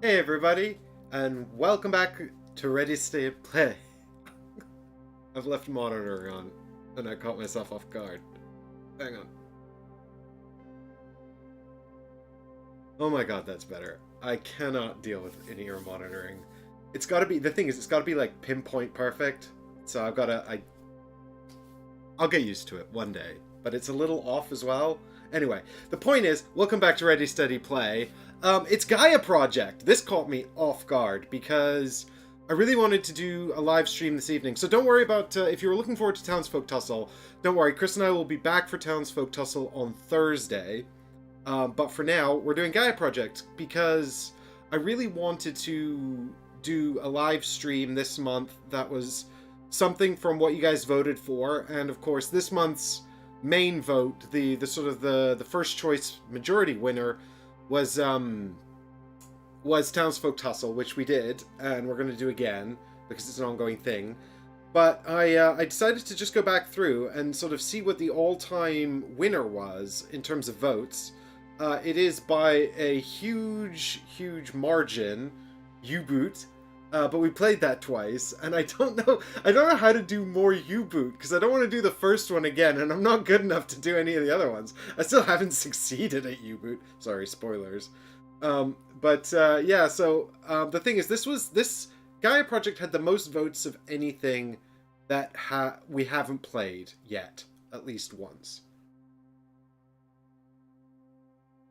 Hey everybody, and welcome back to Ready Stay Play. I've left monitoring on, and I caught myself off guard. Hang on. Oh my god, that's better. I cannot deal with in-ear monitoring. It's gotta be, the thing is, it's gotta be like pinpoint perfect. So I'll get used to it one day. But it's a little off as well. Anyway, the point is, welcome back to Ready Steady Play. It's Gaia Project. This caught me off guard because I really wanted to do a live stream this evening. So don't worry about, if you were looking forward to Townsfolk Tussle, don't worry, Chris and I will be back for Townsfolk Tussle on Thursday. But for now, we're doing Gaia Project because I really wanted to do a live stream this month that was something from what you guys voted for. And of course, this month's main vote, the first choice majority winner was Townsfolk Tussle, which we did, and we're going to do again because it's an ongoing thing. But I decided to just go back through and sort of see what the all-time winner was in terms of votes. It is by a huge margin, U-Boot. But we played that twice, and I don't know how to do more U-Boot, because I don't want to do the first one again, and I'm not good enough to do any of the other ones. I still haven't succeeded at U-Boot. Sorry, spoilers. Yeah, so the thing is, this Gaia Project had the most votes of anything that we haven't played yet, at least once.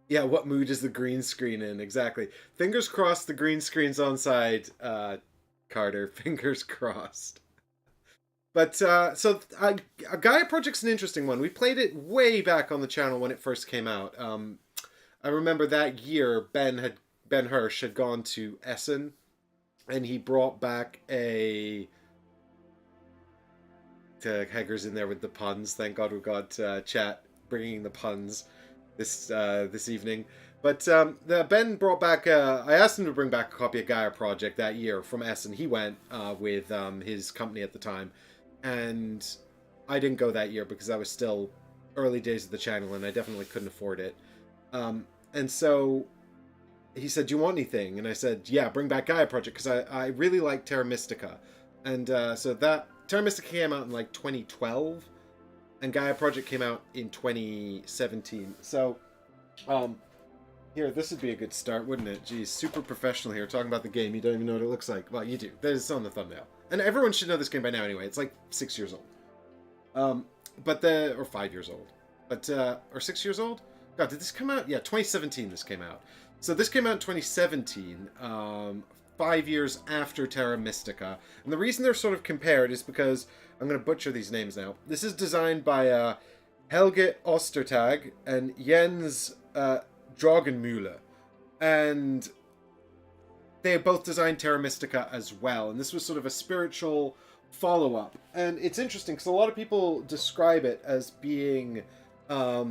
Yeah, what mood is the green screen in? Exactly. Fingers crossed the green screen's on side, Carter. Fingers crossed. But, Gaia Project's an interesting one. We played it way back on the channel when it first came out. I remember that year Ben Hirsch had gone to Essen, and he brought back to Heger's in there with the puns. Thank God we got chat bringing the puns this evening. But Ben brought back, I asked him to bring back a copy of Gaia Project that year from Essen. He went with his company at the time, and I didn't go that year because I was still early days of the channel and I definitely couldn't afford it. And so he said, do you want anything? And I said, yeah, bring back Gaia Project, because I really like Terra Mystica. And so that Terra Mystica came out in like 2012. And Gaia Project came out in 2017. So, here, this would be a good start, wouldn't it? Geez, super professional here, talking about the game. You don't even know what it looks like. Well, you do. It's on the thumbnail. And everyone should know this game by now anyway. It's like 6 years old. Or 5 years old. Or 6 years old? God, did this come out? Yeah, 2017 this came out. So this came out in 2017, 5 years after Terra Mystica. And the reason they're sort of compared is because, I'm going to butcher these names now. This is designed by Helge Ostertag and Jens Drogenmüller. And they both designed Terra Mystica as well. And this was sort of a spiritual follow-up. And it's interesting because a lot of people describe it as being a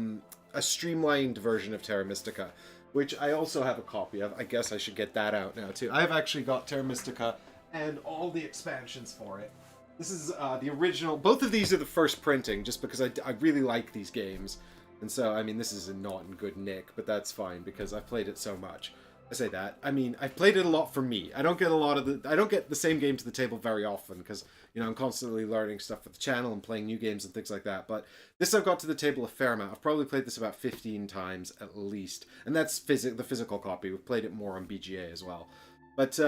streamlined version of Terra Mystica, which I also have a copy of. I guess I should get that out now too. I've actually got Terra Mystica and all the expansions for it. This is the original. Both of these are the first printing, just because I really like these games. And so, I mean, this is not in good nick, but that's fine because I've played it so much. I say that. I mean, I've played it a lot for me. I don't get the same game to the table very often because, you know, I'm constantly learning stuff for the channel and playing new games and things like that. But this I've got to the table a fair amount. I've probably played this about 15 times at least. And that's the physical copy. We've played it more on BGA as well. But,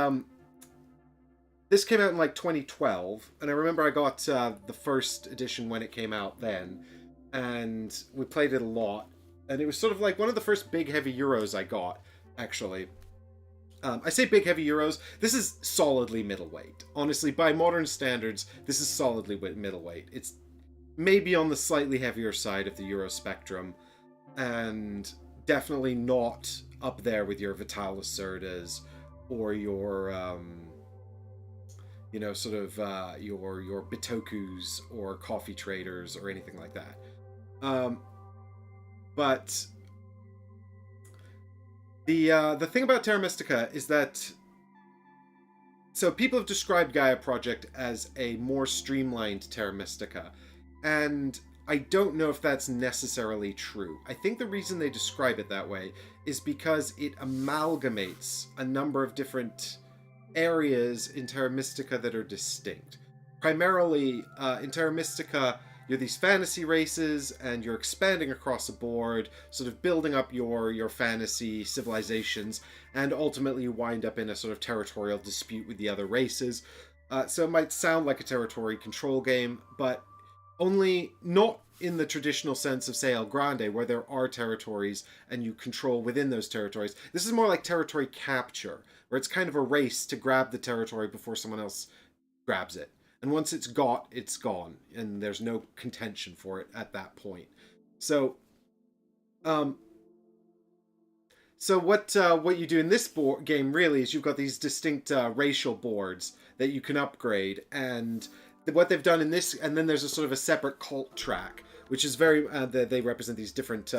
this came out in like 2012, and I remember I got the first edition when it came out then, and we played it a lot, and it was sort of like one of the first big heavy Euros I got, actually. I say big heavy Euros, this is solidly middleweight. Honestly, by modern standards, this is solidly middleweight. It's maybe on the slightly heavier side of the Euro spectrum, and definitely not up there with your Vital Lacerdas or your you know, sort of your Bitokus or Coffee Traders or anything like that. But the thing about Terra Mystica is that, so people have described Gaia Project as a more streamlined Terra Mystica, and I don't know if that's necessarily true. I think the reason they describe it that way is because it amalgamates a number of different areas in Terra Mystica that are distinct. Primarily, in Terra Mystica, you're these fantasy races, and you're expanding across the board, sort of building up your fantasy civilizations, and ultimately you wind up in a sort of territorial dispute with the other races. So it might sound like a territory control game, but only not in the traditional sense of, say, El Grande, where there are territories and you control within those territories. This is more like territory capture, where it's kind of a race to grab the territory before someone else grabs it. And once it's got, it's gone, and there's no contention for it at that point. So, um, what you do in this game really is you've got these distinct racial boards that you can upgrade, and what they've done in this, and then there's a sort of a separate cult track, which is very they represent these different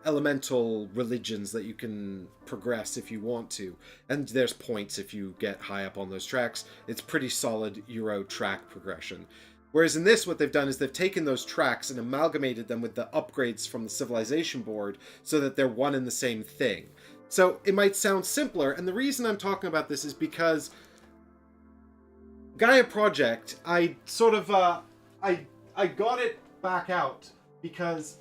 elemental religions that you can progress if you want to, and there's points if you get high up on those tracks. It's pretty solid Euro track progression. Whereas in this, what they've done is they've taken those tracks and amalgamated them with the upgrades from the civilization board so that they're one and the same thing. So it might sound simpler, and the reason I'm talking about this is because Gaia Project, I sort of I got it back out because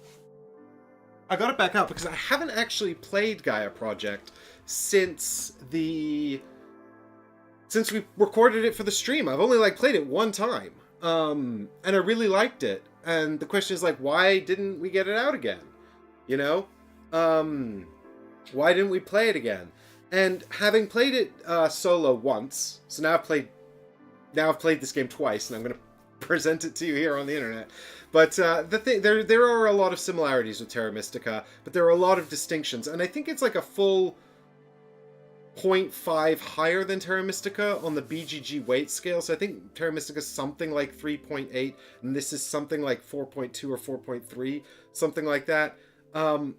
I haven't actually played Gaia Project since we recorded it for the stream. I've only played it one time. And I really liked it. And the question is why didn't we get it out again? You know? Why didn't we play it again? And having played it solo once, so now I've played this game twice, and I'm going to present it to you here on the internet. But there are a lot of similarities with Terra Mystica, but there are a lot of distinctions, and I think it's like a full 0.5 higher than Terra Mystica on the BGG weight scale. So I think Terra Mystica is something like 3.8, and this is something like 4.2 or 4.3, something like that. And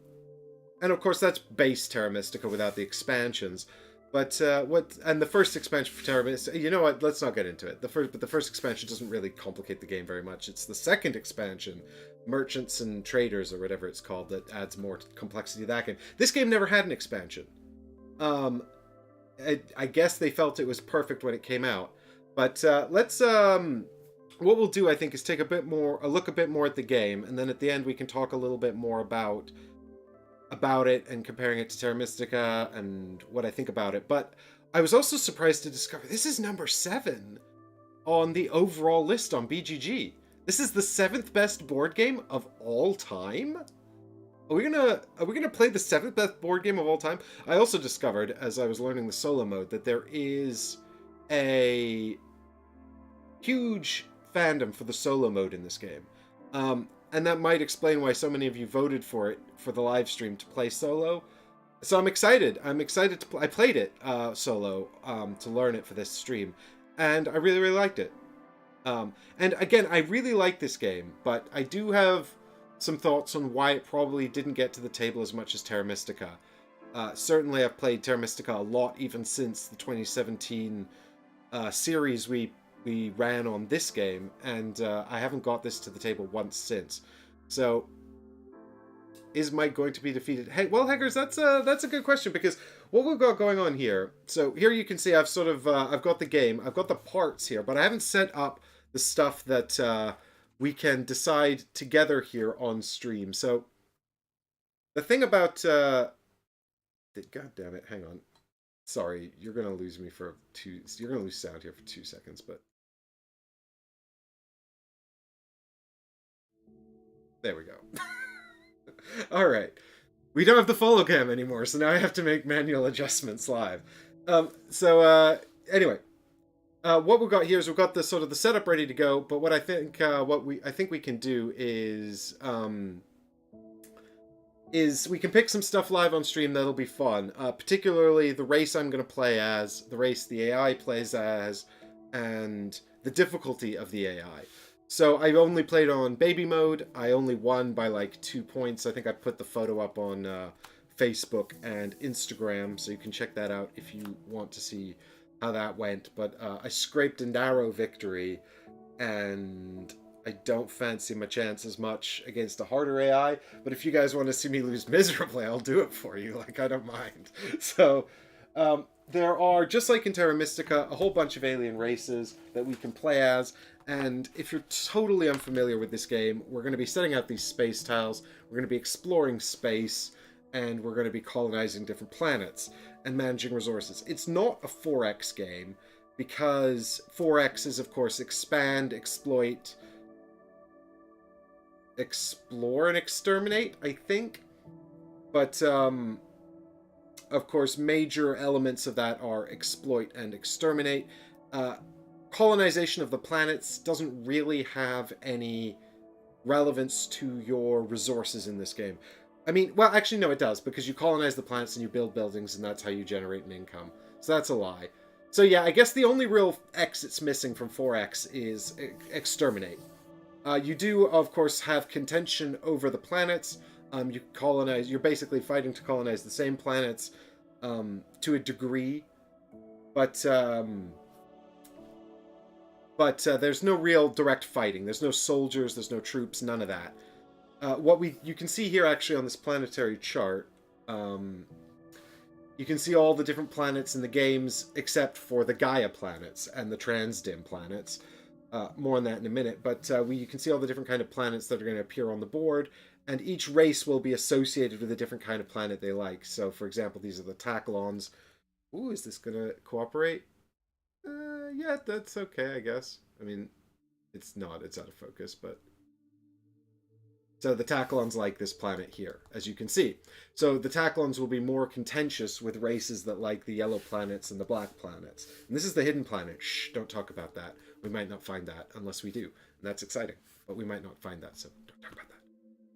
of course that's base Terra Mystica without the expansions. But the first expansion for Terra Mystica, you know what? Let's not get into it. The first expansion doesn't really complicate the game very much. It's the second expansion, Merchants and Traders, or whatever it's called, that adds more complexity to that game. This game never had an expansion. I guess they felt it was perfect when it came out. But let's what we'll do, I think, is take a look a bit more at the game, and then at the end we can talk a little bit more about it and comparing it to Terra Mystica and what I think about it. But I was also surprised to discover this is number 7 on the overall list on BGG. This is the 7th best board game of all time? Are we gonna play the 7th best board game of all time? I also discovered, as I was learning the solo mode, that there is a huge fandom for the solo mode in this game. And that might explain why so many of you voted for it for the live stream to play solo. So I'm excited. I played it solo to learn it for this stream, and I really, really liked it. And again, I really like this game, but I do have some thoughts on why it probably didn't get to the table as much as Terra Mystica. Certainly, I've played Terra Mystica a lot, even since the 2017 series we ran on this game, and I haven't got this to the table once since. So, is Mike going to be defeated? Hey, well, Heggers, that's a good question, because what we've got going on here. So here you can see I've sort of I've got the game, I've got the parts here, but I haven't set up the stuff that we can decide together here on stream. So the thing about God damn it, hang on. Sorry, you're gonna lose me for you're gonna lose sound here for 2 seconds, but there we go. All right. We don't have the follow cam anymore, so now I have to make manual adjustments live. Anyway, what we've got here is we've got the sort of the setup ready to go, but what I think we can do is we can pick some stuff live on stream that'll be fun. Particularly the race I'm going to play as, the race the AI plays as, and the difficulty of the AI. So I only played on baby mode. I only won by 2 points. I think I put the photo up on Facebook and Instagram, so you can check that out if you want to see how that went. But I scraped a narrow victory, and I don't fancy my chances much against a harder AI, but if you guys want to see me lose miserably, I'll do it for you. Like, I don't mind. So, there are, just like in Terra Mystica, a whole bunch of alien races that we can play as. And if you're totally unfamiliar with this game, we're going to be setting out these space tiles, we're going to be exploring space, and we're going to be colonizing different planets and managing resources. It's not a 4X game, because 4X is, of course, expand, exploit, explore, and exterminate, I think. But, of course, major elements of that are exploit and exterminate. Colonization of the planets doesn't really have any relevance to your resources in this game. I mean, well, actually, no, it does, because you colonize the planets and you build buildings, and that's how you generate an income. So that's a lie. So yeah, I guess the only real X it's missing from 4X is exterminate. You do, of course, have contention over the planets. You colonize. You're basically fighting to colonize the same planets to a degree, but there's no real direct fighting. There's no soldiers. There's no troops. None of that. You can see here actually on this planetary chart. You can see all the different planets in the games except for the Gaia planets and the Transdim planets. More on that in a minute, but you can see all the different kind of planets that are going to appear on the board, and each race will be associated with a different kind of planet they like. So, for example, these are the Taclons. Ooh, is this going to cooperate? Yeah, that's okay, I guess. I mean, it's not. It's out of focus, but... So the Taclons like this planet here, as you can see. So the Taclons will be more contentious with races that like the yellow planets and the black planets. And this is the hidden planet. Shh, don't talk about that. We might not find that unless we do. And that's exciting. But we might not find that, so don't talk about that.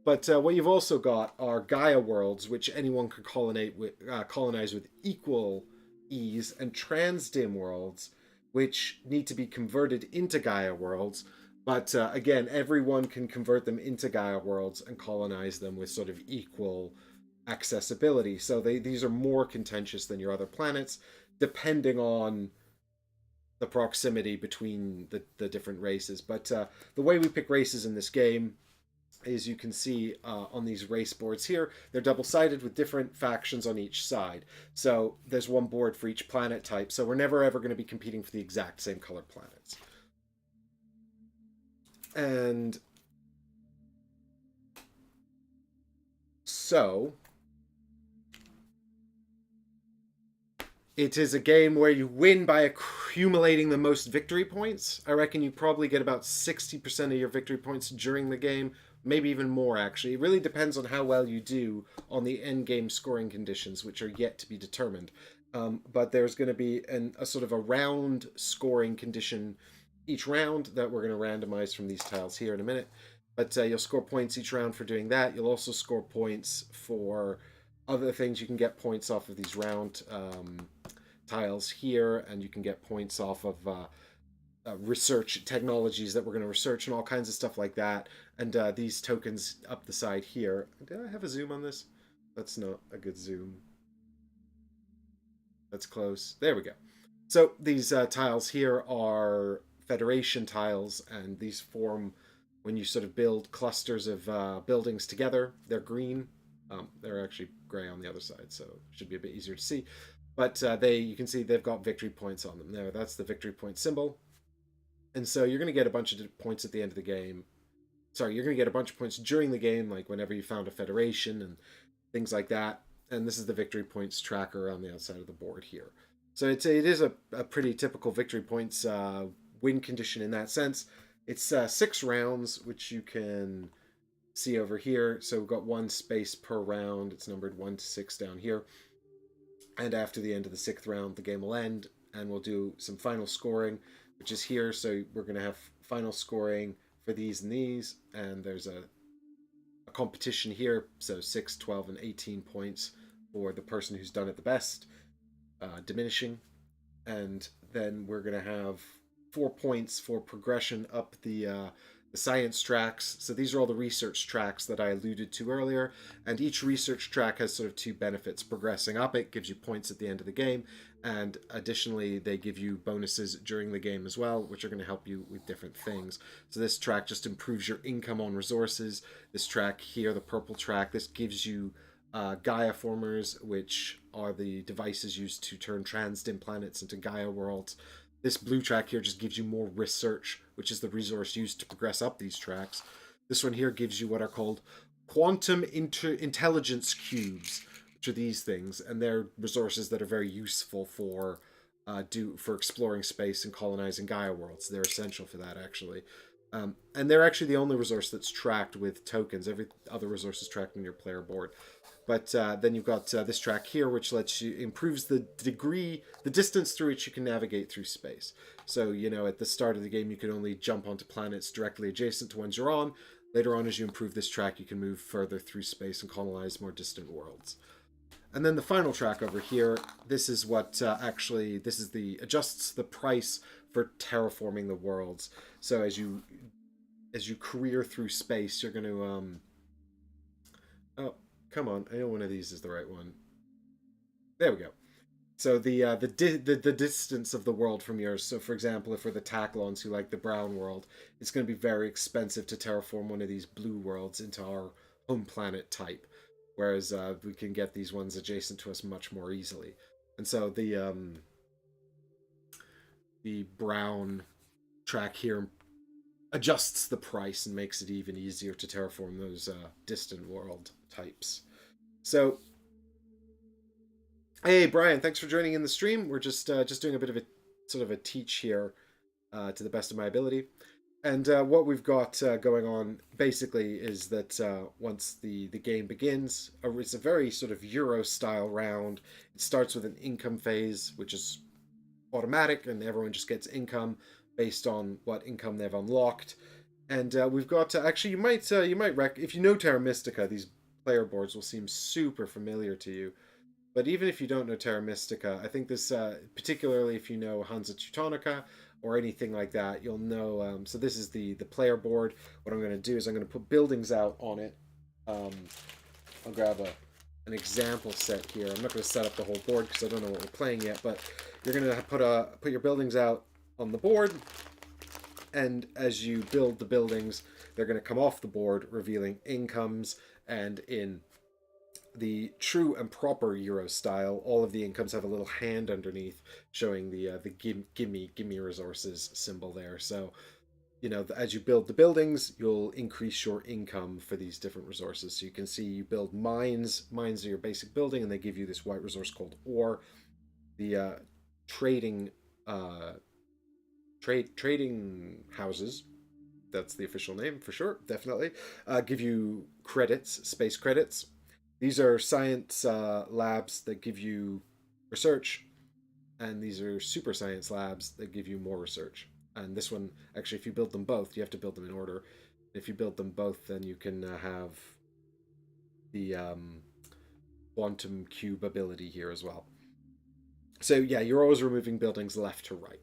But what you've also got are Gaia worlds, which anyone can colonize with equal ease, and Transdim worlds, which need to be converted into Gaia worlds. But again, everyone can convert them into Gaia worlds and colonize them with sort of equal accessibility. So these are more contentious than your other planets, depending on the proximity between the different races. But the way we pick races in this game is, you can see on these race boards here, they're double-sided with different factions on each side. So there's one board for each planet type, so we're never ever going to be competing for the exact same colored planets. And so it is a game where you win by accumulating the most victory points. I reckon you probably get about 60% of your victory points during the game, maybe even more, actually. It really depends on how well you do on the end game scoring conditions, which are yet to be determined. But there's going to be a sort of a round scoring condition each round that we're going to randomize from these tiles here in a minute. But you'll score points each round for doing that. You'll also score points for other things. You can get points off of these round tiles here, and you can get points off of research technologies that we're going to research and all kinds of stuff like that. And these tokens up the side here. Did I have a zoom on this? That's not a good zoom. That's close. There we go. So these tiles here are Federation tiles, and these form when you sort of build clusters of buildings together. They're green. They're actually gray on the other side, so it should be a bit easier to see. But you can see they've got victory points on them. There, that's the victory point symbol. And so you're going to get a bunch of points at the end of the game. Sorry, you're going to get a bunch of points during the game, like whenever you found a Federation and things like that. And this is the victory points tracker on the outside of the board here. So it is a pretty typical victory points win condition in that sense. It's 6 rounds, which you can see over here. So we've got 1 space per round. It's numbered 1 to 6 down here. And after the end of the 6th round, the game will end, and we'll do some final scoring, which is here. So we're going to have final scoring for these and these, and there's a competition here. So 6, 12, and 18 points for the person who's done it the best, diminishing. And then we're going to have 4 points for progression up the the science tracks. So these are all the research tracks that I alluded to earlier, and each research track has sort of two benefits. Progressing up it gives you points at the end of the game, and additionally they give you bonuses during the game as well, which are going to help you with different things. So this track just improves your income on resources. This track here, the purple track, this gives you Gaia formers, which are the devices used to turn transdim planets into Gaia worlds. This blue track here just gives you more research, which is the resource used to progress up these tracks. This one here gives you what are called quantum intelligence cubes, which are these things, and they're resources that are very useful for exploring space and colonizing Gaia worlds. They're essential for that, actually. And they're actually the only resource that's tracked with tokens. Every other resource is tracked on your player board. But then you've got this track here, which improves the distance through which you can navigate through space. So, at the start of the game, you can only jump onto planets directly adjacent to ones you're on. Later on, as you improve this track, you can move further through space and colonize more distant worlds. And then the final track over here, this is what adjusts the price for terraforming the worlds. So as you career through space, you're going to oh, come on, I know one of these is the right one. There we go. So the distance of the world from yours. So for example, if we're the Taklons who like the brown world, it's going to be very expensive to terraform one of these blue worlds into our home planet type, whereas we can get these ones adjacent to us much more easily. And so the brown track here adjusts the price and makes it even easier to terraform those distant world types. So, hey Brian, thanks for joining in the stream. We're just doing a bit of a sort of a teach here to the best of my ability. And what we've got going on basically is that once the game begins, it's a very sort of Euro style round. It starts with an income phase, which is automatic, and everyone just gets income based on what income they've unlocked. And we've got actually you might if you know Terra Mystica, these player boards will seem super familiar to you. But even if you don't know Terra Mystica, I think this, particularly if you know Hansa Teutonica or anything like that, you'll know. So this is the player board. What I'm going to do is I'm going to put buildings out on it. I'll grab an example set here. I'm not going to set up the whole board because I don't know what we're playing yet. But you're going to put your buildings out on the board, and as you build the buildings, they're going to come off the board, revealing incomes. And in the true and proper Euro style, all of the incomes have a little hand underneath showing the gimme resources symbol there. So, as you build the buildings, you'll increase your income for these different resources. So you can see you build mines. Mines are your basic building, and they give you this white resource called ore. The trading houses, that's the official name for sure, definitely, give you credits, space credits. These are science labs that give you research, and these are super science labs that give you more research. And this one, actually, if you build them both, you have to build them in order. If you build them both, then you can have the quantum cube ability here as well. So yeah, you're always removing buildings left to right.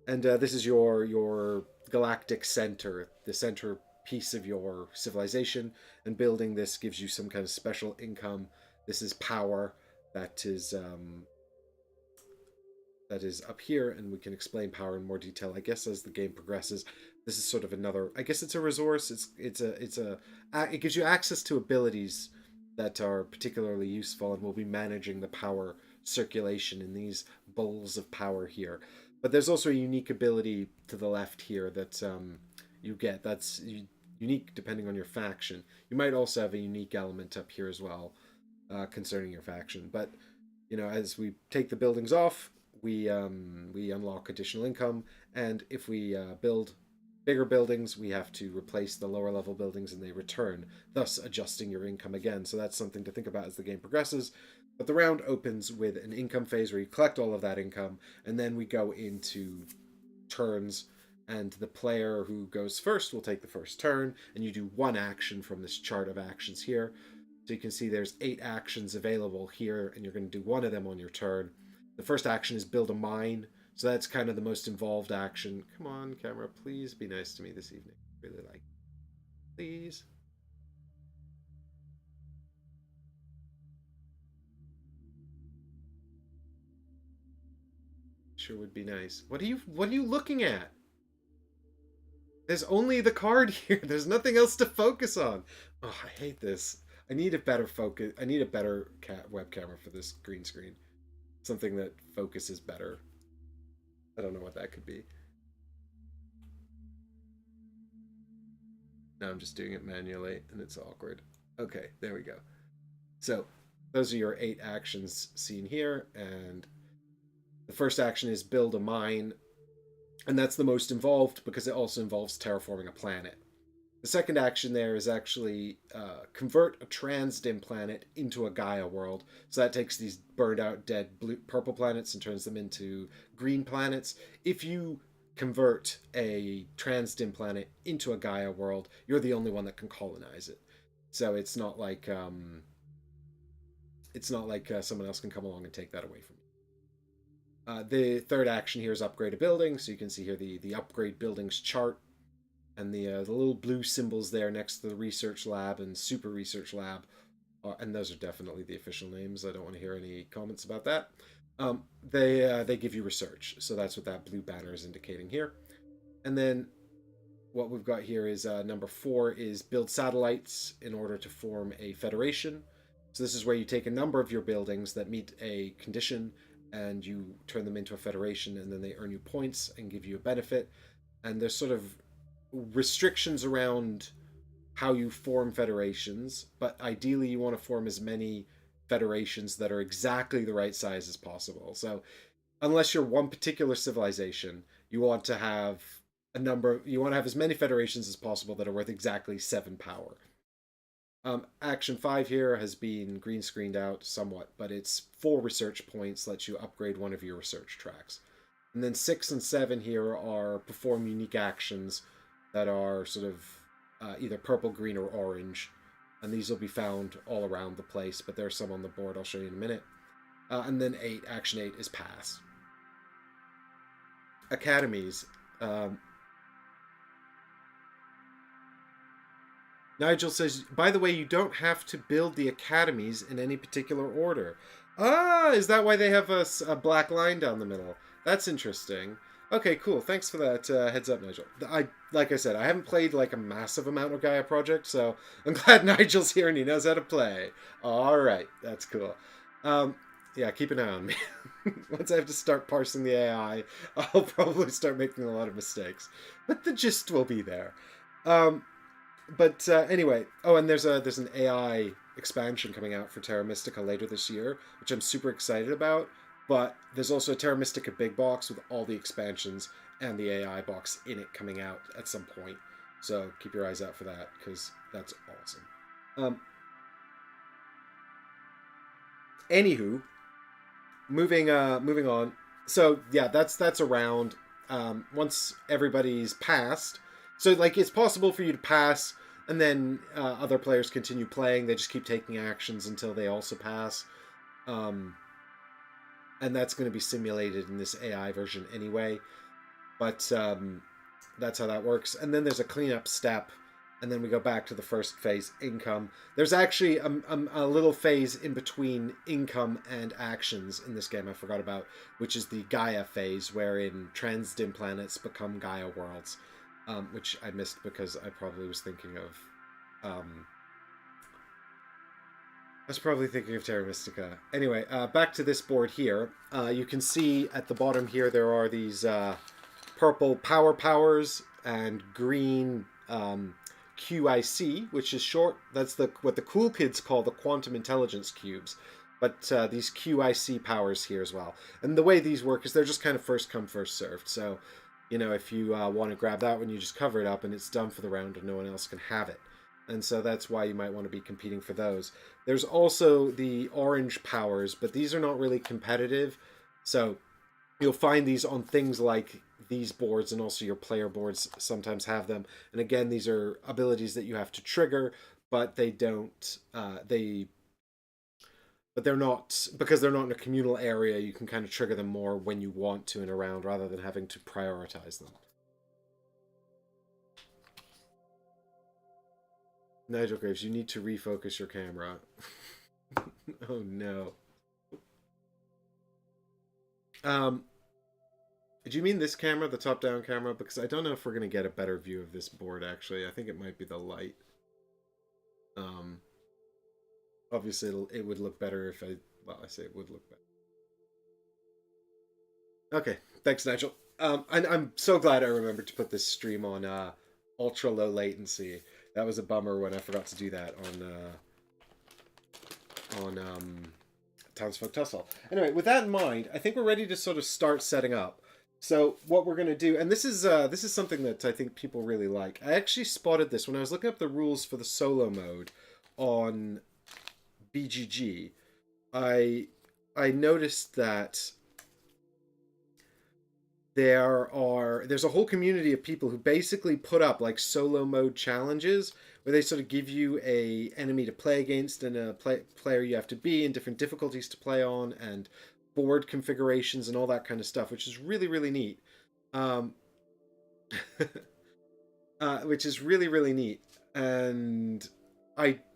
And this is your galactic center, the center piece of your civilization, and building this gives you some kind of special income. This is power that is up here, and we can explain power in more detail, I guess, as the game progresses. This is sort of another, I guess it's a resource. It gives you access to abilities that are particularly useful, and we'll be managing the power circulation in these bowls of power here. But there's also a unique ability to the left here that you get that's unique depending on your faction. You might also have a unique element up here as well concerning your faction. But as we take the buildings off, we unlock additional income, and if we build bigger buildings, we have to replace the lower level buildings, and they return, thus adjusting your income again. So that's something to think about as the game progresses. But the round opens with an income phase where you collect all of that income, and then we go into turns, and the player who goes first will take the first turn, and you do one action from this chart of actions here. So you can see there's 8 actions available here, and you're going to do one of them on your turn. The first action is build a mine, so that's kind of the most involved action. Come on, camera, please be nice to me this evening. really like. Please. Sure would be nice. What are you looking at? There's only the card here. There's nothing else to focus on. Oh, I hate this. I need a better focus. I need a better web camera for this green screen. Something that focuses better. I don't know what that could be. Now I'm just doing it manually and it's awkward. Okay, there we go. So those are your 8 actions seen here, and the first action is build a mine, and that's the most involved because it also involves terraforming a planet. The second action there is actually convert a trans-dim planet into a Gaia world. So that takes these burned out, dead purple planets and turns them into green planets. If you convert a trans-dim planet into a Gaia world, you're the only one that can colonize it. So it's not like someone else can come along and take that away from you. The third action here is upgrade a building. So you can see here the upgrade buildings chart, and the little blue symbols there next to the research lab and super research lab, and those are definitely the official names. I don't want to hear any comments about that. They give you research, so that's what that blue banner is indicating here. And then what we've got here is number 4 is build satellites in order to form a federation. So this is where you take a number of your buildings that meet a condition and you turn them into a federation, and then they earn you points and give you a benefit. And there's sort of restrictions around how you form federations, but ideally you want to form as many federations that are exactly the right size as possible. So unless you're one particular civilization, you want to have as many federations as possible that are worth exactly 7 power. Action 5 here has been green screened out somewhat, but it's 4 research points, lets you upgrade one of your research tracks. And then 6 and 7 here are perform unique actions that are sort of either purple, green, or orange. And these will be found all around the place, but there's some on the board I'll show you in a minute. And then action 8 is pass. Academies. Nigel says, by the way, you don't have to build the academies in any particular order. Ah, is that why they have a black line down the middle? That's interesting. Okay, cool. Thanks for that heads up, Nigel. Like I said, I haven't played like a massive amount of Gaia Project, so I'm glad Nigel's here and he knows how to play. All right, that's cool. Yeah, keep an eye on me. Once I have to start parsing the AI, I'll probably start making a lot of mistakes, but the gist will be there. But anyway, and there's an AI expansion coming out for Terra Mystica later this year, which I'm super excited about. But there's also a Terra Mystica big box with all the expansions and the AI box in it coming out at some point. So keep your eyes out for that, because that's awesome. Anywho, moving on. So yeah, that's around. Once everybody's passed, so like it's possible for you to pass, and then other players continue playing. They just keep taking actions until they also pass. And that's going to be simulated in this AI version anyway. But that's how that works. And then there's a cleanup step, and then we go back to the first phase, income. There's actually a little phase in between income and actions in this game I forgot about, which is the Gaia phase, wherein trans-dim planets become Gaia worlds, which I missed because I probably was thinking of... I was probably thinking of Terra Mystica. Anyway, back to this board here. You can see at the bottom here there are these purple powers and green QIC, which is short. That's what the cool kids call the quantum intelligence cubes. But these QIC powers here as well. And the way these work is they're just kind of first come, first served. So, if you want to grab that one, you just cover it up and it's done for the round and no one else can have it. And so that's why you might want to be competing for those. There's also the orange powers, but these are not really competitive. So you'll find these on things like these boards, and also your player boards sometimes have them. And again, these are abilities that you have to trigger, but they don't, but they're not, because they're not in a communal area, you can kind of trigger them more when you want to in a round rather than having to prioritize them. Nigel Graves, you need to refocus your camera. Oh no. Um, do you mean this camera, the top-down camera? Because I don't know if we're gonna get a better view of this board. Actually, I think it might be the light. Um, Obviously, it would look better if I. Well, I say it would look better. Okay, thanks, Nigel. I'm so glad I remembered to put this stream on ultra low latency. That was a bummer when I forgot to do that on Townsfolk Tussle. Anyway, with that in mind, I think we're ready to sort of start setting up. So what we're going to do, and this is something that I think people really like. I actually spotted this when I was looking up the rules for the solo mode on BGG. I noticed that there's a whole community of people who basically put up like solo mode challenges where they sort of give you a enemy to play against and a player you have to be and different difficulties to play on and board configurations and all that kind of stuff, which is really, really neat. Um, which is really, really neat. And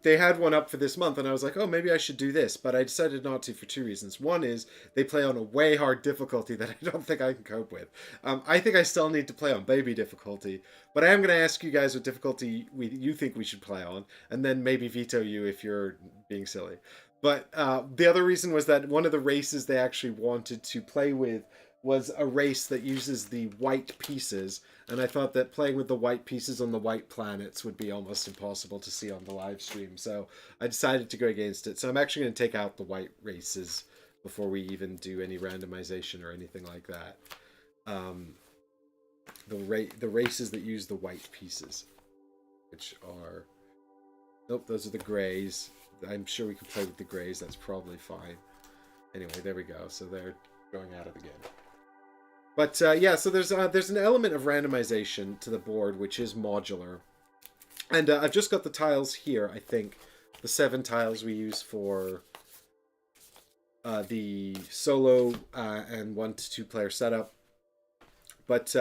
they had one up for this month, and I was like, oh, maybe I should do this, but I decided not to for two reasons. One is they play on a way hard difficulty that I don't think I can cope with. I think I still need to play on baby difficulty, but I am going to ask you guys what difficulty you think we should play on, and then maybe veto you if you're being silly. But the other reason was that one of the races they actually wanted to play with was a race that uses the white pieces, and I thought that playing with the white pieces on the white planets would be almost impossible to see on the live stream, so I decided to go against it. So I'm actually going to take out the white races before we even do any randomization or anything like that. The races that use the white pieces, which are... Nope, those are the grays. I'm sure we can play with the grays, that's probably fine. Anyway, there we go, so they're going at it again. But yeah, so there's an element of randomization to the board, which is modular. And I've just got the tiles here, I think. The 7 tiles we use for the solo and 1 to 2 player setup. But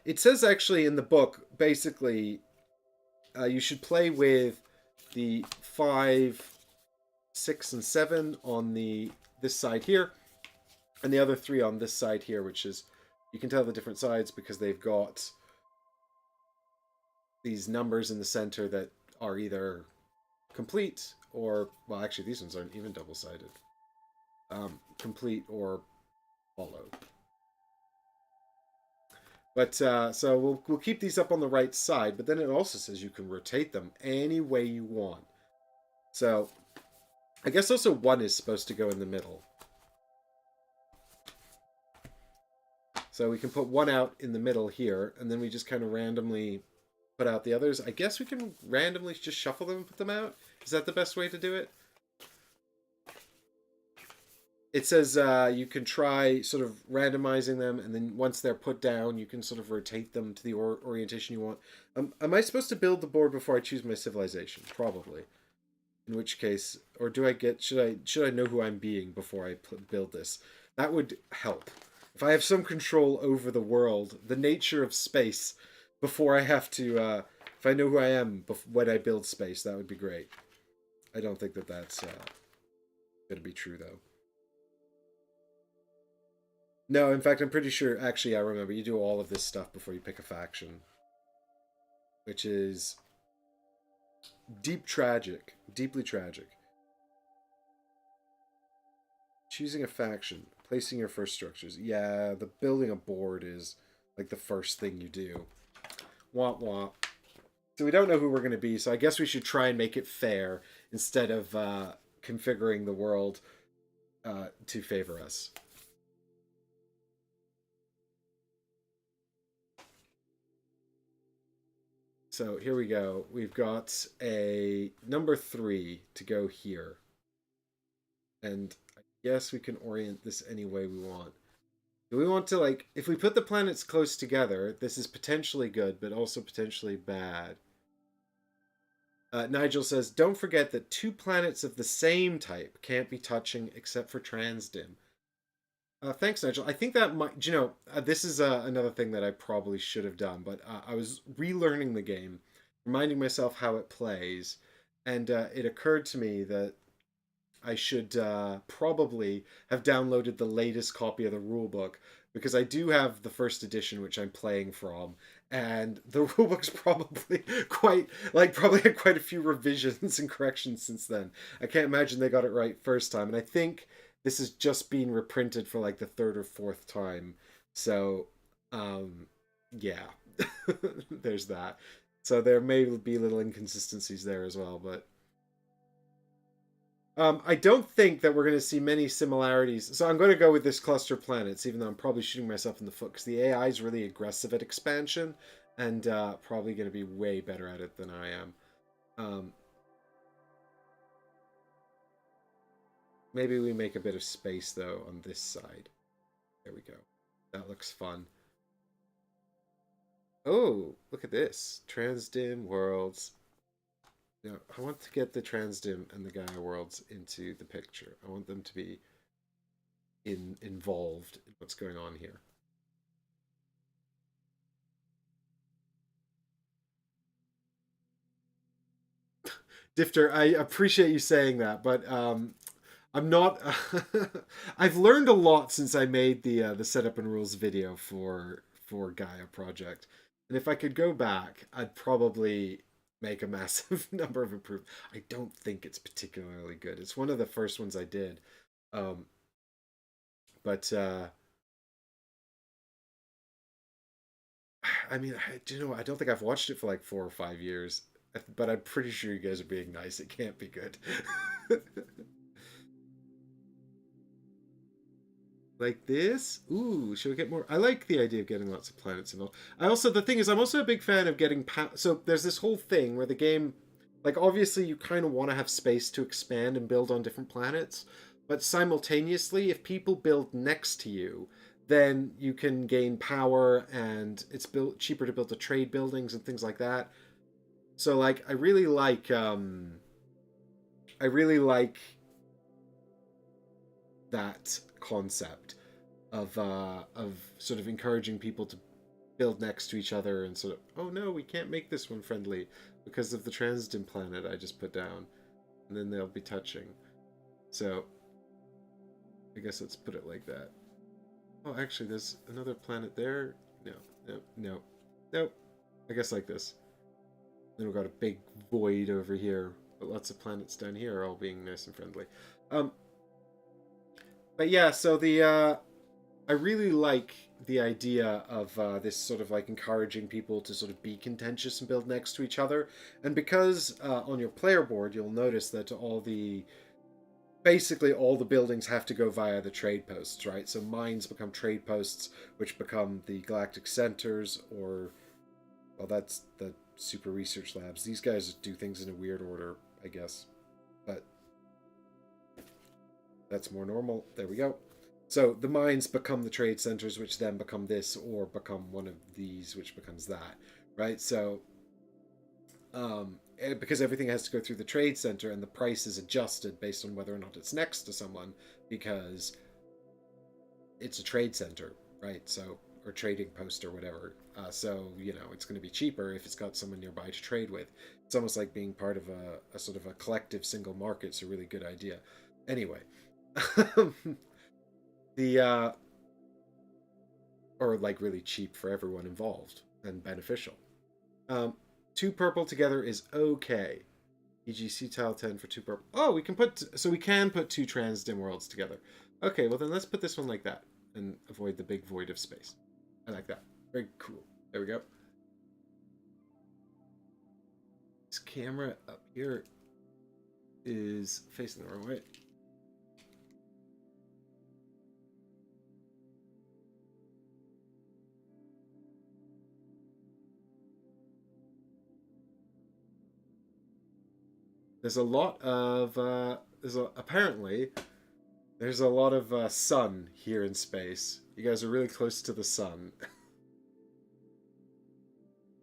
it says actually in the book, basically, you should play with the 5, 6, and 7 on this side here. And the other 3 on this side here, which is... You can tell the different sides because they've got these numbers in the center that are either complete or... Well, actually, these ones aren't even double-sided. Complete or followed. But, so we'll keep these up on the right side, but then it also says you can rotate them any way you want. So, I guess also 1 is supposed to go in the middle. So we can put 1 out in the middle here, and then we just kind of randomly put out the others. I guess we can randomly just shuffle them and put them out. Is that the best way to do it? It says you can try sort of randomizing them, and then once they're put down, you can sort of rotate them to the orientation you want. Am I supposed to build the board before I choose my civilization? Probably. In which case, or do I get... Should I know who I'm being before I build this? That would help. If I have some control over the world, the nature of space, before I have to, if I know who I am when I build space, that would be great. I don't think that that's going to be true, though. No, in fact, I'm pretty sure, actually, I remember, you do all of this stuff before you pick a faction. Which is deeply tragic. Choosing a faction. Placing your first structures. Yeah, the building a board is like the first thing you do. Womp womp. So we don't know who we're going to be, so I guess we should try and make it fair instead of configuring the world to favor us. So here we go. We've got a number 3 to go here. And yes, we can orient this any way we want. Do we want to, like, if we put the planets close together, this is potentially good, but also potentially bad. Nigel says, don't forget that 2 planets of the same type can't be touching except for transdim. Thanks, Nigel. I think that might, this is another thing that I probably should have done, but I was relearning the game, reminding myself how it plays, And it occurred to me that I should probably have downloaded the latest copy of the rulebook because I do have the first edition, which I'm playing from, and the rulebook's probably probably had quite a few revisions and corrections since then. I can't imagine they got it right first time, and I think this has just been reprinted for like the third or fourth time. So, um, yeah, there's that. So there may be little inconsistencies there as well, but I don't think that we're going to see many similarities. So I'm going to go with this cluster of planets, even though I'm probably shooting myself in the foot because the AI is really aggressive at expansion and probably going to be way better at it than I am. Um, Maybe we make a bit of space though on this side. There we go. That looks fun. Oh, look at this. Transdim worlds. Now, I want to get the Transdim and the Gaia worlds into the picture. I want them to be involved in what's going on here. Difter, I appreciate you saying that, but I'm not. I've learned a lot since I made the setup and rules video for Gaia Project, and if I could go back, I'd probably make a massive number of improvements. I don't think it's particularly good. It's one of the first ones I did, um, but I mean, do you know? I don't think I've watched it for like 4 or 5 years, but I'm pretty sure you guys are being nice. It can't be good. Like this. Ooh, should we get more? I like the idea of getting lots of planets involved. I also, the thing is, I'm also a big fan of getting. So there's this whole thing where the game, like, obviously, you kind of want to have space to expand and build on different planets, but simultaneously, if people build next to you, then you can gain power, and it's built cheaper to build the trade buildings and things like that. So, like, I really like that concept of sort of encouraging people to build next to each other and sort of, oh no, we can't make this one friendly because of the Transdim planet I just put down, and then they'll be touching. So I guess let's put it like that. Oh, actually, there's another planet there. No, no, no, no. I guess like this. Then we've got a big void over here, but lots of planets down here are all being nice and friendly. Um, but yeah, so the I really like the idea of this sort of like encouraging people to sort of be contentious and build next to each other. And because on your player board, you'll notice that basically all the buildings have to go via the trade posts, right? So mines become trade posts, which become the galactic centers, or, well, that's the super research labs. These guys do things in a weird order, I guess. But that's more normal. There we go. So the mines become the trade centers, which then become this, or become one of these, which becomes that, right? So, because everything has to go through the trade center, and the price is adjusted based on whether or not it's next to someone, because it's a trade center, right? So, or trading post or whatever. So it's going to be cheaper if it's got someone nearby to trade with. It's almost like being part of a sort of a collective single market. It's a really good idea. Anyway, the or like really cheap for everyone involved and beneficial. Um, Two purple together is okay. EGC tile 10 for two purple. Oh, we can put two Transdim worlds together. Okay, well then let's put this one like that and avoid the big void of space. I like that. Very cool. There we go. This camera up here is facing the wrong way. There's a lot of apparently there's a lot of sun here in space. You guys are really close to the sun.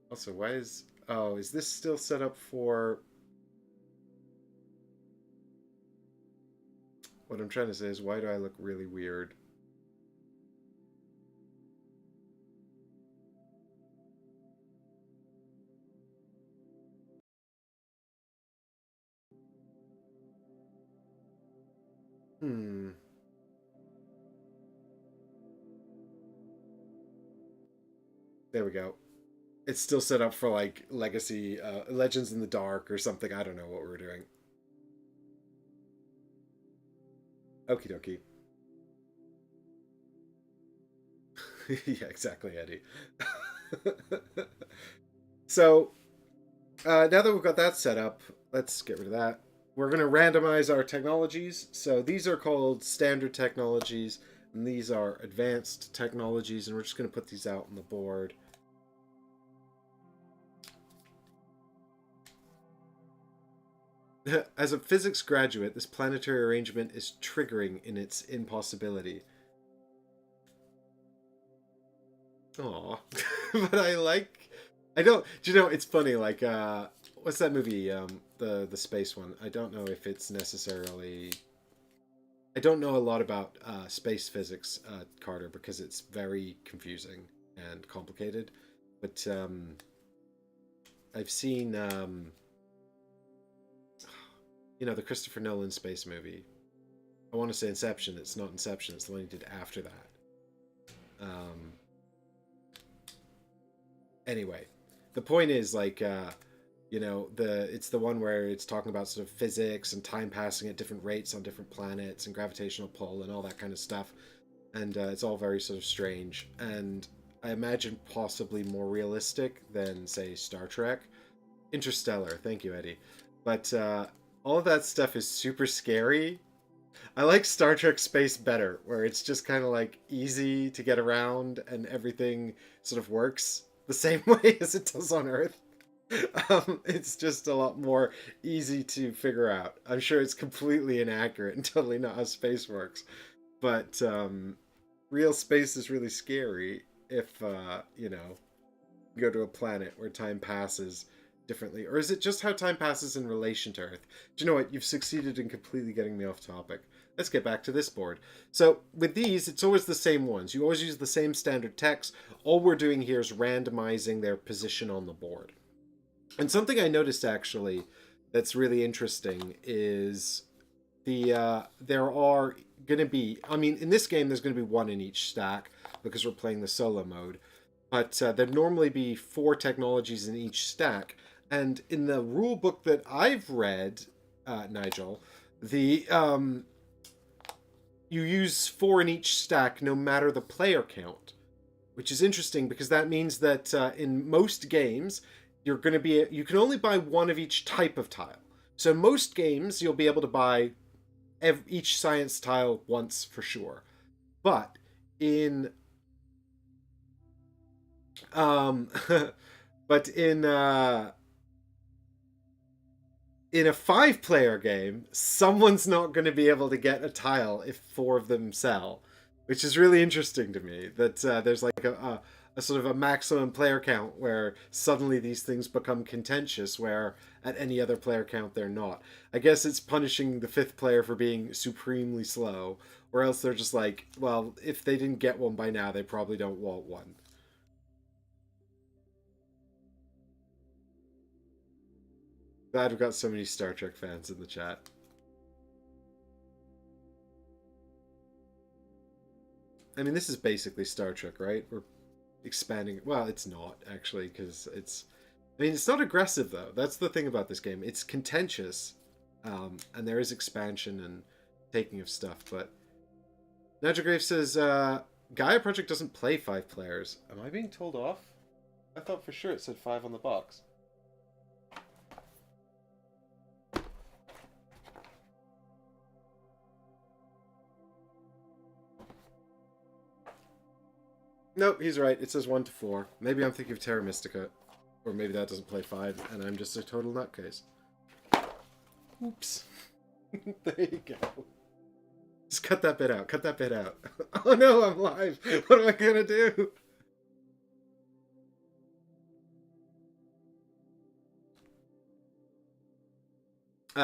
Also, why is is this still set up for what I'm trying to say is why do I look really weird? Hmm. There we go. It's still set up for like Legacy, Legends in the Dark or something. I don't know what we're doing. Okie dokie. Yeah, exactly, Eddie. So now that we've got that set up, let's get rid of that. We're going to randomize our technologies. So these are called standard technologies, and these are advanced technologies, and we're just going to put these out on the board. As a physics graduate, this planetary arrangement is triggering in its impossibility. Aw. But I like... I don't... Do you know, it's funny, like, what's that movie? The space one. I don't know if it's necessarily... I don't know a lot about space physics, Carter, because it's very confusing and complicated. But I've seen, you know, the Christopher Nolan space movie. I want to say Inception. It's not Inception. It's the one he did after that. Anyway, the point is, like, you know, it's the one where it's talking about sort of physics and time passing at different rates on different planets and gravitational pull and all that kind of stuff. And it's all very sort of strange. And I imagine possibly more realistic than, say, Star Trek. Interstellar. Thank you, Eddie. But all of that stuff is super scary. I like Star Trek Space better, where it's just kind of like easy to get around and everything sort of works the same way as it does on Earth. It's just a lot more easy to figure out. I'm sure it's completely inaccurate and totally not how space works. But real space is really scary if, you know, you go to a planet where time passes differently. Or is it just how time passes in relation to Earth? Do you know what? You've succeeded in completely getting me off topic. Let's get back to this board. So with these, it's always the same ones. You always use the same standard text. All we're doing here is randomizing their position on the board. And something I noticed actually that's really interesting is there are going to be, I mean, in this game there's going to be one in each stack because we're playing the solo mode, but there'd normally be 4 technologies in each stack. And in the rule book that I've read, Nigel, the you use 4 in each stack no matter the player count, which is interesting because that means that in most games you can only buy 1 of each type of tile. So most games you'll be able to buy each science tile once for sure, but in but in a 5-player game, someone's not going to be able to get a tile if 4 of them sell, which is really interesting to me. That there's like a sort of a maximum player count where suddenly these things become contentious, where at any other player count they're not. I guess it's punishing the 5th player for being supremely slow, or else they're just like, well, if they didn't get one by now, they probably don't want one. Glad we've got so many Star Trek fans in the chat. I mean, this is basically Star Trek, right? We're expanding. Well, it's not actually, because it's. I mean, it's not aggressive though. That's the thing about this game. It's contentious, and there is expansion and taking of stuff. But Nigel Grave says Gaia Project doesn't play 5 players. Am I being told off? I thought for sure it said 5 on the box. Nope, he's right. It says 1 to 4. Maybe I'm thinking of Terra Mystica. Or maybe that doesn't play 5, and I'm just a total nutcase. Oops. There you go. Just cut that bit out. Cut that bit out. Oh no, I'm live. What am I gonna do?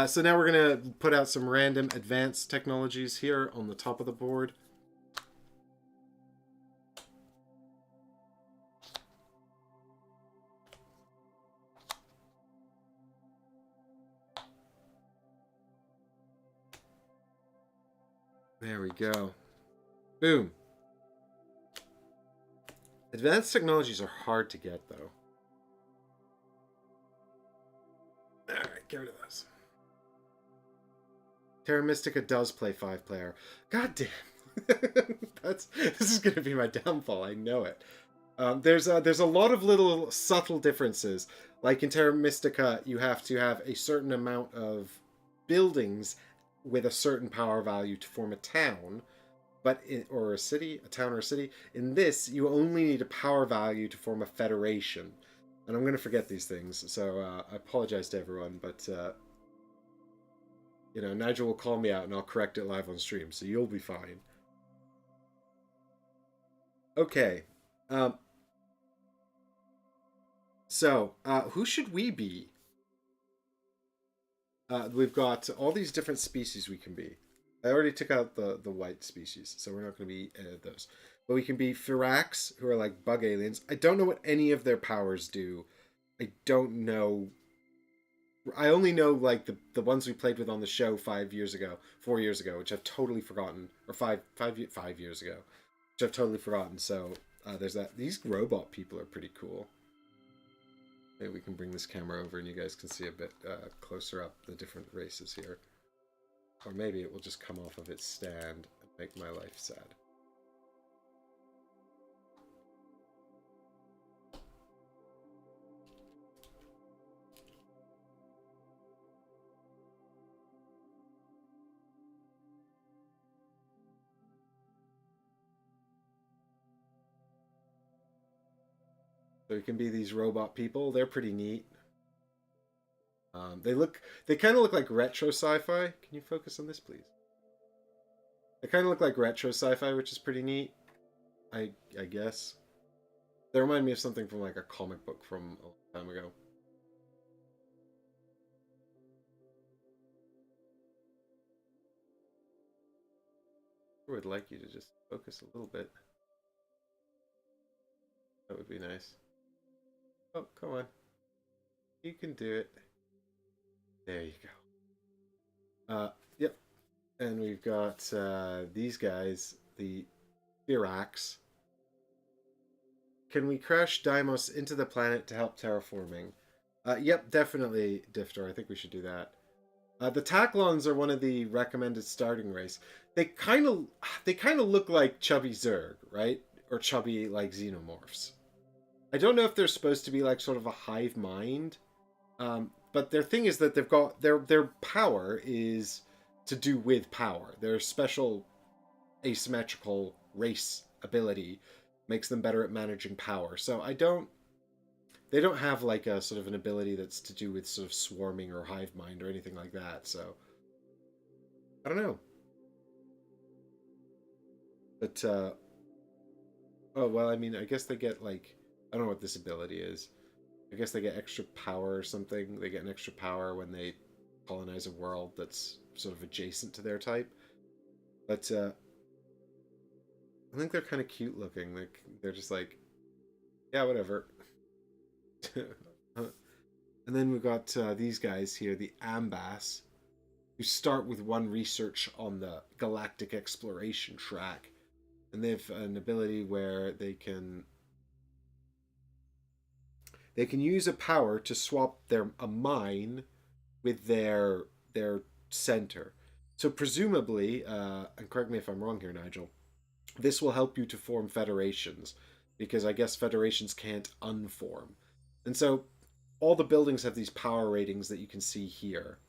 So now we're gonna put out some random advanced technologies here on the top of the board. There we go. Boom. Advanced technologies are hard to get, though. Alright, get rid of those. Terra Mystica does play 5-player. God damn. This is going to be my downfall. I know it. There's a lot of little subtle differences. Like in Terra Mystica, you have to have a certain amount of buildings with a certain power value to form a town, or a city, a town or a city. In this, you only need a power value to form a federation. And I'm going to forget these things, so I apologize to everyone, but you know, Nigel will call me out and I'll correct it live on stream, so you'll be fine. Okay. So, who should we be? We've got all these different species we can be. I already took out the white species, so we're not going to be any of those. But we can be Firax, who are like bug aliens. I don't know what any of their powers do. I don't know. I only know like the ones we played with on the show 4 years ago, which I've totally forgotten, or 5 years ago, which I've totally forgotten. So there's that. These robot people are pretty cool. Maybe we can bring this camera over and you guys can see a bit closer up the different races here. Or maybe it will just come off of its stand and make my life sad. So it can be these robot people. They're pretty neat. They kind of look like retro sci-fi. Can you focus on this, please? They kind of look like retro sci-fi, which is pretty neat. I guess. They remind me of something from like a comic book from a long time ago. I would like you to just focus a little bit. That would be nice. Oh, come on. You can do it. There you go. Yep. And we've got these guys, the Firax. Can we crash Deimos into the planet to help terraforming? Yep, definitely, Diftor. I think we should do that. The Taklons are one of the recommended starting race. They kind of look like chubby Zerg, right? Or chubby like xenomorphs. I don't know if they're supposed to be like sort of a hive mind, but their thing is that they've got their power is to do with power. Their special asymmetrical race ability makes them better at managing power. So they don't have like a sort of an ability that's to do with sort of swarming or hive mind or anything like that. So I don't know. But oh well, I mean, I guess they get like, I don't know what this ability is. I guess they get extra power or something. They get an extra power when they colonize a world that's sort of adjacent to their type. But I think they're kind of cute looking. Like they're just like, yeah, whatever. And then we've got these guys here, the Ambas, who start with one research on the galactic exploration track, and they have an ability where they can use a power to swap a mine with their center. So presumably, and correct me if I'm wrong here, Nigel, this will help you to form federations, because I guess federations can't unform. And so all the buildings have these power ratings that you can see here.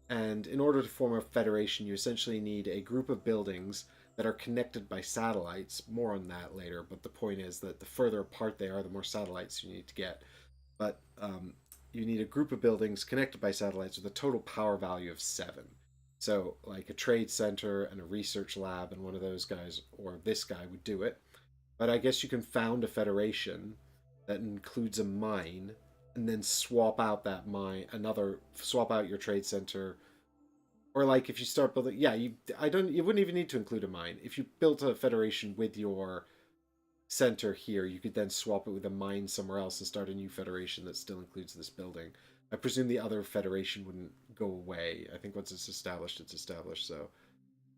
And in order to form a federation, you essentially need a group of buildings that are connected by satellites. More on that later, but the point is that the further apart they are, the more satellites you need to get. But you need a group of buildings connected by satellites with a total power value of 7. So, like a trade center and a research lab, and one of those guys, or this guy, would do it. But I guess you can found a federation that includes a mine, and then swap out that mine, swap out your trade center, or like if you start building, yeah, you wouldn't even need to include a mine. If you built a federation with your center here, you could then swap it with a mine somewhere else and start a new federation that still includes this building. I presume the other federation wouldn't go away. I think once it's established, it's established. So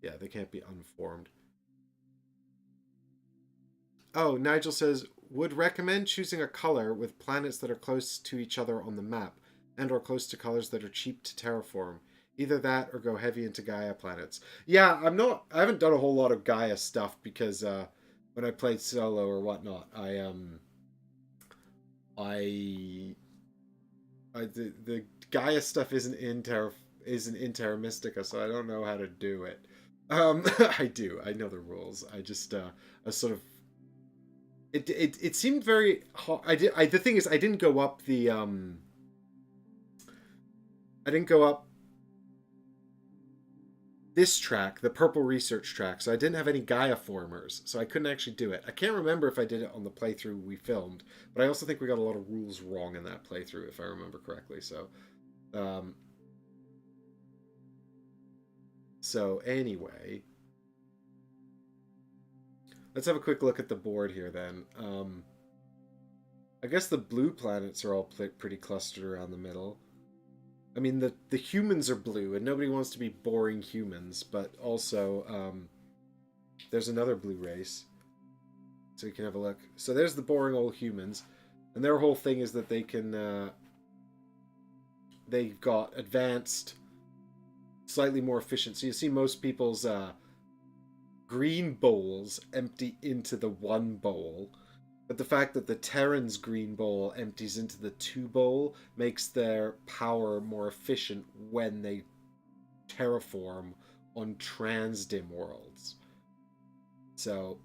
Yeah, they can't be unformed. Oh, Nigel says, would recommend choosing a color with planets that are close to each other on the map, and or close to colors that are cheap to terraform. Either that or go heavy into Gaia planets. Yeah, I haven't done a whole lot of Gaia stuff because when I played solo or whatnot, I the Gaia stuff isn't in Terra Mystica, so I don't know how to do it. I know the rules. I sort of it seemed very hard. The thing is I didn't go up I didn't go up this track, the purple research track, so I didn't have any Gaia formers, so I couldn't actually do it. I can't remember if I did it on the playthrough we filmed, but I also think we got a lot of rules wrong in that playthrough, if I remember correctly. Um, so anyway, let's have a quick look at the board here then. I guess the blue planets are all pretty clustered around the middle. I mean, the humans are blue, and nobody wants to be boring humans, but also there's another blue race. So you can have a look. So there's the boring old humans, and their whole thing is that they've got advanced, slightly more efficient. So you see most people's green bowls empty into the one bowl, but the fact that the Terran's green bowl empties into the two bowl makes their power more efficient when they terraform on transdim worlds. So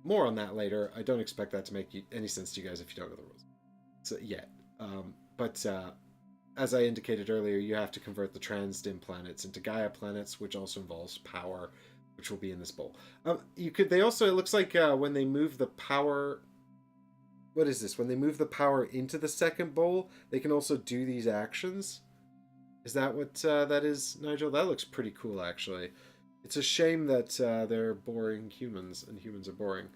more on that later. I don't expect that to make any sense to you guys if you don't know the rules. So yet, but as I indicated earlier, you have to convert the transdim planets into Gaia planets, which also involves power, which will be in this bowl. You could. They also. It looks like when they move the power. What is this? When they move the power into the second bowl, they can also do these actions. Is that what that is, Nigel? That looks pretty cool, actually. It's a shame that they're boring humans, and humans are boring.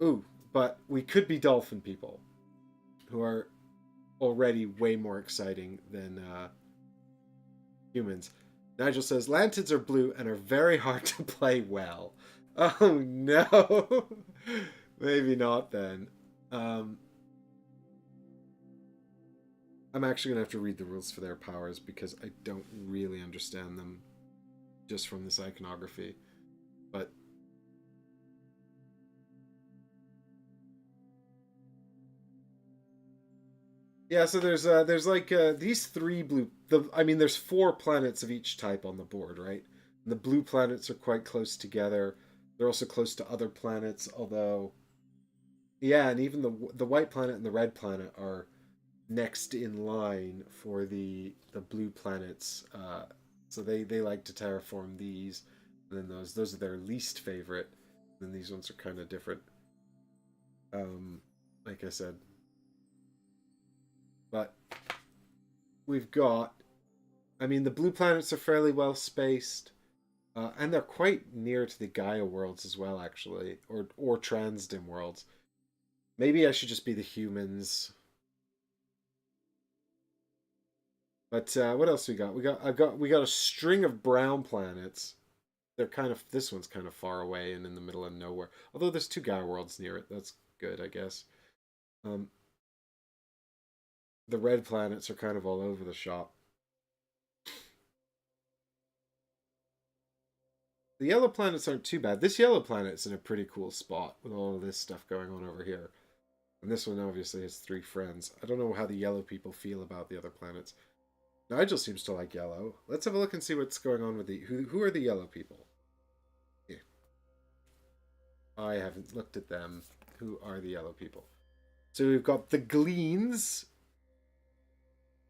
Ooh, but we could be dolphin people, who are already way more exciting than humans. Nigel says, lanterns are blue and are very hard to play well. Oh no! Maybe not then. I'm actually going to have to read the rules for their powers because I don't really understand them just from this iconography. But yeah, so there's like these three blue. There's 4 planets of each type on the board, right? And the blue planets are quite close together. They're also close to other planets, although yeah, and even the white planet and the red planet are next in line for the blue planets. So they like to terraform these, and then those are their least favorite. And then these ones are kind of different. Like I said, but we've got. I mean, the blue planets are fairly well spaced, and they're quite near to the Gaia worlds as well, actually, or Transdim worlds. Maybe I should just be the humans. But what else we got? We got a string of brown planets. They're kind of this one's kind of far away and in the middle of nowhere. Although there's 2 Gaia worlds near it. That's good, I guess. Um, the red planets are kind of all over the shop. The yellow planets aren't too bad. This yellow planet's in a pretty cool spot with all of this stuff going on over here. And this one obviously has 3 friends. I don't know how the yellow people feel about the other planets. Nigel seems to like yellow. Let's have a look and see what's going on with who are the yellow people? Yeah. I haven't looked at them. Who are the yellow people? So we've got the Gleans.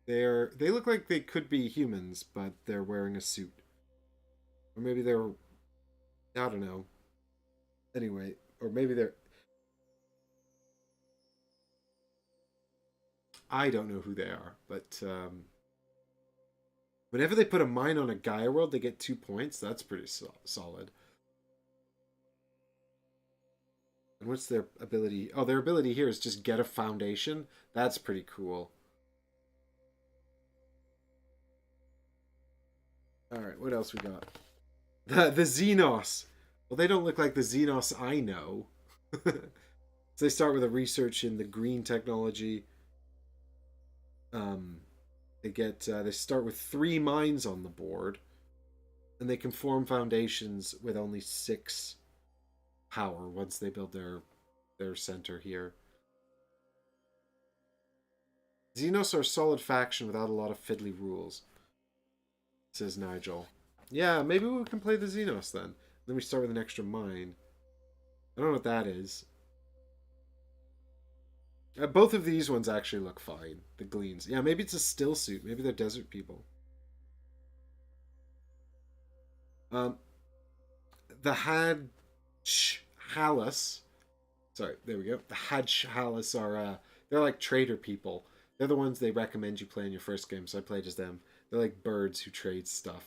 They look like they could be humans, but they're wearing a suit. Or maybe they're I don't know. Anyway, or maybe they're I don't know who they are, but whenever they put a mine on a Gaia world, they get 2 points. That's pretty solid. And what's their ability? Oh, their ability here is just get a foundation. That's pretty cool. All right, what else we got? The Xenos. Well, they don't look like the Xenos I know. So they start with a research in the green technology. Um, they start with 3 mines on the board, and they can form foundations with only 6 power once they build their center here. Xenos are a solid faction without a lot of fiddly rules, says Nigel. Yeah, maybe we can play the Xenos then. Then we start with an extra mine. I don't know what that is. Both of these ones actually look fine. The Gleans. Yeah, maybe it's a still suit. Maybe they're desert people. Um, the Hadj Sorry, there we go. The Hadj are they're like trader people. They're the ones they recommend you play in your first game, so I played as them. They're like birds who trade stuff.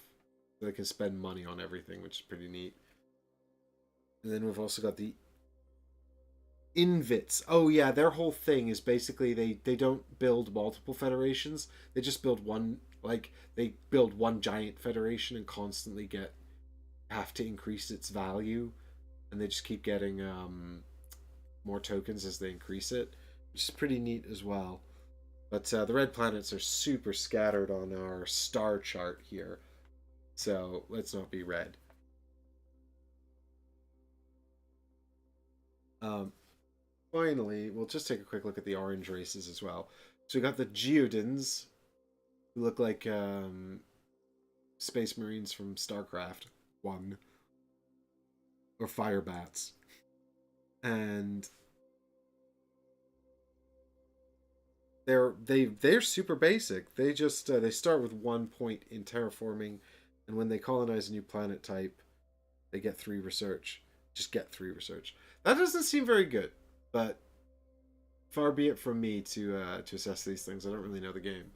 They can spend money on everything, which is pretty neat. And then we've also got the Invits. Oh yeah, their whole thing is basically they don't build multiple federations. They just build one, like they build one giant federation and constantly have to increase its value, and they just keep getting more tokens as they increase it, which is pretty neat as well. But the red planets are super scattered on our star chart here, so let's not be red. Um, Finally, we'll just take a quick look at the orange races as well. So we got the Geodins, who look like Space Marines from StarCraft 1, or Fire Bats. And they're super basic. They just they start with 1 point in terraforming, and when they colonize a new planet type, they get 3 research. Just get 3 research. That doesn't seem very good, but far be it from me to assess these things. I don't really know the game.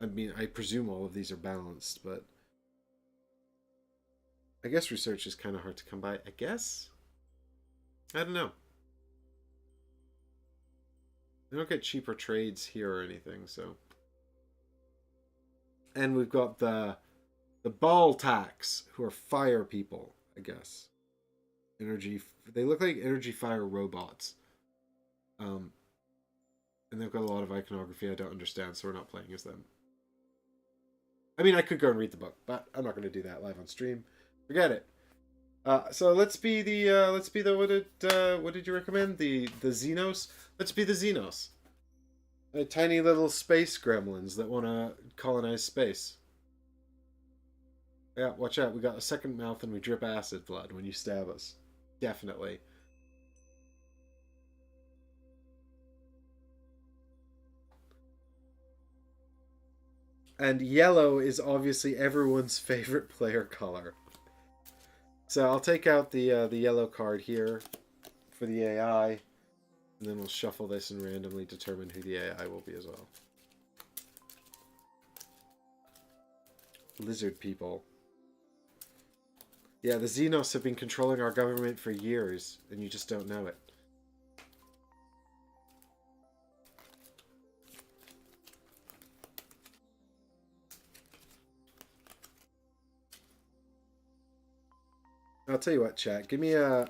I mean, I presume all of these are balanced, but I guess research is kind of hard to come by. I guess I don't know. I don't get cheaper trades here or anything, so. And we've got the ball tax, who are fire people, I guess. Energy. They look like energy fire robots. Um, and they've got a lot of iconography I don't understand, so we're not playing as them. I mean, I could go and read the book, but I'm not going to do that live on stream. Forget it. So let's be the what did you recommend? The Xenos? Let's be the Xenos. Tiny little space gremlins that want to colonize space. Yeah, watch out. We got a second mouth and we drip acid blood when you stab us. Definitely. And yellow is obviously everyone's favorite player color. So I'll take out the yellow card here for the AI, and then we'll shuffle this and randomly determine who the AI will be as well. Lizard people. Yeah, the Xenos have been controlling our government for years, and you just don't know it. I'll tell you what, chat. Give me a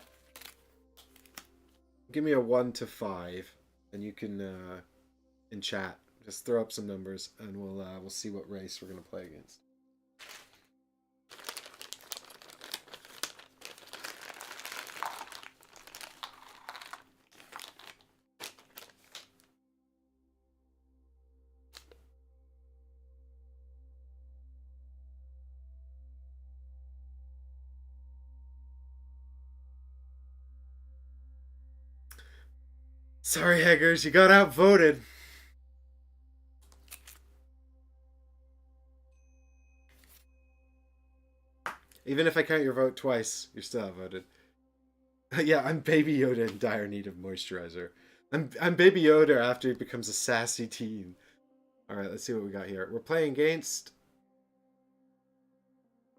1 to 5, and you can in chat just throw up some numbers, and we'll see what race we're gonna play against. Sorry, Heggers, you got outvoted. Even if I count your vote twice, you're still outvoted. Yeah, I'm Baby Yoda in dire need of moisturizer. I'm Baby Yoda after he becomes a sassy teen. All right, let's see what we got here. We're playing against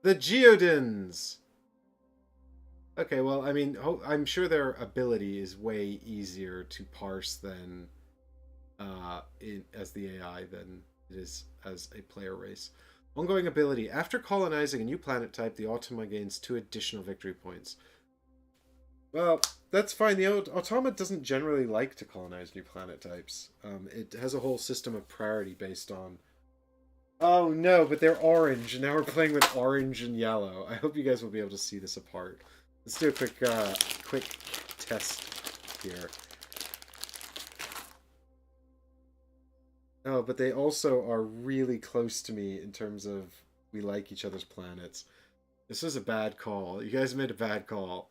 the Geodins. Okay, well, I mean, I'm sure their ability is way easier to parse than as the AI than it is as a player race. Ongoing ability. After colonizing a new planet type, the Automa gains 2 additional victory points. Well, that's fine. The Automa doesn't generally like to colonize new planet types. It has a whole system of priority based on... Oh no, but they're orange, and now we're playing with orange and yellow. I hope you guys will be able to see this apart. Let's do a quick test here. Oh, but they also are really close to me in terms of we like each other's planets. This was a bad call. You guys made a bad call.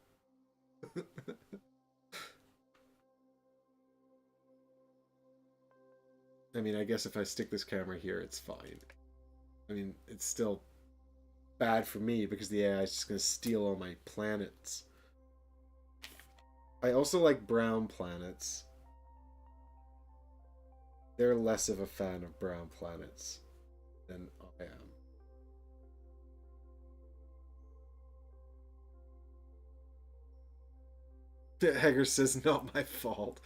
I mean, I guess if I stick this camera here, it's fine. I mean, it's still bad for me because the AI is just going to steal all my planets. I also like brown planets. They're less of a fan of brown planets than I am. Hager says, not my fault.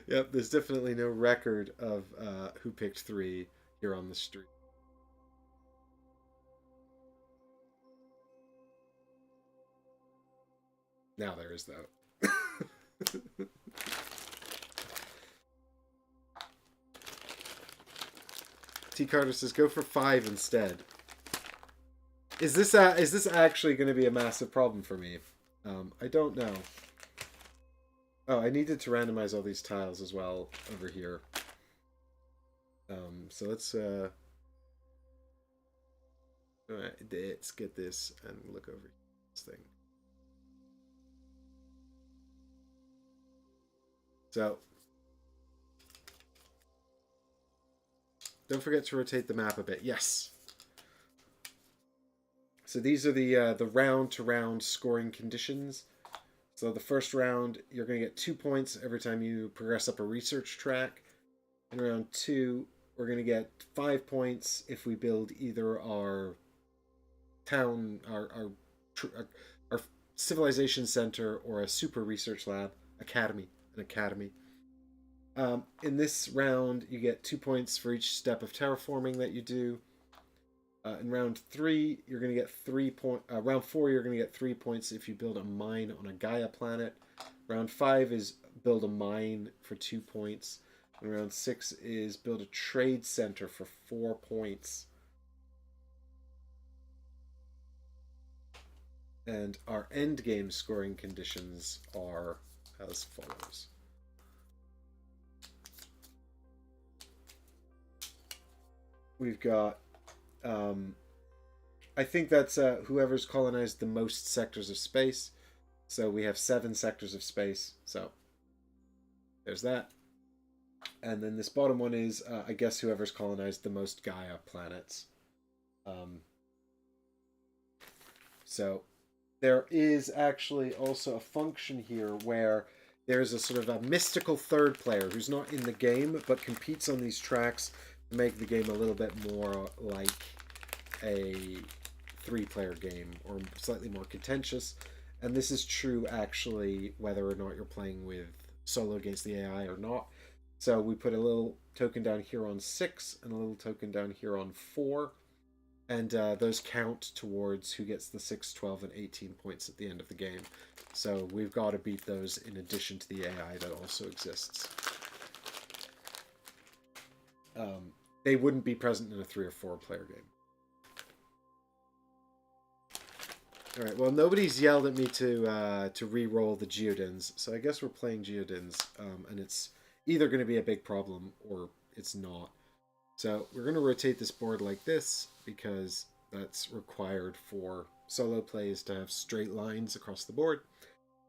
Yep, there's definitely no record of who picked 3 here on the street. Now there is, though. T. Carter says, go for 5 instead. Is this actually going to be a massive problem for me? I don't know. Oh, I needed to randomize all these tiles as well over here. So let's get this and look over this thing. So don't forget to rotate the map a bit. Yes. So these are the round-to-round scoring conditions. So the first round, you're going to get 2 points every time you progress up a research track. In round 2, we're going to get 5 points if we build either our town, our civilization center, or a super research lab, an academy. In this round, you get 2 points for each step of terraforming that you do. In round 3, you're going to get 3 points. Round 4, you're going to get 3 points if you build a mine on a Gaia planet. Round 5 is build a mine for 2 points. And round 6 is build a trade center for 4 points. And our end game scoring conditions are as follows. We've got I think that's whoever's colonized the most sectors of space. So we have 7 sectors of space. So there's that. And then this bottom one is, I guess, whoever's colonized the most Gaia planets. So there is actually also a function here where there's a sort of a mystical third player who's not in the game but competes on these tracks to make the game a little bit more like a 3-player game or slightly more contentious. And this is true actually whether or not you're playing with solo against the AI or not. So we put a little token down here on 6 and a little token down here on 4. And those count towards who gets the 6, 12, and 18 points at the end of the game. So we've got to beat those in addition to the AI that also exists. They wouldn't be present in a 3 or 4 player game. All right. Well, nobody's yelled at me to re-roll the Geodins, so I guess we're playing Geodins, and it's either going to be a big problem or it's not. So we're going to rotate this board like this because that's required for solo plays to have straight lines across the board.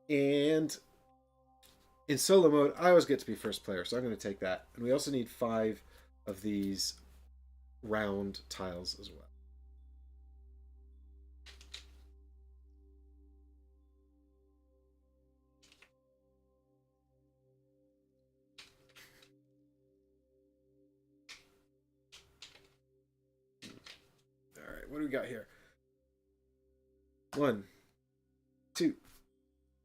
And in solo mode, I always get to be first player, so I'm going to take that. And we also need 5 of these round tiles as well. What do we got here? 1, 2.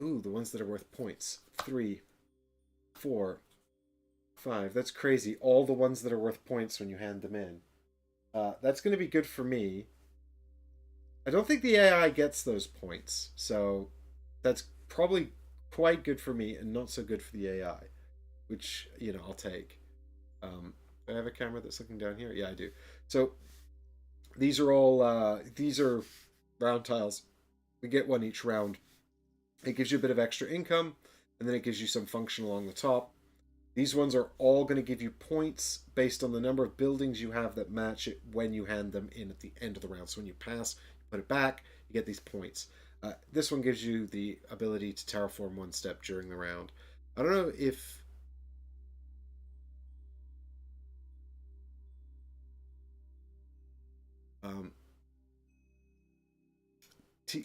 Ooh, the ones that are worth points. 3, 4, 5. That's crazy. All the ones that are worth points when you hand them in. That's going to be good for me. I don't think the AI gets those points, so that's probably quite good for me and not so good for the AI, which, you know, I'll take. Do I have a camera that's looking down here? Yeah, I do. So these are all, these are round tiles. We get one each round. It gives you a bit of extra income, and then it gives you some function along the top. These ones are all going to give you points based on the number of buildings you have that match it when you hand them in at the end of the round. So when you pass, you put it back, you get these points. This one gives you the ability to terraform one step during the round. I don't know if...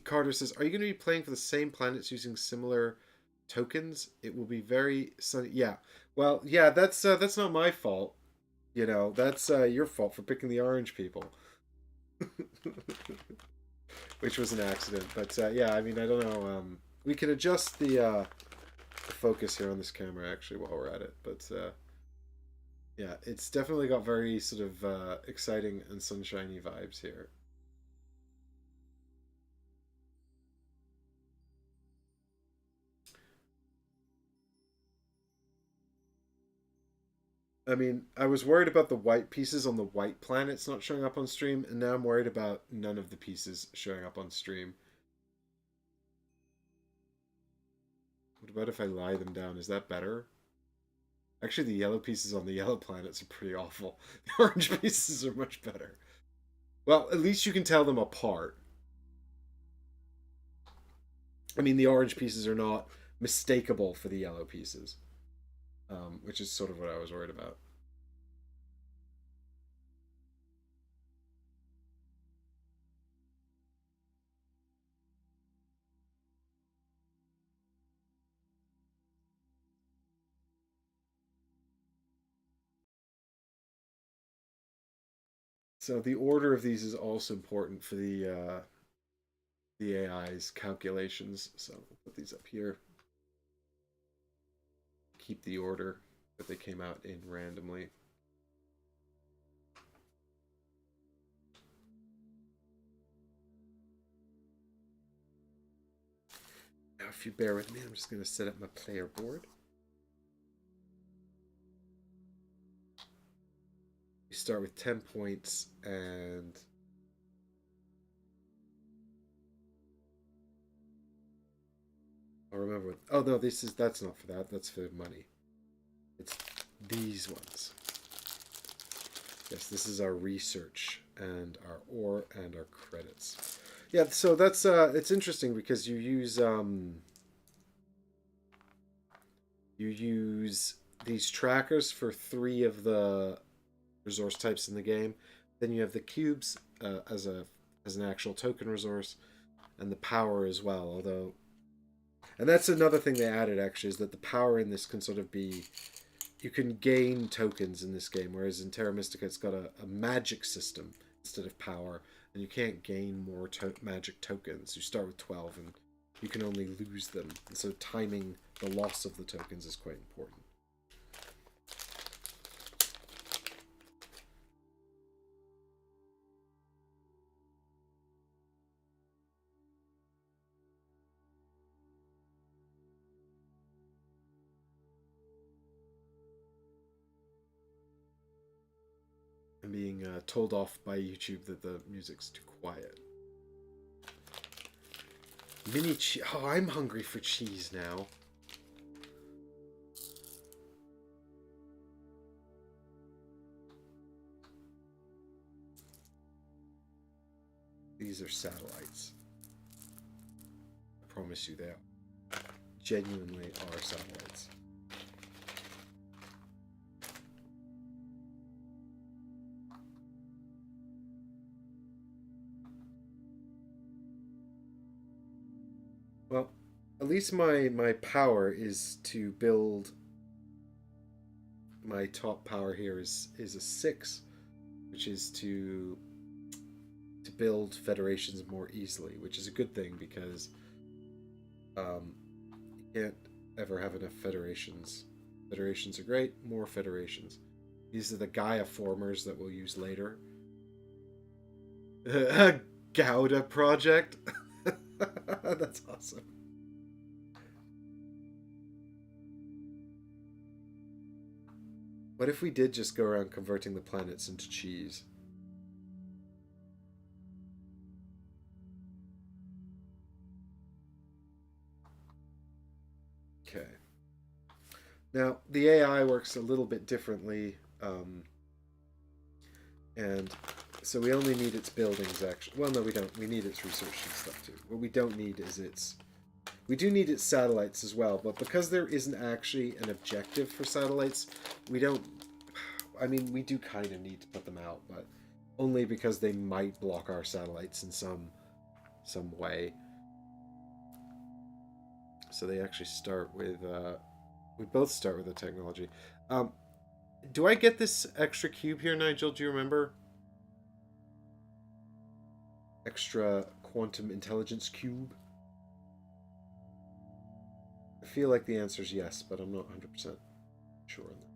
Carter says, are you going to be playing for the same planets using similar tokens? It will be very sunny. Yeah. Well, yeah, that's not my fault. You know, that's your fault for picking the orange people. Which was an accident. But yeah, I mean, I don't know. We can adjust the focus here on this camera actually while we're at it. But yeah, it's definitely got very sort of exciting and sunshiny vibes here. I mean, I was worried about the white pieces on the white planets not showing up on stream, and now I'm worried about none of the pieces showing up on stream. What about if I lie them down? Is that better? Actually, the yellow pieces on the yellow planets are pretty awful. The orange pieces are much better. Well, at least you can tell them apart. I mean, the orange pieces are not mistakable for the yellow pieces, which is sort of what I was worried about. So the order of these is also important for the AI's calculations. So we'll put these up here. Keep the order that they came out in randomly. Now, if you bear with me, I'm just going to set up my player board. You start with 10 points and I'll remember what, oh no, that's not for that, that's for money. It's these ones. Yes, this is our research and our ore and our credits. Yeah, so that's it's interesting because you use these trackers for 3 of the resource types in the game. Then you have the cubes as an actual token resource, and the power as well. Although, and that's another thing they added actually, is that the power in this can sort of be, you can gain tokens in this game, whereas in Terra Mystica it's got a magic system instead of power, and you can't gain more magic tokens. You start with 12 and you can only lose them, and so timing the loss of the tokens is quite important. I'm being told off by YouTube that the music's too quiet. Mini cheese. Oh, I'm hungry for cheese now. These are satellites. I promise you they are. Genuinely are satellites. Well, at least my power is to build. My top power here is a 6, which is to build federations more easily, which is a good thing because you can't ever have enough federations. Federations are great. More federations. These are the Gaia formers that we'll use later. Gaia Project. That's awesome. What if we did just go around converting the planets into cheese? Okay. Now, the AI works a little bit differently, and so we only need its buildings, actually. Well, no, we don't. We need its research and stuff, too. What we don't need is its... We do need its satellites as well, but because there isn't actually an objective for satellites, we don't... I mean, we do kind of need to put them out, but only because they might block our satellites in some way. So they actually start with... we both start with the technology. Do I get this extra cube here, Nigel? Do you remember? Extra quantum intelligence cube? I feel like the answer is yes, but I'm not 100% sure on that.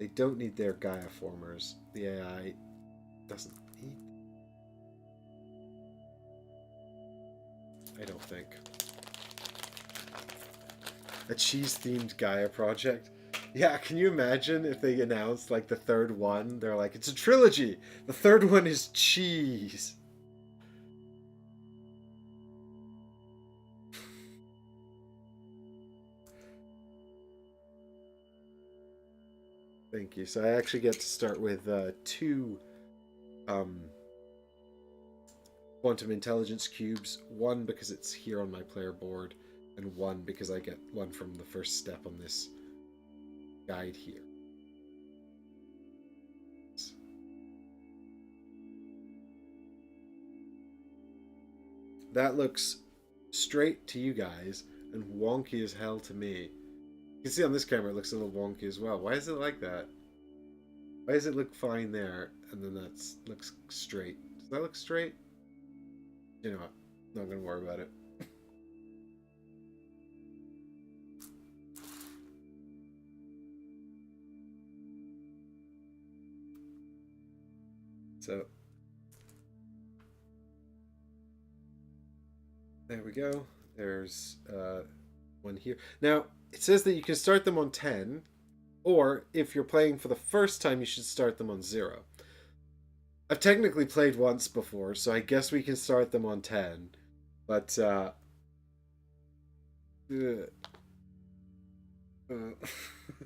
They don't need their Gaia formers. The AI doesn't need... I don't think. A cheese-themed Gaia project? Yeah, can you imagine if they announced, like, the third one? They're like, it's a trilogy! The third one is cheese! Thank you. So I actually get to start with two quantum intelligence cubes. One because it's here on my player board, and one because I get one from the first step on this guide here. That looks straight to you guys and wonky as hell to me. You can see on this camera it looks a little wonky as well. Why is it like that? Why does it look fine there and then that looks straight? Does that look straight? You know what? I'm not going to worry about it. So, there we go. There's one here. Now, it says that you can start them on 10, or if you're playing for the first time, you should start them on 0. I've technically played once before, so I guess we can start them on 10. But,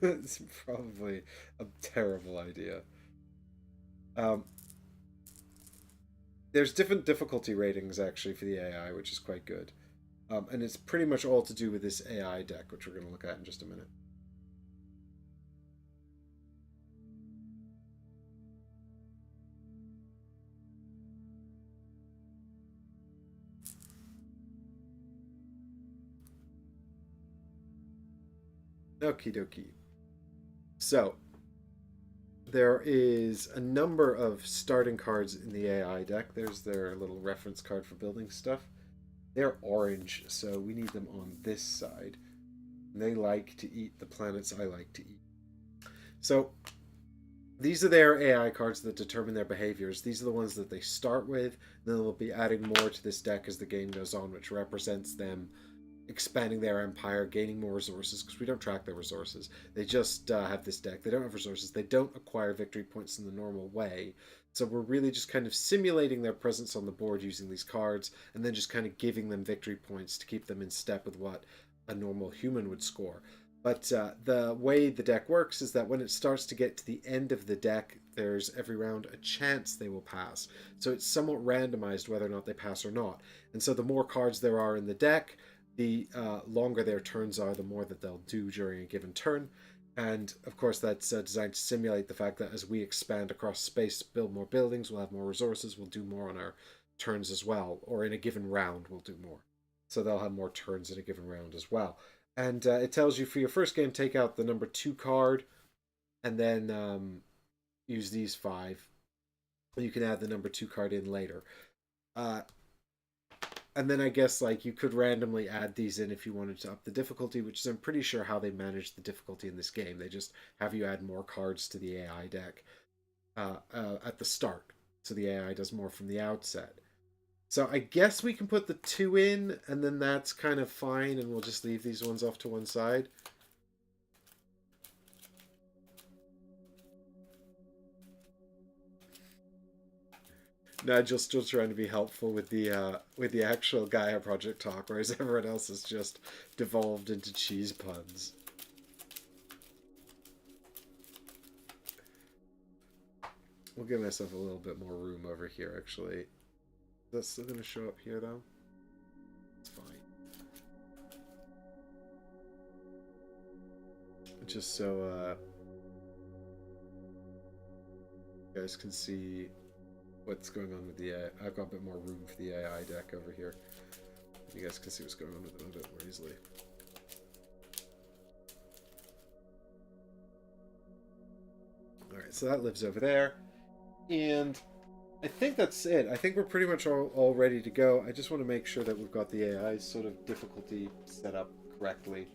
it's probably a terrible idea. There's different difficulty ratings, actually, for the AI, which is quite good. And it's pretty much all to do with this AI deck, which we're going to look at in just a minute. Okie dokie. So, there is a number of starting cards in the AI deck. There's their little reference card for building stuff. They're orange, so we need them on this side. And they like to eat the planets I like to eat. So, these are their AI cards that determine their behaviors. These are the ones that they start with. And then they'll be adding more to this deck as the game goes on, which represents them expanding their empire, gaining more resources, because we don't track their resources. They just have this deck. They don't have resources. They don't acquire victory points in the normal way. So we're really just kind of simulating their presence on the board using these cards, and then just kind of giving them victory points to keep them in step with what a normal human would score. But the way the deck works is that when it starts to get to the end of the deck, there's every round a chance they will pass. So it's somewhat randomized whether or not they pass or not. And so the more cards there are in the deck, the longer their turns are, the more that they'll do during a given turn. And of course that's designed to simulate the fact that as we expand across space, build more buildings, we'll have more resources, we'll do more on our turns as well. Or in a given round, we'll do more. So they'll have more turns in a given round as well. And it tells you for your first game, take out the number 2 card, and then use these 5. You can add the number 2 card in later. And then I guess like you could randomly add these in if you wanted to up the difficulty, which is I'm pretty sure how they manage the difficulty in this game. They just have you add more cards to the AI deck at the start, so the AI does more from the outset. So I guess we can put the 2 in, and then that's kind of fine, and we'll just leave these ones off to one side. Nigel's still trying to be helpful with the actual Gaia Project talk, whereas everyone else has just devolved into cheese puns. We'll give myself a little bit more room over here, actually. Is that still going to show up here, though? It's fine. Just so you guys can see what's going on with the AI. I've got a bit more room for the AI deck over here. You guys can see what's going on with it a bit more easily. Alright, so that lives over there. And I think that's it. I think we're pretty much all ready to go. I just want to make sure that we've got the AI sort of difficulty set up correctly.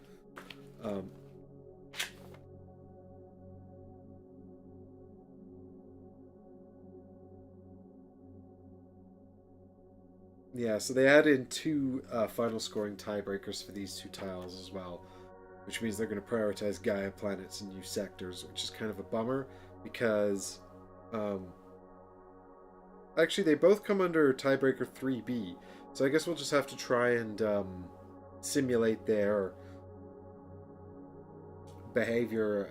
Yeah, so they add in 2 final scoring tiebreakers for these 2 tiles as well, which means they're going to prioritize Gaia planets and new sectors, which is kind of a bummer because actually they both come under tiebreaker 3B, so I guess we'll just have to try and simulate their behavior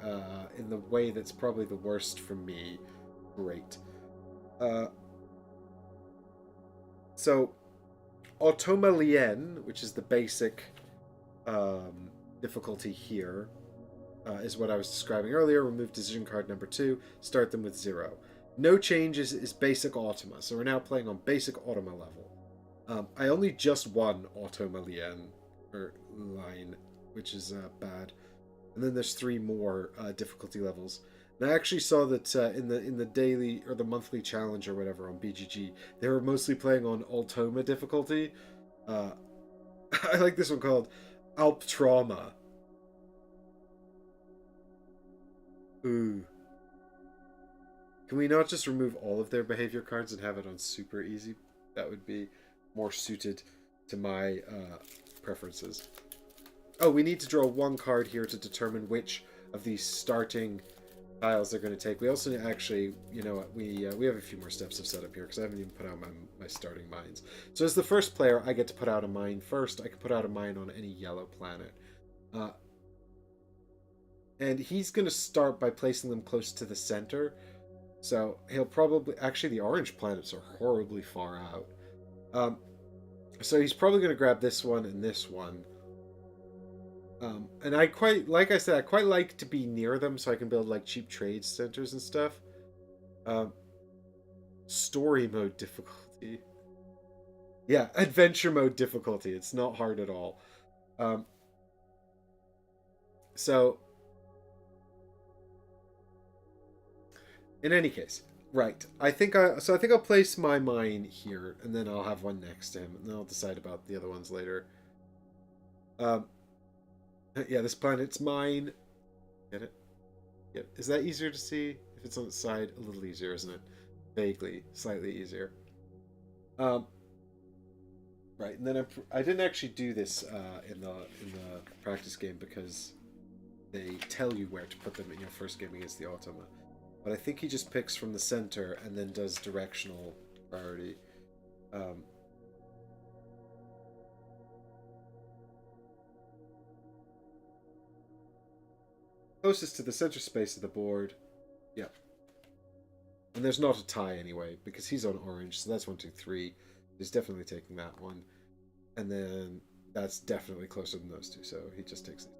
in the way that's probably the worst for me. Great. So Automa Lien, which is the basic difficulty here, is what I was describing earlier. Remove decision card number 2, start them with 0. No changes is basic Automa, so we're now playing on basic Automa level. I only just won Automa Lien, or line, which is bad. And then there's 3 more difficulty levels. And I actually saw that in the daily or the monthly challenge or whatever on BGG, they were mostly playing on Ultoma difficulty. I like this one called Alp Trauma. Ooh. Can we not just remove all of their behavior cards and have it on super easy? That would be more suited to my preferences. Oh, we need to draw 1 card here to determine which of these starting tiles they're going to take. We also actually, you know what, we have a few more steps of setup here because I haven't even put out my starting mines. So as the first player, I get to put out a mine first. I can put out a mine on any yellow planet. And he's going to start by placing them close to the center. So he'll probably... Actually, the orange planets are horribly far out. So he's probably going to grab this one and this one. And I quite, like I said, I quite like to be near them so I can build like cheap trade centers and stuff. Story mode difficulty. Yeah, adventure mode difficulty. It's not hard at all. So, in any case, right. I think I'll place my mine here, and then I'll have one next to him, and then I'll decide about the other ones later. Yeah, this planet's mine. Get it? Yeah. Is that easier to see? If it's on its side, a little easier, isn't it? Vaguely, slightly easier. Right, and then I didn't actually do this in the practice game because they tell you where to put them in your first game against the Automa. But I think he just picks from the center and then does directional priority. Closest to the center space of the board. Yep. And there's not a tie anyway, because he's on orange, so that's 1, 2, 3. He's definitely taking that one. And then that's definitely closer than those 2, so he just takes these.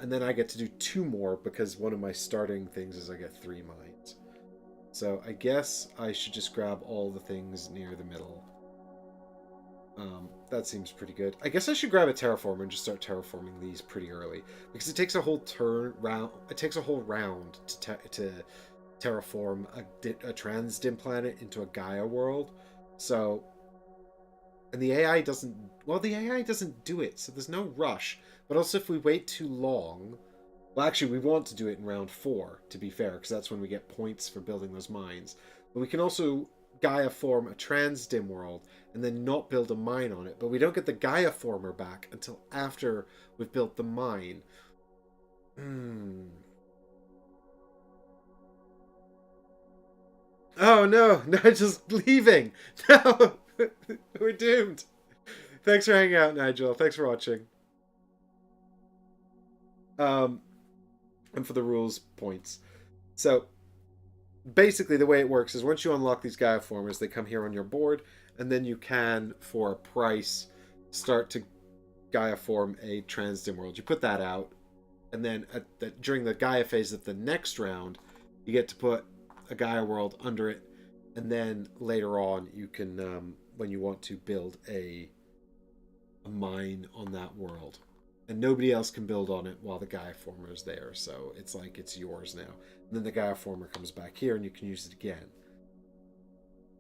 And then I get to do 2 more, because one of my starting things is I get 3 mines. So I guess I should just grab all the things near the middle. That seems pretty good. I guess I should grab a terraformer and just start terraforming these pretty early, because it takes a whole It takes a whole round to terraform a transdim planet into a Gaia world. So And the AI doesn't... Well, the AI doesn't do it, so there's no rush. But also, if we wait too long... Well, actually, we want to do it in round 4, to be fair, because that's when we get points for building those mines. But we can also Gaia form a trans-dim world and then not build a mine on it. But we don't get the Gaia former back until after we've built the mine. Oh no, Nigel's leaving. No, we're doomed. Thanks for hanging out, Nigel. Thanks for watching. And for the rules points. So basically the way it works is once you unlock these Gaia formers, they come here on your board, and then you can, for a price, start to Gaia form a trans-dim world. You put that out, and then during the Gaia phase of the next round, you get to put a Gaia world under it, and then later on you can, when you want to, build a mine on that world. And nobody else can build on it while the Gaia former is there, so it's like it's yours now. And then the Gaia former comes back here and you can use it again.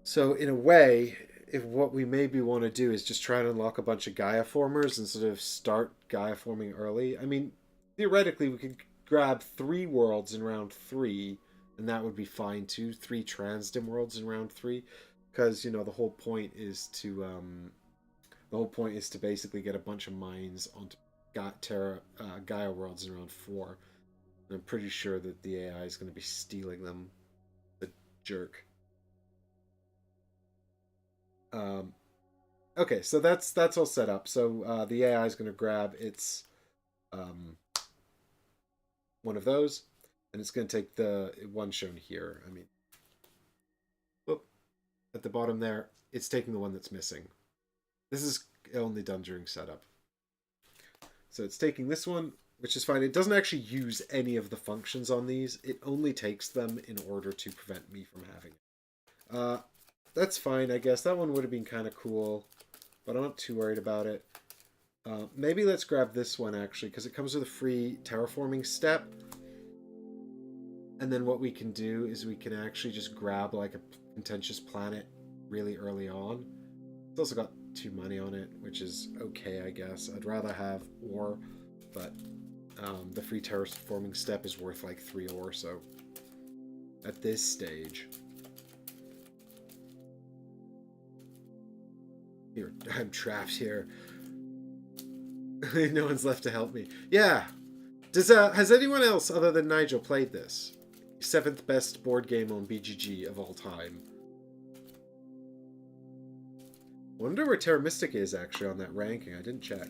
So in a way, if what we maybe want to do is just try and unlock a bunch of Gaia formers and sort of start Gaia forming early. I mean, theoretically we could grab 3 worlds in round 3, and that would be fine too. 3 trans-dim worlds in round 3, because, you know, the whole point is to basically get a bunch of mines onto Gaia worlds in round 4. And I'm pretty sure that the AI is going to be stealing them. The jerk. Okay, so that's all set up. So the AI is going to grab its one of those, and it's going to take the one shown here. I mean, at the bottom there, it's taking the one that's missing. This is only done during setup. So it's taking this one, which is fine. It doesn't actually use any of the functions on these. It only takes them in order to prevent me from having it. That's fine, I guess. That one would have been kind of cool, but I'm not too worried about it. Maybe let's grab this one, actually, because it comes with a free terraforming step. And then what we can do is we can actually just grab like a contentious planet really early on. It's also got 2 money on it, which is okay, I guess. I'd rather have ore, but the free terraforming step is worth like 3 ore, so at this stage... Here, I'm trapped here. No one's left to help me. Yeah! Has anyone else other than Nigel played this? 7th best board game on BGG of all time. Wonder where Terra Mystica is actually on that ranking. I didn't check.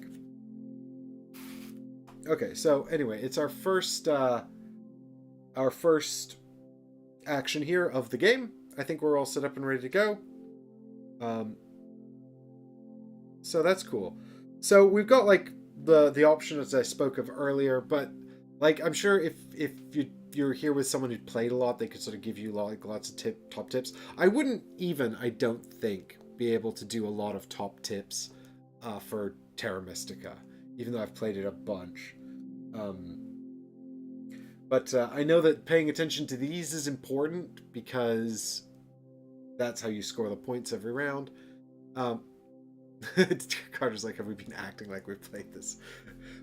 Okay, so anyway, it's our first action here of the game. I think we're all set up and ready to go. So that's cool. So we've got like the option as I spoke of earlier, but like I'm sure if you're here with someone who'd played a lot, they could sort of give you like lots of top tips. I wouldn't even, I don't think, be able to do a lot of top tips for Terra Mystica, even though I've played it a bunch. But I know that paying attention to these is important because that's how you score the points every round. Carter's like, have we been acting like we've played this?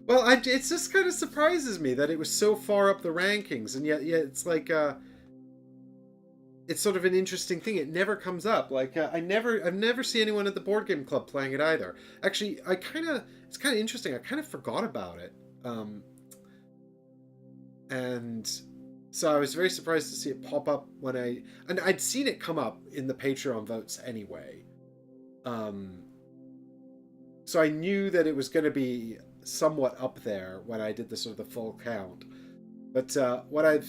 Well, it just kind of surprises me that it was so far up the rankings, and yet it's like it's sort of an interesting thing. It never comes up. Like I've never seen anyone at the board game club playing it either. Actually, it's kind of interesting. I kind of forgot about it, and so I was very surprised to see it pop up when I'd seen it come up in the Patreon votes anyway. So I knew that it was going to be somewhat up there when I did the sort of the full count. But I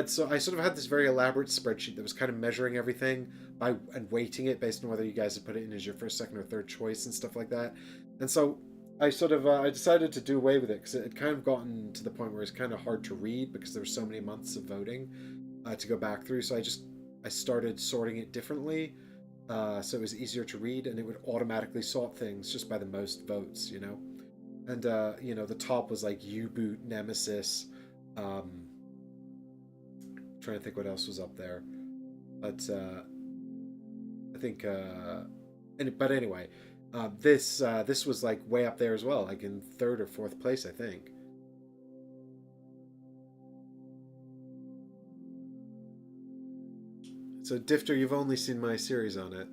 sort of had this very elaborate spreadsheet that was kind of measuring everything and weighting it based on whether you guys had put it in as your first, second, or third choice and stuff like that. And so I sort of I decided to do away with it because it had kind of gotten to the point where it's kind of hard to read because there were so many months of voting to go back through. So I started sorting it differently. So it was easier to read, and it would automatically sort things just by the most votes, you know. And you know, the top was like U-Boot, Nemesis. Trying to think what else was up there, but I think. But anyway, This was like way up there as well, like in 3rd or 4th place, I think. So Difter, you've only seen my series on it.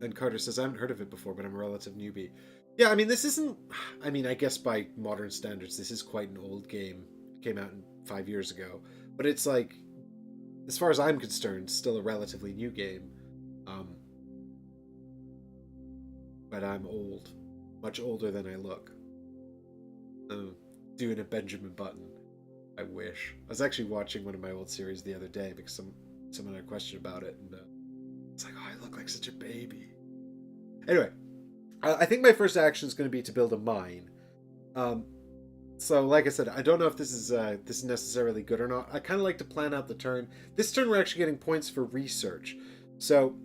And Carter says, I haven't heard of it before, but I'm a relative newbie. Yeah, I mean, this isn't... I mean, I guess by modern standards, this is quite an old game. It came out 5 years ago. But it's like, as far as I'm concerned, still a relatively new game. But I'm old. Much older than I look. Doing a Benjamin Button. I wish. I was actually watching one of my old series the other day because someone had a question about it, and it's like, oh, I look like such a baby. Anyway, I think my first action is going to be to build a mine. So, like I said, I don't know if this is necessarily good or not. I kind of like to plan out the turn. This turn, we're actually getting points for research. So,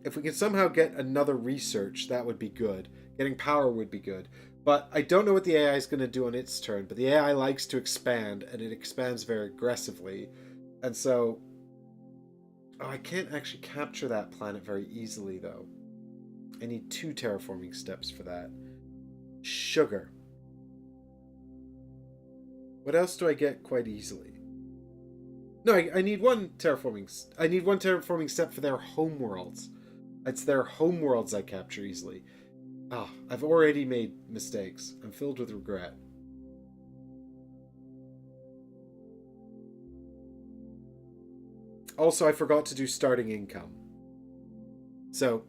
if we can somehow get another research, that would be good. Getting power would be good. But I don't know what the AI is going to do on its turn. But the AI likes to expand, and it expands very aggressively. And so... Oh, I can't actually capture that planet very easily, though. I need 2 terraforming steps for that. Sugar. What else do I get quite easily? No, I need one terraforming... I need 1 terraforming step for their homeworlds. It's their homeworlds I capture easily. Ah, I've already made mistakes. I'm filled with regret. Also, I forgot to do starting income. So,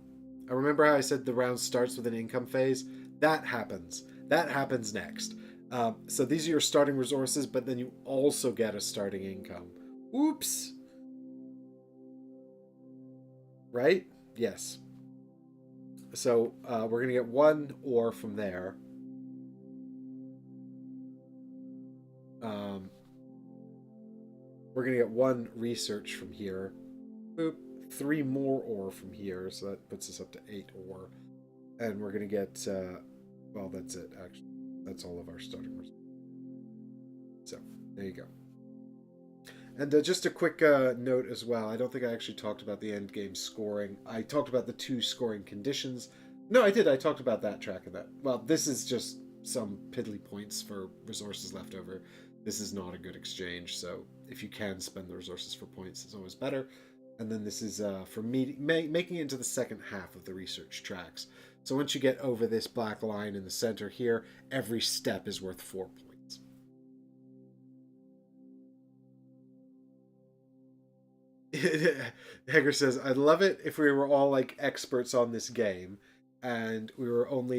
I remember how I said the round starts with an income phase? That happens. That happens next. So these are your starting resources, but then you also get a starting income. Oops. Right? Yes. So we're going to get 1 ore from there. We're going to get 1 research from here. Boop. 3 more ore from here, so that puts us up to 8 ore. And we're going to get, well, that's it, actually. That's all of our starting resources. So, there you go. And just a quick note as well. I don't think I actually talked about the end game scoring. I talked about the 2 scoring conditions. No, I did. I talked about that track of that. Well, this is just some piddly points for resources left over. This is not a good exchange, so if you can spend the resources for points, it's always better. And then this is for making it into the second half of the research tracks. So once you get over this black line in the center here, every step is worth 4 points. Hager says, I'd love it if we were all like experts on this game and we were all,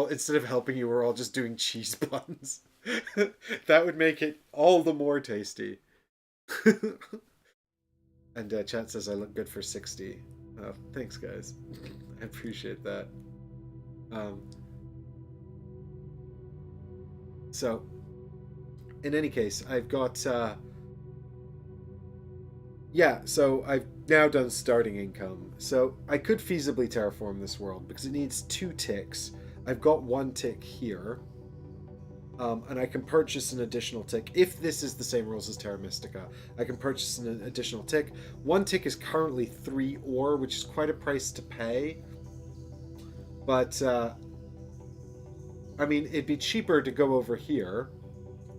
instead of helping you, we're all just doing cheese buns. That would make it all the more tasty. And chat says I look good for 60. Thanks, guys. I appreciate that. So, in any case, I've got... yeah, so I've now done starting income. So I could feasibly terraform this world because it needs 2 ticks. I've got 1 tick here. And I can purchase an additional tick. If this is the same rules as Terra Mystica, I can purchase an additional tick. 1 tick is currently 3 ore, which is quite a price to pay. But, I mean, it'd be cheaper to go over here.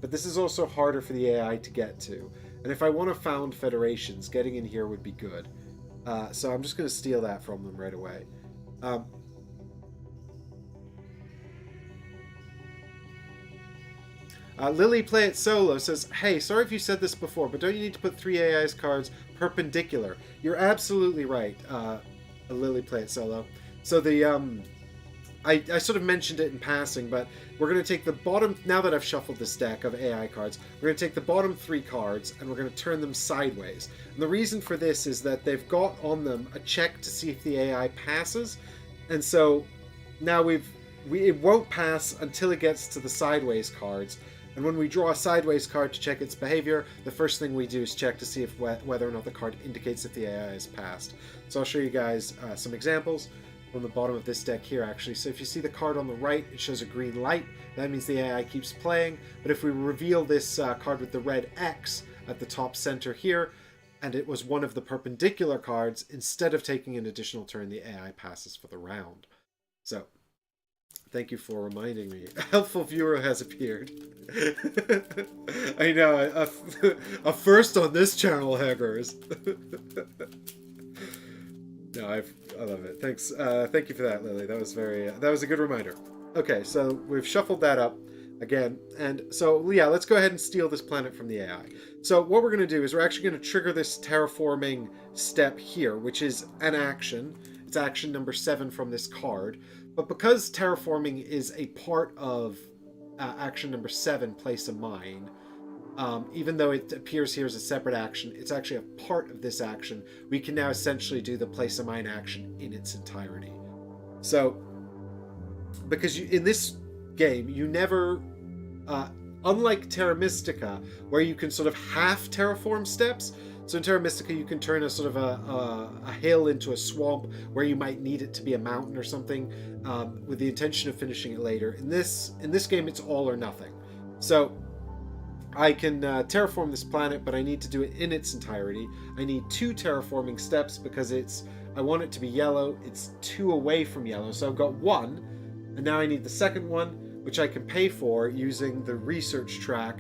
But this is also harder for the AI to get to. And if I want to found federations, getting in here would be good. So I'm just going to steal that from them right away. Lily Play It Solo says, hey, sorry if you said this before, but don't you need to put 3 AI's cards perpendicular? You're absolutely right, Lily Play It Solo. So the, I sort of mentioned it in passing, but we're going to take the bottom, now that I've shuffled this deck of AI cards, we're going to take the bottom 3 cards and we're going to turn them sideways. And the reason for this is that they've got on them a check to see if the AI passes. And so now it won't pass until it gets to the sideways cards. And when we draw a sideways card to check its behavior, the first thing we do is check to see if whether or not the card indicates if the AI is passed. So I'll show you guys some examples from the bottom of this deck here, actually. So if you see the card on the right, it shows a green light. That means the AI keeps playing. But if we reveal this card with the red X at the top center here, and it was one of the perpendicular cards, instead of taking an additional turn, the AI passes for the round. So, thank you for reminding me. A helpful viewer has appeared. I know, a first on this channel, Haggers. No, I love it. Thanks. Thank you for that, Lily. That was that was a good reminder. Okay, so we've shuffled that up again, and so yeah, let's go ahead and steal this planet from the AI. So what we're going to do is we're actually going to trigger this terraforming step here, which is an action. It's action number 7 from this card. But because terraforming is a part of action number 7, place a mine, even though it appears here as a separate action, it's actually a part of this action. We can now essentially do the place a mine action in its entirety. So, because in this game, you never, unlike Terra Mystica, where you can sort of half terraform steps. So in Terra Mystica, you can turn a sort of a hill into a swamp where you might need it to be a mountain or something, with the intention of finishing it later. In this game, it's all or nothing. So I can terraform this planet, but I need to do it in its entirety. I need 2 terraforming steps because I want it to be yellow. It's 2 away from yellow, so I've got 1, and now I need the second one, which I can pay for using the research track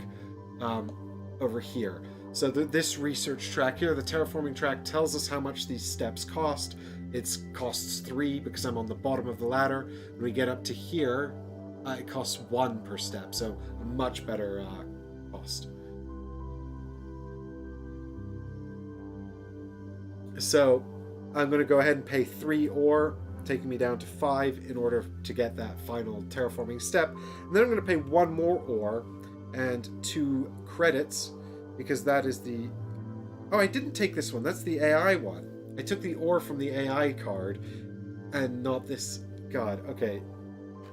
over here. So this research track here, the terraforming track, tells us how much these steps cost. It costs 3 because I'm on the bottom of the ladder. When we get up to here, it costs 1 per step, so a much better cost. So I'm going to go ahead and pay 3 ore, taking me down to 5 in order to get that final terraforming step. And then I'm going to pay 1 more ore and 2 credits, because that is the... Oh, I didn't take this one. That's the AI one. I took the ore from the AI card and not this. God, okay.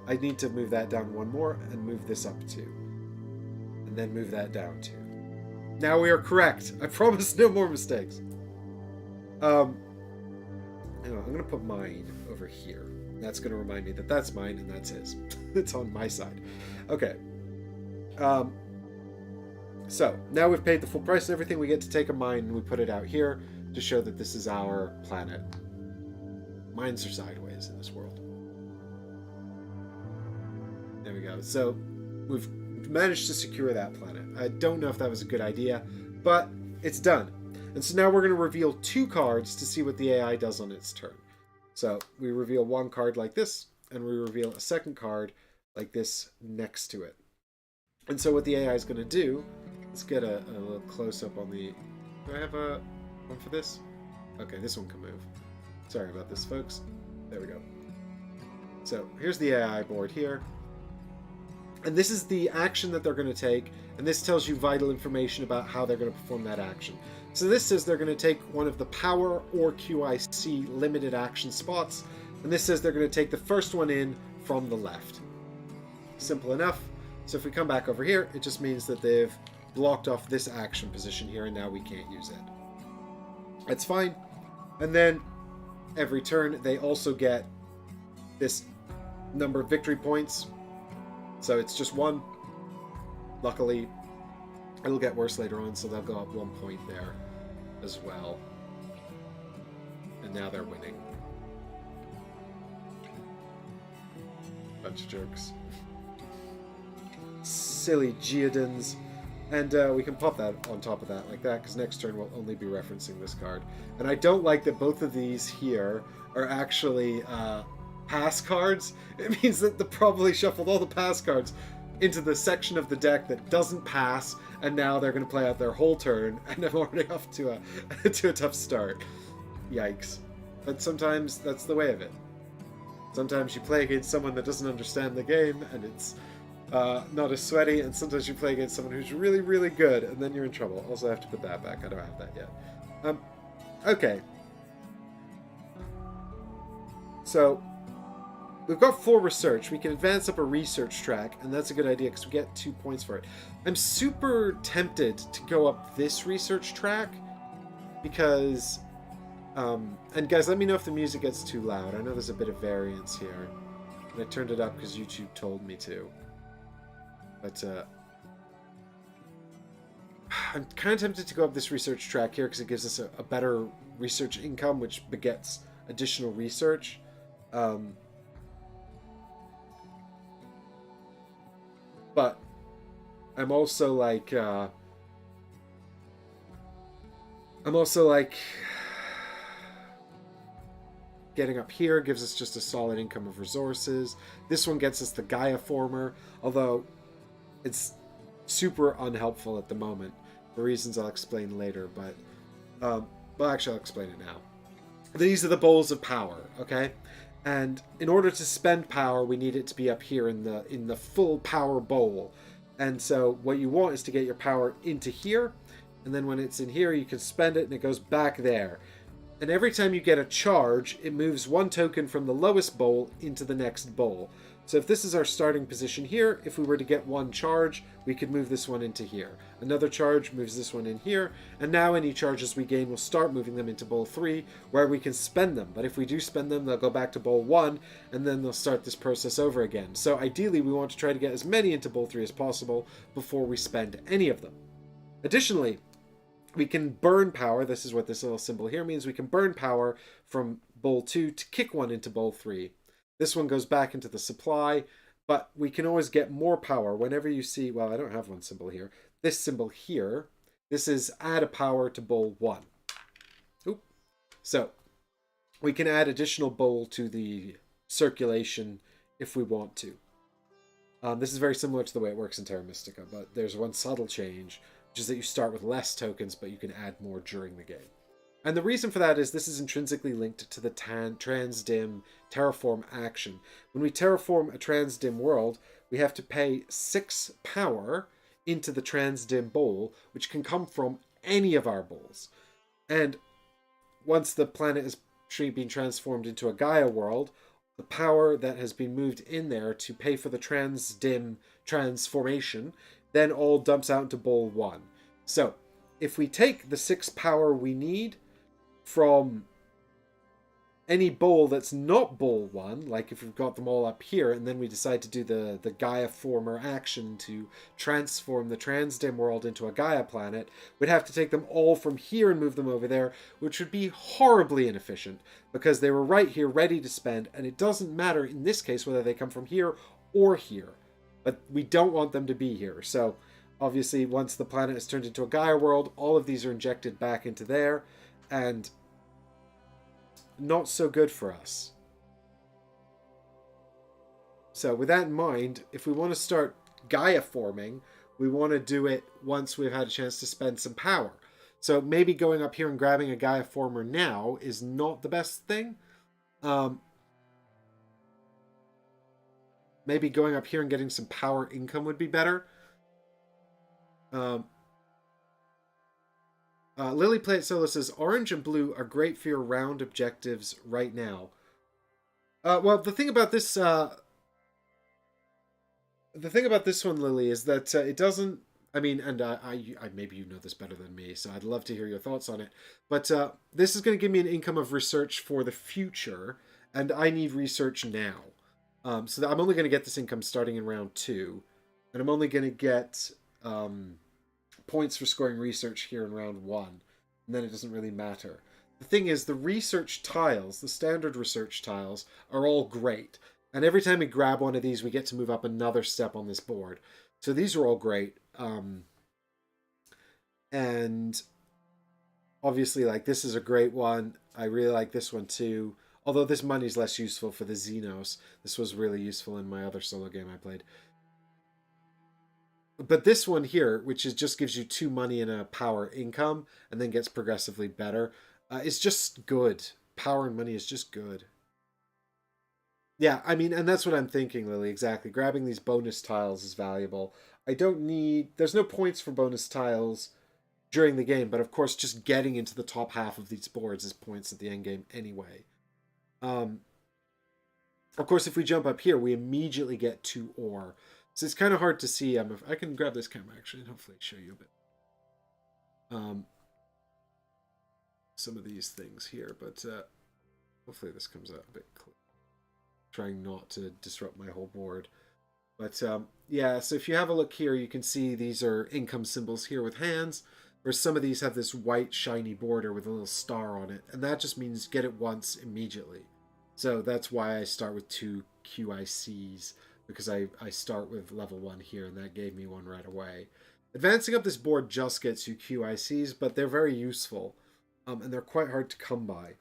I need to move that down 1 more and move this up 2. And then move that down 2. Now we are correct. I promise no more mistakes. I'm going to put mine over here. That's going to remind me that that's mine and that's his. It's on my side. Okay. So, now we've paid the full price and everything, we get to take a mine and we put it out here to show that this is our planet. Mines are sideways in this world. There we go. So, we've managed to secure that planet. I don't know if that was a good idea, but it's done. And so now we're going to reveal 2 cards to see what the AI does on its turn. So, we reveal 1 card like this, and we reveal a second card like this next to it. And so what the AI is going to do... Let's get a little close-up on the... Do I have a one for this? Okay, this one can move. Sorry about this, folks. There we go. So, here's the AI board here. And this is the action that they're going to take, and this tells you vital information about how they're going to perform that action. So this says they're going to take one of the power or QIC limited action spots, and this says they're going to take the first one in from the left. Simple enough. So if we come back over here, it just means that they've blocked off this action position here, and now we can't use it. That's fine. And then every turn they also get this number of victory points. So it's just 1. Luckily, it'll get worse later on, so they'll go up 1 point there as well. And now they're winning. Bunch of jerks. Silly Geodons. And we can pop that on top of that like that, because next turn we'll only be referencing this card. And I don't like that both of these here are actually pass cards. It means that they probably shuffled all the pass cards into the section of the deck that doesn't pass, and now they're going to play out their whole turn, and I'm already off to a tough start. Yikes. But sometimes that's the way of it. Sometimes you play against someone that doesn't understand the game, and it's not as sweaty, and sometimes you play against someone who's really, really good, and then you're in trouble. Also, I have to put that back. I don't have that yet. Okay. So, we've got 4 research. We can advance up a research track, and that's a good idea because we get 2 points for it. I'm super tempted to go up this research track because... and guys, let me know if the music gets too loud. I know there's a bit of variance here. And I turned it up because YouTube told me to. But, I'm kind of tempted to go up this research track here because it gives us a better research income, which begets additional research. But I'm also like, getting up here gives us just a solid income of resources. This one gets us the Gaia former, although it's super unhelpful at the moment for reasons I'll explain later. But well, actually, I'll explain it now. These are the bowls of power, okay? And in order to spend power, we need it to be up here in the full power bowl. And so what you want is to get your power into here, and then when it's in here, you can spend it, and it goes back there. And every time you get a charge, it moves one token from the lowest bowl into the next bowl. So if this is our starting position here, if we were to get one charge, we could move this one into here. Another charge moves this one in here, and now any charges we gain will start moving them into bowl 3, where we can spend them. But if we do spend them, they'll go back to bowl 1, and then they'll start this process over again. So ideally, we want to try to get as many into bowl 3 as possible before we spend any of them. Additionally, we can burn power. This is what this little symbol here means. We can burn power from bowl 2 to kick one into bowl 3. This one goes back into the supply, but we can always get more power whenever you see, well, I don't have one symbol here. This symbol here, this is add a power to bowl 1. Oop. So we can add additional bowl to the circulation if we want to. This is very similar to the way it works in Terra Mystica, but there's one subtle change, which is that you start with less tokens, but you can add more during the game. And the reason for that is this is intrinsically linked to the transdim terraform action. When we terraform a transdim world, we have to pay 6 power into the transdim bowl, which can come from any of our bowls. And once the planet has been transformed into a Gaia world, the power that has been moved in there to pay for the transdim transformation then all dumps out into bowl 1. So if we take the 6 power we need from any bowl that's not bowl 1, like if we've got them all up here, and then we decide to do the Gaia former action to transform the transdim world into a Gaia planet, we'd have to take them all from here and move them over there, which would be horribly inefficient, because they were right here ready to spend, and it doesn't matter in this case whether they come from here or here. But we don't want them to be here. So obviously once the planet is turned into a Gaia world, all of these are injected back into there, and not so good for us. So with that in mind, if we want to start Gaia forming, we want to do it once we've had a chance to spend some power. So maybe going up here and grabbing a Gaia former now is not the best thing. Maybe going up here and getting some power income would be better. Lily Plate Solo says, orange and blue are great for your round objectives right now. Well, the thing about this one, Lily, is that it doesn't, I mean, and I maybe you know this better than me, so I'd love to hear your thoughts on it. But this is going to give me an income of research for the future, and I need research now. So that I'm only going to get this income starting in round 2, and I'm only going to get points for scoring research here in round 1, and then it doesn't really matter. The thing is, the research tiles, the standard research tiles, are all great. And every time we grab one of these, we get to move up another step on this board. So these are all great. And obviously, like, this is a great one. I really like this one too. Although this money's less useful for the Xenos. This was really useful in my other solo game I played. But this one here, which is just gives you 2 money and a power income, and then gets progressively better, is just good. Power and money is just good. Yeah, I mean, and that's what I'm thinking, Lily, exactly. Grabbing these bonus tiles is valuable. I don't need... There's no points for bonus tiles during the game, but of course just getting into the top half of these boards is points at the end game anyway. Of course, if we jump up here, we immediately get 2 ore. So it's kind of hard to see. If I can grab this camera, actually, and hopefully show you a bit. Some of these things here, but hopefully this comes out a bit clear. Trying not to disrupt my whole board. But Yeah, so if you have a look here, you can see these are income symbols here with hands, where some of these have this white shiny border with a little star on it, and that just means get it once immediately. So that's why I start with 2 QICs, because I start with level 1 here, and that gave me one right away. Advancing up this board just gets you QICs, but they're very useful, and they're quite hard to come by.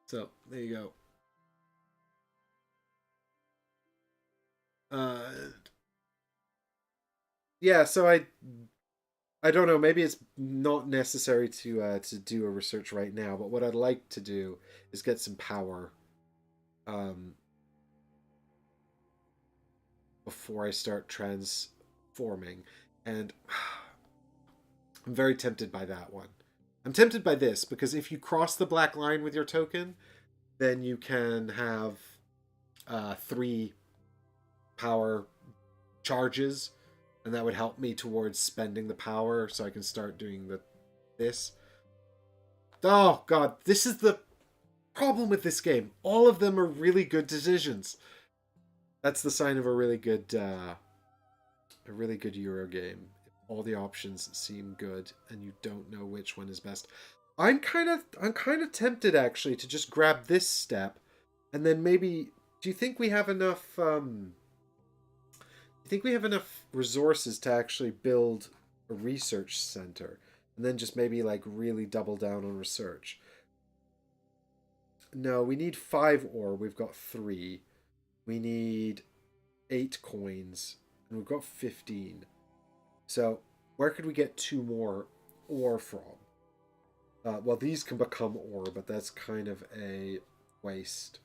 So there you go. Yeah, so I don't know. Maybe it's not necessary to do a research right now. But what I'd like to do is get some power um, before I start transforming, and I'm very tempted by that one. I'm tempted by this because if you cross the black line with your token, then you can have 3 power charges, and that would help me towards spending the power, so I can start doing this. Oh god, this is the problem with this game. All of them are really good decisions. That's the sign of a really good Euro game. If all the options seem good and you don't know which one is best. I'm kind of tempted actually to just grab this step, and then maybe. Do you think we have enough? Do you think we have enough resources to actually build a research center, and then just maybe like really double down on research? No, we need 5 ore. We've got 3. We need 8 coins, and we've got 15. So where could we get 2 more ore from? Well, these can become ore, but that's kind of a waste.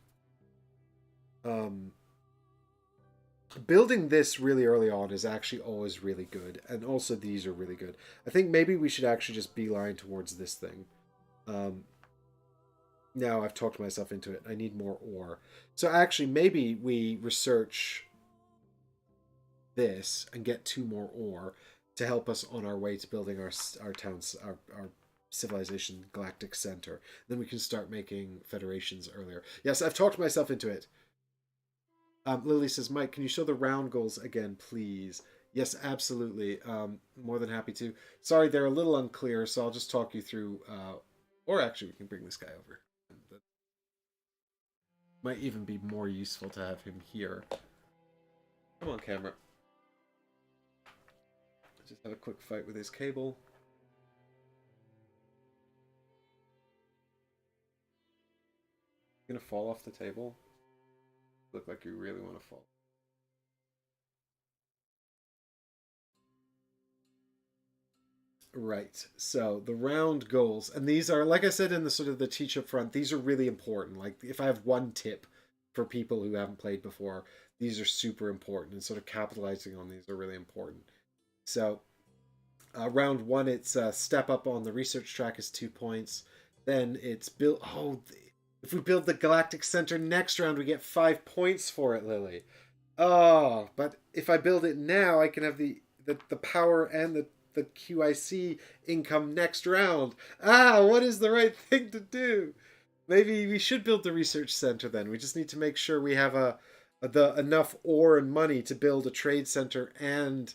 Building this really early on is actually always really good, and also these are really good. I think maybe we should actually just beeline towards this thing. Now I've talked myself into it. I need more ore. So actually, maybe we research this and get 2 more ore to help us on our way to building our towns, our civilization galactic center. Then we can start making federations earlier. Yes, I've talked myself into it. Lily says, Mike, can you show the round goals again, please? Yes, absolutely. More than happy to. Sorry, they're a little unclear, so I'll just talk you through. Or actually, we can bring this guy over. That might even be more useful to have him here. Come on, camera. Just have a quick fight with his cable. You're gonna fall off the table? Look like you really want to fall. Right. So the round goals, and these are, like I said in the sort of the teach up front, these are really important. Like if I have one tip for people who haven't played before, these are super important, and sort of capitalizing on these are really important. So round 1, it's step up on the research track is 2 points. Then it's build. Oh, if we build the Galactic Center next round, we get 5 points for it, Lily. Oh, but if I build it now, I can have the power and the QIC income next round. What is the right thing to do? Maybe we should build the research center then. We just need to make sure we have the enough ore and money to build a trade center and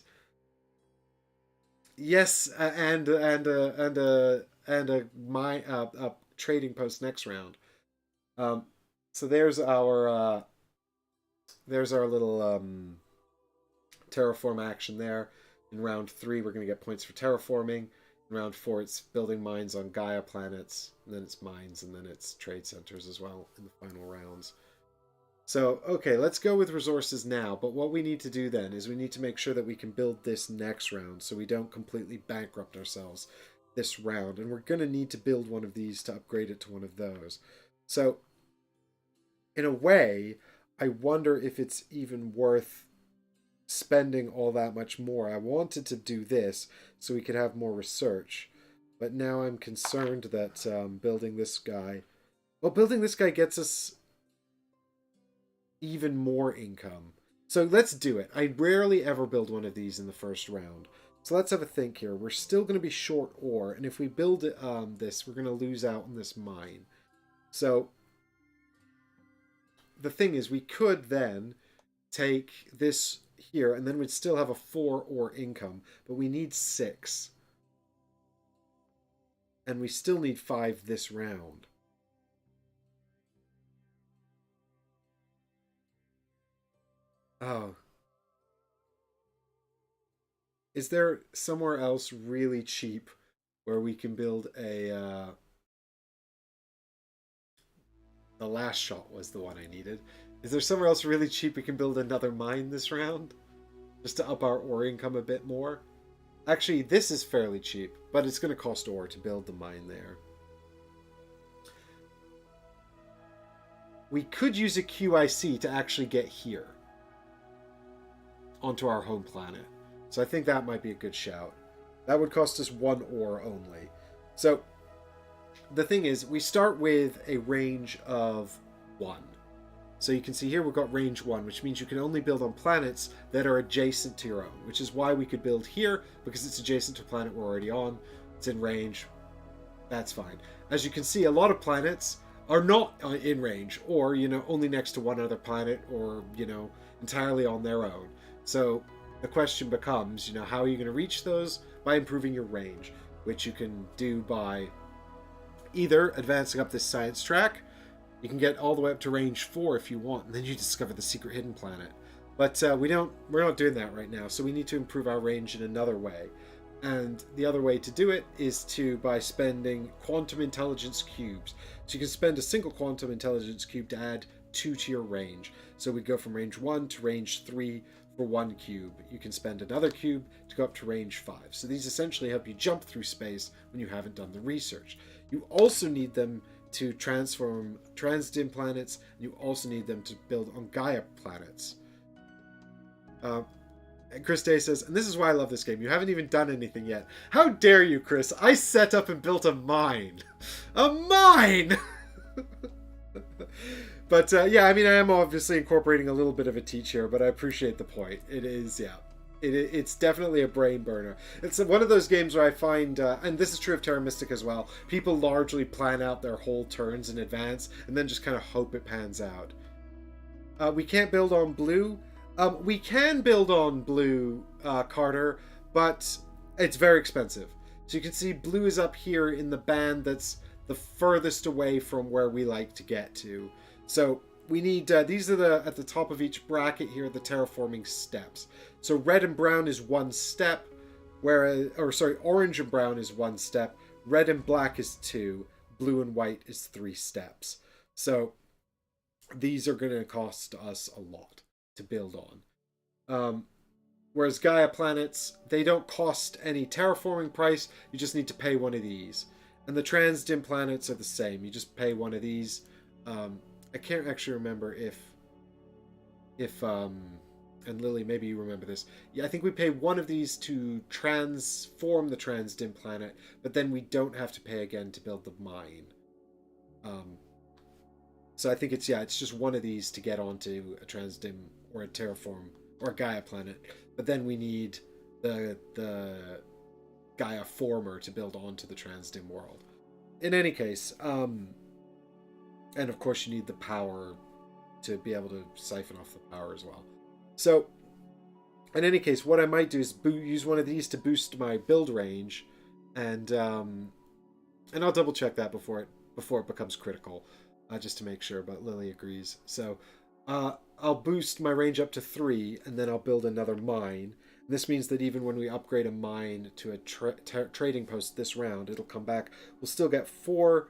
yes, and a trading post next round. Um, so there's our little terraform action there. In round 3, we're going to get points for terraforming. In round 4, it's building mines on Gaia planets, and then it's mines, and then it's trade centers as well in the final rounds. So, okay, let's go with resources now. But what we need to do then is we need to make sure that we can build this next round so we don't completely bankrupt ourselves this round. And we're going to need to build one of these to upgrade it to one of those. So, in a way, I wonder if it's even worth spending all that much more. I wanted to do this so we could have more research, but now I'm concerned that building this guy gets us even more income. So let's do it. I rarely ever build one of these in the first round. So let's have a think here. We're still going to be short ore, and if we build this, we're going to lose out on this mine. So the thing is, we could then take this here, and then we'd still have a 4 ore income, but we need 6. And we still need 5 this round. Oh. Is there somewhere else really cheap where we can build a... The last shot was the one I needed. Is there somewhere else really cheap we can build another mine this round? Just to up our ore income a bit more? Actually, this is fairly cheap, but it's going to cost ore to build the mine there. We could use a QIC to actually get here. Onto our home planet. So I think that might be a good shout. That would cost us 1 ore only. So the thing is, we start with a range of 1. So you can see here we've got range 1, which means you can only build on planets that are adjacent to your own, which is why we could build here, because it's adjacent to a planet we're already on. It's in range. That's fine. As you can see, a lot of planets are not in range, or, you know, only next to one other planet, or, you know, entirely on their own. So the question becomes, you know, how are you going to reach those? By improving your range, which you can do by either advancing up this science track. You can get all the way up to range 4 if you want, and then you discover the secret hidden planet. But we're not doing that right now, so we need to improve our range in another way. And the other way to do it is by spending quantum intelligence cubes. So you can spend a single quantum intelligence cube to add 2 to your range. So we go from range 1 to range 3 for 1 cube. You can spend another cube to go up to range 5. So these essentially help you jump through space when you haven't done the research. You also need them to transform transdim planets, and you also need them to build on Gaia planets. Chris Day says, and this is why I love this game, you haven't even done anything yet. How dare you, Chris? I set up and built a mine. A mine! But yeah, I mean, I am obviously incorporating a little bit of a teach here, but I appreciate the point. It is, yeah. It's definitely a brain burner. It's one of those games where I find, and this is true of Terra Mystic as well, people largely plan out their whole turns in advance and then just kind of hope it pans out. We can't build on blue. We can build on blue, Carter, but it's very expensive. So you can see blue is up here in the band that's the furthest away from where we like to get to. So we need, these are at the top of each bracket here, the terraforming steps. So red and brown is 1 step, orange and brown is 1 step, red and black is 2, blue and white is 3 steps. So these are going to cost us a lot to build on. Whereas Gaia planets, they don't cost any terraforming price, you just need to pay one of these. And the transdim planets are the same, you just pay one of these. I can't actually remember if and Lily, maybe you remember this. Yeah, I think we pay one of these to transform the transdim planet, but then we don't have to pay again to build the mine. So I think it's just one of these to get onto a transdim or a terraform or a Gaia planet, but then we need the Gaia former to build onto the transdim world. In any case, and of course you need the power to be able to siphon off the power as well. So, in any case, what I might do is use one of these to boost my build range, and I'll double check that before it becomes critical, just to make sure. But Lily agrees. So, I'll boost my range up to 3, and then I'll build another mine. And this means that even when we upgrade a mine to a trading post this round, it'll come back. We'll still get 4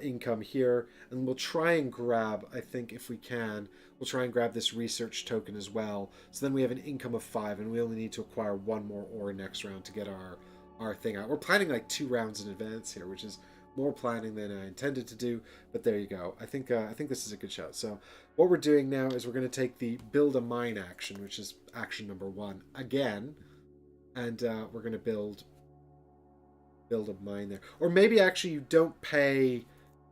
income here, and we'll try and grab, I think if we can, we'll try and grab this research token as well. So then we have an income of 5, and we only need to acquire 1 more ore next round to get our thing out. We're planning like 2 rounds in advance here, which is more planning than I intended to do, but there you go. I think this is a good shot. So what we're doing now is we're going to take the build a mine action, which is action number 1 again, and we're going to build a mine there. Or maybe actually you don't pay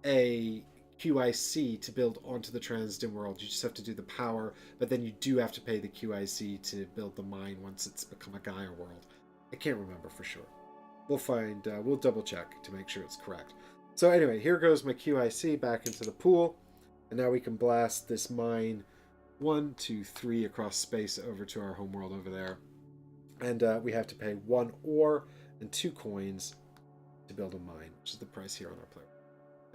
a QIC to build onto the transdim world. You just have to do the power, but then you do have to pay the QIC to build the mine once it's become a Gaia world. I can't remember for sure. We'll find, we'll double check to make sure it's correct. So anyway, here goes my QIC back into the pool. And now we can blast this mine 1, 2, 3 across space over to our homeworld over there. And we have to pay 1 ore and 2 coins to build a mine, which is the price here on our player.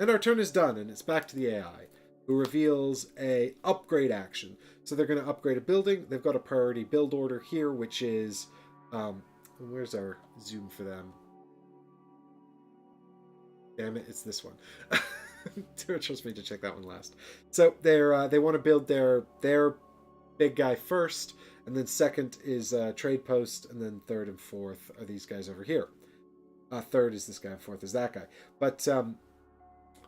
And our turn is done, and it's back to the AI, who reveals a upgrade action. So they're going to upgrade a building. They've got a priority build order here, which is... where's our zoom for them? Damn it, it's this one. Trust me to check that one last. So they want to build their big guy first, and then second is trade post, and then third and fourth are these guys over here. Third is this guy, and fourth is that guy. But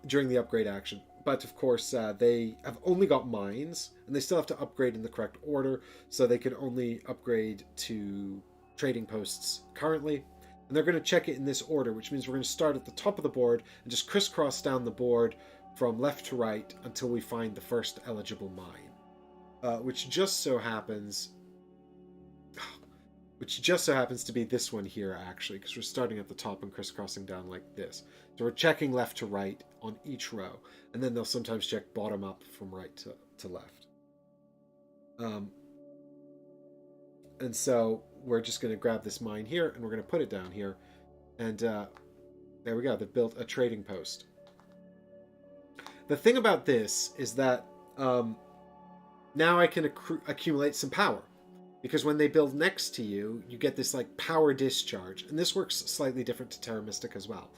during the upgrade action. But of course, they have only got mines, and they still have to upgrade in the correct order, so they can only upgrade to trading posts currently. And they're going to check it in this order, which means we're going to start at the top of the board and just crisscross down the board from left to right until we find the first eligible mine, which just so happens to be this one here, actually, because we're starting at the top and crisscrossing down like this. So we're checking left to right on each row, and then they'll sometimes check bottom up from right to left. And so we're just going to grab this mine here, and we're going to put it down here. And there we go. They've built a trading post. The thing about this is that now I can accumulate some power. Because when they build next to you, you get this like power discharge. And this works slightly different to Terra Mystica as well.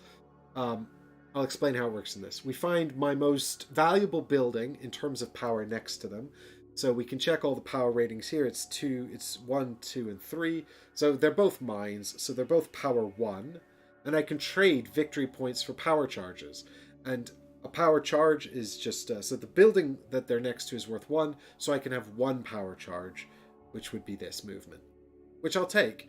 I'll explain how it works in this. We find my most valuable building in terms of power next to them. So we can check all the power ratings here. It's 1, 2, and 3. So they're both mines. So they're both power 1. And I can trade victory points for power charges. And a power charge is just... so the building that they're next to is worth 1. So I can have 1 power charge, which would be this movement, which I'll take.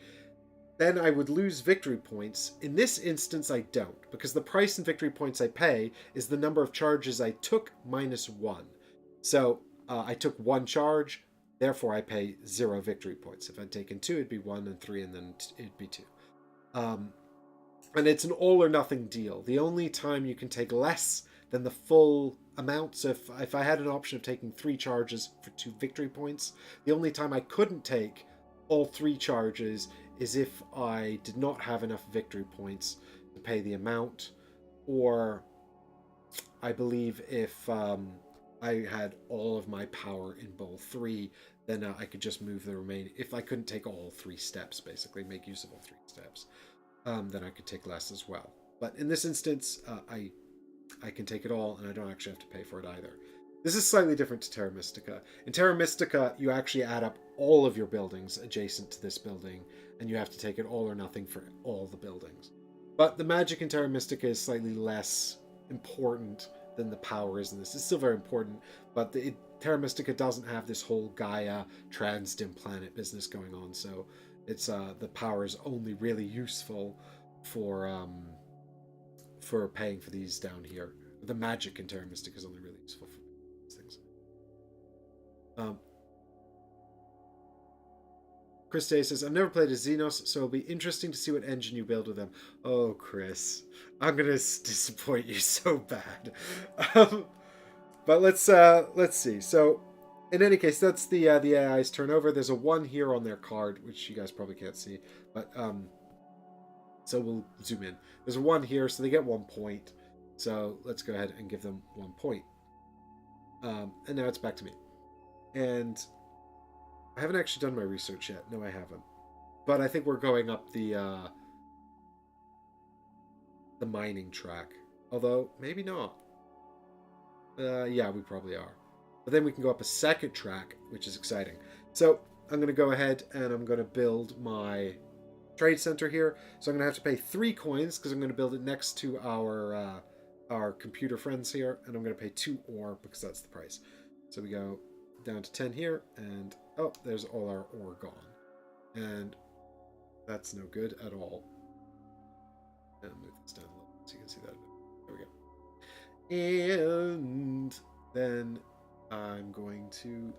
Then I would lose victory points. In this instance, I don't, because the price in victory points I pay is the number of charges I took minus 1. So I took 1 charge, therefore I pay 0 victory points. If I'd taken 2, it'd be 1 and 3, and then it'd be 2. And it's an all or nothing deal. The only time you can take less than the full amount, so if I had an option of taking 3 charges for 2 victory points, the only time I couldn't take all 3 charges is if I did not have enough victory points to pay the amount, or I believe if I had all of my power in bowl 3, then I could just move the remaining. If I couldn't take all 3 steps, basically make use of all 3 steps, then I could take less as well. But in this instance, I can take it all, and I don't actually have to pay for it either. This is slightly different to Terra Mystica. In Terra Mystica, you actually add up all of your buildings adjacent to this building, and you have to take it all or nothing for all the buildings. But the magic in Terra Mystica is slightly less important than the power is in this. It's still very important, but Terra Mystica doesn't have this whole Gaia trans-dim planet business going on, so it's the power is only really useful for paying for these down here. The magic in Terra Mystica is only really useful for these things. Chris Day says, I've never played as Xenos, so it'll be interesting to see what engine you build with them. Oh, Chris, I'm gonna disappoint you so bad. But let's see. So, in any case, that's the AI's turnover. There's a 1 here on their card, which you guys probably can't see, but so we'll zoom in. There's a 1 here, so they get 1 point. So let's go ahead and give them 1 point. And now it's back to me. And I haven't actually done my research yet. No, I haven't. But I think we're going up the mining track. Although, maybe not. Yeah, we probably are. But then we can go up a second track, which is exciting. So I'm going to go ahead and I'm going to build my trade center here. So I'm going to have to pay 3 coins because I'm going to build it next to our computer friends here. And I'm going to pay 2 ore because that's the price. So we go down to 10 here, and oh, there's all our ore gone. And that's no good at all. And move this down a little so you can see that. There we go. And then I'm going to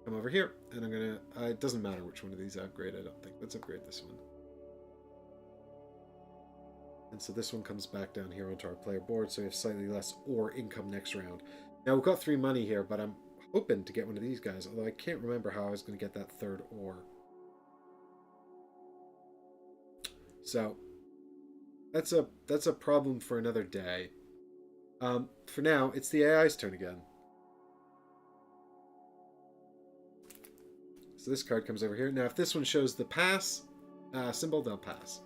come over here, and I'm going to... it doesn't matter which one of these I upgrade, I don't think. Let's upgrade this one. And so this one comes back down here onto our player board, so we have slightly less ore income next round. Now, we've got 3 money here, but I'm hoping to get one of these guys, although I can't remember how I was going to get that third ore. So, that's a problem for another day. For now, it's the AI's turn again. So this card comes over here. Now, if this one shows the pass symbol, they'll pass.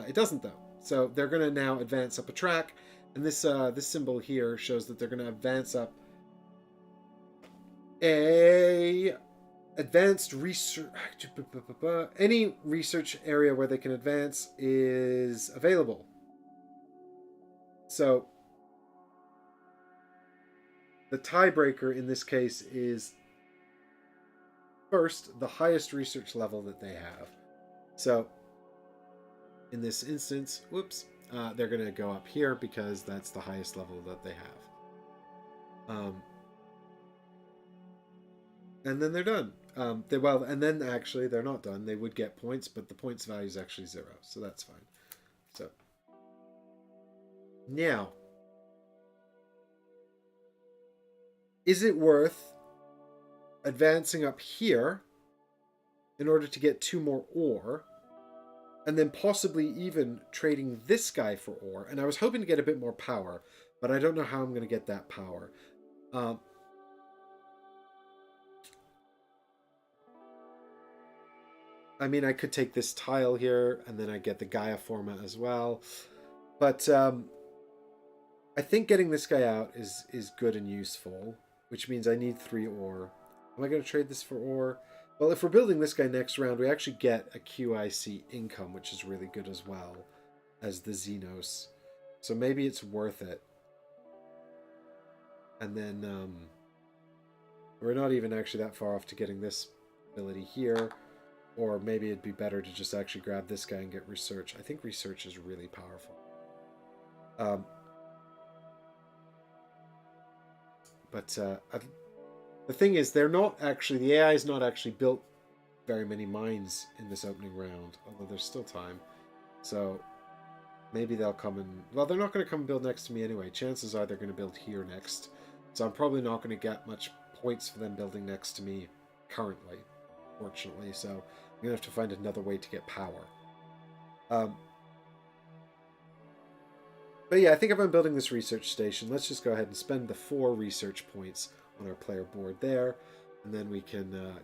It doesn't, though. So they're going to now advance up a track. And this symbol here shows that they're going to advance up a advanced research. Any research area where they can advance is available. So the tiebreaker in this case is first the highest research level that they have. So in this instance, whoops, they're going to go up here because that's the highest level that they have. And then they're done. And then actually they're not done. They would get points, but the points value is actually 0, so that's fine. So now, is it worth advancing up here in order to get 2 more ore, and then possibly even trading this guy for ore? And I was hoping to get a bit more power, but I don't know how I'm going to get that power. I mean, I could take this tile here, and then I get the Gaia format as well. But I think getting this guy out is good and useful, which means I need 3 ore. Am I going to trade this for ore? Well, if we're building this guy next round, we actually get a QIC income, which is really good as well as the Xenos. So maybe it's worth it. And then we're not even actually that far off to getting this ability here. Or maybe it'd be better to just actually grab this guy and get research. I think research is really powerful. The thing is, they're not actually, the AI is not actually built very many mines in this opening round, although there's still time. So maybe they'll come and, well, they're not going to come and build next to me anyway. Chances are they're going to build here next. So I'm probably not going to get much points for them building next to me currently, fortunately. So I'm going to have to find another way to get power. But yeah, I think if I'm building this research station, let's just go ahead and spend the 4 research points on our player board there, and then we can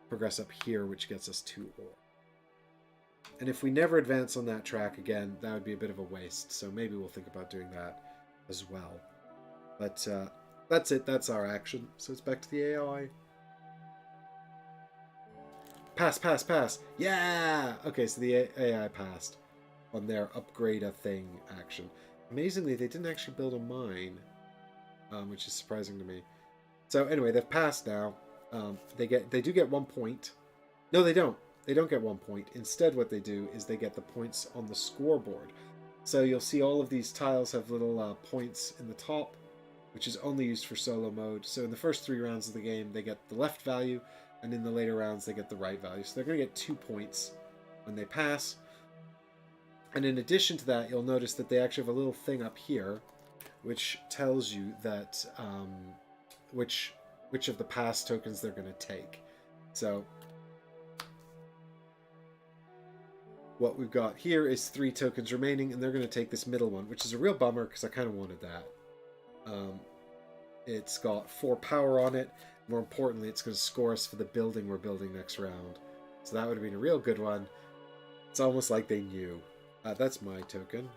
progress up here, which gets us 2 ore. And if we never advance on that track again, that would be a bit of a waste, so maybe we'll think about doing that as well. But that's it, that's our action. So it's back to the AI. Pass, pass, pass! Yeah! Okay, so the AI passed on their upgrade a thing action. Amazingly, they didn't actually build a mine, which is surprising to me. So anyway, they've passed now. They do get 1 point. No, they don't. They don't get 1 point. Instead, what they do is they get the points on the scoreboard. So you'll see all of these tiles have little points in the top, which is only used for solo mode. So in the first 3 rounds of the game, they get the left value, and in the later rounds, they get the right value. So they're going to get 2 points when they pass. And in addition to that, you'll notice that they actually have a little thing up here, which tells you that which of the pass tokens they're going to take. So what we've got here is 3 tokens remaining, and they're going to take this middle one, which is a real bummer because I kind of wanted that. It's got 4 power on it. More importantly, it's going to score us for the building we're building next round. So that would have been a real good one. It's almost like they knew. That's my token.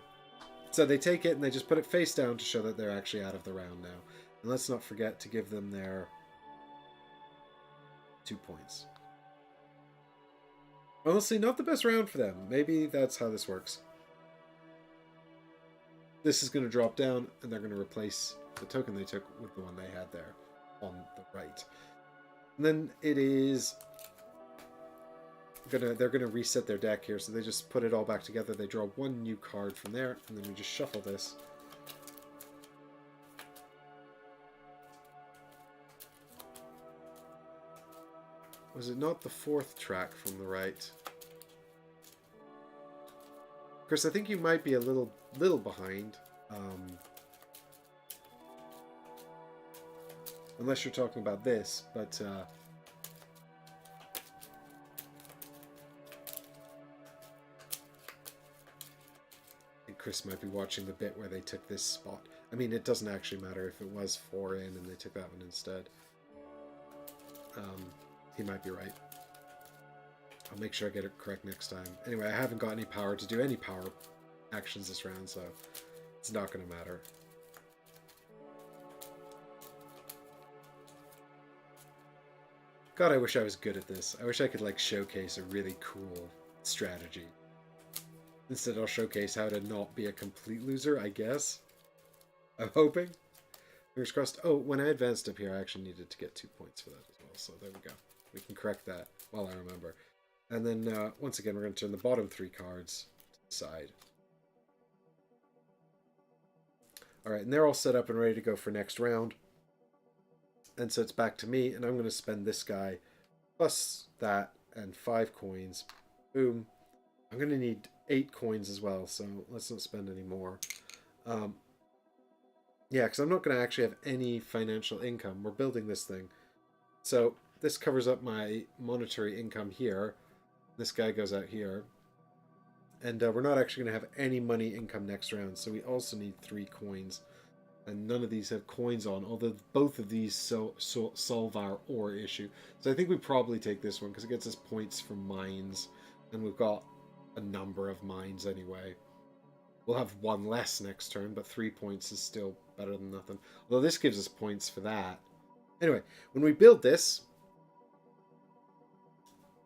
So they take it and they just put it face down to show that they're actually out of the round now. And let's not forget to give them their 2 points. Honestly, not the best round for them. Maybe that's how this works. This is going to drop down, and they're going to replace the token they took with the one they had there on the right. And then it is they're gonna reset their deck here, so they just put it all back together. They draw 1 new card from there, and then we just shuffle this. Was it not the 4th track from the right? Chris, I think you might be a little behind. Unless you're talking about this, but I think Chris might be watching the bit where they took this spot. I mean, it doesn't actually matter if it was 4 in and they took that one instead. He might be right. I'll make sure I get it correct next time. Anyway, I haven't got any power to do any power actions this round, so it's not going to matter. God, I wish I was good at this. I wish I could, like, showcase a really cool strategy. Instead, I'll showcase how to not be a complete loser, I guess. I'm hoping. Fingers crossed. Oh, when I advanced up here, I actually needed to get 2 points for that as well, so there we go. We can correct that while I remember. And then, once again, we're going to turn the bottom 3 cards to the side. Alright, and they're all set up and ready to go for next round. And so it's back to me, and I'm going to spend this guy, plus that, and 5 coins. Boom. I'm going to need 8 coins as well, so let's not spend any more. Yeah, because I'm not going to actually have any financial income. We're building this thing. So this covers up my monetary income here. This guy goes out here. And we're not actually going to have any money income next round, so we also need 3 coins. And none of these have coins on, although both of these solve our ore issue. So I think we probably take this one, because it gets us points from mines. And we've got a number of mines anyway. We'll have 1 less next turn, but 3 points is still better than nothing. Although this gives us points for that. Anyway, when we build this,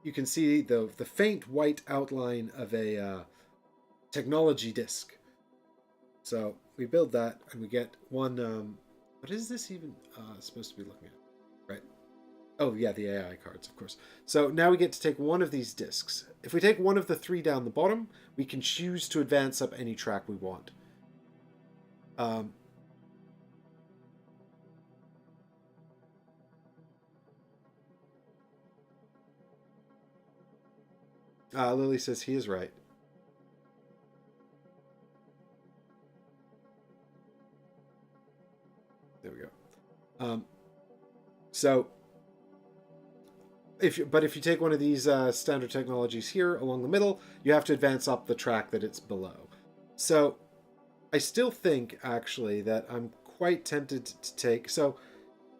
you can see the faint white outline of a technology disc. So we build that, and we get one. What is this even supposed to be looking at? Right. Oh, yeah, the AI cards, of course. So now we get to take one of these discs. If we take one of the 3 down the bottom, we can choose to advance up any track we want. Lily says he is right. There we go. So, if you take one of these standard technologies here along the middle, you have to advance up the track that it's below. So, I still think, actually, that I'm quite tempted to take... So,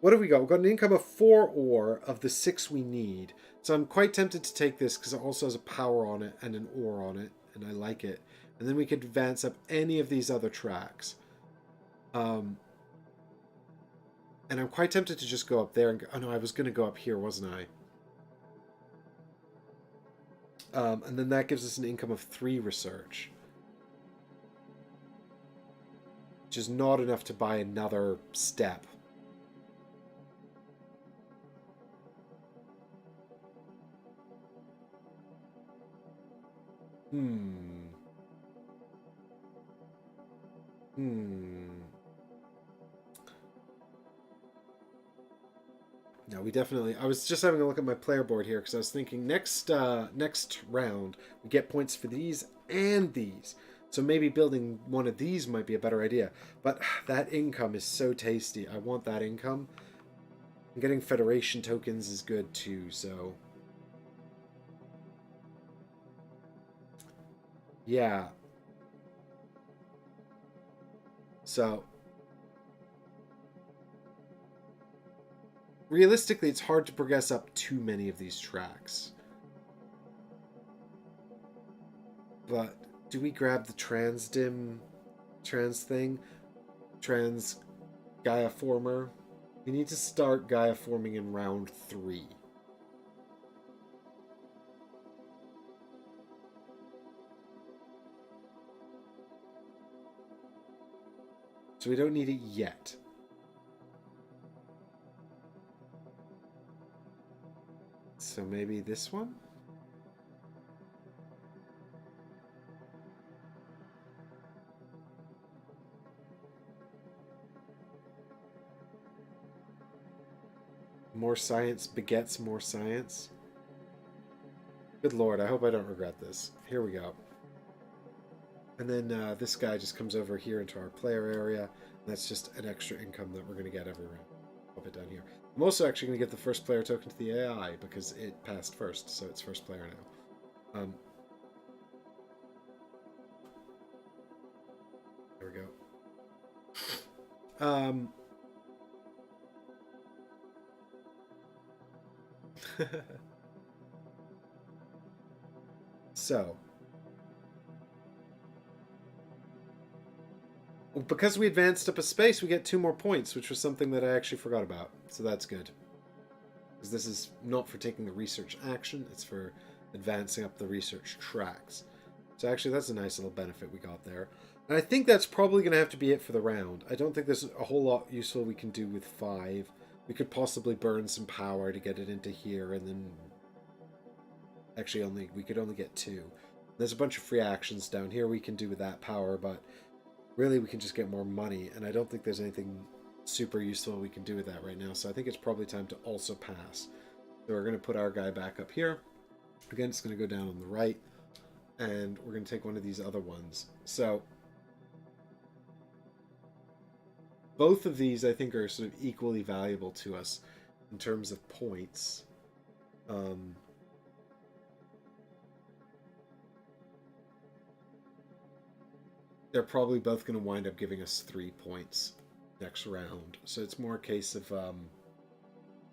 what have we got? We've got an income of 4 ore of the 6 we need. So I'm quite tempted to take this because it also has a power on it and an ore on it, and I like it. And then we could advance up any of these other tracks. And I'm quite tempted to just go up there and go... Oh no, I was going to go up here, wasn't I? And then that gives us an income of 3 research. Which is not enough to buy another step. No, we definitely... I was just having a look at my player board here because I was thinking next round we get points for these and these. So maybe building one of these might be a better idea. But that income is so tasty. I want that income. And getting Federation tokens is good too, so... Yeah. So... Realistically, it's hard to progress up too many of these tracks. But do we grab the trans thing? Trans Gaia Former? We need to start Gaia forming in round 3. So we don't need it yet. So maybe this one? More science begets more science. Good lord, I hope I don't regret this. Here we go. And then this guy just comes over here into our player area. And that's just an extra income that we're going to get every round. pop it down here. I'm also actually going to give the first player token to the AI because it passed first, so it's first player now. There we go. So, because we advanced up a space, we get 2 more points, which was something that I actually forgot about. So that's good. Because this is not for taking a research action, it's for advancing up the research tracks. So actually, that's a nice little benefit we got there. And I think that's probably going to have to be it for the round. I don't think there's a whole lot useful we can do with 5. We could possibly burn some power to get it into here, and then... Actually, we could only get 2. There's a bunch of free actions down here we can do with that power, but really we can just get more money, and I don't think there's anything super useful we can do with that right now, so I think it's probably time to also pass. So we're going to put our guy back up here. Again, it's going to go down on the right, and we're going to take one of these other ones. So both of these, I think, are sort of equally valuable to us in terms of points. They're probably both going to wind up giving us 3 points next round. So it's more a case of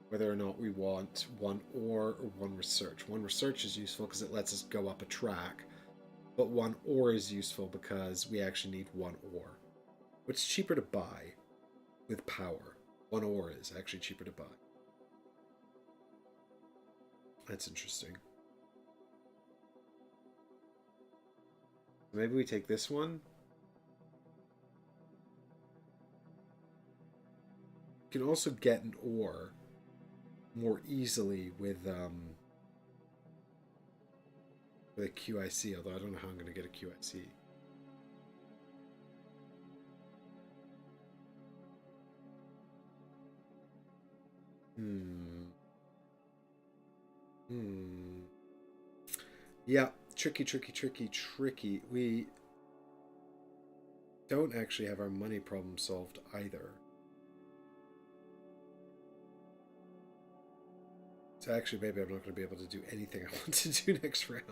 whether or not we want 1 ore or 1 research. 1 research is useful because it lets us go up a track, but 1 ore is useful because we actually need 1 ore. It's cheaper to buy with power. 1 ore is actually cheaper to buy. That's interesting. Maybe we take this one. You can also get an ore more easily with a QIC, although I don't know how I'm going to get a QIC. Yeah, tricky. We don't actually have our money problem solved either. So actually, maybe I'm not going to be able to do anything I want to do next round.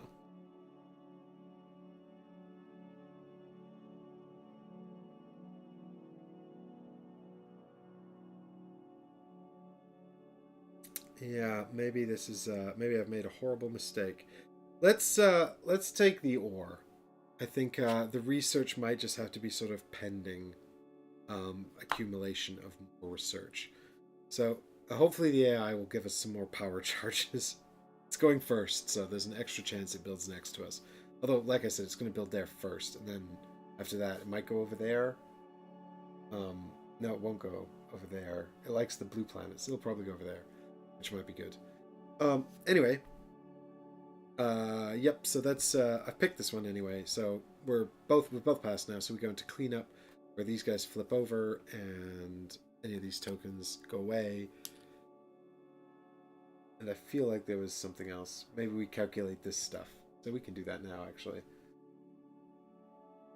Yeah, maybe this is maybe I've made a horrible mistake. Let's take the ore. I think the research might just have to be sort of pending accumulation of more research. So hopefully the AI will give us some more power charges. It's going first, so there's an extra chance it builds next to us. Although, like I said, it's going to build there first, and then after that, it might go over there. No, it won't go over there. It likes the blue planets. It'll probably go over there, which might be good. Anyway. Yep, so that's, I picked this one anyway, so we've both passed now, so we go into cleanup, where these guys flip over, and any of these tokens go away. And I feel like there was something else. Maybe we calculate this stuff. So we can do that now, actually.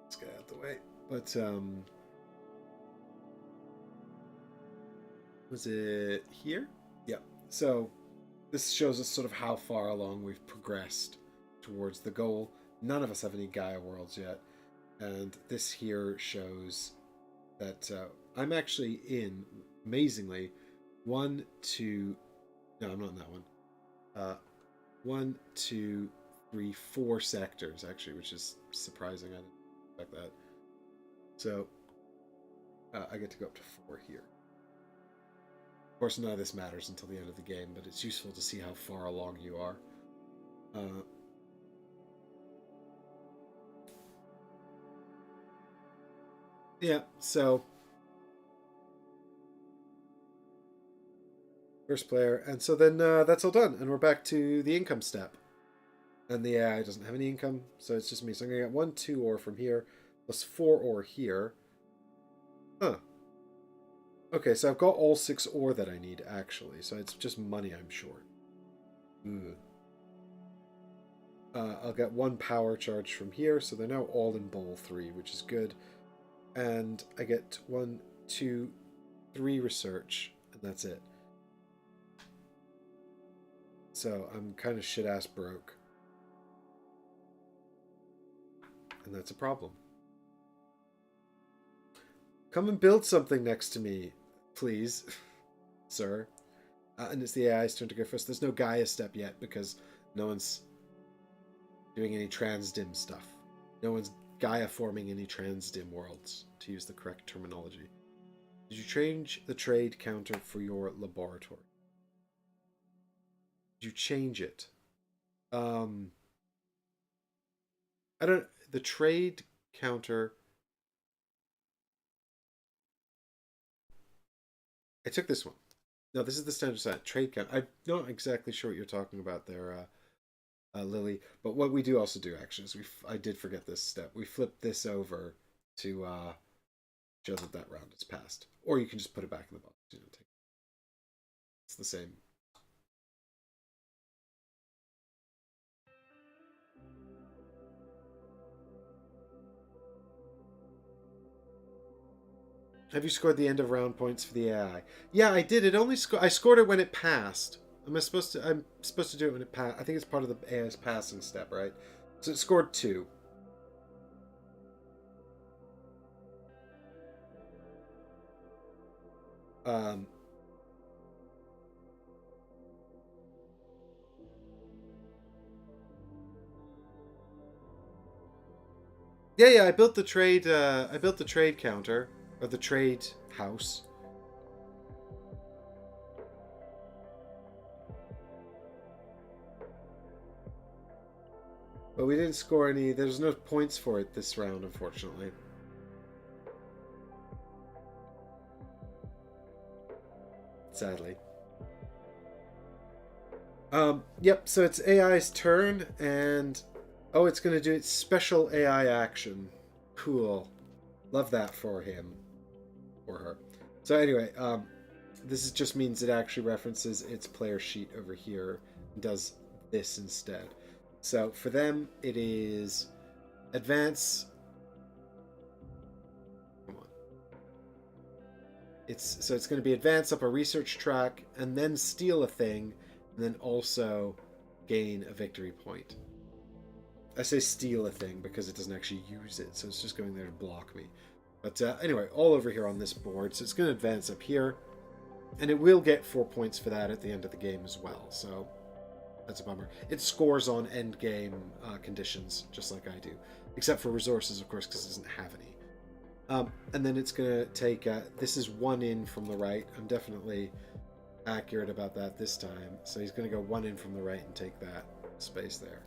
Let's get out of the way. But, was it here? Yep. So this shows us sort of how far along we've progressed towards the goal. None of us have any Gaia worlds yet. And this here shows that I'm actually in, amazingly, 1, 2... No, I'm not in that one. 1, 2, 3, 4 sectors, actually, which is surprising. I didn't expect that. So, I get to go up to 4 here. Of course, none of this matters until the end of the game, but it's useful to see how far along you are. Yeah, so... First player, and so then that's all done, and we're back to the income step. And the AI doesn't have any income, so it's just me. So I'm going to get 1, 2 ore from here, plus 4 ore here. Huh. Okay, so I've got all 6 ore that I need, actually, so it's just money I'm short. I'll get 1 power charge from here, so they're now all in bowl 3, which is good. And I get 1, 2, 3 research, and That's it. So I'm kind of shit-ass broke. And that's a problem. Come and build something next to me, please, sir. And it's the AI's turn to go first. There's no Gaia step yet because no one's doing any transdim stuff. No one's Gaia forming any transdim worlds, to use the correct terminology. Did you change the trade counter for your laboratory? Did you change it? I don't... The trade counter... I took this one. No, this is the standard set. Trade count. I'm not exactly sure what you're talking about there, Lily. But what we do also do, actually, is I did forget this step. We flip this over to show that that round is passed. Or you can just put it back in the box. You know, it's the same. Have you scored the end of round points for the AI? Yeah, I did. It only I scored it when it passed. I'm supposed to do it when it passed. I think it's part of the AI's passing step, right? So it scored 2. Yeah, I built the trade. I built the trade counter or the trade house. But we didn't score any. There's no points for it this round, unfortunately. Sadly. Yep, so it's AI's turn, and... Oh, it's going to do its special AI action. Cool. Love that for him. Or her. So anyway, this just means it actually references its player sheet over here and does this instead. So for them, it is advance. Come on. It's going to be advance up a research track and then steal a thing, and then also gain a victory point. I say steal a thing because it doesn't actually use it, so it's just going there to block me. But anyway, all over here on this board, so it's going to advance up here, and it will get 4 points for that at the end of the game as well, so that's a bummer. It scores on end game conditions, just like I do, except for resources, of course, because it doesn't have any. And then it's going to take, this is 1 in from the right. I'm definitely accurate about that this time, so he's going to go 1 in from the right and take that space there.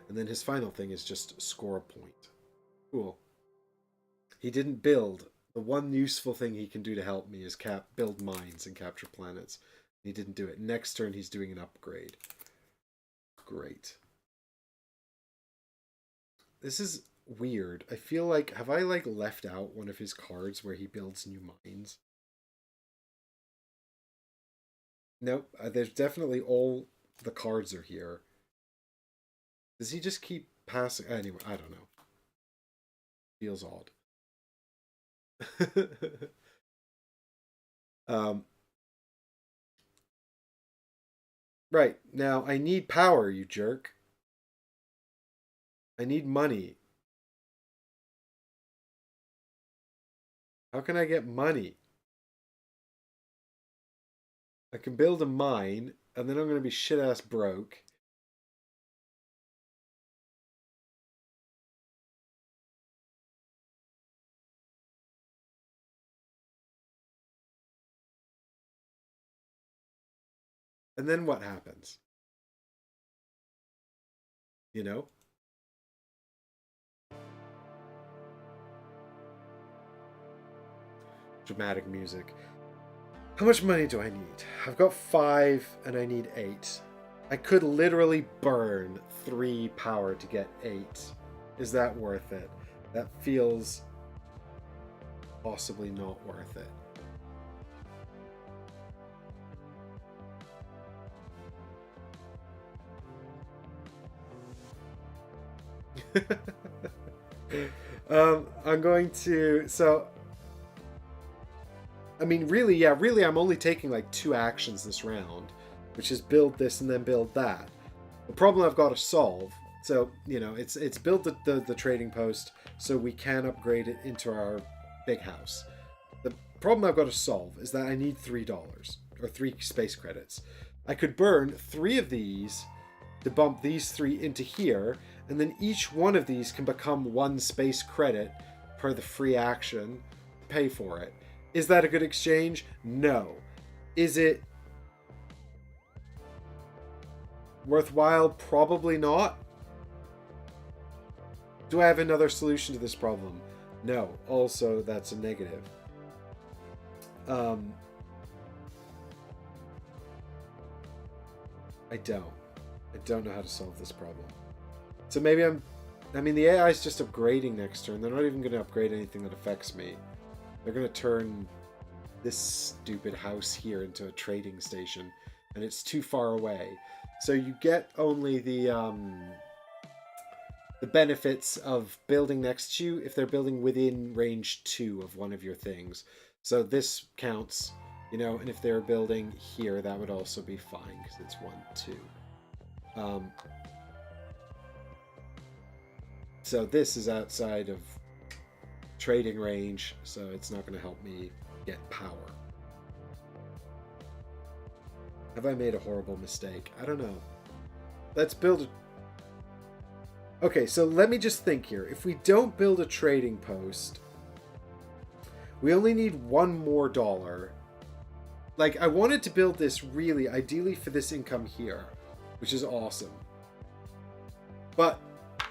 And then his final thing is just score a point. Cool. He didn't build. The one useful thing he can do to help me is build mines and capture planets. He didn't do it. Next turn, he's doing an upgrade. Great. This is weird. I feel like... Have I, like, left out one of his cards where he builds new mines? Nope. There's definitely all the cards are here. Does he just keep passing? Anyway, I don't know. Feels odd. Right. Now, I need power, you jerk. I need money. How can I get money? I can build a mine, and then I'm going to be shit-ass broke. And then what happens? You know? Dramatic music. How much money do I need? I've got 5 and I need 8. I could literally burn 3 power to get 8. Is that worth it? That feels possibly not worth it. I'm going to... So, I mean, really, I'm only taking like 2 actions this round, which is build this and then build that. The problem I've got to solve, so, you know, it's build the trading post so we can upgrade it into our big house. The problem I've got to solve is that I need $3, or 3 space credits. I could burn 3 of these to bump these 3 into here, and then each one of these can become 1 space credit per the free action to pay for it. Is that a good exchange? No. Is it worthwhile? Probably not. Do I have another solution to this problem? No. Also, that's a negative. I don't know how to solve this problem. So maybe I mean, the AI is just upgrading next turn. They're not even going to upgrade anything that affects me. They're going to turn this stupid house here into a trading station, and it's too far away. So you get only the benefits of building next to you if they're building within range 2 of one of your things. So this counts, you know, and if they're building here, that would also be fine because it's 1, 2. So this is outside of trading range, so it's not going to help me get power. Have I made a horrible mistake? I don't know. Let's build a... Okay, so let me just think here. If we don't build a trading post, we only need $1 more. Like, I wanted to build this really, ideally for this income here, which is awesome. But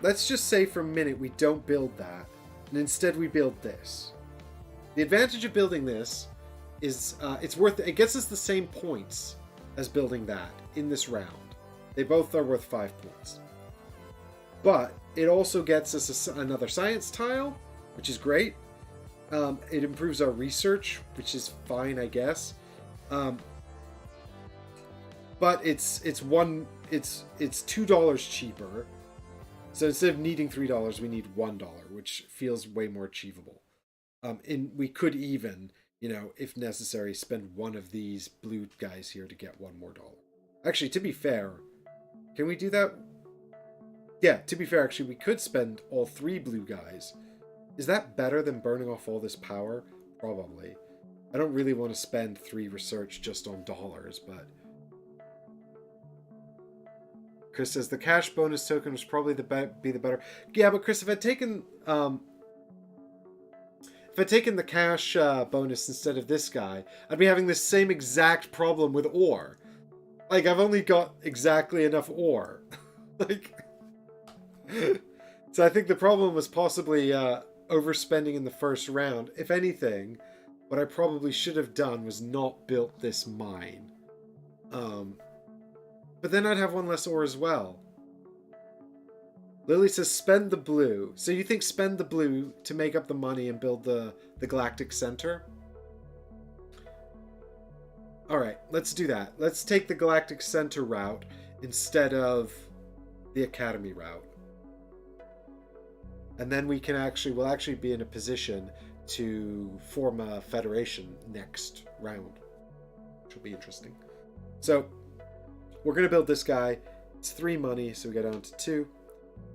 let's just say for a minute we don't build that, and instead we build this. The advantage of building this is it gets us the same points as building that in this round. They both are worth 5 points. But it also gets us another science tile, which is great. It improves our research, which is fine, I guess. But it's $2 cheaper. So instead of needing $3, we need $1, which feels way more achievable. And we could even, you know, if necessary, spend 1 of these blue guys here to get $1 more. Actually, to be fair, can we do that? Yeah, to be fair, actually, we could spend all 3 blue guys. Is that better than burning off all this power? Probably. I don't really want to spend 3 research just on dollars, but... Chris says the cash bonus token was probably be the better. Yeah, but Chris, if I'd taken the cash bonus instead of this guy, I'd be having the same exact problem with ore. Like, I've only got exactly enough ore. Like, so I think the problem was possibly overspending in the first round. If anything, what I probably should have done was not built this mine. But then I'd have 1 less ore as well. Lily says spend the blue. So you think spend the blue to make up the money and build the Galactic Center? Alright, let's do that. Let's take the Galactic Center route instead of the Academy route. And then we'll actually be in a position to form a federation next round, which will be interesting. So we're going to build this guy. It's 3 money, so we go down to 2.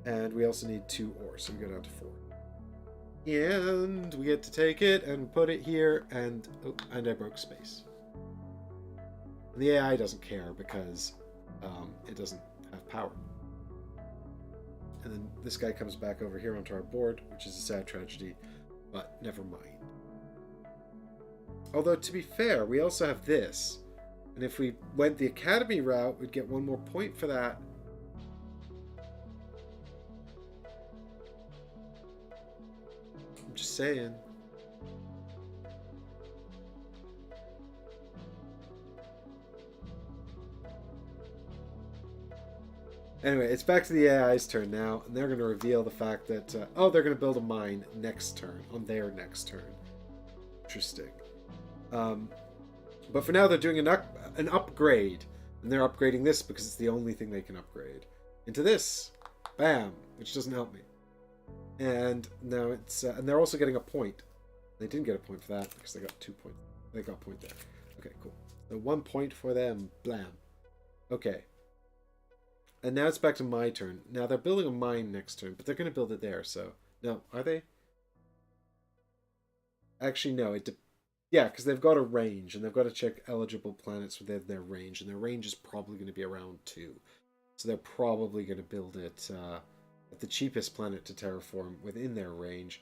And we also need 2 ore, so we go down to 4. And we get to take it and put it here, and I broke space. And the AI doesn't care because it doesn't have power. And then this guy comes back over here onto our board, which is a sad tragedy, but never mind. Although, to be fair, we also have this. And if we went the Academy route, we'd get 1 more point for that. I'm just saying. Anyway, it's back to the AI's turn now, and they're going to reveal the fact that, they're going to build a mine next turn, on their next turn. Interesting. But for now, they're doing an upgrade, and they're upgrading this because it's the only thing they can upgrade. Into this. Bam! Which doesn't help me. And now it's... and they're also getting a point. They didn't get a point for that because they got 2 points. They got a point there. Okay, cool. So 1 point for them. Blam. Okay. And now it's back to my turn. Now they're building a mine next turn, but they're going to build it there, so... No, are they? Actually, no. Yeah, because they've got a range, and they've got to check eligible planets within their range, and their range is probably going to be around 2. So they're probably going to build it at the cheapest planet to terraform within their range.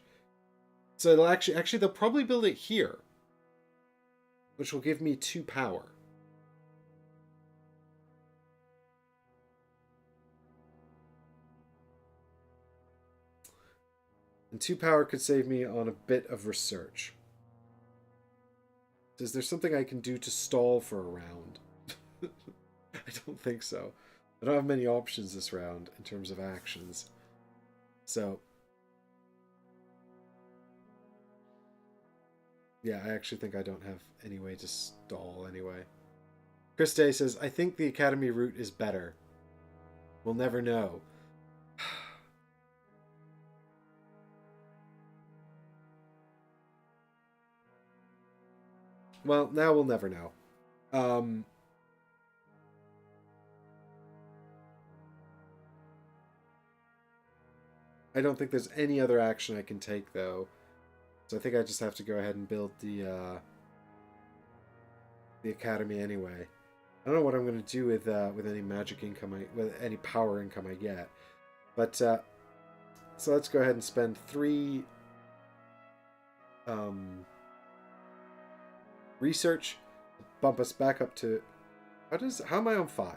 So they'll actually they'll probably build it here, which will give me 2 power. And 2 power could save me on a bit of research. Is there something I can do to stall for a round? I don't think so. I don't have many options this round in terms of actions. So... yeah, I actually think I don't have any way to stall anyway. Chris Day says, I think the Academy route is better. We'll never know. Well, now we'll never know. I don't think there's any other action I can take, though. So I think I just have to go ahead and build the Academy anyway. I don't know what I'm going to do with any magic income, with any power income I get. But, so let's go ahead and spend 3... research, bump us back up to... How am I on 5?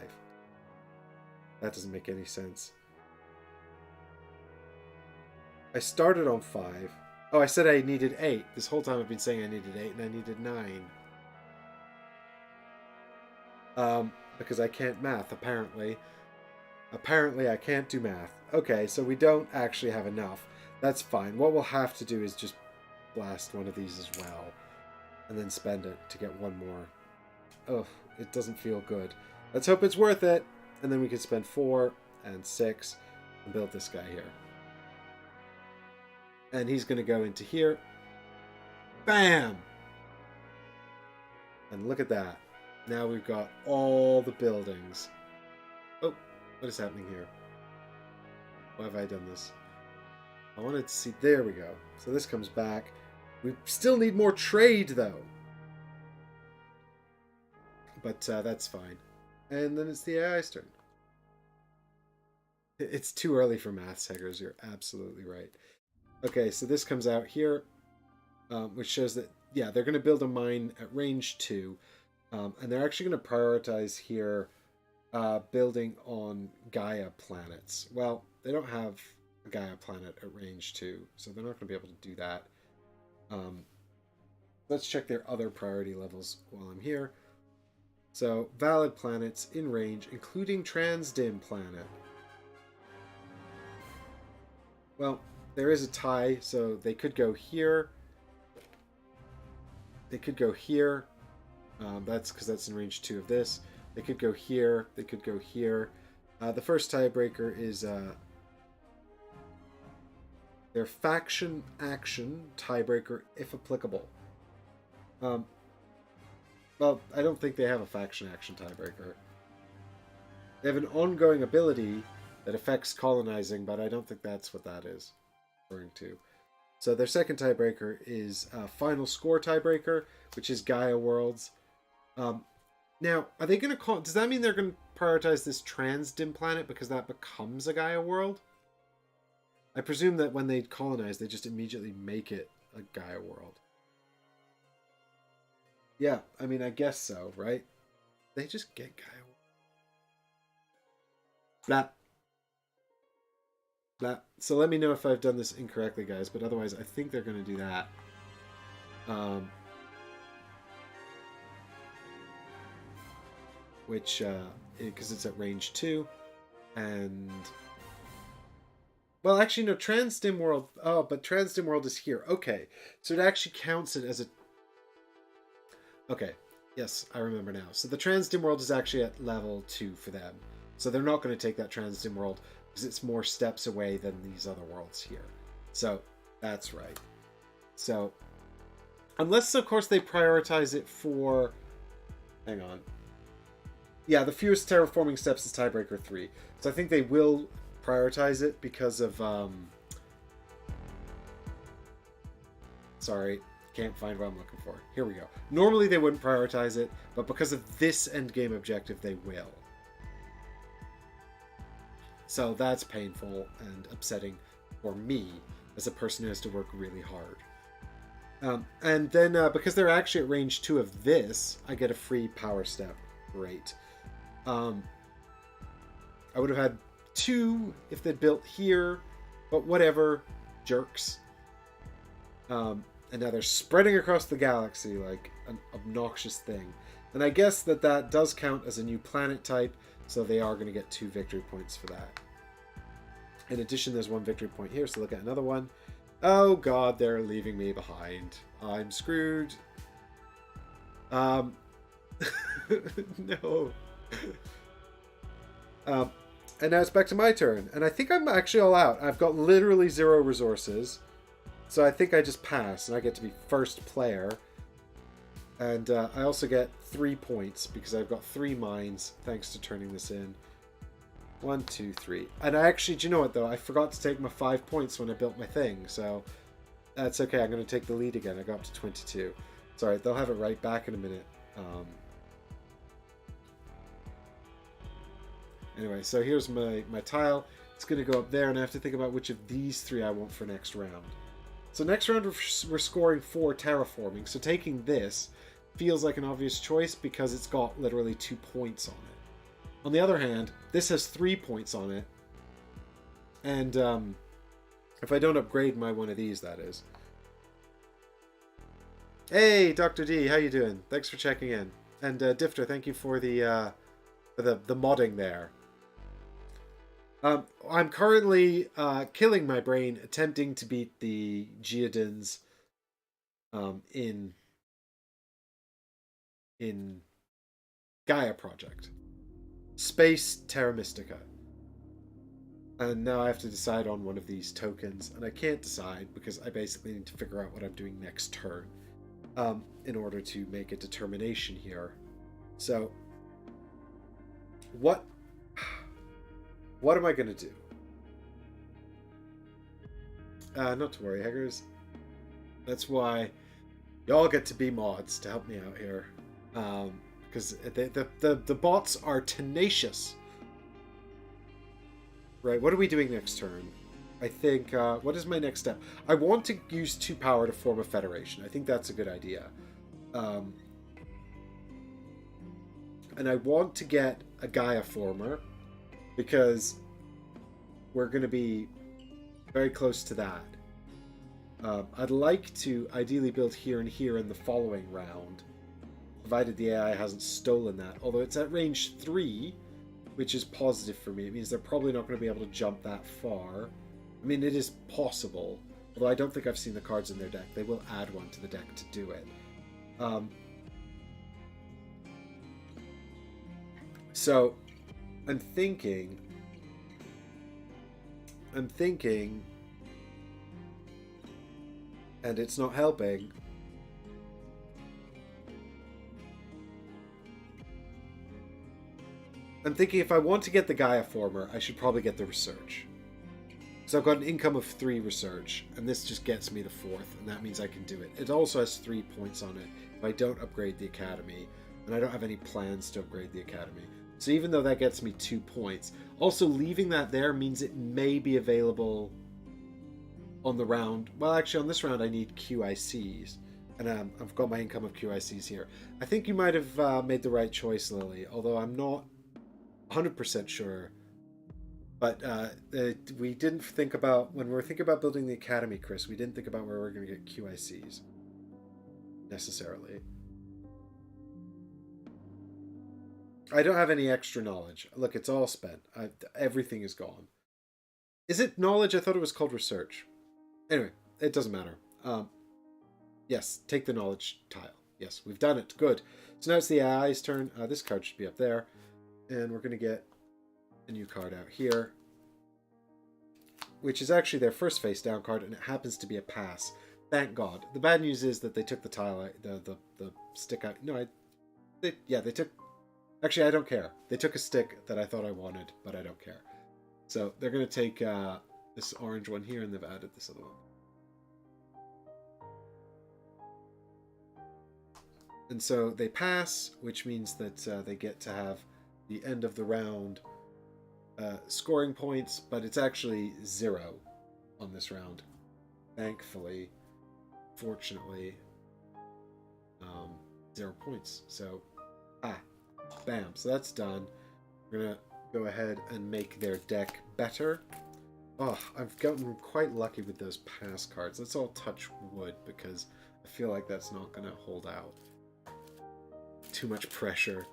That doesn't make any sense. I started on 5. Oh, I said I needed 8. This whole time I've been saying I needed 8, and I needed 9. Because I can't math, apparently. Apparently I can't do math. Okay, so we don't actually have enough. That's fine. What we'll have to do is just blast one of these as well. And then spend it to get one more. Oh, it doesn't feel good. Let's hope it's worth it. And then we can spend 4 and 6 and build this guy here. And he's going to go into here. Bam! And look at that. Now we've got all the buildings. Oh, what is happening here? Why have I done this? I wanted to see... There we go. So this comes back. We still need more trade, though. But that's fine. And then it's the AI's turn. It's too early for math, Seggers. You're absolutely right. Okay, so this comes out here, which shows that, yeah, they're going to build a mine at range 2. And they're actually going to prioritize here building on Gaia planets. Well, they don't have a Gaia planet at range 2, so they're not going to be able to do that. Let's check their other priority levels while I'm here. So, valid planets in range, including Transdim planet. Well, there is a tie, so they could go here. They could go here. That's because that's in range 2 of this. They could go here. They could go here. The first tiebreaker is their faction action tiebreaker, if applicable. Well, I don't think they have a faction action tiebreaker. They have an ongoing ability that affects colonizing, but I don't think that's what that is referring to. So their second tiebreaker is final score tiebreaker, which is Gaia Worlds. Now, are they going to does that mean they're going to prioritize this Transdim planet because that becomes a Gaia world? I presume that when they colonize, they just immediately make it a Gaia world. Yeah, I mean, I guess so, right? They just get Gaia. Blah. Blah. So let me know if I've done this incorrectly, guys, but otherwise I think they're going to do that. Which, because it's at range 2, and... Well, actually, no, Transdim World... Oh, but Transdim World is here. Okay, so it actually counts it as a... Okay, yes, I remember now. So the Transdim World is actually at level 2 for them. So they're not going to take that Transdim World because it's more steps away than these other worlds here. So that's right. So unless, of course, they prioritize it for... Hang on. Yeah, the fewest terraforming steps is tiebreaker 3. So I think they will prioritize it because of... Sorry, can't find what I'm looking for. Here we go. Normally they wouldn't prioritize it, but because of this endgame objective, they will. So that's painful and upsetting for me as a person who has to work really hard. And then because they're actually at range 2 of this, I get a free power step. Great. I would have had 2 if they'd built here, but whatever, jerks. And now they're spreading across the galaxy like an obnoxious thing. And I guess that does count as a new planet type, so they are going to get 2 victory points for that. In addition, there's 1 victory point here, so look at another one. Oh god, they're leaving me behind. I'm screwed. No. And now it's back to my turn. And I think I'm actually all out. I've got literally 0 resources. So I think I just pass, and I get to be first player. And I also get 3 points, because I've got 3 mines, thanks to turning this in. 1, 2, 3. And I actually, do you know what though? I forgot to take my 5 points when I built my thing, so that's okay. I'm going to take the lead again. I got up to 22. Sorry, they'll have it right back in a minute. Anyway, so here's my tile. It's going to go up there, and I have to think about which of these 3 I want for next round. So next round we're scoring 4 terraforming, so taking this feels like an obvious choice because it's got literally 2 points on it. On the other hand, this has 3 points on it, and if I don't upgrade my one of these, that is. Hey, Dr. D, how you doing? Thanks for checking in. And Difter, thank you for the modding there. I'm currently killing my brain, attempting to beat the Geodins in Gaia Project. Space Terra Mystica. And now I have to decide on one of these tokens, and I can't decide because I basically need to figure out what I'm doing next turn in order to make a determination here. So, what am I going to do? Not to worry, Heggers. That's why y'all get to be mods to help me out here. Because the bots are tenacious. Right, what are we doing next turn? I think, what is my next step? I want to use 2 power to form a federation. I think that's a good idea. And I want to get a Gaia former, because we're going to be very close to that. I'd like to ideally build here and here in the following round, provided the AI hasn't stolen that. Although it's at range 3, which is positive for me. It means they're probably not going to be able to jump that far. I mean, it is possible, although I don't think I've seen the cards in their deck. They will add one to the deck to do it. So, I'm thinking, and it's not helping. I'm thinking if I want to get the Gaia former, I should probably get the research. So I've got an income of 3 research, and this just gets me the 4th, and that means I can do it. It also has 3 points on it if I don't upgrade the academy, and I don't have any plans to upgrade the academy. So even though that gets me 2 points, also leaving that there means it may be available on the round. Well, actually on this round I need QICs, and I've got my income of QICs here. I think you might have made the right choice, Lily, although I'm not 100% sure. But we didn't think about, when we were thinking about building the academy, Chris, we didn't think about where we were going to get QICs necessarily. I don't have any extra knowledge. Look, it's all spent. Everything is gone. Is it knowledge? I thought it was called research. Anyway, it doesn't matter. Yes, take the knowledge tile. Yes, we've done it. Good. So now it's the AI's turn. This card should be up there. And we're going to get a new card out here. which is actually their first face down card, and it happens to be a pass. Thank God. The bad news is that they took the tile, the stick out. No, they took. Actually, I don't care. They took a stick that I thought I wanted, but I don't care. So they're gonna take this orange one here, and they've added this other one. And so they pass, which means that they get to have the end of the round scoring points, but it's actually 0 on this round. Thankfully, fortunately, 0 points. So, bam. So that's done. We're going to go ahead and make their deck better. Oh, I've gotten quite lucky with those pass cards. Let's all touch wood because I feel like that's not going to hold out. Too much pressure.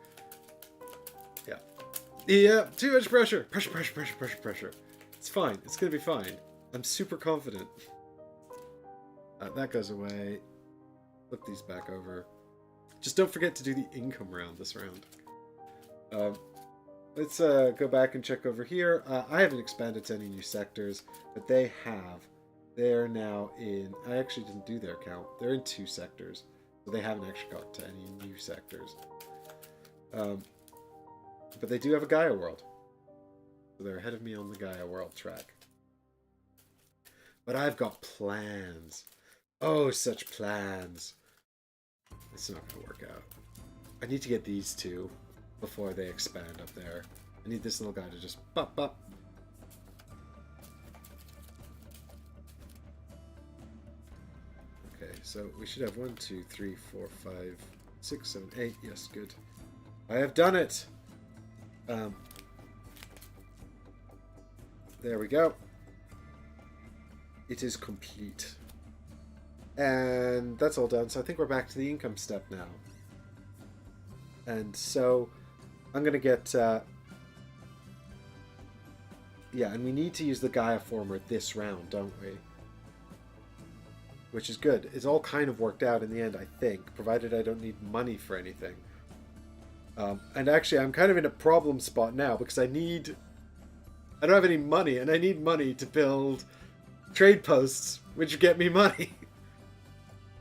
Yeah, too much pressure. Pressure. It's fine. It's going to be fine. I'm super confident. That goes away. Flip these back over. Just don't forget to do the income round this round. Let's go back and check over here. I haven't expanded to any new sectors, but they have. They're now in... I actually didn't do their count. They're in 2 sectors. So they haven't actually got to any new sectors. But they do have a Gaia world. So they're ahead of me on the Gaia world track. But I've got plans. Oh, such plans. It's not going to work out. I need to get these 2 before they expand up there. I need this little guy to just pop up. Okay, so we should have 1, 2, 3, 4, 5, 6, 7, 8. Yes, good. I have done it! There we go. It is complete. And that's all done, so I think we're back to the income step now. And so, I'm going to get... yeah, and we need to use the Gaia former this round, don't we? Which is good. It's all kind of worked out in the end, I think, provided I don't need money for anything. And actually, I'm kind of in a problem spot now, because I don't have any money, and I need money to build trade posts, which get me money.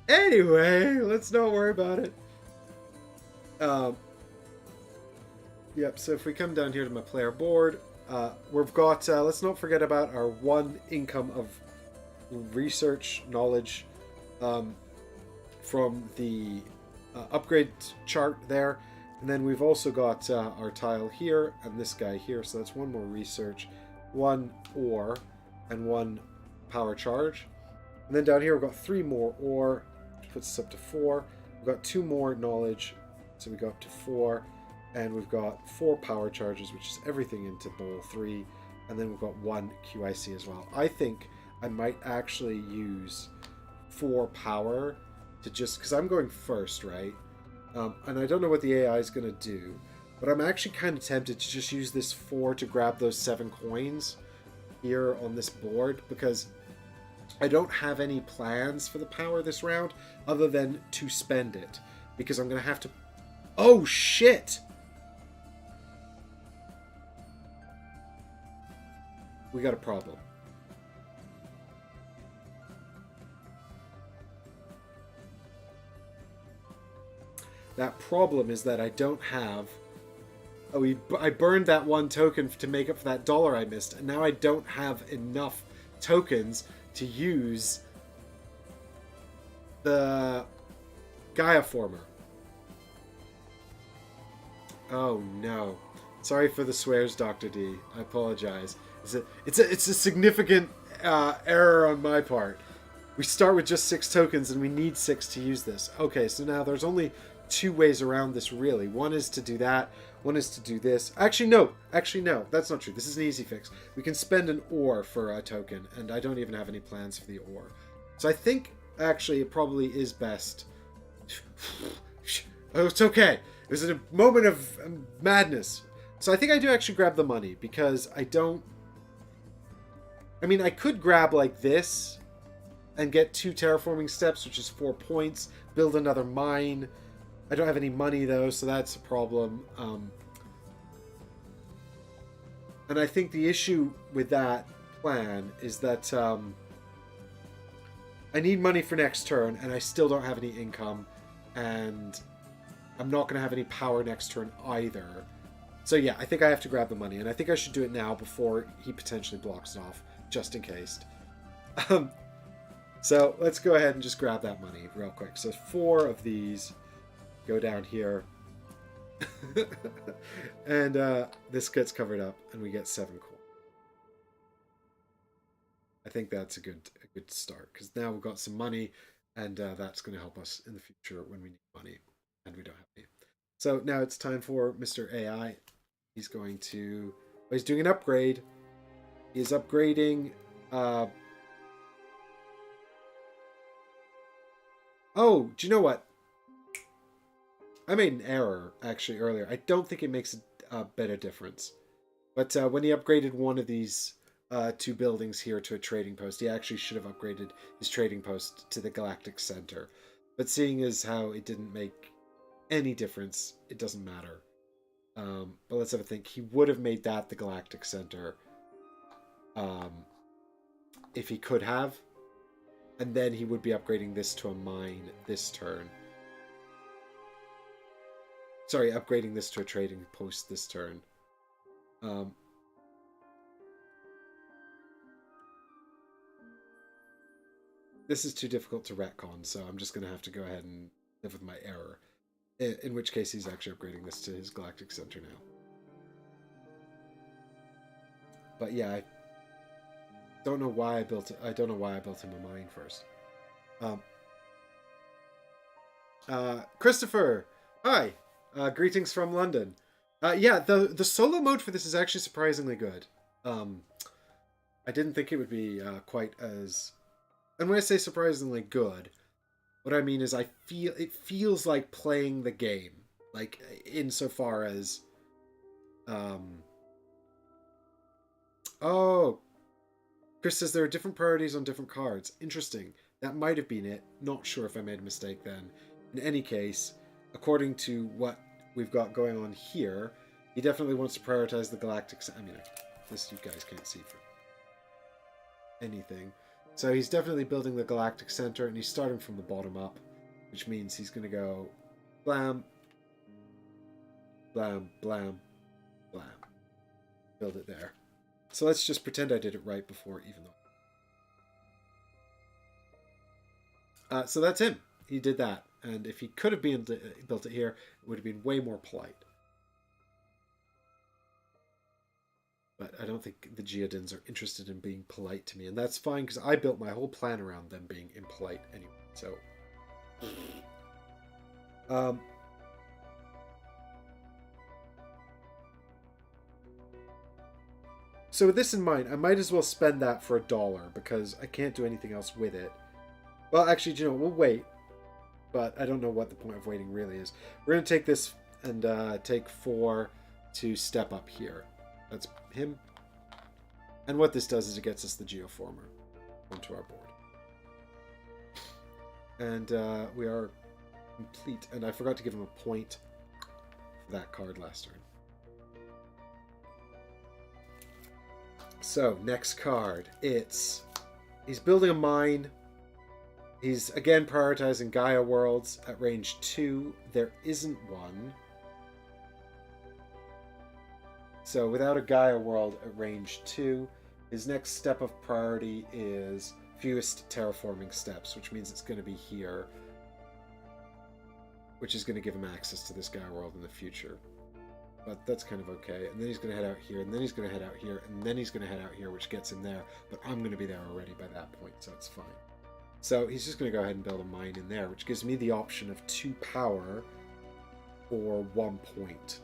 Anyway, let's not worry about it. Yep, so if we come down here to my player board, we've got, let's not forget about our 1 income of research knowledge from the upgrade chart there. And then we've also got our tile here and this guy here. So that's 1 more research, 1 ore, and 1 power charge. And then down here we've got 3 more ore, which puts us up to 4. We've got 2 more knowledge, so we go up to 4. And we've got 4 power charges, which is everything into bowl 3. And then we've got 1 QIC as well. I think I might actually use 4 power to just... because I'm going first, right? And I don't know what the AI is going to do, but I'm actually kind of tempted to just use this 4 to grab those 7 coins here on this board, because I don't have any plans for the power this round other than to spend it, because I'm going to have to... Oh, shit! We got a problem. That problem is that I don't have... Oh, I burned that 1 token to make up for that $1 I missed, and now I don't have enough tokens to use the Gaia former. Oh no. Sorry for the swears, Dr. D. I apologize. It's a significant error on my part. We start with just 6 tokens and we need 6 to use this. Okay, so now there's only 2 ways around this, really. One is to do that. One is to do this. Actually, no. That's not true. This is an easy fix. We can spend an ore for a token, and I don't even have any plans for the ore. So I think, actually, it probably is best... Oh, it's okay. It was a moment of madness. So I think I do actually grab the money, because I don't... I mean, I could grab like this and get 2 terraforming steps, which is 4 points, build another mine. I don't have any money, though, so that's a problem. And I think the issue with that plan is that I need money for next turn, and I still don't have any income, and I'm not going to have any power next turn either. So yeah, I think I have to grab the money, and I think I should do it now before he potentially blocks it off, just in case. So let's go ahead and just grab that money real quick. So 4 of these go down here. And this gets covered up, and we get 7 coins. I think that's a good start, because now we've got some money, and that's going to help us in the future when we need money, and we don't have any. So now it's time for Mr. AI. He's going to... Well, he's doing an upgrade. He is upgrading... Oh, do you know what? I made an error, actually, earlier. I don't think it makes a better difference. But when he upgraded one of these 2 buildings here to a trading post, he actually should have upgraded his trading post to the Galactic Center. But seeing as how it didn't make any difference, it doesn't matter. But let's have a think. He would have made that the Galactic Center if he could have. And then he would be upgrading this to a mine this turn. Sorry, upgrading this to a trading post this turn. This is too difficult to retcon, so I'm just going to have to go ahead and live with my error. In which case, he's actually upgrading this to his Galactic Center now. But yeah, I don't know why I built it. I don't know why I built him a mine first. Christopher, hi. Greetings from London. Yeah, the solo mode for this is actually surprisingly good. I didn't think it would be quite as... And when I say surprisingly good, what I mean is it feels like playing the game. Like, insofar as... Oh, Chris says there are different priorities on different cards. Interesting. That might have been it. Not sure if I made a mistake then. In any case, according to what we've got going on here, he definitely wants to prioritize the Galactic... I mean, this you guys can't see for anything. So he's definitely building the Galactic Center, and he's starting from the bottom up, which means he's going to go blam, blam, blam, blam. Build it there. So let's just pretend I did it right before, even though... so that's him. He did that. And if he could have built it here, it would have been way more polite. But I don't think the Geodins are interested in being polite to me. And that's fine, because I built my whole plan around them being impolite anyway. So... So with this in mind, I might as well spend that for $1, because I can't do anything else with it. Well, actually, you know, we'll wait. But I don't know what the point of waiting really is. We're going to take this and take 4 to step up here. That's him. And what this does is it gets us the Geoformer onto our board. And we are complete. And I forgot to give him a point for that card last turn. So, next card. He's building a mine. He's, again, prioritizing Gaia worlds at range 2. There isn't one. So, without a Gaia world at range 2, his next step of priority is fewest terraforming steps, which means it's going to be here. Which is going to give him access to this Gaia world in the future. But that's kind of okay. And then he's going to head out here, and then he's going to head out here, and then he's going to head out here, which gets him there. But I'm going to be there already by that point, so it's fine. So he's just going to go ahead and build a mine in there, which gives me the option of 2 power or 1 point.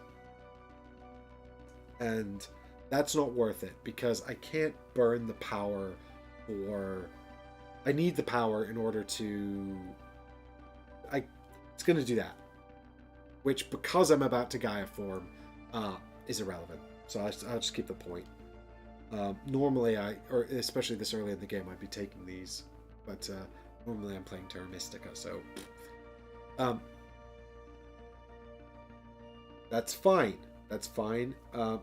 And that's not worth it, because I can't burn the power for... I need the power in order to... It's going to do that. Which, because I'm about to Gaia form, is irrelevant. So I'll just keep the point. Normally, or especially this early in the game, I'd be taking these. But normally I'm playing Terra Mystica, so... that's fine. That's fine.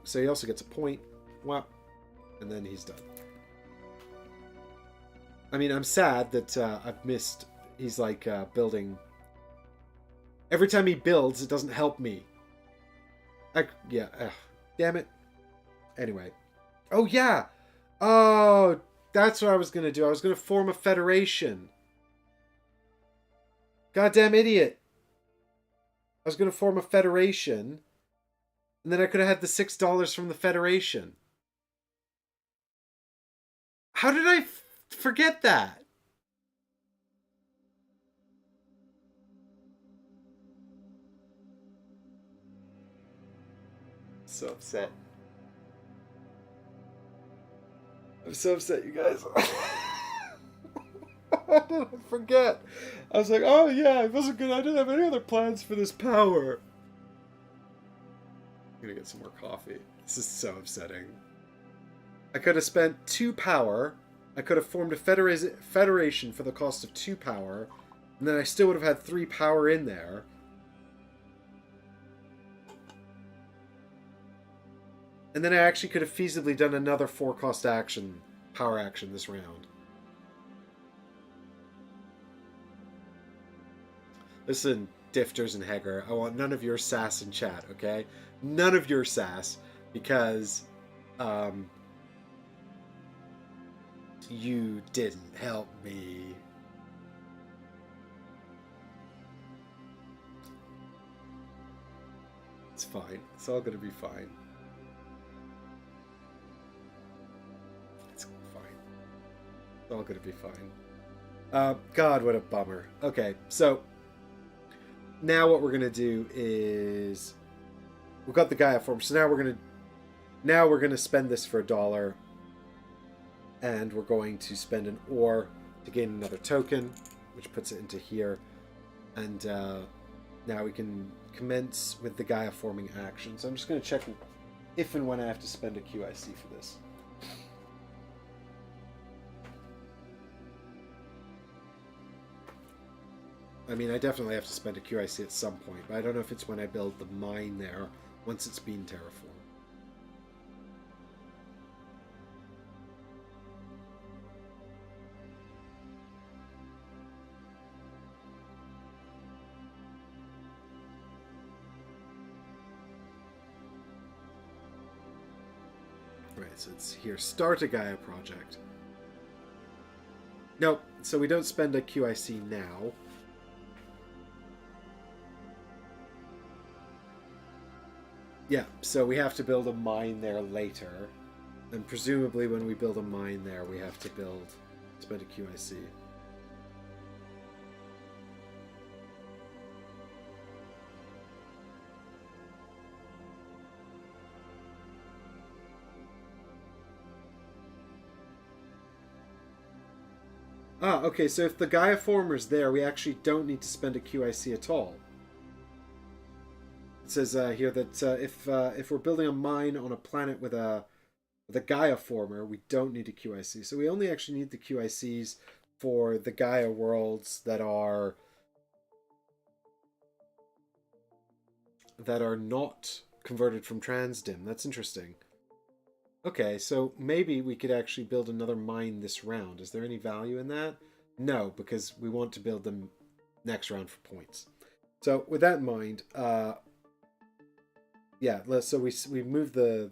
So he also gets a point. Whap. And then he's done. I mean, I'm sad that I've missed... He's like building... Every time he builds, it doesn't help me. Yeah, damn it. Anyway. Oh, yeah! Oh, that's what I was going to do. I was going to form a federation. Goddamn idiot. I was going to form a federation, and then I could have had the $6 from the federation. How did I forget that? So upset. I'm so upset, you guys. How did I forget? I was like, oh yeah, it wasn't good. I didn't have any other plans for this power. I'm gonna get some more coffee. This is so upsetting. I could have spent 2 power. I could have formed a federation for the cost of 2 power. And then I still would have had 3 power in there. And then I actually could have feasibly done another 4-cost action, power action this round. Listen, Difters and Heger, I want none of your sass in chat, okay? None of your sass, because you didn't help me. It's fine. It's all gonna be fine. It's fine. It's all gonna be fine. God, what a bummer. Okay, so now what we're gonna do is we've got the Gaia form, so now we're gonna spend this for $1, and we're going to spend an ore to gain another token, which puts it into here, and now we can commence with the Gaia forming action. So I'm just going to check if and when I have to spend a QIC for this. I mean, I definitely have to spend a QIC at some point, but I don't know if it's when I build the mine there, once it's been terraformed. Right, so it's here. Start a Gaia project. Nope, so we don't spend a QIC now. Yeah, so we have to build a mine there later. And presumably when we build a mine there, we have to spend a QIC. Ah, okay, so if the Gaia former's there, we actually don't need to spend a QIC at all. It says here that if we're building a mine on a planet with a Gaia former, we don't need a QIC. So we only actually need the QICs for the Gaia worlds that are not converted from transdim. That's interesting. Okay, so maybe we could actually build another mine this round. Is there any value in that? No, because we want to build them next round for points. So with that in mind, yeah, so we move the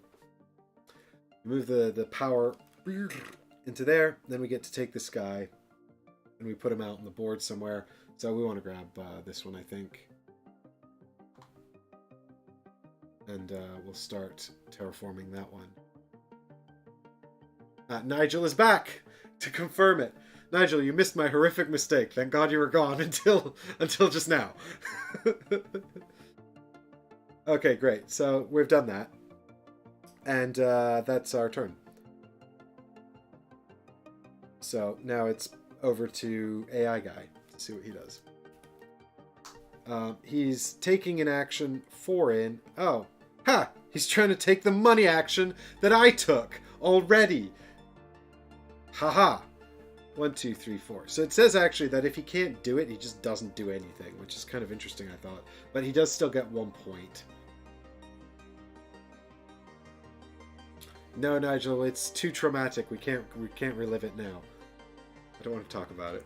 power into there. Then we get to take this guy and we put him out on the board somewhere. So we want to grab this one, I think. And we'll start terraforming that one. Nigel is back to confirm it. Nigel, you missed my horrific mistake. Thank God you were gone until just now. Okay, great. So we've done that. And that's our turn. So now it's over to AI guy to see what he does. He's taking an action 4 in. Oh, ha! He's trying to take the money action that I took already. Haha. 1, 2, 3, 4. So it says actually that if he can't do it, he just doesn't do anything, which is kind of interesting, I thought. But he does still get 1 point. No, Nigel, it's too traumatic. We can't relive it now. I don't want to talk about it.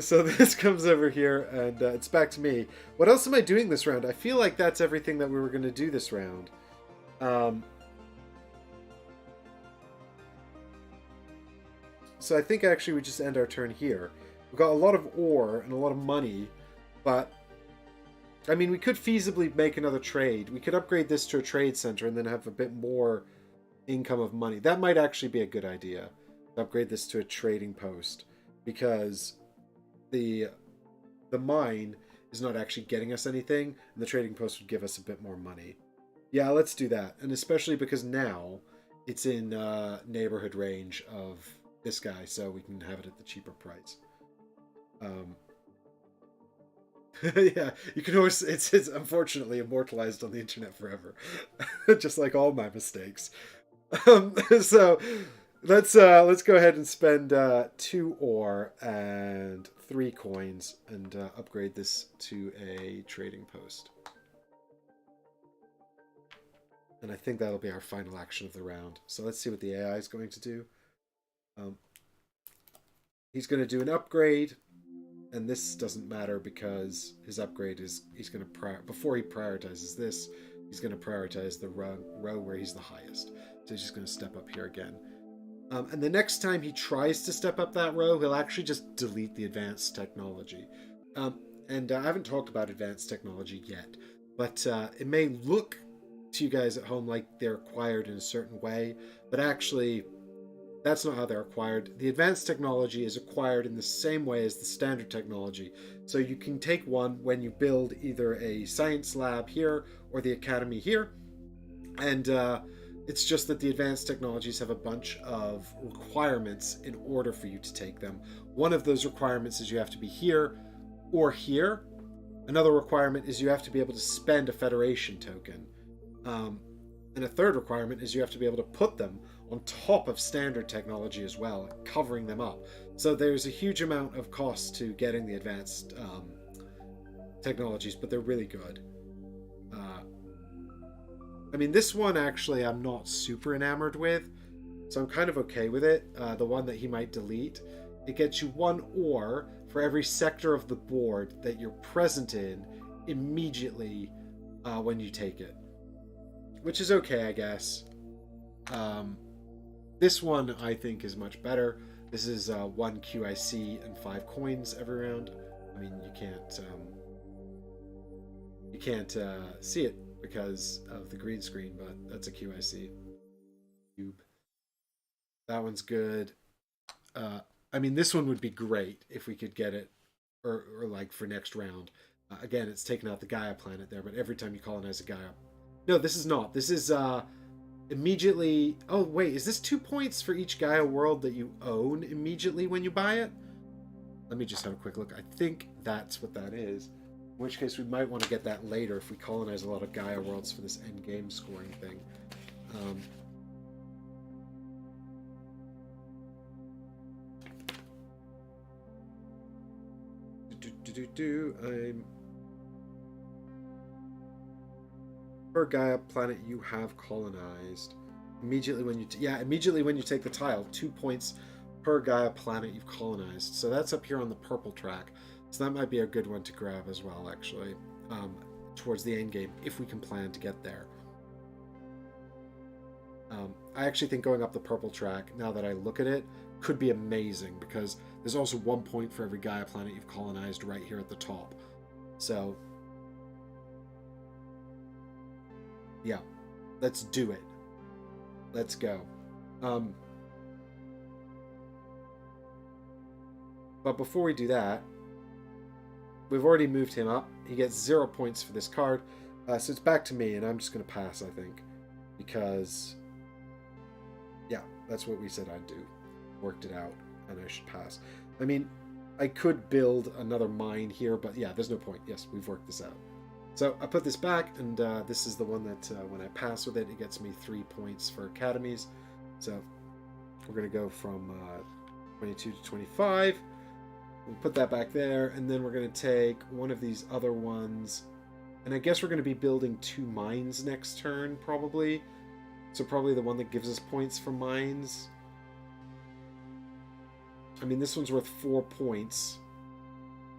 So this comes over here, and it's back to me. What else am I doing this round? I feel like that's everything that we were going to do this round. So I think actually we just end our turn here. We've got a lot of ore and a lot of money, but I mean, we could feasibly make another trade. We could upgrade this to a trade center and then have a bit more income of money. That might actually be a good idea. Upgrade this to a trading post, because the mine is not actually getting us anything, and the trading post would give us a bit more money. Yeah, let's do that. And especially because now it's in neighborhood range of this guy, so we can have it at the cheaper price. Yeah, you can always, it's unfortunately immortalized on the internet forever. Just like all my mistakes. So let's go ahead and spend 2 ore and 3 coins and upgrade this to a trading post. And I think that'll be our final action of the round. So let's see what the AI is going to do. He's going to do an upgrade, and this doesn't matter because his upgrade is, he's going to before he prioritizes this, he's going to prioritize the row where he's the highest. So he's just going to step up here again. And the next time he tries to step up that row, he'll actually just delete the advanced technology. And I haven't talked about advanced technology yet, but it may look to you guys at home like they're acquired in a certain way, but actually that's not how they're acquired. The advanced technology is acquired in the same way as the standard technology. So you can take one when you build either a science lab here or the academy here, and it's just that the advanced technologies have a bunch of requirements in order for you to take them. One of those requirements is you have to be here or here. Another requirement is you have to be able to spend a Federation token. And a third requirement is you have to be able to put them on top of standard technology as well, covering them up. So there's a huge amount of cost to getting the advanced technologies, but they're really good. I mean, this one actually I'm not super enamored with, so I'm kind of okay with it. The one that he might delete. It gets you 1 ore for every sector of the board that you're present in immediately when you take it. Which is okay, I guess. This one I think is much better. This is 1 QIC and 5 coins every round. I mean, you can't see it because of the green screen, but that's a QIC. Cube. That one's good. I mean, this one would be great if we could get it, or like for next round. Again, it's taken out the Gaia planet there, but every time you colonize a Gaia. No, this is not. This is immediately. Oh wait, is this 2 points for each Gaia world that you own immediately when you buy it? Let me just have a quick look. I think that's what that is. In which case, we might want to get that later if we colonize a lot of Gaia worlds for this end game scoring thing. I'm per Gaia planet you have colonized. Immediately when you immediately when you take the tile, 2 points per Gaia planet you've colonized. So that's up here on the purple track. So that might be a good one to grab as well, actually, towards the end game, if we can plan to get there. I actually think going up the purple track, now that I look at it, could be amazing, because there's also 1 point for every Gaia planet you've colonized right here at the top. So, yeah, let's do it. Let's go. But before we do that, we've already moved him up. He gets 0 points for this card. So it's back to me, and I'm just going to pass, I think. Because, yeah, that's what we said I'd do. Worked it out, and I should pass. I mean, I could build another mine here, but yeah, there's no point. Yes, we've worked this out. So I put this back, and this is the one that when I pass with it, it gets me 3 points for academies. So we're going to go from 22 to 25. We'll put that back there, and then we're going to take one of these other ones. And I guess we're going to be building 2 mines next turn, probably. So probably the one that gives us points for mines. I mean, this one's worth 4 points.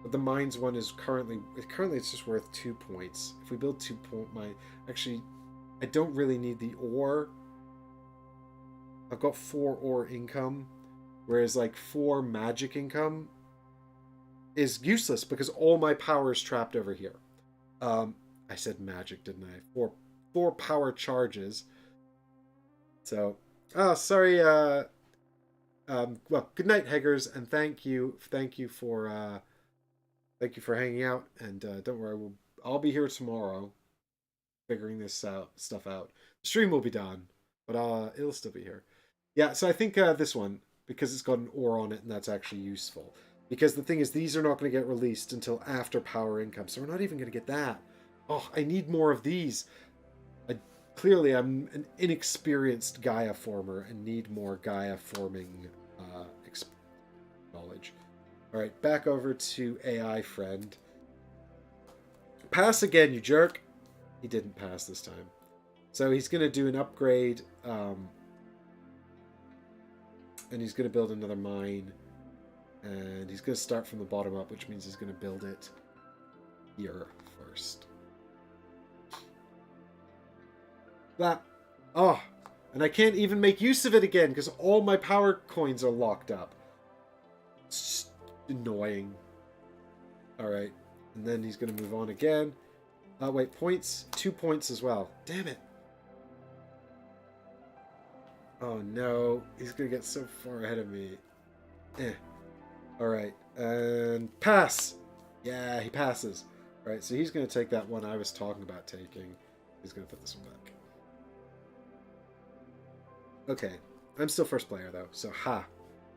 But the mines one is currently it's just worth 2 points. If we build 2-point mine... Actually, I don't really need the ore. I've got 4 ore income. Whereas, like, 4 magic income is useless because all my power is trapped over here. I said magic, didn't I? 4 power charges. So, oh, sorry. Well, good night, Heggers, and thank you for hanging out. And don't worry, I'll be here tomorrow, figuring this stuff out. The stream will be done, but it'll still be here. Yeah, so I think this one, because it's got an ore on it, and that's actually useful. Because the thing is, these are not going to get released until after power income, so we're not even going to get that. Oh, I need more of these. Clearly, I'm an inexperienced Gaia former and need more Gaia forming knowledge. All right, back over to AI friend. Pass again, you jerk. He didn't pass this time. So he's going to do an upgrade, and he's going to build another mine. And he's going to start from the bottom up, which means he's going to build it here first. That. Oh, and I can't even make use of it again because all my power coins are locked up. It's just annoying. Alright, and then he's going to move on again. Wait, points? 2 points as well. Damn it. Oh no, he's going to get so far ahead of me. Alright, and pass! Yeah, he passes. Alright, so he's going to take that one I was talking about taking. He's going to put this one back. Okay, I'm still first player though, so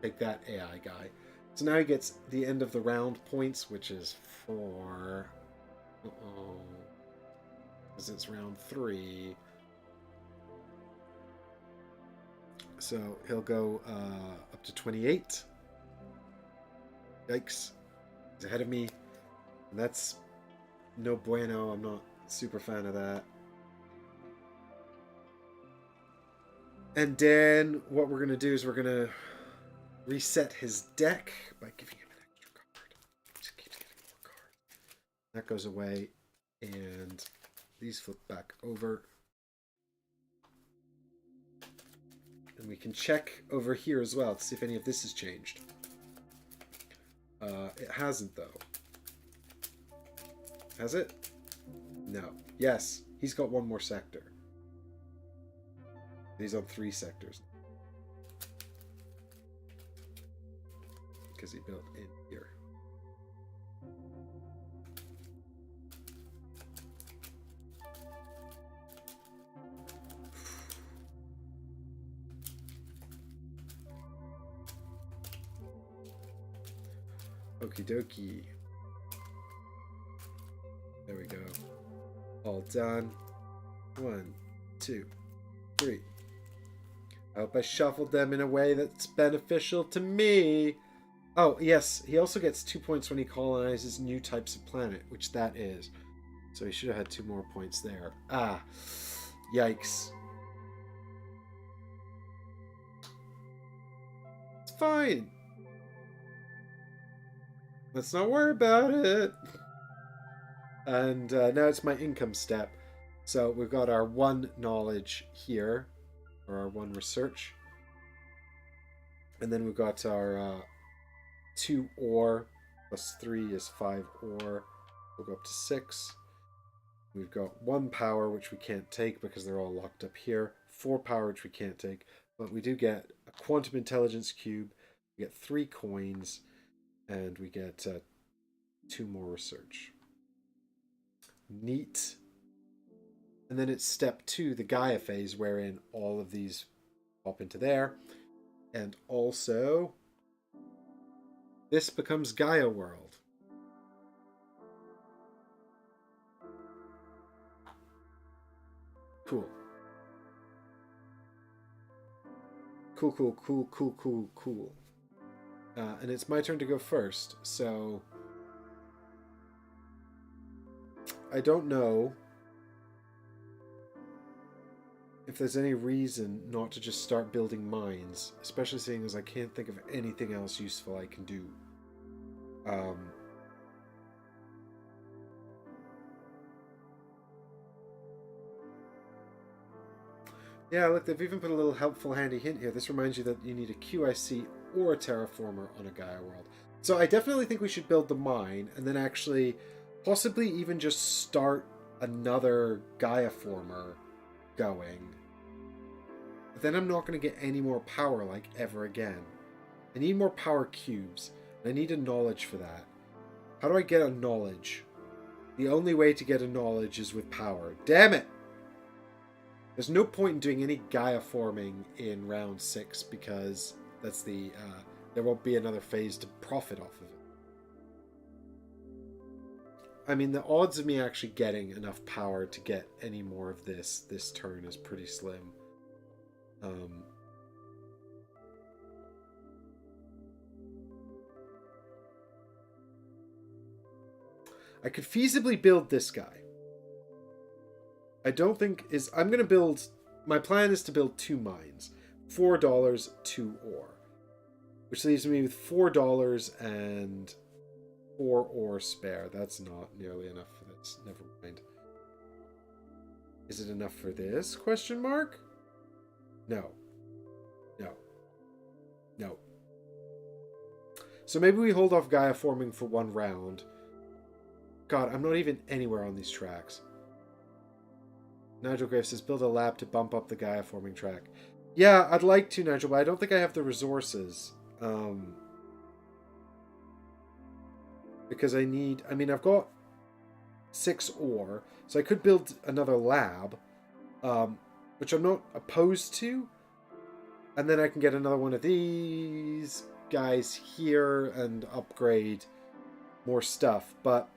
take that AI guy. So now he gets the end of the round points, which is 4. Because it's round 3. So he'll go up to 28. Yikes. He's ahead of me. And that's no bueno. I'm not super fan of that. And then what we're going to do is we're going to reset his deck by giving him an extra card. He just keeps getting more cards. That goes away. And these flip back over. And we can check over here as well to see if any of this has changed. It hasn't, though. Has it? No. Yes, he's got 1 more sector. He's on 3 sectors. Because he built in here. Okie dokie. There we go. All done. 1, 2, 3. I hope I shuffled them in a way that's beneficial to me. Oh, yes. He also gets 2 points when he colonizes new types of planet, which that is. So he should have had 2 more points there. Ah. Yikes. It's fine. Let's not worry about it. And now it's my income step. So we've got our 1 knowledge here, or our 1 research. And then we've got our 2 ore, plus 3 is 5 ore. We'll go up to 6. We've got 1 power, which we can't take because they're all locked up here. 4 power, which we can't take. But we do get a quantum intelligence cube. We get 3 coins. And we get 2 more research. Neat. And then it's step 2, the Gaia phase, wherein all of these pop into there. And also, this becomes Gaia World. Cool. Cool, cool, cool, cool, cool, cool. And it's my turn to go first, so I don't know if there's any reason not to just start building mines, especially seeing as I can't think of anything else useful I can do. Yeah, look, they've even put a little helpful handy hint here. This reminds you that you need a QIC or a terraformer on a Gaia world. So I definitely think we should build the mine and then actually possibly even just start another Gaia former going. But then I'm not going to get any more power like ever again. I need more power cubes. And I need a knowledge for that. How do I get a knowledge? The only way to get a knowledge is with power. Damn it! There's no point in doing any Gaia forming in round 6 because that's the there won't be another phase to profit off of it. I mean, the odds of me actually getting enough power to get any more of this turn is pretty slim. I could feasibly build this guy. I don't think is... I'm going to build... My plan is to build 2 mines. $4, 2 ore. Which leaves me with $4 and 4 ore spare. That's not nearly enough for this. Never mind. Is it enough for this? Question mark? No. No. No. So maybe we hold off Gaia forming for 1 round. God, I'm not even anywhere on these tracks. Nigel Graves says, build a lab to bump up the Gaia forming track. Yeah, I'd like to, Nigel, but I don't think I have the resources. Because I need... I mean, I've got 6 ore, so I could build another lab, which I'm not opposed to. And then I can get another one of these guys here and upgrade more stuff. But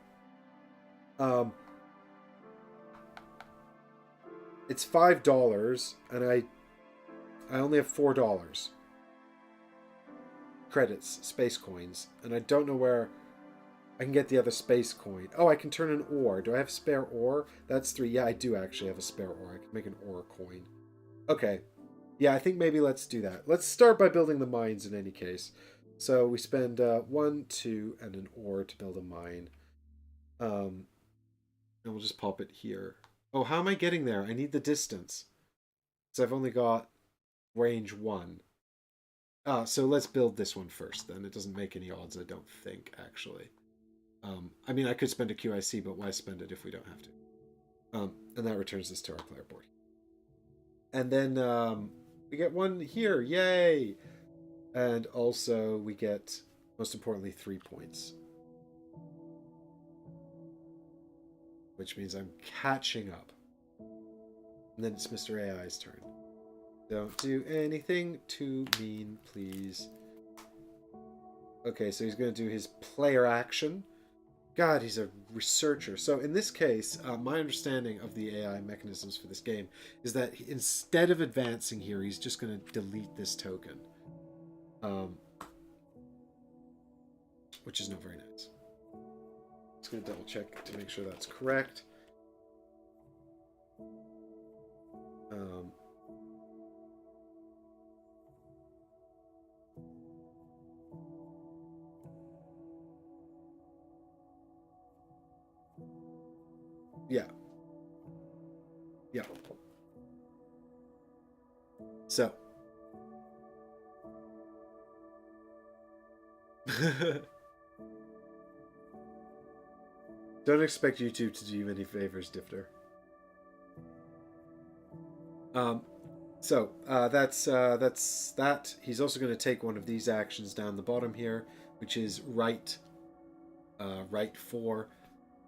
it's $5, and I only have $4 credits, space coins, and I don't know where I can get the other space coin. Oh, I can turn an ore. Do I have spare ore? That's 3. Yeah, I do actually have a spare ore. I can make an ore coin. Okay. Yeah, I think maybe let's do that. Let's start by building the mines in any case. So we spend 1, 2, and an ore to build a mine. And we'll just pop it here. Oh, how am I getting there? I need the distance. So I've only got range 1. So let's build this one first then. It doesn't make any odds, I don't think, actually. I mean, I could spend a QIC, but why spend it if we don't have to? And that returns us to our player board. And then we get 1 here. Yay! And also we get, most importantly, 3 points. Which means I'm catching up. And then it's Mr. AI's turn. Don't do anything too mean, please. Okay, so he's going to do his player action. God, he's a researcher. So in this case, my understanding of the AI mechanisms for this game is that instead of advancing here, he's just going to delete this token. Which is not very nice. Just going to double check to make sure that's correct. Yeah. Yeah. So. Don't expect YouTube to do you any favors, Difter. That's that. He's also going to take one of these actions down the bottom here, which is right 4.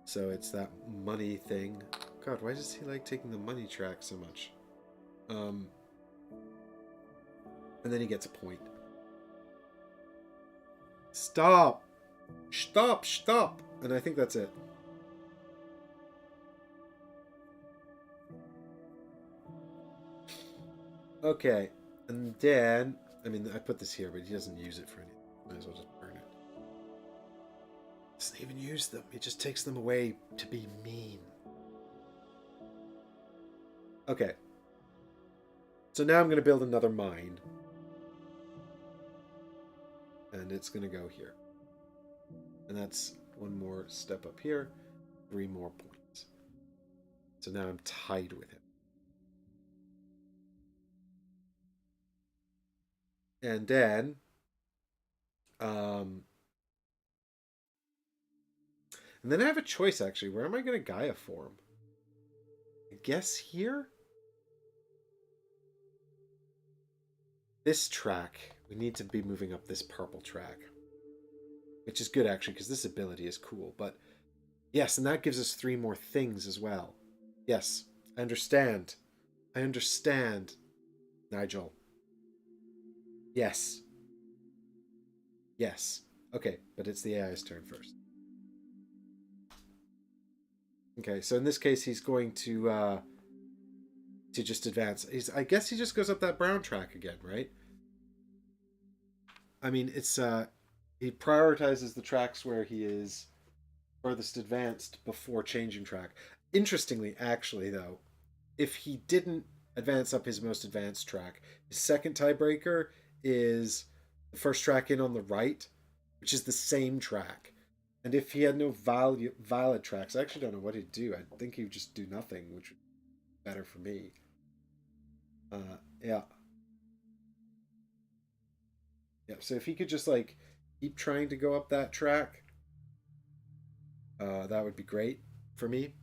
So it's that money thing. God, why does he like taking the money track so much? And then he gets a point. Stop! Stop! Stop! And I think that's it. Okay, and then, I mean, I put this here, but he doesn't use it for anything. Might as well just burn it. Doesn't even use them. He just takes them away to be mean. Okay. So now I'm going to build another mine. And it's going to go here. And that's one more step up here. 3 more points. So now I'm tied with him. And then... and then I have a choice, actually. Where am I going to Gaia form? I guess here? This track. We need to be moving up this purple track. Which is good, actually, because this ability is cool. But, yes, and that gives us 3 more things as well. Yes, I understand. I understand, Nigel. Yes. Yes. Okay, but it's the AI's turn first. Okay, so in this case, he's going to just advance. I guess he just goes up that brown track again, right? I mean, it's he prioritizes the tracks where he is furthest advanced before changing track. Interestingly, actually, though, if he didn't advance up his most advanced track, his second tiebreaker is the first track in on the right, which is the same track. And if he had no valid tracks, I actually don't know what he'd do. I think he would just do nothing, which would be better for me. Yeah. Yeah, so if he could just, like, keep trying to go up that track, that would be great for me.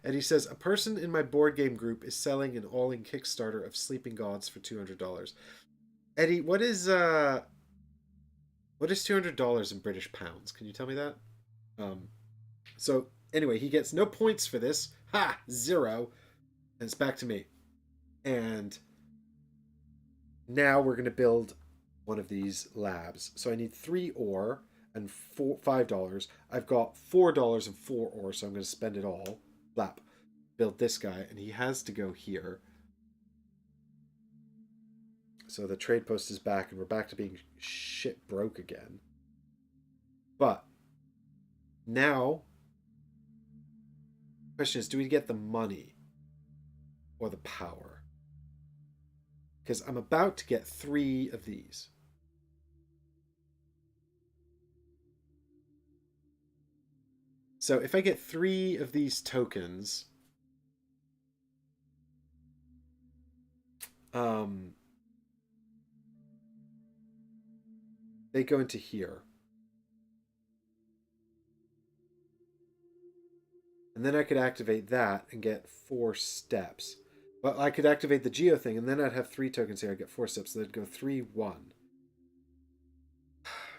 And he says, a person in my board game group is selling an all-in Kickstarter of Sleeping Gods for $200. Eddie, what is $200 in British pounds? Can you tell me that? So anyway, he gets no points for this. Ha! 0. And it's back to me. And now we're going to build one of these labs. So I need 3 ore and $5. I've got $4 and 4 ore, so I'm going to spend it all. Blap. Build this guy, and he has to go here. So the trade post is back, and we're back to being shit broke again. But now, the question is, do we get the money or the power? Because I'm about to get 3 of these. So if I get 3 of these tokens, they go into here. And then I could activate that and get 4 steps. But I could activate the Geo thing, and then I'd have 3 tokens here. I'd get 4 steps, so they'd go 3, 1.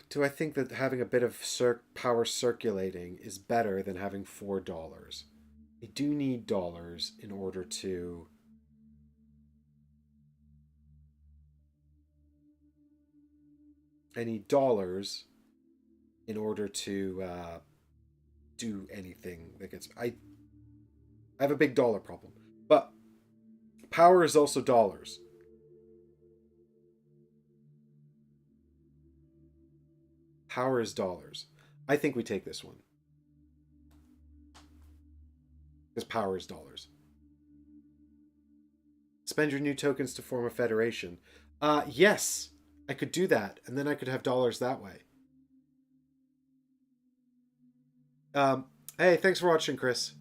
Do I think that having a bit of power circulating is better than having $4? I do need dollars in order to... I need dollars in order to do anything that gets... I have a big dollar problem. But power is also dollars. Power is dollars. I think we take this one. Because power is dollars. Spend your new tokens to form a federation. Yes, I could do that, and then I could have dollars that way. Hey, thanks for watching, Chris.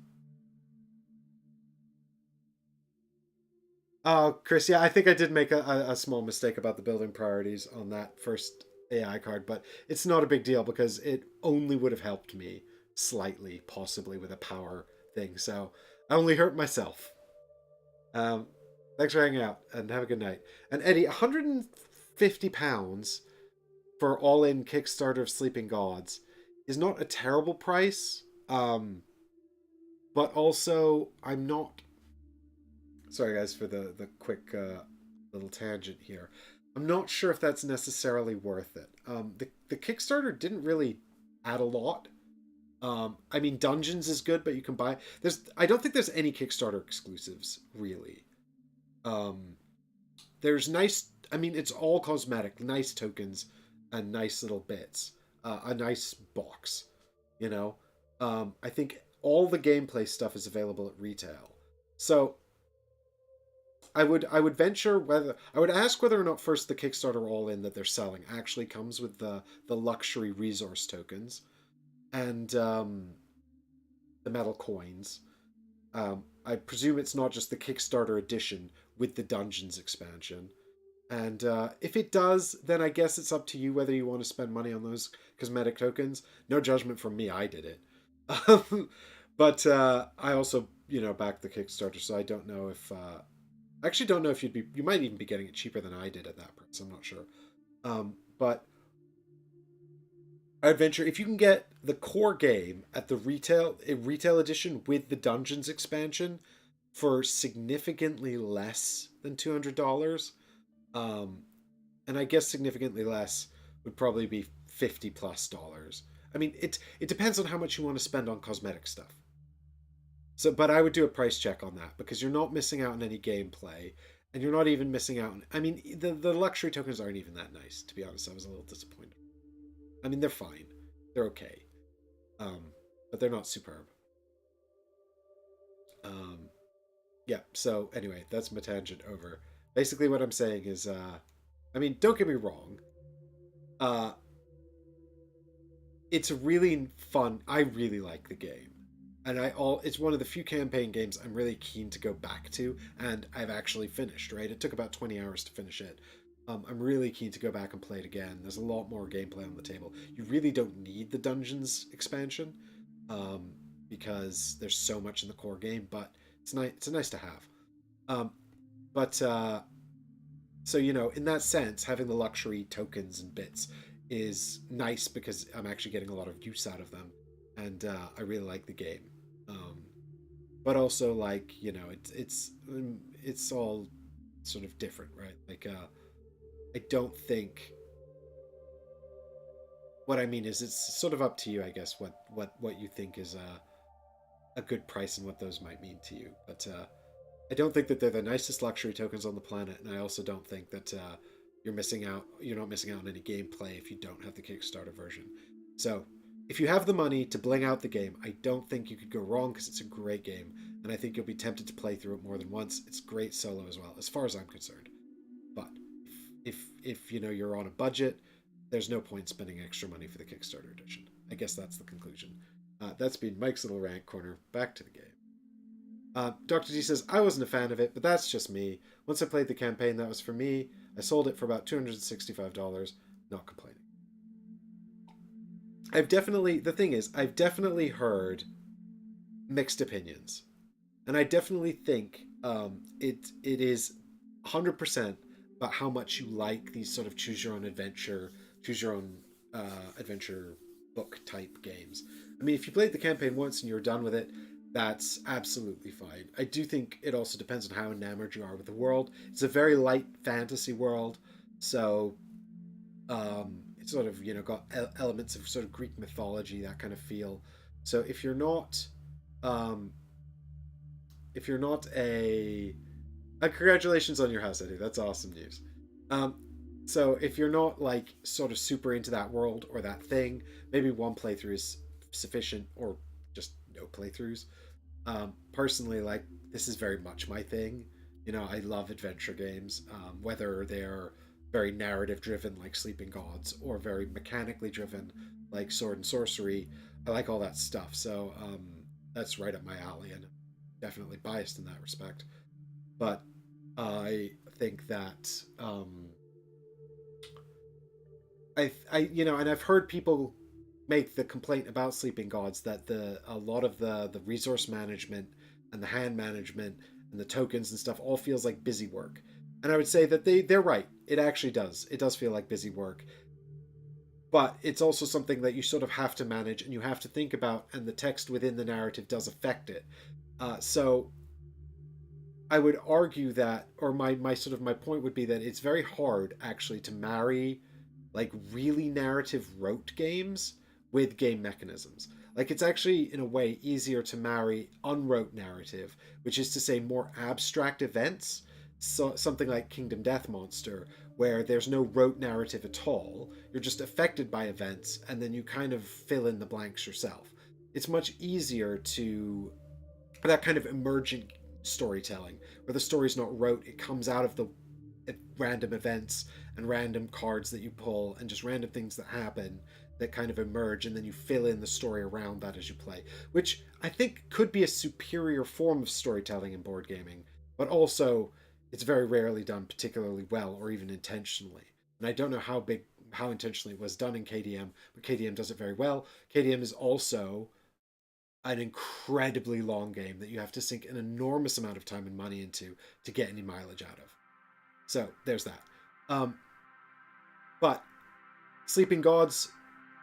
Oh, Chris, yeah, I think I did make a small mistake about the building priorities on that first AI card, but it's not a big deal because it only would have helped me slightly, possibly, with a power thing. So I only hurt myself. Thanks for hanging out, and have a good night. And Eddie, £150 for all-in Kickstarter of Sleeping Gods is not a terrible price, but also I'm not... Sorry, guys, for the quick little tangent here. I'm not sure if that's necessarily worth it. The Kickstarter didn't really add a lot. I mean, Dungeons is good, but you can buy... I don't think there's any Kickstarter exclusives, really. There's nice... I mean, it's all cosmetic. Nice tokens and nice little bits. A nice box, you know? I think all the gameplay stuff is available at retail. So I would venture whether I would ask whether or not first the Kickstarter all in that they're selling actually comes with the luxury resource tokens and the metal coins. I presume it's not just the Kickstarter edition with the dungeons expansion. And if it does, then I guess it's up to you whether you want to spend money on those cosmetic tokens. No judgment from me, I did it. But I also, backed the Kickstarter, so I don't know if I actually don't know if you might even be getting it cheaper than I did at that price. I'm not sure. But I'd venture if you can get the core game at the retail edition with the dungeons expansion for significantly less than $200. Um, and I guess significantly less would probably be $50 plus. I mean, it depends on how much you want to spend on cosmetic stuff. So, but I would do a price check on that because you're not missing out on any gameplay, and you're not even missing out on. I mean, the luxury tokens aren't even that nice, to be honest. I was a little disappointed. I mean, they're fine, they're okay, um, but they're not superb. Um, yeah. So anyway, that's my tangent over. Basically, what I'm saying is, I mean, don't get me wrong. Uh, it's really fun. I really like the game, and it's one of the few campaign games I'm really keen to go back to, and I've actually finished. Right, it took about 20 hours to finish it. I'm really keen to go back and play it again. There's a lot more gameplay on the table. You really don't need the dungeons expansion, um, because there's so much in the core game, but it's nice. It's nice to have. Um, but So, in that sense, having the luxury tokens and bits is nice because I'm actually getting a lot of use out of them, and I really like the game. Um, but also, like, it's all sort of different, right? Like, I don't think. What I mean is, it's sort of up to you, I guess. What you think is a good price and what those might mean to you, but I don't think that they're the nicest luxury tokens on the planet, and I also don't think that you're missing out. You're not missing out on any gameplay if you don't have the Kickstarter version. So, if you have the money to bling out the game, I don't think you could go wrong because it's a great game, and I think you'll be tempted to play through it more than once. It's great solo as well, as far as I'm concerned. But if you're on a budget, there's no point spending extra money for the Kickstarter edition. I guess that's the conclusion. That's been Mike's little rant corner. Back to the game. Dr. D says, I wasn't a fan of it, but that's just me. Once I played the campaign, that was for me. I sold it for about $265. Not complaining. The thing is, I've definitely heard mixed opinions. And I definitely think it is 100% about how much you like these sort of choose your own adventure book type games. I mean, if you played the campaign once and you're done with it, that's absolutely fine. I do think it also depends on how enamored you are with the world. It's a very light fantasy world, so it's sort of got elements of sort of Greek mythology, that kind of feel. So um, if you're not congratulations on your house, Eddie. That's awesome news. Um, so if you're not like sort of super into that world or that thing, maybe one playthrough is sufficient, or just no playthroughs. Personally, like, this is very much my thing. I love adventure games, whether they're very narrative driven like Sleeping Gods or very mechanically driven like Sword and Sorcery. I like all that stuff, so that's right up my alley, and definitely biased in that respect. But I think that and I've heard people make the complaint about Sleeping Gods that a lot of the resource management and the hand management and the tokens and stuff all feels like busy work. And I would say that they're right. It actually does. It does feel like busy work. But it's also something that you sort of have to manage and you have to think about, and the text within the narrative does affect it. So I would argue that, or my point would be that it's very hard actually to marry like really narrative rote games with game mechanisms. Like, it's actually in a way easier to marry unwrote narrative, which is to say more abstract events. So something like Kingdom Death Monster, where there's no rote narrative at all. You're just affected by events, and then you kind of fill in the blanks yourself. It's much easier to that kind of emergent storytelling, where the story's not rote. It comes out of the random events and random cards that you pull and just random things that happen that kind of emerge, and then you fill in the story around that as you play, which I think could be a superior form of storytelling in board gaming, but also it's very rarely done particularly well or even intentionally. And I don't know how intentionally it was done in KDM, but KDM does it very well. KDM is also an incredibly long game that you have to sink an enormous amount of time and money into to get any mileage out of. So there's that. But Sleeping Gods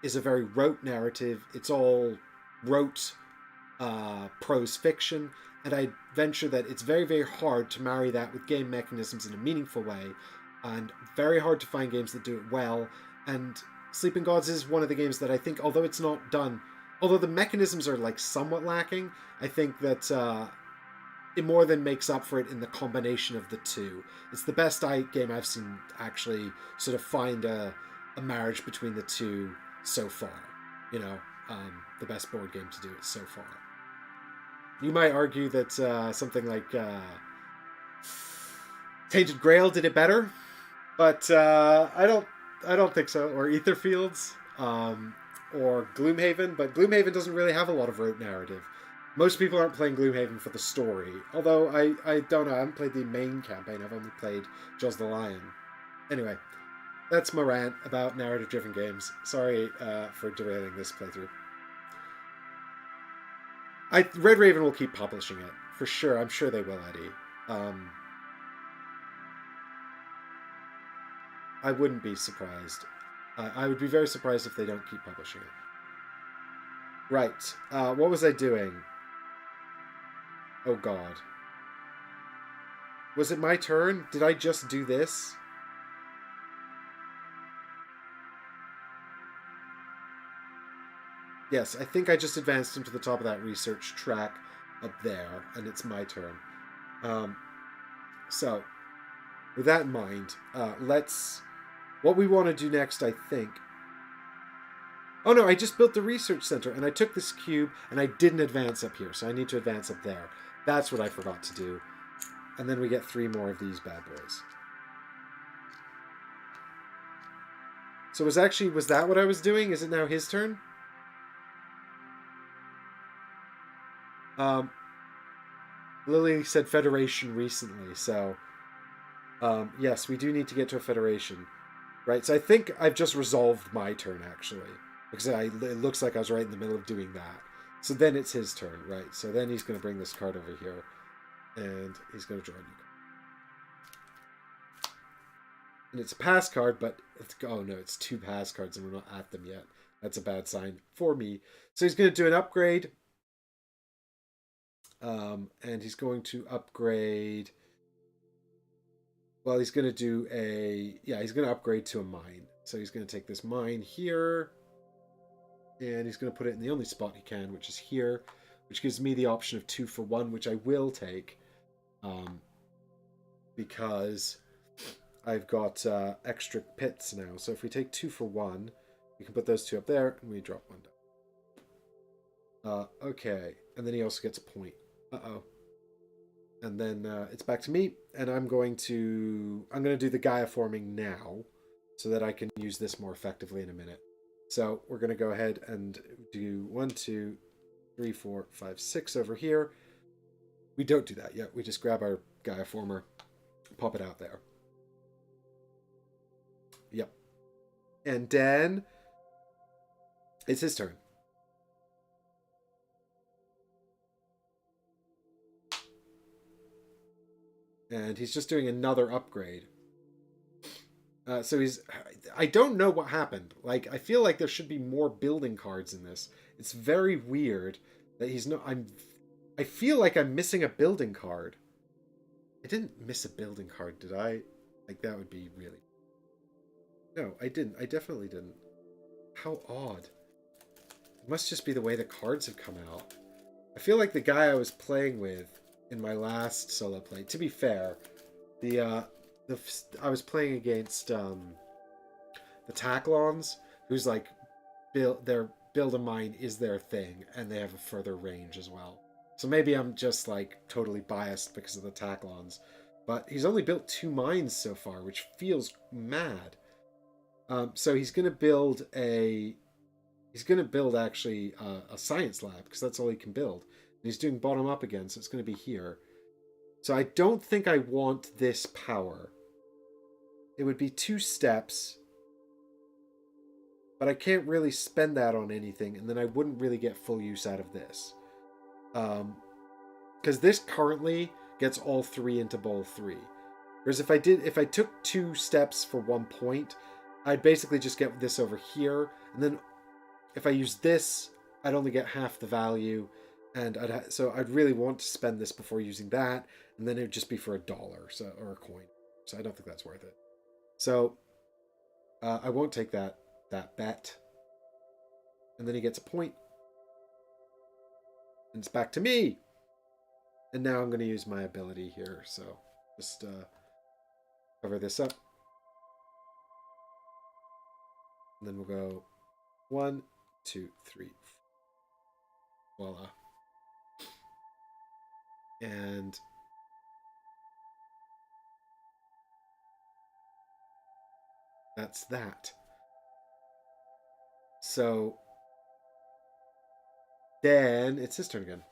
is a very rote narrative. It's all rote prose fiction, and I venture that it's very, very hard to marry that with game mechanisms in a meaningful way, and very hard to find games that do it well. And Sleeping Gods is one of the games that I think, although it's not done, although the mechanisms are like somewhat lacking, I think that it more than makes up for it in the combination of the two. It's the best game I've seen actually sort of find a marriage between the two so far. You know, the best board game to do it so far. You might argue that something like Tainted Grail did it better, but I don't think so. Or Etherfields, or Gloomhaven, but Gloomhaven doesn't really have a lot of rote narrative. Most people aren't playing Gloomhaven for the story, although I don't know, I haven't played the main campaign, I've only played Jaws the Lion. Anyway, that's my rant about narrative-driven games. Sorry for derailing this playthrough. Red Raven will keep publishing it, for sure. I'm sure they will, Eddie. I wouldn't be surprised. I would be very surprised if they don't keep publishing it. Right. What was I doing? Oh god. Was it my turn? Did I just do this? Yes, I think I just advanced him to the top of that research track up there, and it's my turn. So, with that in mind, what we want to do next, I think... Oh no, I just built the research center, and I took this cube, and I didn't advance up here, so I need to advance up there. That's what I forgot to do. And then we get 3 more of these bad boys. So was that what I was doing? Is it now his turn? Lily said Federation recently, so... yes, we do need to get to a Federation. Right, so I think I've just resolved my turn, actually. Because it looks like I was right in the middle of doing that. So then it's his turn, right? So then he's going to bring this card over here. And he's going to draw a new card. And it's a pass card, but... oh no, it's 2 pass cards and we're not at them yet. That's a bad sign for me. So he's going to do an upgrade. And he's going to upgrade... well, he's going to do he's going to upgrade to a mine. So he's going to take this mine here. And he's going to put it in the only spot he can, which is here. Which gives me the option of 2 for 1, which I will take. Because I've got extra pits now. So if we take 2 for 1, we can put those 2 up there, and we drop 1 down. Okay. And then he also gets a point. Uh-oh. And then it's back to me, and I'm going to do the Gaia forming now, so that I can use this more effectively in a minute. So we're going to go ahead and do 1, 2, 3, 4, 5, 6 over here. We don't do that yet. We just grab our Gaia former, pop it out there. Yep. And then it's his turn. And he's just doing another upgrade. So I don't know what happened. Like, I feel like there should be more building cards in this. It's very weird that he's not... I feel like I'm missing a building card. I didn't miss a building card, did I? Like, that would be really... No, I didn't. I definitely didn't. How odd. It must just be the way the cards have come out. I feel like the guy I was playing with in my last solo play, to be fair, I was playing against the Taclons, who's like build a mine is their thing, and they have a further range as well. So maybe I'm just like totally biased because of the Taklons. But he's only built 2 mines so far, which feels mad. So he's going to build a. He's going to build actually a science lab because that's all he can build. And he's doing bottom up again, so it's going to be here. So I don't think I want this power. It would be 2 steps, but I can't really spend that on anything, and then I wouldn't really get full use out of this. Because this currently gets all 3 into bowl 3. Whereas if I took 2 steps for 1 point, I'd basically just get this over here, and then if I use this, I'd only get half the value, and so I'd really want to spend this before using that, and then it would just be for $1 or a coin. So I don't think that's worth it. So I won't take that bet, and then he gets a point, and it's back to me. And now I'm going to use my ability here. So just cover this up, and then we'll go 1, 2, 3. Voila. And that's that. So then it's his turn again.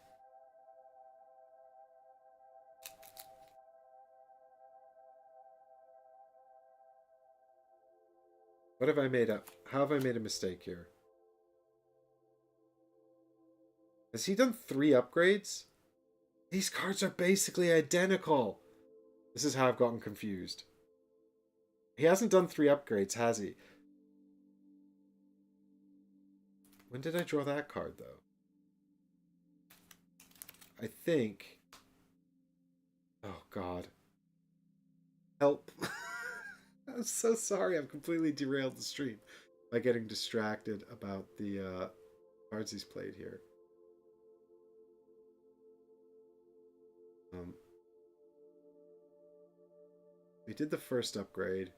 What have I made up? How have I made a mistake here? Has he done 3 upgrades? These cards are basically identical. This is how I've gotten confused. He hasn't done 3 upgrades, has he? When did I draw that card, though? I think... Oh, God. Help. I'm so sorry. I've completely derailed the stream by getting distracted about the cards he's played here. We did the first upgrade.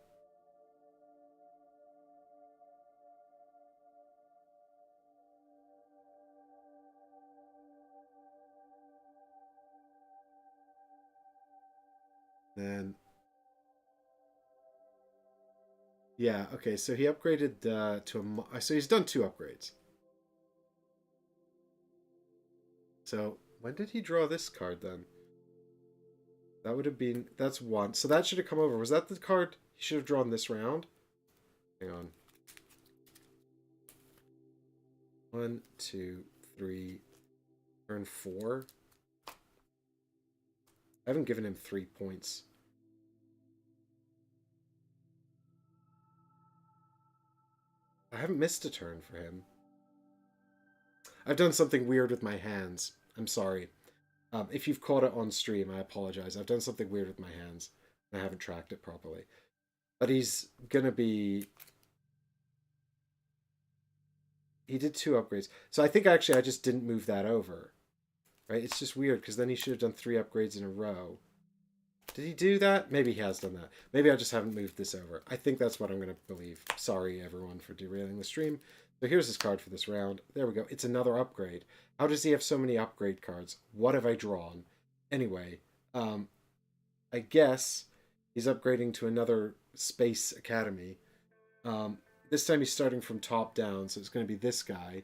Then... Yeah, okay, so he upgraded to a... So he's done 2 upgrades. So when did he draw this card then? That would have been... That's 1. So that should have come over. Was that the card he should have drawn this round? Hang on. 1, 2, 3. Turn 4. I haven't given him 3 points. I haven't missed a turn for him. I've done something weird with my hands. I'm sorry. If you've caught it on stream, I apologize. I've done something weird with my hands. I haven't tracked it properly. But he's going to be... He did 2 upgrades. So I think actually I just didn't move that over. Right? It's just weird because then he should have done 3 upgrades in a row. Did he do that? Maybe he has done that. Maybe I just haven't moved this over. I think that's what I'm going to believe. Sorry, everyone, for derailing the stream. So here's his card for this round. There we go. It's another upgrade. How does he have so many upgrade cards? What have I drawn? Anyway, I guess he's upgrading to another Space Academy. This time he's starting from top down, so it's going to be this guy.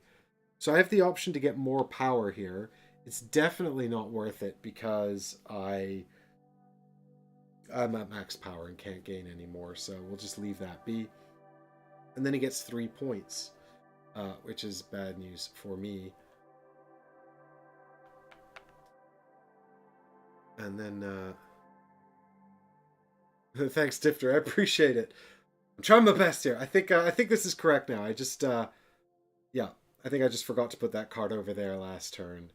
So I have the option to get more power here. It's definitely not worth it because I'm at max power and can't gain anymore, so we'll just leave that be. And then he gets 3 points, which is bad news for me. And then, thanks, Difter. I appreciate it. I'm trying my best here. I think this is correct now. I just, yeah, I think I just forgot to put that card over there last turn.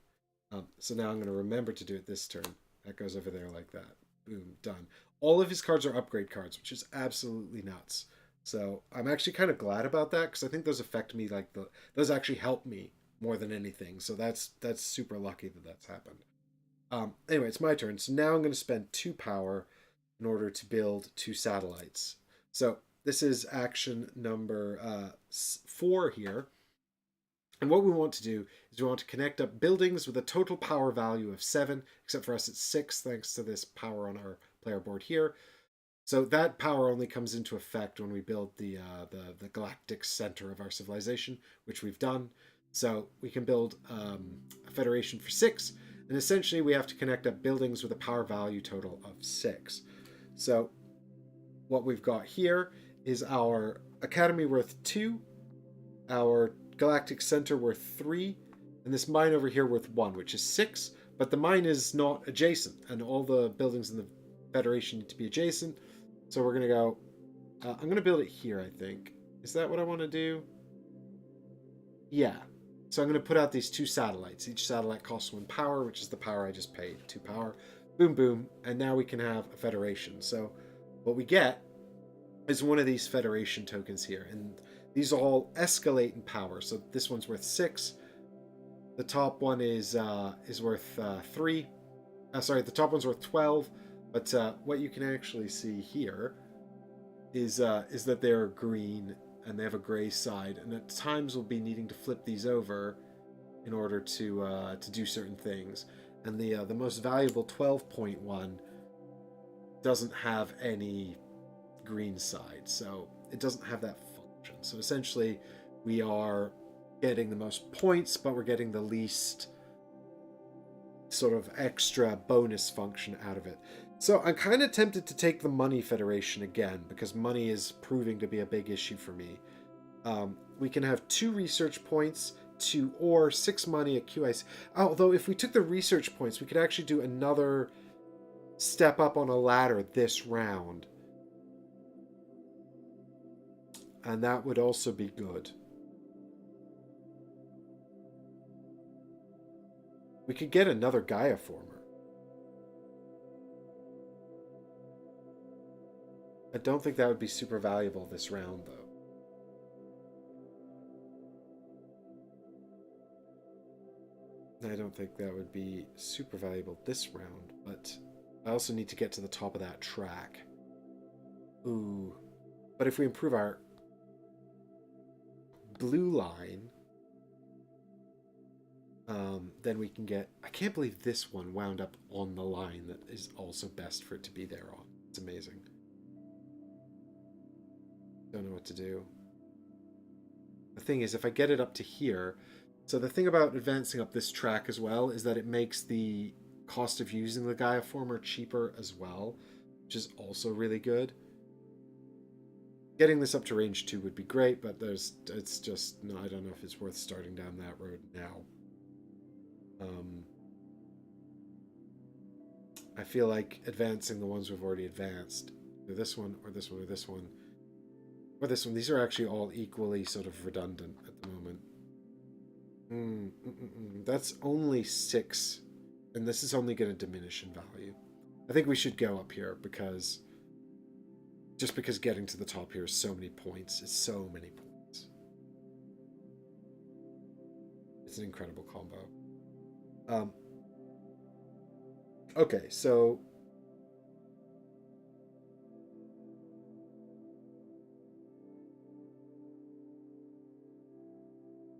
So now I'm going to remember to do it this turn. That goes over there like that. Boom, done. All of his cards are upgrade cards, which is absolutely nuts. So I'm actually kind of glad about that because I think those affect me like those actually help me more than anything. So that's super lucky that that's happened. Anyway, it's my turn. So now I'm going to spend 2 power in order to build 2 satellites. So this is action number 4 here. And what we want to do is we want to connect up buildings with a total power value of 7, except for us it's 6 thanks to this power on our player board here. So that power only comes into effect when we build the galactic center of our civilization, which we've done. So we can build a federation for 6, and essentially we have to connect up buildings with a power value total of 6. So what we've got here is our academy worth 2, our galactic center worth 3, and this mine over here worth 1, which is 6. But the mine is not adjacent, and all the buildings in the Federation need to be adjacent. So we're going to go... I'm going to build it here, I think. Is that what I want to do? Yeah. So I'm going to put out these 2 satellites. Each satellite costs 1 power, which is the power I just paid. 2 power. Boom, boom. And now we can have a Federation. So what we get is one of these Federation tokens here. And these all escalate in power. So this one's worth 6. The top one is worth 3. Sorry, the top one's worth 12. But what you can actually see here is that they're green and they have a gray side, and at times we'll be needing to flip these over in order to do certain things. And the most valuable 12.1 doesn't have any green side, so it doesn't have that function. So essentially, we are getting the most points, but we're getting the least sort of extra bonus function out of it. So I'm kind of tempted to take the money federation again, because money is proving to be a big issue for me. We can have 2 research points, 2 or 6 money at QIC. Although if we took the research points, we could actually do another step up on a ladder this round. And that would also be good. We could get another Gaia former. I don't think that would be super valuable this round, though. I don't think that would be super valuable this round, but I also need to get to the top of that track. Ooh. But if we improve our blue line, then we can get... I can't believe this one wound up on the line that is also best for it to be there on. It's amazing. Don't know what to do. The thing is, if I get it up to here... So the thing about advancing up this track as well is that it makes the cost of using the Gaia former cheaper as well, which is also really good. Getting this up to range 2 would be great, but it's just... No, I don't know if it's worth starting down that road now. I feel like advancing the ones we've already advanced. Either this one, or this one, or this one. Or this one. These are actually all equally sort of redundant at the moment. That's only 6. And this is only going to diminish in value. I think we should go up here because... Just because getting to the top here is so many points. It's so many points. It's an incredible combo. Okay, so...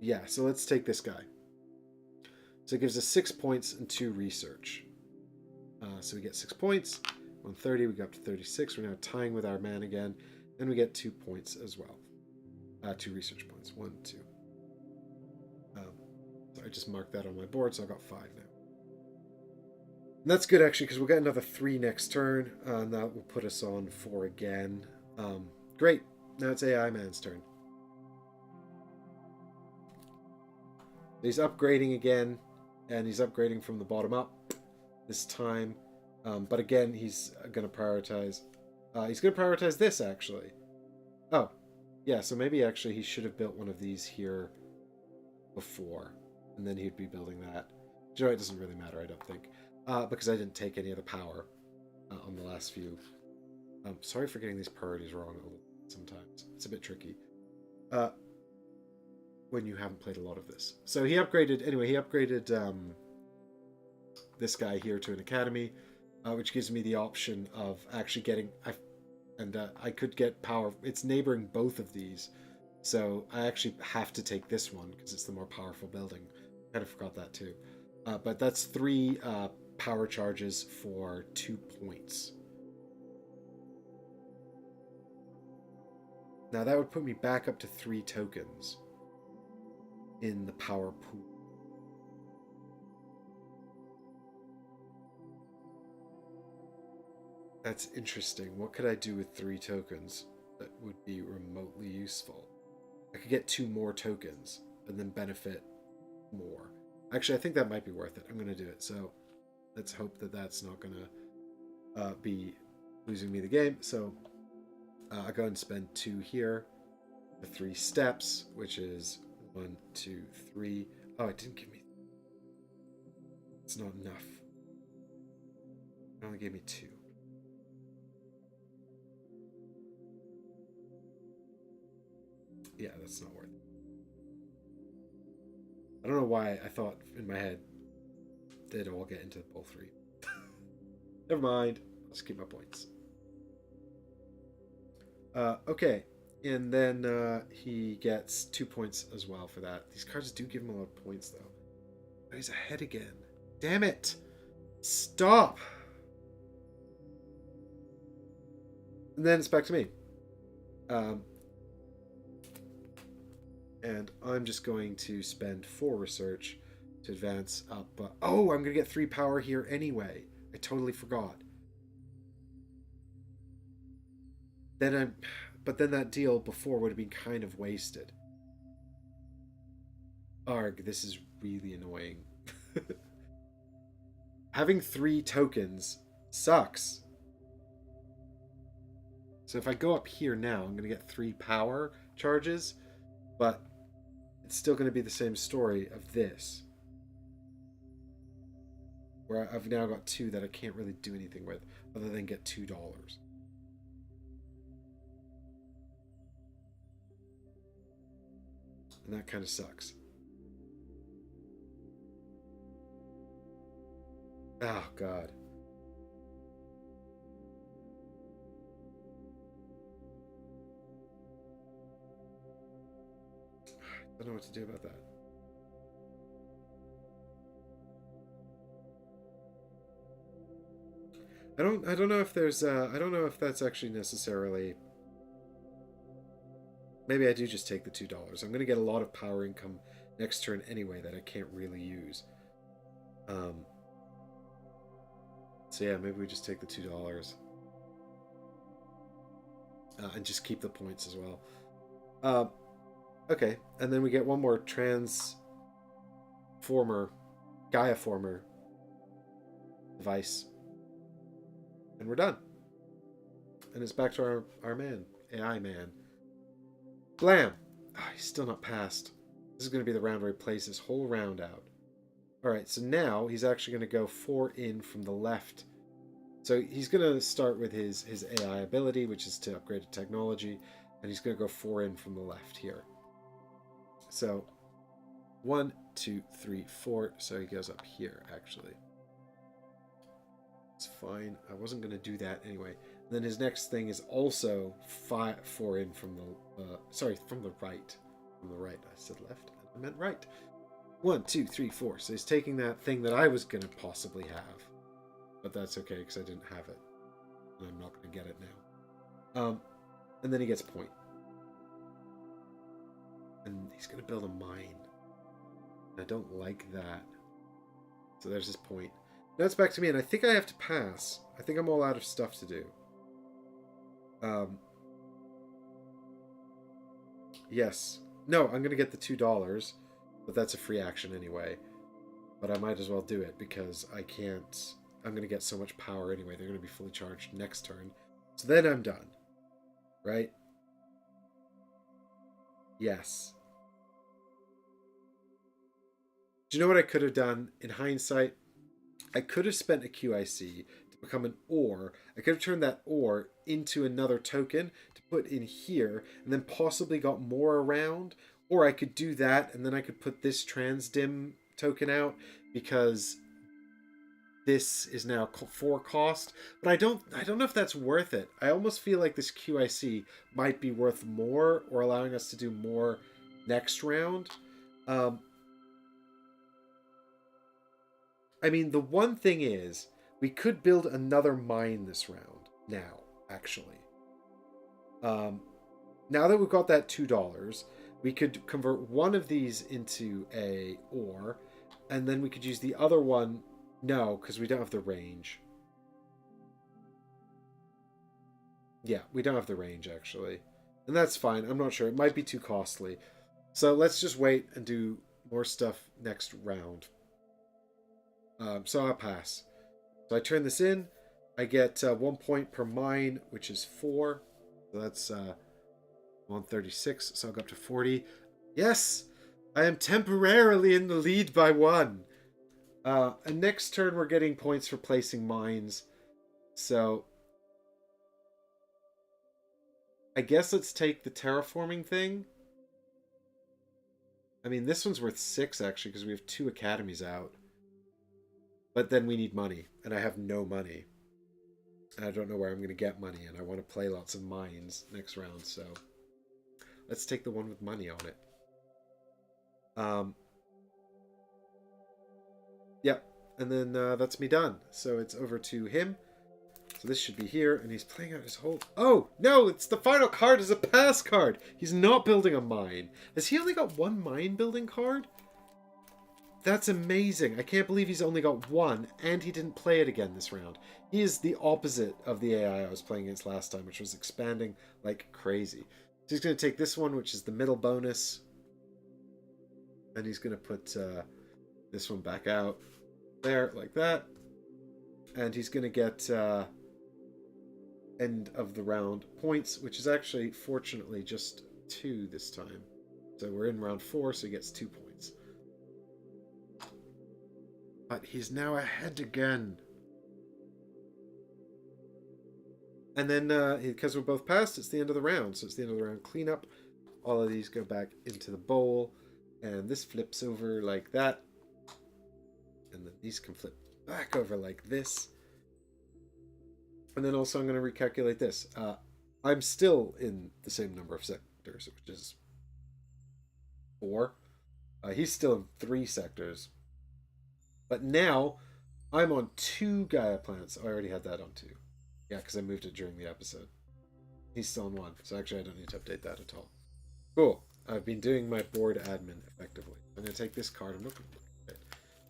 Yeah, so let's take this guy. So it gives us 6 points and 2 research. So we get 6 points. 130, we go up to 36. We're now tying with our man again. And we get 2 points as well. 2 research points. 1, 2. So I just marked that on my board, so I got 5 now. And that's good, actually, because we'll get another 3 next turn. And that will put us on 4 again. Great. Now it's AI Man's turn. He's upgrading again, and he's upgrading from the bottom up this time. But again, he's going to prioritize... he's going to prioritize this, actually. Oh, yeah, so maybe actually he should have built one of these here before, and then he'd be building that. You know, it doesn't really matter, I don't think, because I didn't take any of the power on the last few. Sorry for getting these priorities wrong a little sometimes. It's a bit tricky. When you haven't played a lot of this. So he upgraded... Anyway, he upgraded this guy here to an academy, which gives me the option of actually getting... I could get power. It's neighboring both of these. So I actually have to take this one because it's the more powerful building. Kind of forgot that too. But that's 3 power charges for 2 points. Now that would put me back up to 3 tokens in the power pool. That's interesting. What could I do with 3 tokens that would be remotely useful? I could get 2 more tokens and then benefit more. Actually, I think that might be worth it. I'm going to do it. So let's hope that that's not going to be losing me the game. So I go and spend 2 here. The 3 steps, which is 1, 2, 3. Oh, it didn't give me. It's not enough. It only gave me 2. Yeah, that's not worth it. I don't know why I thought in my head they'd all get into bowl 3. Never mind. I'll just keep my points. Okay. And then he gets 2 points as well for that. These cards do give him a lot of points, though. Oh, he's ahead again. Damn it! Stop! And then it's back to me. And I'm just going to spend 4 research to advance up. Oh, I'm going to get 3 power here anyway. I totally forgot. But then that deal before would have been kind of wasted. Arg, this is really annoying. Having 3 tokens sucks. So if I go up here now, I'm going to get 3 power charges, but it's still going to be the same story of this. Where I've now got 2 that I can't really do anything with other than get $2. And that kind of sucks. Oh, God. I don't know what to do about that. I don't know if there's I don't know if that's actually necessarily. Maybe I do just take the $2. I'm going to get a lot of power income next turn anyway that I can't really use. So yeah, maybe we just take the $2 and just keep the points as well. Okay, and then we get one more Gaia former device, and we're done. And it's back to our man, AI man. Blam! Oh, he's still not passed. This is going to be the round where he plays this whole round out. Alright, so now he's actually going to go 4 in from the left. So he's going to start with his AI ability, which is to upgrade to technology, and he's going to go 4 in from the left here. So 1, 2, 3, 4. So he goes up here, actually. It's fine. I wasn't going to do that anyway. And then his next thing is also 4 in from the from the right. From the right. I said left. I meant right. 1, 2, 3, 4. So he's taking that thing that I was going to possibly have. But that's okay because I didn't have it. And I'm not going to get it now. And then he gets point. And he's going to build a mine. And I don't like that. So there's his point. Now it's back to me, and I think I have to pass. I think I'm all out of stuff to do. Yes. No, I'm going to get the $2, but that's a free action anyway. But I might as well do it because I can't... I'm going to get so much power anyway. They're going to be fully charged next turn. So then I'm done. Right? Yes. Do you know what I could have done in hindsight? I could have spent a QIC to become an ore. I could have turned that ore into another token to put in here and then possibly got more around. Or I could do that and then I could put this transdim token out because this is now 4 cost, but I don't know if that's worth it. I almost feel like this QIC might be worth more, or allowing us to do more next round. I mean, the one thing is, we could build another mine this round now, actually. Now that we've got that $2, we could convert one of these into a ore, and then we could use the other one. No, because we don't have the range. Yeah, we don't have the range, actually. And that's fine. I'm not sure. It might be too costly. So let's just wait and do more stuff next round. So I'll pass. So I turn this in. I get 1 point per mine, which is 4. So that's 136. So I'll go up to 40. Yes! I am temporarily in the lead by 1. And next turn we're getting points for placing mines. So I guess let's take the terraforming thing. I mean, this one's worth 6, actually, because we have 2 academies out. But then we need money, and I have no money. And I don't know where I'm going to get money, and I want to play lots of mines next round, so... Let's take the one with money on it. Yep, and then that's me done. So it's over to him. So this should be here, and he's playing out his whole... Oh, no, it's the final card is a pass card. He's not building a mine. Has he only got 1 mine building card? That's amazing. I can't believe he's only got 1, and he didn't play it again this round. He is the opposite of the AI I was playing against last time, which was expanding like crazy. So he's going to take this one, which is the middle bonus, and he's going to put this one back out there, like that. And he's going to get end of the round points, which is actually, fortunately, just 2 this time. So we're in round 4, so he gets 2 points. But he's now ahead again. And then, because we're both passed, it's the end of the round. So it's the end of the round cleanup. All of these go back into the bowl. And this flips over like that. And then these can flip back over like this. And then also I'm going to recalculate this. I'm still in the same number of sectors, which is 4. He's still in 3 sectors. But now I'm on 2 Gaia planets. Oh, I already had that on 2. Yeah, because I moved it during the episode. He's still on 1. So actually I don't need to update that at all. Cool. I've been doing my board admin effectively. I'm going to take this card. I'm not going to look at it.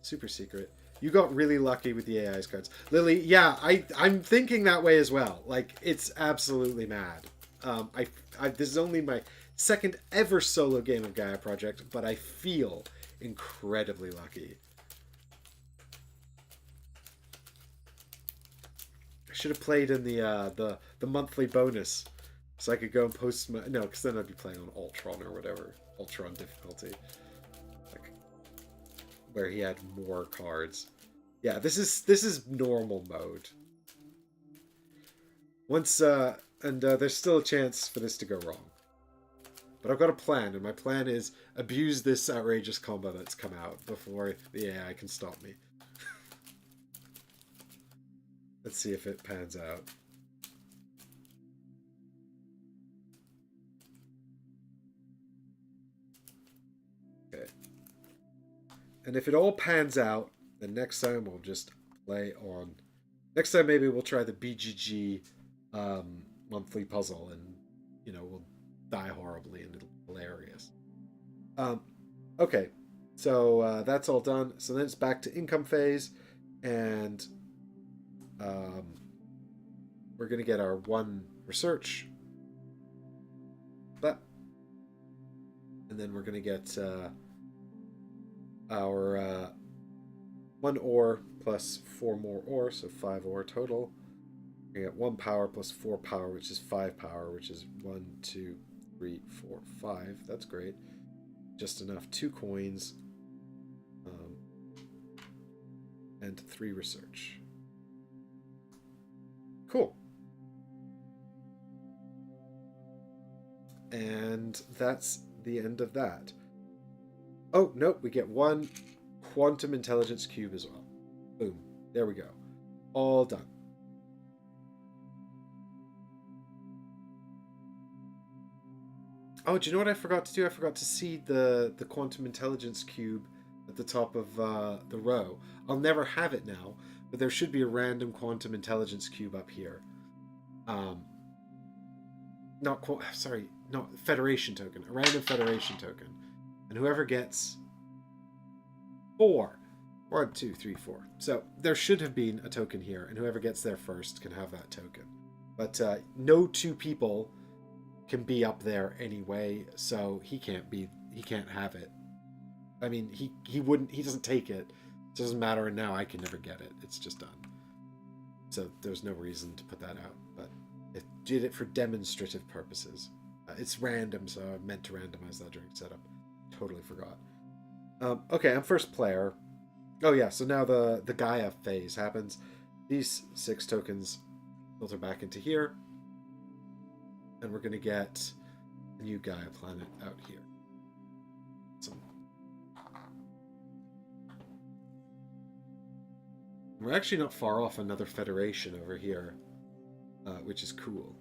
Super secret. You got really lucky with the AI's cards. Lily, yeah, I'm thinking that way as well. Like, it's absolutely mad. This is only my 2nd ever solo game of Gaia Project, but I feel incredibly lucky. I should have played in the monthly bonus, so I could go and post my... No, because then I'd be playing on Ultron or whatever. Ultron difficulty. Where he had more cards. Yeah, this is normal mode. Once there's still a chance for this to go wrong. But I've got a plan, and my plan is abuse this outrageous combo that's come out before the AI can stop me. Let's see if it pans out. Okay. And if it all pans out, then next time we'll just play on... Next time maybe we'll try the BGG monthly puzzle, and, you know, we'll die horribly and it'll be hilarious. Okay, so that's all done. So then it's back to income phase, and we're going to get our 1 research. And then we're going to get... our 1 ore plus 4 more ore, so 5 ore total. We get 1 power plus 4 power, which is 5 power, which is 1, 2, 3, 4, 5. That's great. Just enough. 2 coins. And 3 research. Cool. And that's the end of that. Oh, nope, we get 1 quantum intelligence cube as well. Boom. There we go. All done. Oh, do you know what I forgot to do? I forgot to seed the quantum intelligence cube at the top of the row. I'll never have it now, but there should be a random quantum intelligence cube up here. Not Federation token. A random Federation token. And whoever gets 4. 1, 2, 3, 4. So there should have been a token here, and whoever gets there first can have that token. But no two people can be up there anyway, so he can't have it. I mean, he doesn't take it. It doesn't matter, and now I can never get it. It's just done. So there's no reason to put that out, but it did it for demonstrative purposes. It's random, so I meant to randomize that during setup. Totally forgot. Okay, I'm first player. Oh yeah, so now the Gaia phase happens. These 6 tokens filter back into here. And we're going to get a new Gaia planet out here. We're actually not far off another Federation over here, which is cool.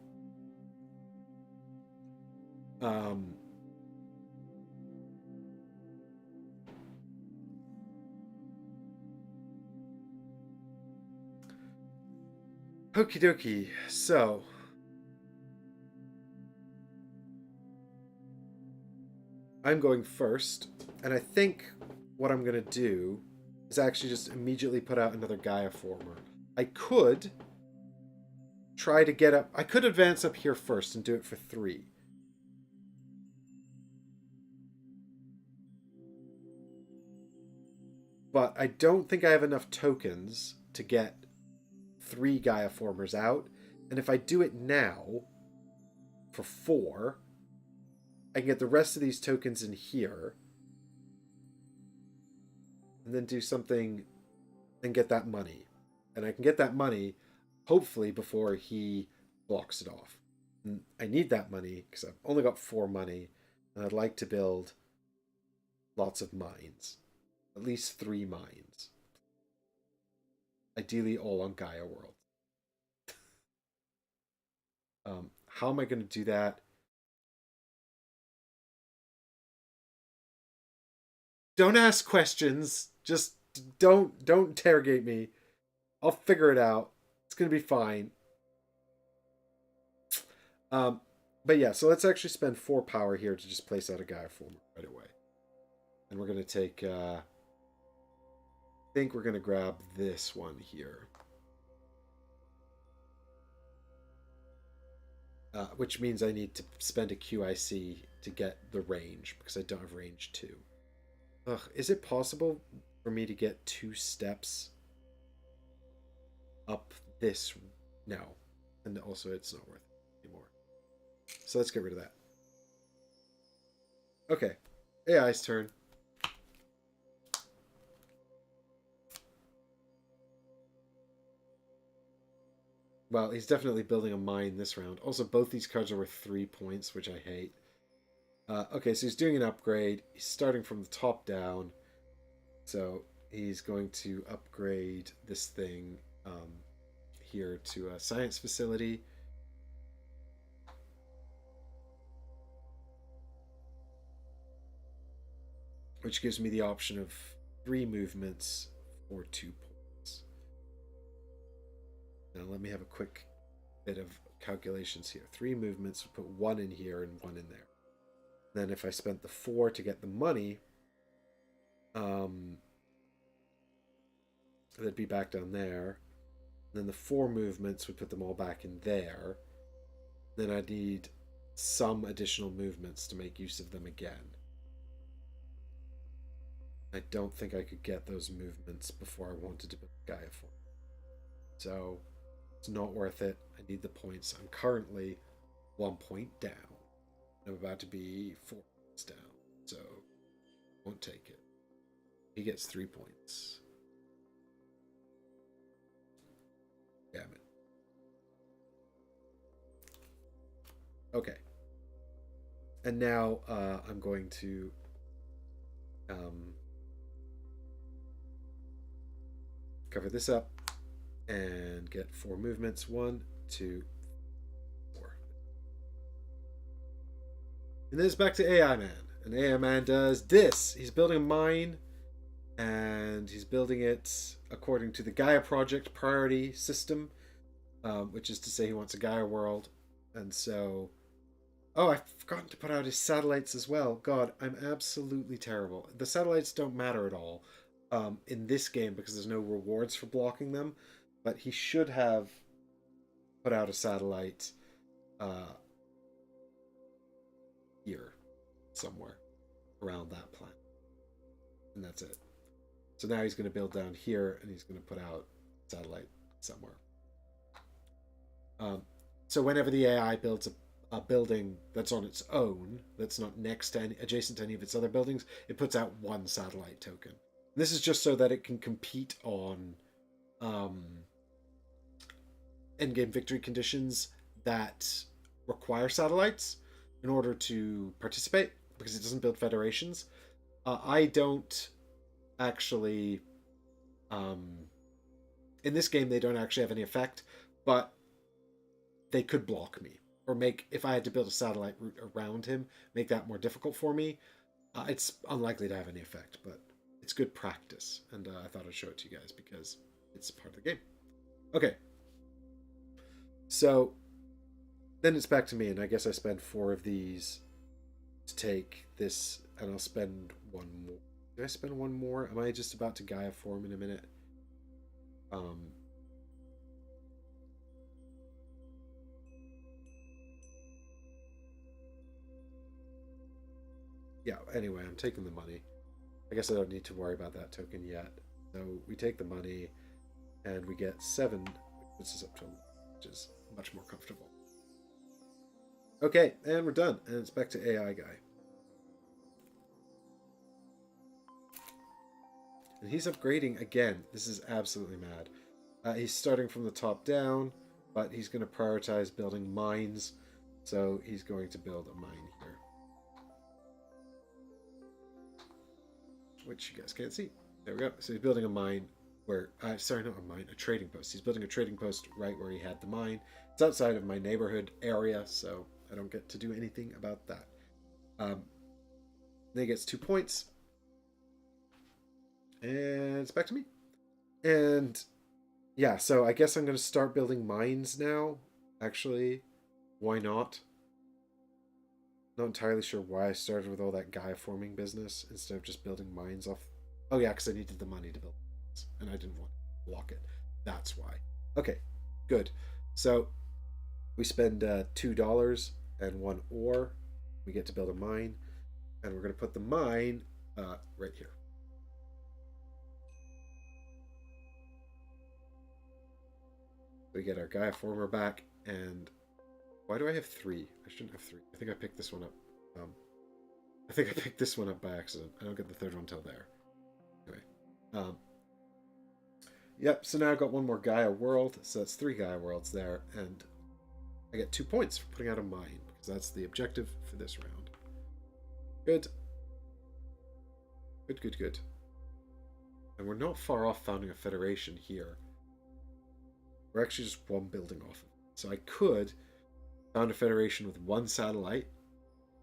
Okie dokie, so I'm going first, and I think what I'm going to do is actually just immediately put out another Gaia former. I could try to get up... I could advance up here first and do it for 3. But I don't think I have enough tokens to get 3 Gaia formers out. And if I do it now for 4... I can get the rest of these tokens in here. And then do something and get that money. And I can get that money, hopefully, before he blocks it off. And I need that money, because I've only got 4 money. And I'd like to build lots of mines. At least 3 mines. Ideally, all on Gaia World. How am I going to do that? Don't ask questions. Just don't interrogate me. I'll figure it out. It's going to be fine. But yeah, so let's actually spend 4 power here to just place out a Gaia former right away. And we're going to take... I think we're going to grab this one here. Which means I need to spend a QIC to get the range, because I don't have range 2. Ugh, is it possible for me to get 2 steps up this? No. And also it's not worth it anymore. So let's get rid of that. Okay. AI's turn. Well, he's definitely building a mine this round. Also, both these cards are worth 3 points, which I hate. Okay, so he's doing an upgrade. He's starting from the top down. So he's going to upgrade this thing here to a science facility. Which gives me the option of 3 movements for 2 points. Now let me have a quick bit of calculations here. 3 movements, we'll put 1 in here and 1 in there. Then if I spent the 4 to get the money, that'd be back down there. And then the 4 movements would put them all back in there. Then I'd need some additional movements to make use of them again. I don't think I could get those movements before I wanted to build Gaia form. So it's not worth it. I need the points. I'm currently 1 point down. I'm about to be 4 points down, so won't take it. He gets 3 points. Damn it. Okay. And now I'm going to cover this up. and get 4 movements. 1, 2, 4. And then it's back to AI Man. And AI Man does this. He's building a mine, and he's building it according to the Gaia Project priority system, which is to say he wants a Gaia world. And so... Oh, I've forgotten to put out his satellites as well. God, I'm absolutely terrible. The satellites don't matter at all in this game because there's no rewards for blocking them. But he should have put out a satellite here somewhere around that planet. And that's it. So now he's going to build down here, and he's going to put out a satellite somewhere. So whenever the AI builds a building that's on its own, that's not next to any, adjacent to any of its other buildings, it puts out 1 satellite token. And this is just so that it can compete on endgame victory conditions that require satellites in order to participate, because it doesn't build federations. I don't actually... in this game, they don't actually have any effect, but they could block me. Or make, if I had to build a satellite route around him, make that more difficult for me. It's unlikely to have any effect, but it's good practice. And I thought I'd show it to you guys because it's part of the game. Okay. So then it's back to me, and I guess I spend 4 of these to take this, and I'll spend 1 more. Did I spend 1 more? Am I just about to Gaia form in a minute? Yeah, anyway, I'm taking the money. I guess I don't need to worry about that token yet. So we take the money, and we get 7, which puts us up to 11, which is much more comfortable. Okay, and we're done. And it's back to AI guy. And he's upgrading again. This is absolutely mad. He's starting from the top down, but he's going to prioritize building mines. So he's going to build a mine here, which you guys can't see. There we go. So he's building a mine where... sorry, not a mine, a trading post. He's building a trading post right where he had the mine. It's outside of my neighborhood area, so I don't get to do anything about that. Then he gets 2 points. And it's back to me. And yeah, so I guess I'm going to start building mines now. Actually, why not? Not entirely sure why I started with all that Gaia forming business instead of just building mines off. Oh yeah, because I needed the money to build mines, and I didn't want to block it. That's why. Okay, good. So we spend $2 and 1 ore. We get to build a mine, and we're going to put the mine right here. We get our Gaia former back, and why do I have 3? I shouldn't have 3. I think I picked this one up. I think I picked this one up by accident. I don't get the 3rd one till there. Anyway. Yep, so now I've got 1 more Gaia world, so that's 3 Gaia worlds there, and I get 2 points for putting out a mine, because that's the objective for this round. Good. Good, good, good. And we're not far off founding a federation here. We're actually just 1 building off of it. So I could found a federation with 1 satellite,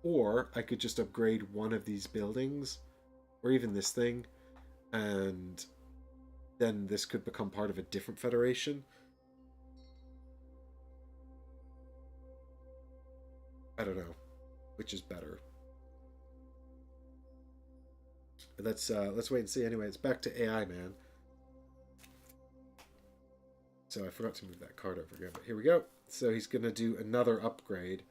or I could just upgrade 1 of these buildings, or even this thing, and then this could become part of a different federation. I don't know which is better. Let's wait and see. Anyway, it's back to AI Man. So I forgot to move that card over again, but here we go. So he's going to do another upgrade.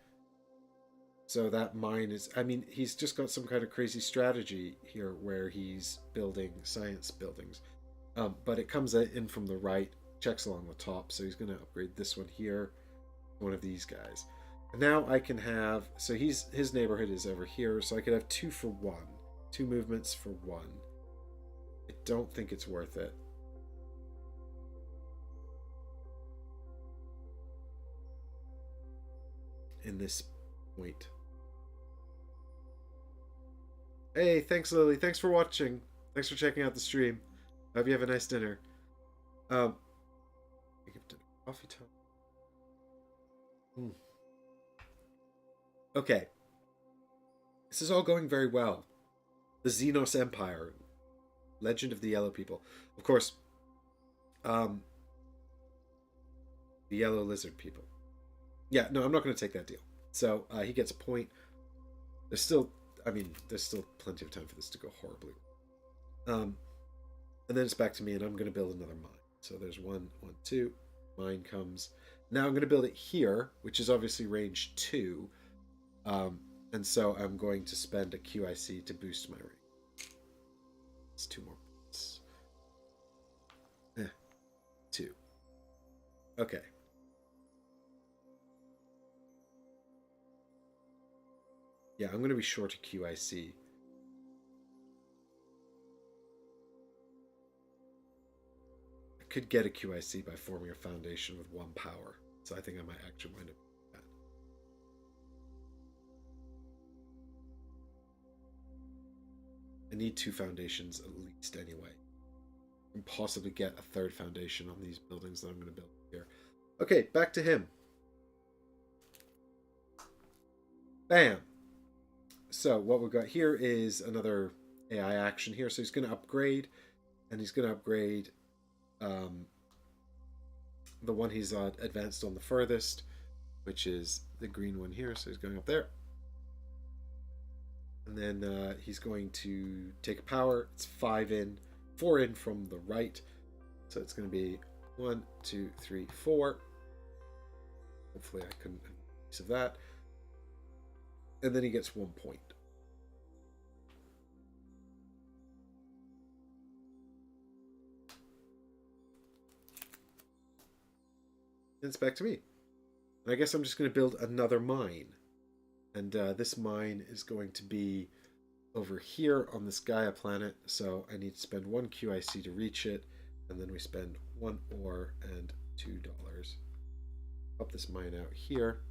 So that mine is... I mean, he's just got some kind of crazy strategy here where he's building science buildings. But it comes in from the right, checks along the top. So he's going to upgrade this one here, one of these guys. And now I can have... So his neighborhood is over here, so I could have 2 for 1. 2 movements for 1. I don't think it's worth it. In this point. Hey, thanks Lily. Thanks for watching. Thanks for checking out the stream. Hope you have a nice dinner. Coffee time. Okay. This is all going very well. The Xenos Empire. Legend of the Yellow People. Of course, the Yellow Lizard People. Yeah, no, I'm not going to take that deal. So he gets a point. There's still plenty of time for this to go horribly. And then it's back to me, and I'm going to build another mine. So there's one, two. Mine comes. Now I'm going to build it here, which is obviously range 2. And so I'm going to spend a QIC to boost my range. It's 2 more points. 2. Okay. Yeah, I'm going to be short a QIC. I could get a QIC by forming a foundation with 1 power. So I think I might actually wind up doing that. I need 2 foundations at least anyway. And possibly get a 3rd foundation on these buildings that I'm going to build here. Okay, back to him. Bam! So what we've got here is another AI action here. So he's going to upgrade, and he's going to upgrade the one he's advanced on the furthest, which is the green one here. So he's going up there. And then he's going to take a power. It's 5 in, 4 in from the right. So it's going to be 1, 2, 3, 4. Hopefully I couldn't have a piece of that. And then he gets 1 point. And it's back to me. And I guess I'm just going to build another mine. And this mine is going to be over here on this Gaia planet. So I need to spend 1 QIC to reach it. And then we spend 1 ore and $2. Up this mine out here.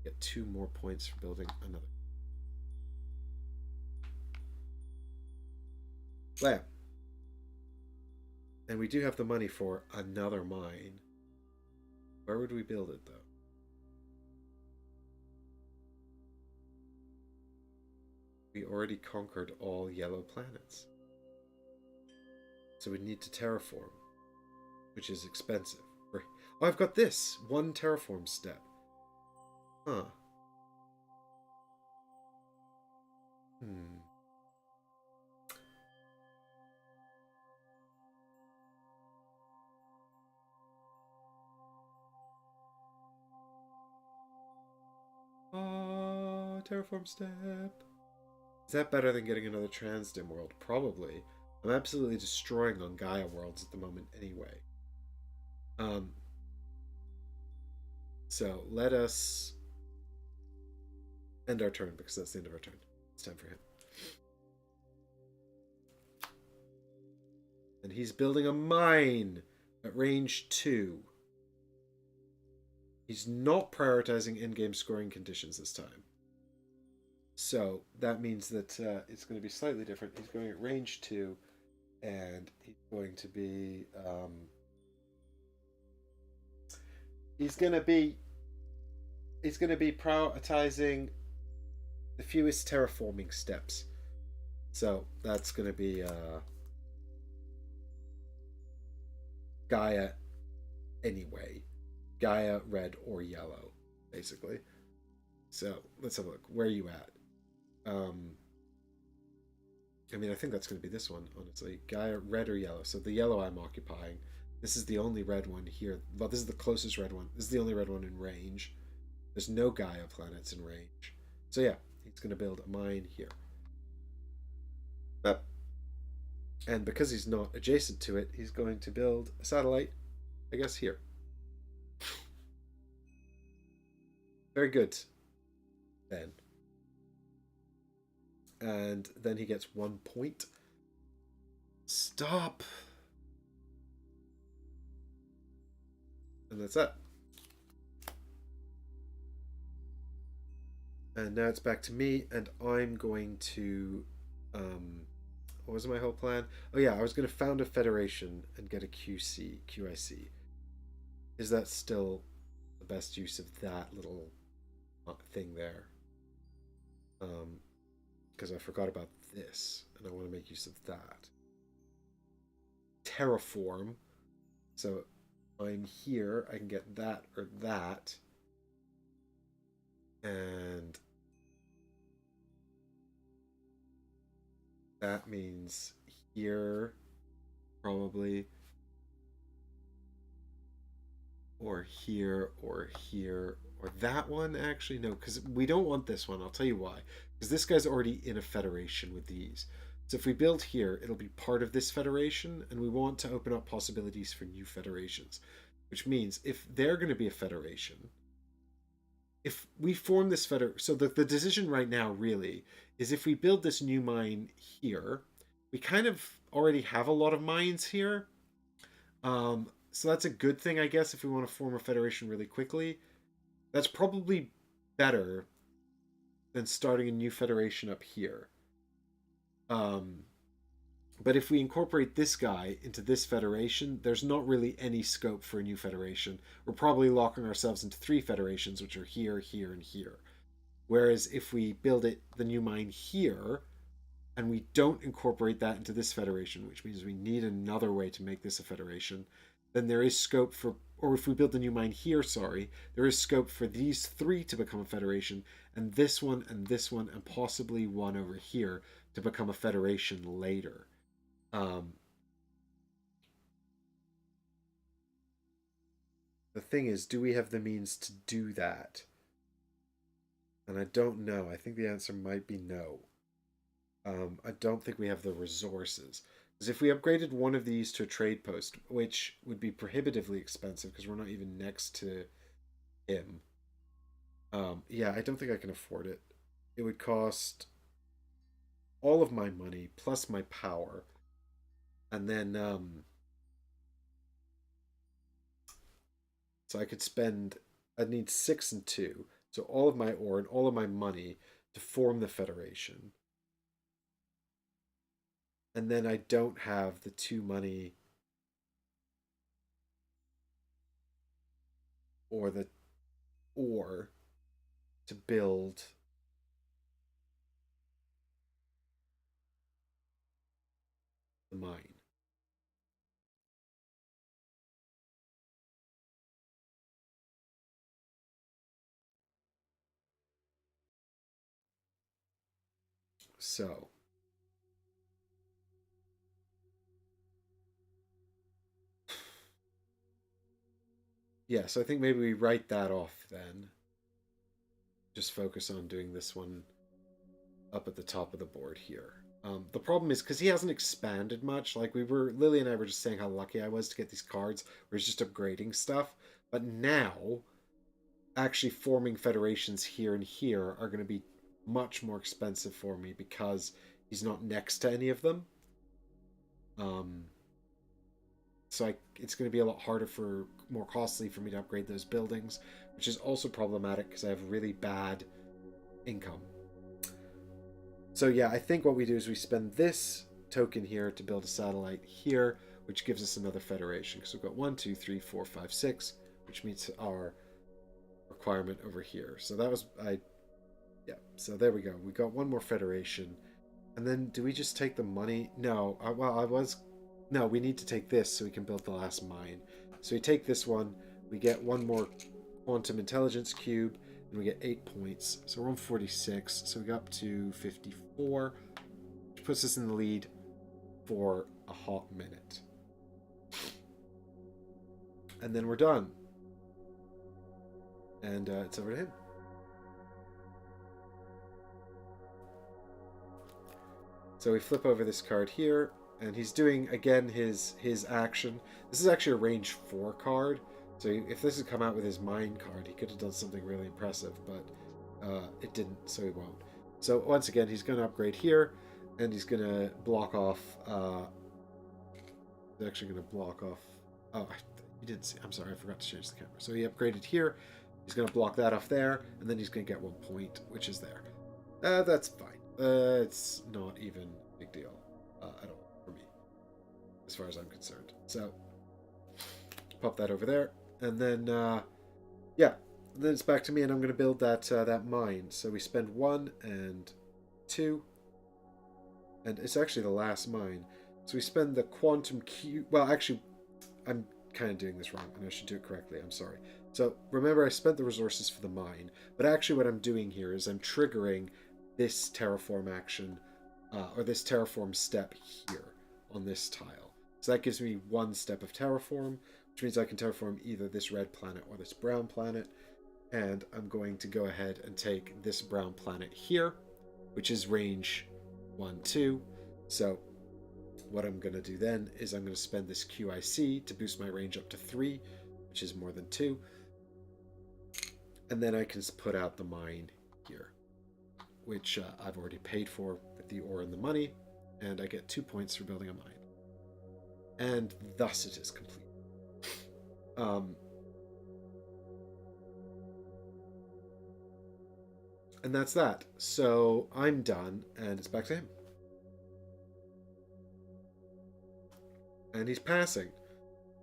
Get 2 more points for building another. Blam. And we do have the money for another mine. Where would we build it, though? We already conquered all yellow planets. So we need to terraform, which is expensive. Oh, I've got this! 1 terraform step. Huh. Terraform step. Is that better than getting another Transdim world? Probably. I'm absolutely destroying on Gaia worlds at the moment anyway. So let us end our turn, because that's the end of our turn. It's time for him. And he's building a mine at range 2. He's not prioritizing in-game scoring conditions this time. So that means that it's going to be slightly different. He's going at range 2, and he's going to be he's going to be prioritizing the fewest terraforming steps. So that's going to be Gaia anyway. Gaia red or yellow, basically. So let's have a look. Where are you at? I mean, I think that's going to be this one, honestly. Gaia red or yellow. So the yellow I'm occupying. This is the only red one here. Well, this is the closest red one. This is the only red one in range. There's no Gaia planets in range. So yeah, he's going to build a mine here. And because he's not adjacent to it, he's going to build a satellite, I guess, here. Very good. Then. And then he gets 1 point. Stop. And that's that. And now it's back to me, and I'm going to what was my whole plan? Oh yeah, I was going to found a federation and get a QIC. is that still the best use of that little thing there? Because I forgot about this, and I want to make use of that. Terraform. So I'm here, I can get that or that. And that means here, probably. Or here, or here, or that one. Actually, no, because we don't want this one. I'll tell you why. Because this guy's already in a federation with these. So if we build here, it'll be part of this federation, and we want to open up possibilities for new federations. Which means if they're going to be a federation, if we form this so the decision right now really is if we build this new mine here, we kind of already have a lot of mines here. So that's a good thing, I guess, if we want to form a federation really quickly. That's probably better than starting a new federation up here. But if we incorporate this guy into this federation, there's not really any scope for a new federation. We're probably locking ourselves into 3 federations, which are here, here, and here. Whereas if we build the new mine here, and we don't incorporate that into this federation, which means we need another way to make this a federation, then there is scope for, or if we build the new mine here, sorry, there is scope for these 3 to become a federation, and this one, and possibly one over here to become a federation later. The thing is, do we have the means to do that? And I don't know. I think the answer might be no. I don't think we have the resources. Because if we upgraded one of these to a trade post, which would be prohibitively expensive because we're not even next to him. Yeah, I don't think I can afford it. It would cost all of my money plus my power. And then, so I could spend, I'd need 6 and 2. So all of my ore and all of my money to form the Federation. And then I don't have the 2 money or the ore to build the mine. So yeah, so I think maybe we write that off then. Just focus on doing this one up at the top of the board here. The problem is because he hasn't expanded much. Like Lily and I were just saying how lucky I was to get these cards where he's just upgrading stuff. But now, actually forming federations here and here are going to be much more expensive for me because he's not next to any of them. So it's going to be a lot harder more costly for me to upgrade those buildings, which is also problematic because I have really bad income. So yeah, I think what we do is we spend this token here to build a satellite here, which gives us another federation. Because we've got 1, 2, 3, 4, 5, 6, which meets our requirement over here. So that was, yeah, so there we go. We got one more federation. And then do we just take the money? No, no, we need to take this so we can build the last mine. So we take this one, we get one more quantum intelligence cube, and we get 8 points. So we're on 46, so we got up to 54, which puts us in the lead for a hot minute. And then we're done. And it's over to him. So we flip over this card here, and he's doing, again, his action. This is actually a range 4 card, so if this had come out with his mine card, he could have done something really impressive, but it didn't, so he won't. So once again, he's going to upgrade here, and he's going to block off... he's actually going to block off... Oh, you didn't see... I'm sorry, I forgot to change the camera. So he upgraded here, he's going to block that off there, and then he's going to get 1 point, which is there. That's fine. It's not even a big deal at all for me, as far as I'm concerned. So, pop that over there. And then, yeah, then it's back to me, and I'm going to build that mine. So we spend 1 and 2, and it's actually the last mine. So we spend the quantum cube. Well, actually, I'm kind of doing this wrong, and I should do it correctly. I'm sorry. So remember, I spent the resources for the mine, but actually what I'm doing here is I'm triggering this terraform action, or this terraform step here on this tile. So that gives me 1 step of terraform, which means I can terraform either this red planet or this brown planet. And I'm going to go ahead and take this brown planet here, which is range 1, 2. So what I'm going to do then is I'm going to spend this QIC to boost my range up to 3, which is more than 2. And then I can put out the mine here, which I've already paid for with the ore and the money, and I get 2 points for building a mine. And thus it is complete. And that's that. So I'm done, and it's back to him. And he's passing.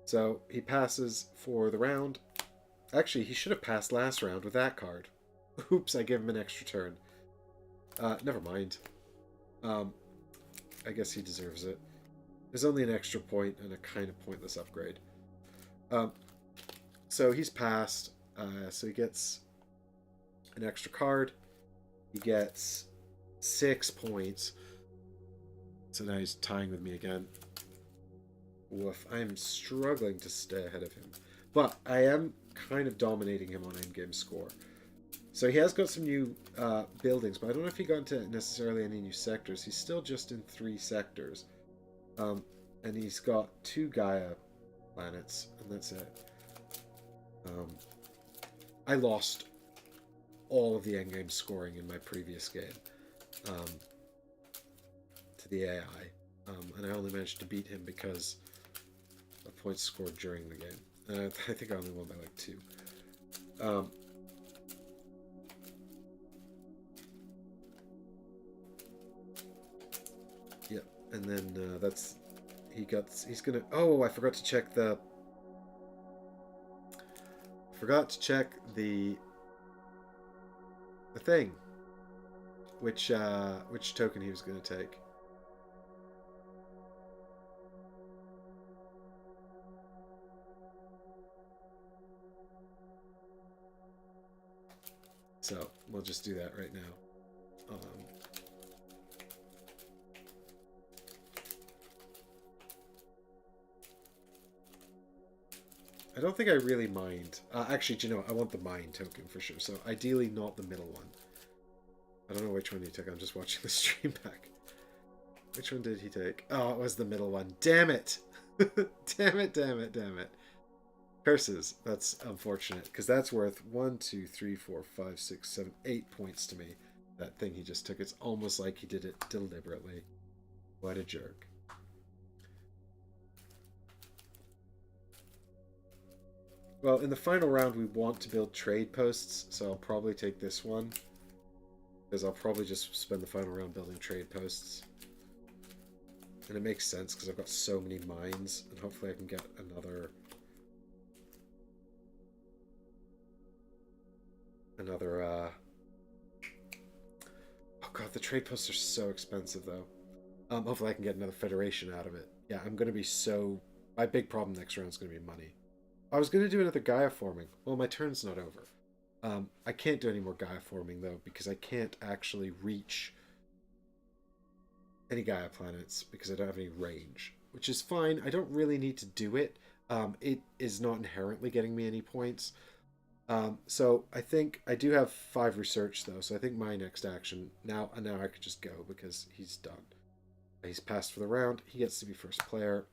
So he passes for the round. Actually, he should have passed last round with that card. Oops, I gave him an extra turn. Never mind. I guess he deserves it. There's only an extra point and a kind of pointless upgrade. So he's passed. So he gets an extra card. He gets 6 points. So now he's tying with me again. Woof. I'm struggling to stay ahead of him. But I am kind of dominating him on endgame score. So he has got some new buildings, but I don't know if he got into necessarily any new sectors. He's still just in 3 sectors. And he's got 2 Gaia planets, and that's it. I lost all of the endgame scoring in my previous game to the AI. And I only managed to beat him because of points scored during the game. I think I only won by like 2. Yeah, and then that's he's gonna. Oh, I forgot to check the. The thing. Which token he was gonna take. So we'll just do that right now. I don't think I really mind. Actually, do you know what? I want the mine token for sure. So ideally not the middle one. I don't know which one he took. I'm just watching the stream back. Which one did he take? Oh, it was the middle one. Damn it! Damn it, damn it, damn it. Curses. That's unfortunate. Because that's worth 1, 2, 3, 4, 5, 6, 7, 8 points to me. That thing he just took. It's almost like he did it deliberately. What a jerk. Well, in the final round, we want to build trade posts, so I'll probably take this one. Because I'll probably just spend the final round building trade posts. And it makes sense, because I've got so many mines, and hopefully I can get another... Oh god, the trade posts are so expensive, though. Hopefully I can get another federation out of it. Yeah, I'm going to be so... My big problem next round is going to be money. I was going to do another Gaia forming. Well, my turn's not over. I can't do any more Gaia forming, though, because I can't actually reach any Gaia planets because I don't have any range, which is fine. I don't really need to do it. It is not inherently getting me any points. So I think I do have 5 research, though, so I think my next action... Now I could just go because he's done. He's passed for the round. He gets to be first player.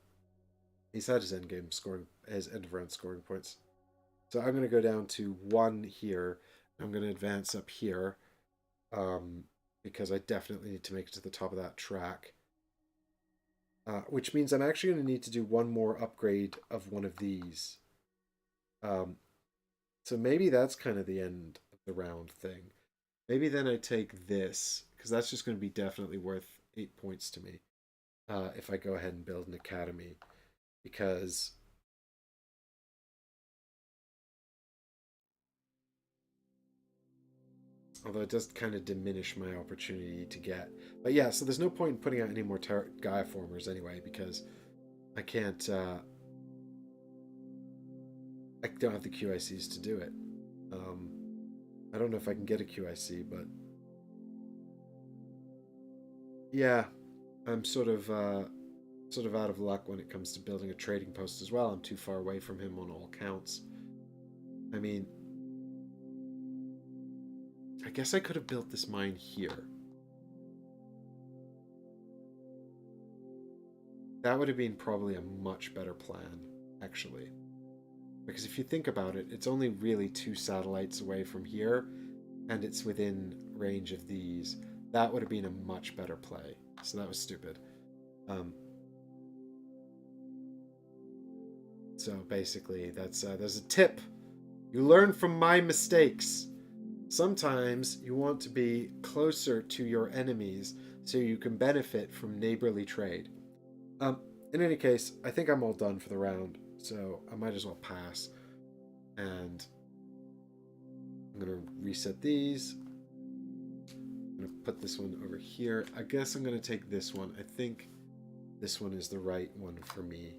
He's had his end of round scoring points. So I'm going to go down to 1 here. I'm going to advance up here. Because I definitely need to make it to the top of that track. Which means I'm actually going to need to do 1 more upgrade of one of these. So maybe that's kind of the end of the round thing. Maybe then I take this, because that's just going to be definitely worth 8 points to me. If I go ahead and build an academy. Because Although it does kind of diminish my opportunity to get. But yeah, so there's no point in putting out any more Gaia formers anyway, because I can't, I don't have the QICs to do it. I don't know if I can get a QIC, but yeah, I'm sort of out of luck when it comes to building a trading post as well. I'm too far away from him on all counts. I mean, I guess I could have built this mine here. That would have been probably a much better plan, actually. Because if you think about it, it's only really 2 satellites away from here, and it's within range of these. That would have been a much better play. So that was stupid. So basically, that's there's a tip. You learn from my mistakes. Sometimes you want to be closer to your enemies so you can benefit from neighborly trade. In any case, I think I'm all done for the round, so I might as well pass. And I'm going to reset these. I'm going to put this one over here. I guess I'm going to take this one. I think this one is the right one for me.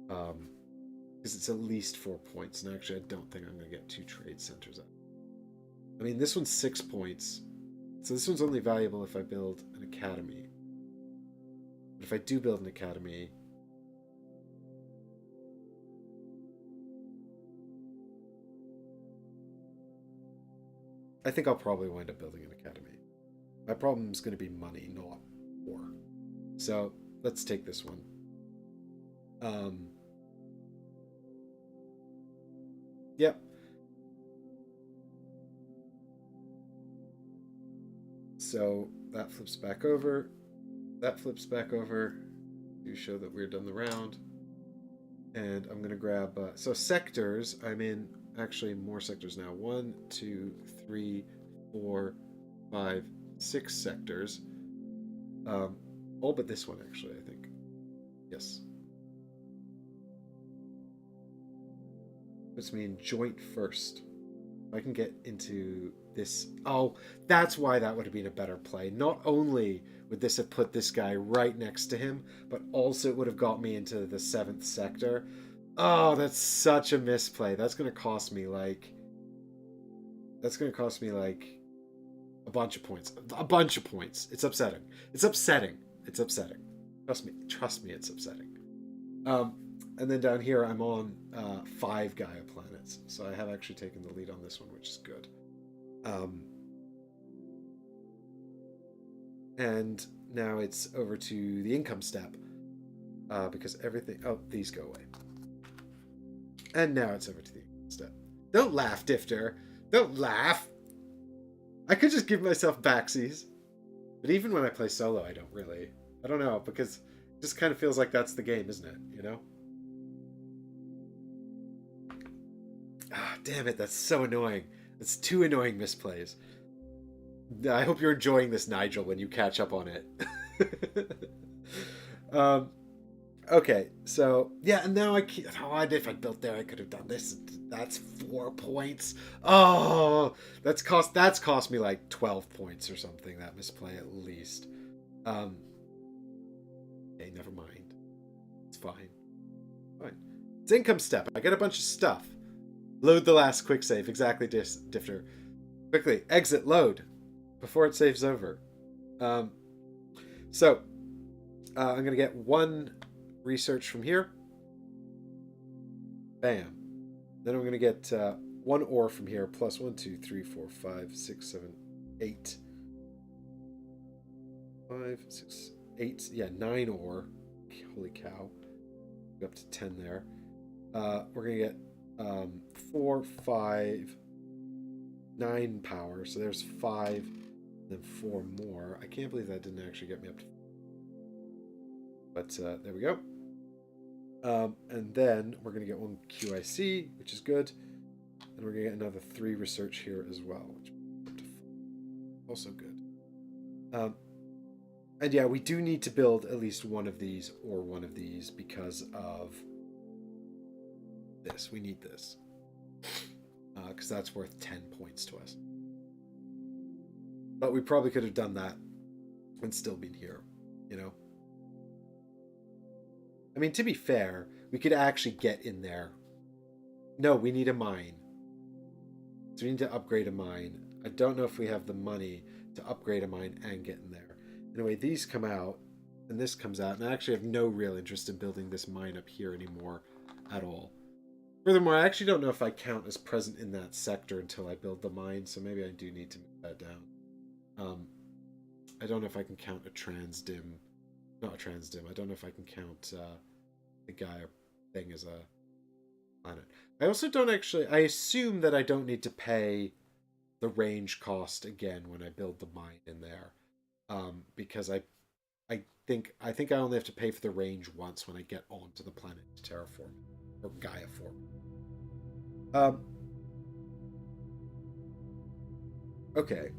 Because it's at least 4 points. And actually, I don't think I'm going to get 2 trade centers up. I mean, this one's 6 points. So this one's only valuable if I build an academy. But if I do build an academy, I think I'll probably wind up building an academy. My problem is going to be money, not war. So let's take this one. Yep. So that flips back over. That flips back over to show that we're done the round. And I'm going to grab... so sectors, I'm in actually more sectors now. 1, 2, 3, 4, 5, 6 sectors. All but this one, actually, I think. Yes. Puts me in joint first. If I can get into this... Oh, that's why that would have been a better play. Not only would this have put this guy right next to him, but also it would have got me into the 7th sector. Oh, that's such a misplay. That's going to cost me like... That's going to cost me like a bunch of points. A bunch of points. It's upsetting. It's upsetting. It's upsetting. Trust me. Trust me, it's upsetting. And then down here, I'm on 5 Gaia planets. So I have actually taken the lead on this one, which is good. And now it's over to the income step. Because everything... Oh, these go away. And now it's over to the income step. Don't laugh, Difter. Don't laugh. I could just give myself backsies. But even when I play solo, I don't really... I don't know, because it just kind of feels like that's the game, isn't it? You know? Ah, damn it, that's so annoying. That's 2 annoying misplays. I hope you're enjoying this, Nigel, when you catch up on it. Okay, so, yeah, and now if I built there, I could have done this. That's 4 points. Oh, that's cost me like 12 points or something, that misplay at least. Okay, never mind. It's fine. Fine. It's income step. I get a bunch of stuff. Load the last quick save. Exactly, Difter. Quickly, exit, load. Before it saves over. So, I'm going to get 1 research from here. Bam. Then I'm going to get 1 ore from here, plus 1, 2, 3, 4, 5, 6, 7, 8. 5, 6, 8. Yeah, 9 ore. Holy cow. Go up to 10 there. We're going to get 4, 5, 9 power. So there's 5, then 4 more. I can't believe that didn't actually get me up to... But there we go. And then we're going to get 1 QIC, which is good. And we're going to get another 3 research here as well, which is up to 4. Also good. And yeah, we do need to build at least one of these or one of these because of this. We need this. Because that's worth 10 points to us. But we probably could have done that and still been here, you know? I mean, to be fair, we could actually get in there. No, we need a mine. So we need to upgrade a mine. I don't know if we have the money to upgrade a mine and get in there. Anyway, these come out, and this comes out, and I actually have no real interest in building this mine up here anymore at all. Furthermore, I actually don't know if I count as present in that sector until I build the mine, so maybe I do need to move that down. I don't know if I can count a transdim. Not a transdim. I don't know if I can count the Gaia thing as a planet. I also don't actually... I assume that I don't need to pay the range cost again when I build the mine in there. Because I think I only have to pay for the range once when I get onto the planet to terraform or Gaia form. Okay.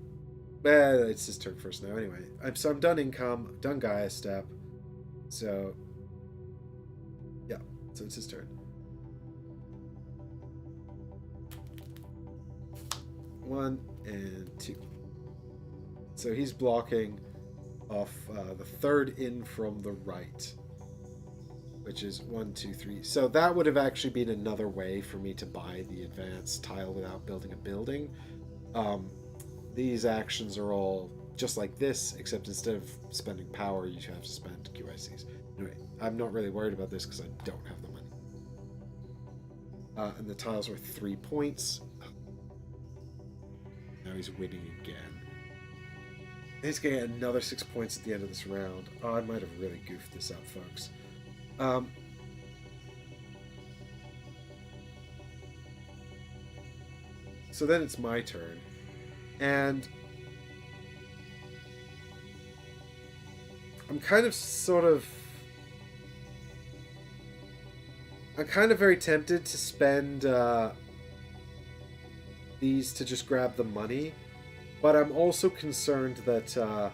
It's his turn first now. Anyway, I'm done income, done Gaia step. So yeah, so it's his turn. 1 and 2. So he's blocking off the third in from the right, which is 1, 2, 3. So that would have actually been another way for me to buy the advanced tile without building a building. These actions are all just like this, except instead of spending power, you have to spend QICs. Anyway, I'm not really worried about this because I don't have the money. And the tiles are 3 points. Now he's winning again. He's going to get another 6 points at the end of this round. Oh, I might have really goofed this up, folks. So then it's my turn. And I'm kind of very tempted to spend these to just grab the money, but I'm also concerned that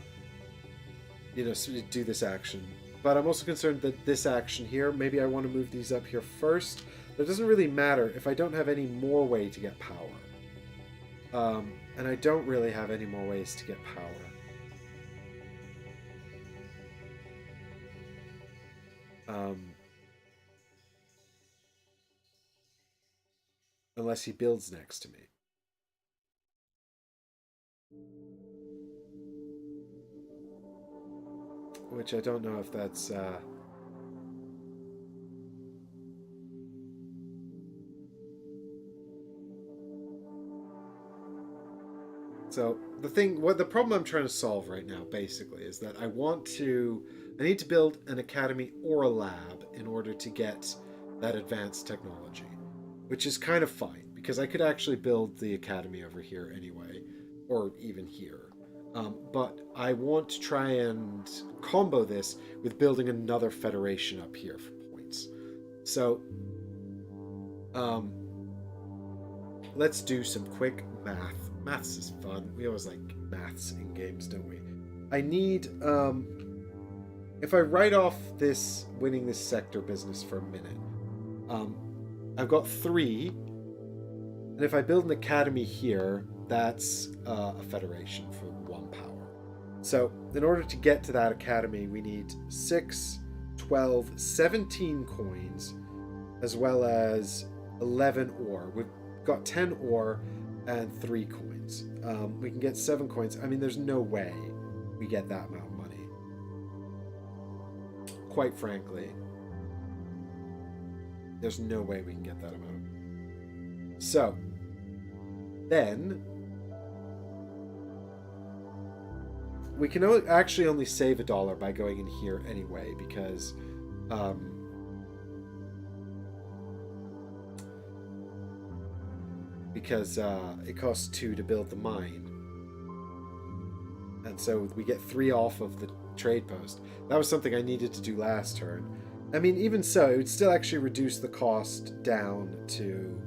do this action. But I'm also concerned that this action here, maybe I want to move these up here first. But it doesn't really matter if I don't have any more way to get power. And I don't really have any more ways to get power. Unless he builds next to me. Which I don't know if that's... So the problem I'm trying to solve right now, basically, is that I need to build an academy or a lab in order to get that advanced technology, which is kind of fine because I could actually build the academy over here anyway, or even here. But I want to try and combo this with building another federation up here for points. So, let's do some quick math. Maths is fun. We always like maths in games, don't we? I need, if I write off this winning this sector business for a minute, I've got 3, and if I build an academy here, that's a federation for 1 power. So in order to get to that academy, we need 6, 12, 17 coins, as well as 11 ore. We've got 10 ore and 3 coins. We can get 7 coins. I mean, there's no way we get that amount of money. Quite frankly, there's no way we can get that amount. So, then, we can actually only save $1 by going in here anyway, because it costs 2 to build the mine. And so we get 3 off of the trade post. That was something I needed to do last turn. I mean, even so, it would still actually reduce the cost down to...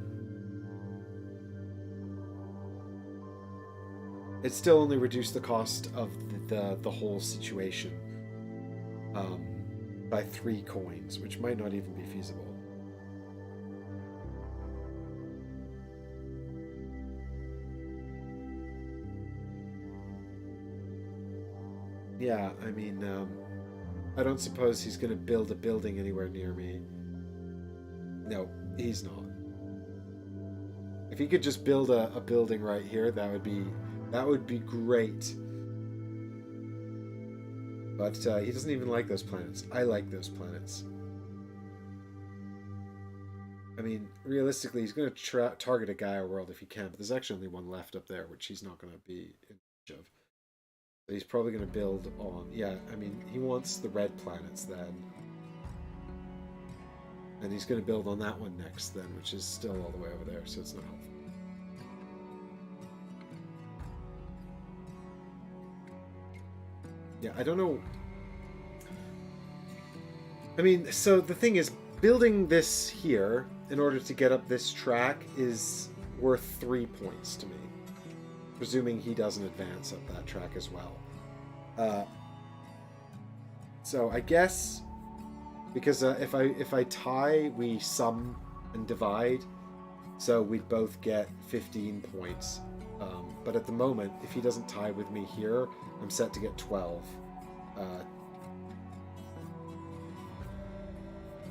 It still only reduced the cost of the whole situation by 3 coins, which might not even be feasible. Yeah, I mean, I don't suppose he's going to build a building anywhere near me. No, he's not. If he could just build a building right here, that would be great. But he doesn't even like those planets. I like those planets. I mean, realistically, he's going to target a Gaia world if he can, but there's actually only one left up there, which he's not going to be in charge of. So he's probably going to build on... Yeah, I mean, he wants the red planets then. And he's going to build on that one next then, which is still all the way over there, so it's not helpful. Yeah, I don't know... I mean, so the thing is, building this here in order to get up this track is worth 3 points to me. Presuming he doesn't advance up that track as well. So I guess... Because if I tie, we sum and divide. So we'd both get 15 points. But at the moment, if he doesn't tie with me here, I'm set to get 12.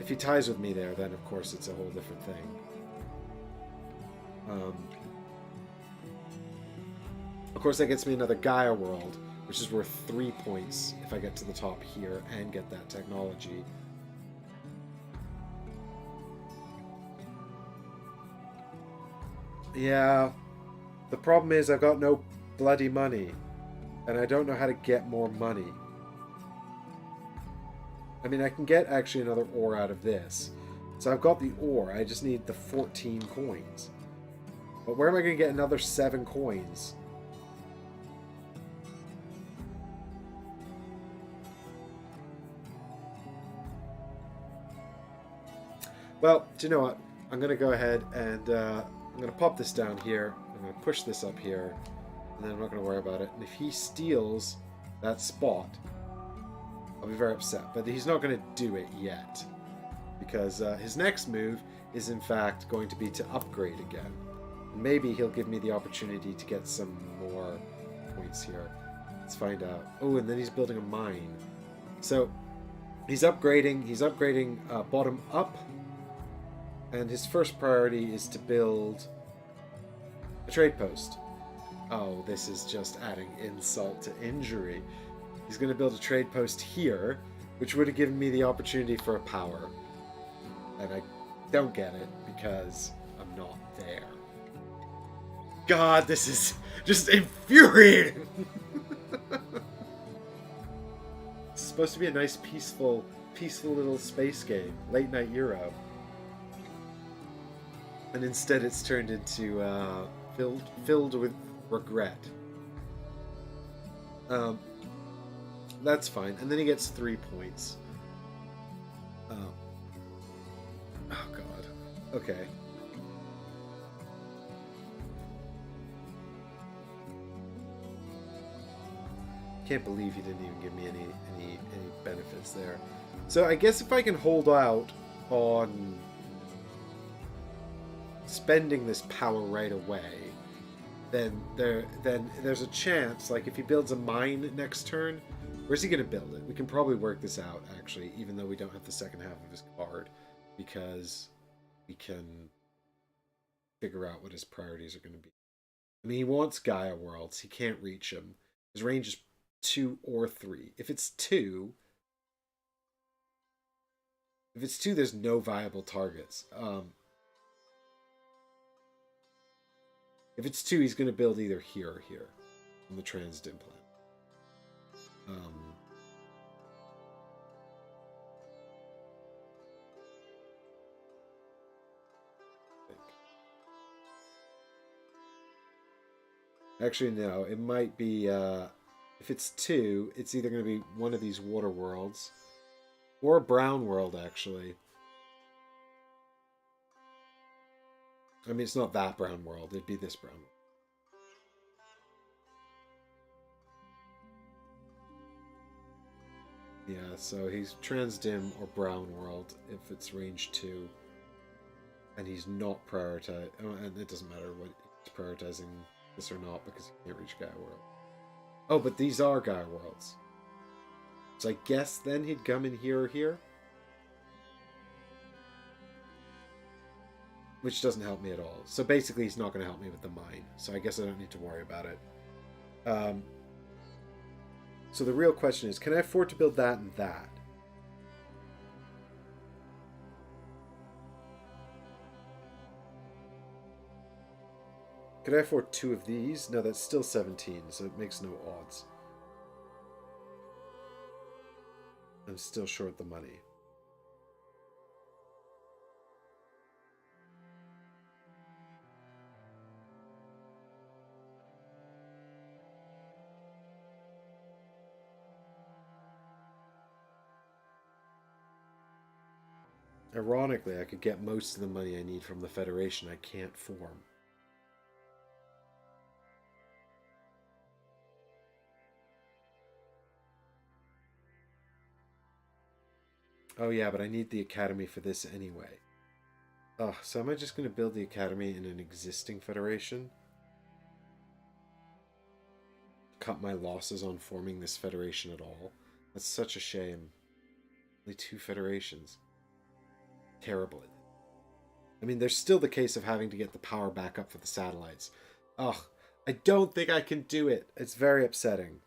If he ties with me there, then of course it's a whole different thing. Of course, that gets me another Gaia world, which is worth 3 points if I get to the top here and get that technology. Yeah, the problem is I've got no bloody money, and I don't know how to get more money. I mean, I can get actually another ore out of this. So I've got the ore, I just need the 14 coins. But where am I going to get another 7 coins? Well, do you know what? I'm going to go ahead and I'm going to pop this down here. I'm going to push this up here. And then I'm not going to worry about it. And if he steals that spot, I'll be very upset. But he's not going to do it yet. Because his next move is in fact going to be to upgrade again. And maybe he'll give me the opportunity to get some more points here. Let's find out. Oh, and then he's building a mine. So he's upgrading bottom up. And his first priority is to build a trade post. Oh, this is just adding insult to injury. He's going to build a trade post here, which would have given me the opportunity for a power. And I don't get it because I'm not there. God, this is just infuriating! It's supposed to be a nice, peaceful little space game. Late night Euro. And instead it's turned into filled with regret. That's fine. And then he gets 3 points. Oh god. Okay. Can't believe he didn't even give me any benefits there. So I guess if I can hold out on spending this power right away, then there's a chance, like if he builds a mine next turn, where's he going to build it? We can probably work this out, actually, even though we don't have the second half of his card, because we can figure out what his priorities are going to be. I mean, he wants Gaia worlds. He can't reach them. His range is 2 or 3. If it's 2, there's no viable targets. If it's 2, he's going to build either here or here on the Transdim plan. Actually, no. It might be... if it's 2, it's either going to be one of these water worlds or a brown world, actually. I mean, it's not that brown world. It'd be this brown world. Yeah, so he's Transdim or brown world if it's range 2. And he's not prioritized. And it doesn't matter what he's prioritizing this or not because he can't reach Gaia world. Oh, but these are Gaia worlds. So I guess then he'd come in here or here. Which doesn't help me at all. So basically he's not going to help me with the mine. So I guess I don't need to worry about it. So the real question is, can I afford to build that and that? Could I afford 2 of these? No, that's still 17, so it makes no odds. I'm still short the money. Ironically, I could get most of the money I need from the Federation I can't form. Oh yeah, but I need the Academy for this anyway. Oh, so am I just going to build the Academy in an existing Federation? Cut my losses on forming this Federation at all? That's such a shame. Only 2 Federations. Terrible. I mean, there's still the case of having to get the power back up for the satellites. Ugh, I don't think I can do it. It's very upsetting.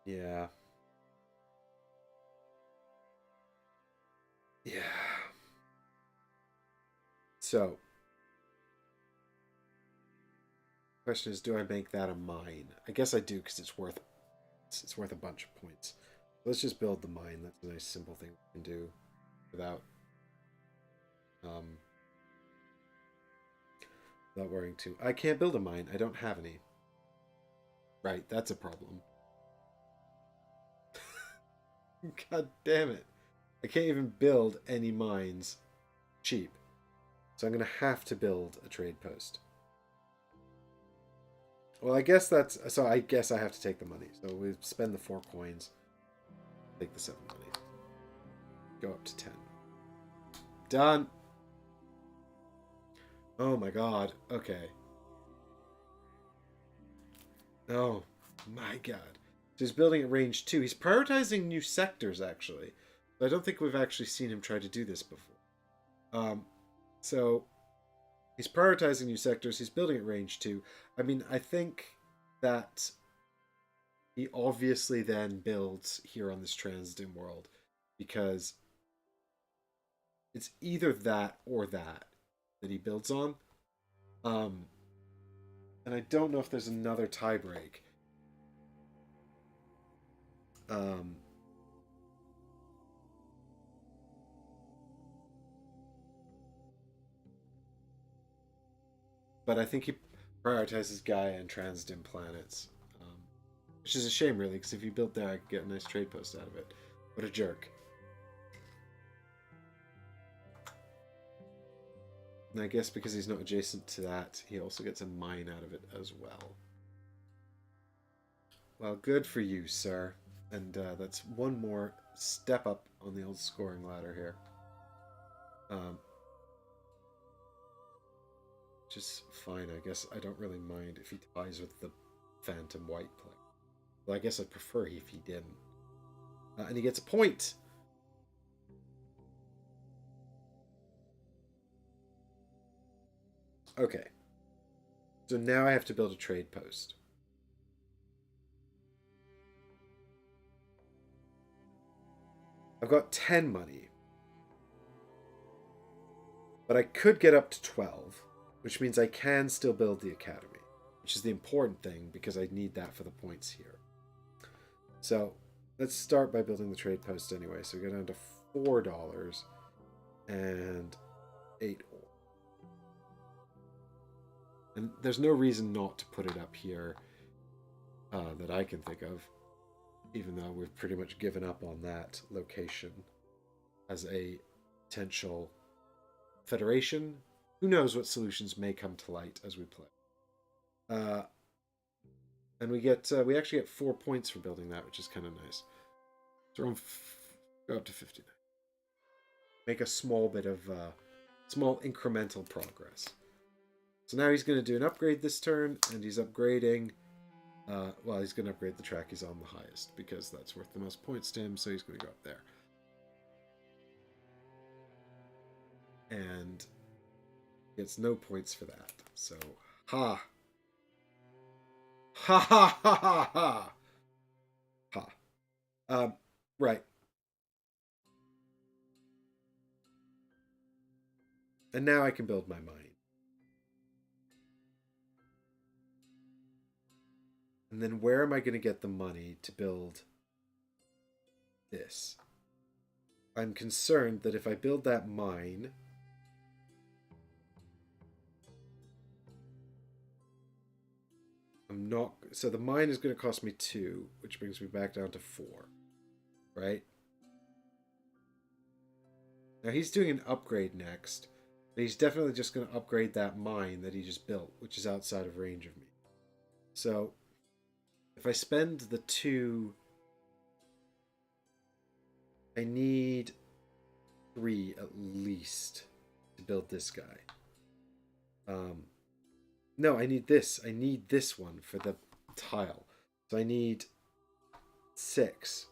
Yeah. Yeah. So, question is, do I make that a mine? I guess I do because it's worth a bunch of points. Let's just build the mine. That's a nice simple thing we can do without without worrying too. I can't build a mine. I don't have any. Right, that's a problem. God damn it. I can't even build any mines cheap. So I'm going to have to build a trade post. Well, I guess that's... So I guess I have to take the money. So we spend the 4 coins. Take the 7 money. Go up to 10. Done. Oh my god. Okay. Oh my god. So he's building at range 2. He's prioritizing new sectors, actually. I don't think we've actually seen him try to do this before. So he's prioritizing new sectors. He's building at range 2. I mean, I think that he obviously then builds here on this Transdim world because it's either that or that he builds on. And I don't know if there's another tie break. But I think he prioritizes Gaia and Transdim planets. Which is a shame, really, because if you built there, I could get a nice trade post out of it. What a jerk. And I guess because he's not adjacent to that, he also gets a mine out of it as well. Well, good for you, sir. And that's one more step up on the old scoring ladder here. Which is fine, I guess. I don't really mind if he ties with the Phantom White play. Well, I guess I'd prefer if he didn't. And he gets a point! Okay. So now I have to build a trade post. I've got 10 money. But I could get up to 12, which means I can still build the academy, which is the important thing because I need that for the points here. So let's start by building the trade post anyway. So we go down to $4 and 8 ore. And there's no reason not to put it up here that I can think of, even though we've pretty much given up on that location as a potential federation. Who knows what solutions may come to light as we play. And we actually get 4 points for building that, which is kind of nice. So we're go up to 59. Make a small bit of small incremental progress. So now he's going to do an upgrade this turn, and he's upgrading. Well, he's going to upgrade the track he's on the highest because that's worth the most points to him. So he's going to go up there, and gets no points for that. So ha ha ha ha ha ha. Right. And now I can build my mine. And then where am I going to get the money to build this? I'm concerned that if I build that mine, I'm not... So the mine is going to cost me 2, which brings me back down to 4. Right? Now he's doing an upgrade next. But he's definitely just going to upgrade that mine that he just built, which is outside of range of me. So if I spend the 2, I need 3 at least to build this guy. No, I need this. I need this one for the tile. So I need 6.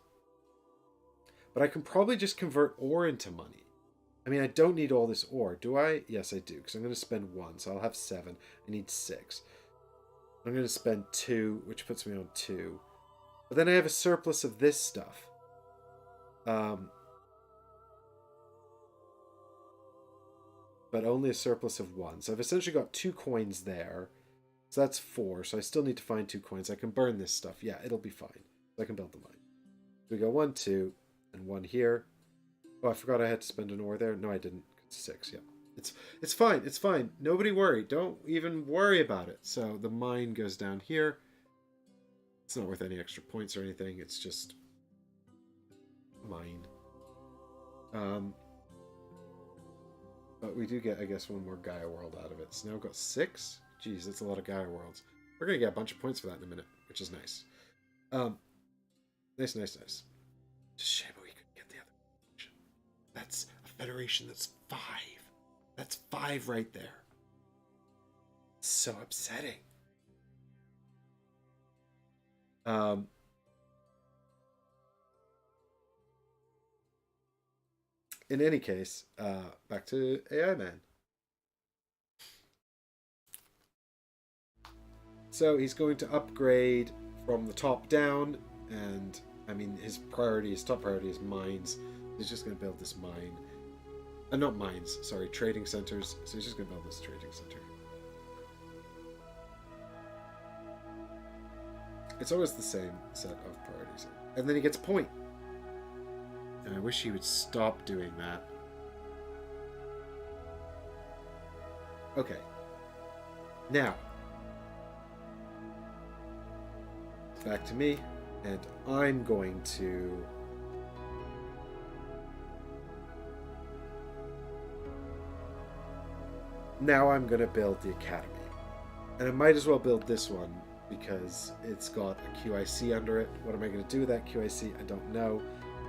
But I can probably just convert ore into money. I mean, I don't need all this ore, do I? Yes, I do, because I'm going to spend 1, so I'll have 7. I need 6. I'm going to spend 2, which puts me on 2. But then I have a surplus of this stuff. But only a surplus of 1. So I've essentially got 2 coins there. So that's 4. So I still need to find 2 coins. I can burn this stuff. Yeah, it'll be fine. I can build the mine. We go 1, 2, and 1 here. Oh, I forgot I had to spend an ore there. No, I didn't. It's 6, yeah. It's fine. It's fine. Nobody worry. Don't even worry about it. So the mine goes down here. It's not worth any extra points or anything. It's just mine. But we do get, I guess, 1 more Gaia world out of it. So now we've got 6. Jeez, that's a lot of Gaia worlds. We're going to get a bunch of points for that in a minute, which is nice. Nice. Just a shame we couldn't get the other federation. That's a federation that's 5. That's 5 right there. It's so upsetting. In any case, back to AI Man. So he's going to upgrade from the top down, and I mean his top priority is mines. He's just going to build this mine. Not mines, sorry, trading centers. So he's just going to build this trading center. It's always the same set of priorities. And then he gets a point. And I wish he would stop doing that. Okay. Now. Back to me. And I'm going to... Now I'm going to build the academy. And I might as well build this one because it's got a QIC under it. What am I going to do with that QIC? I don't know.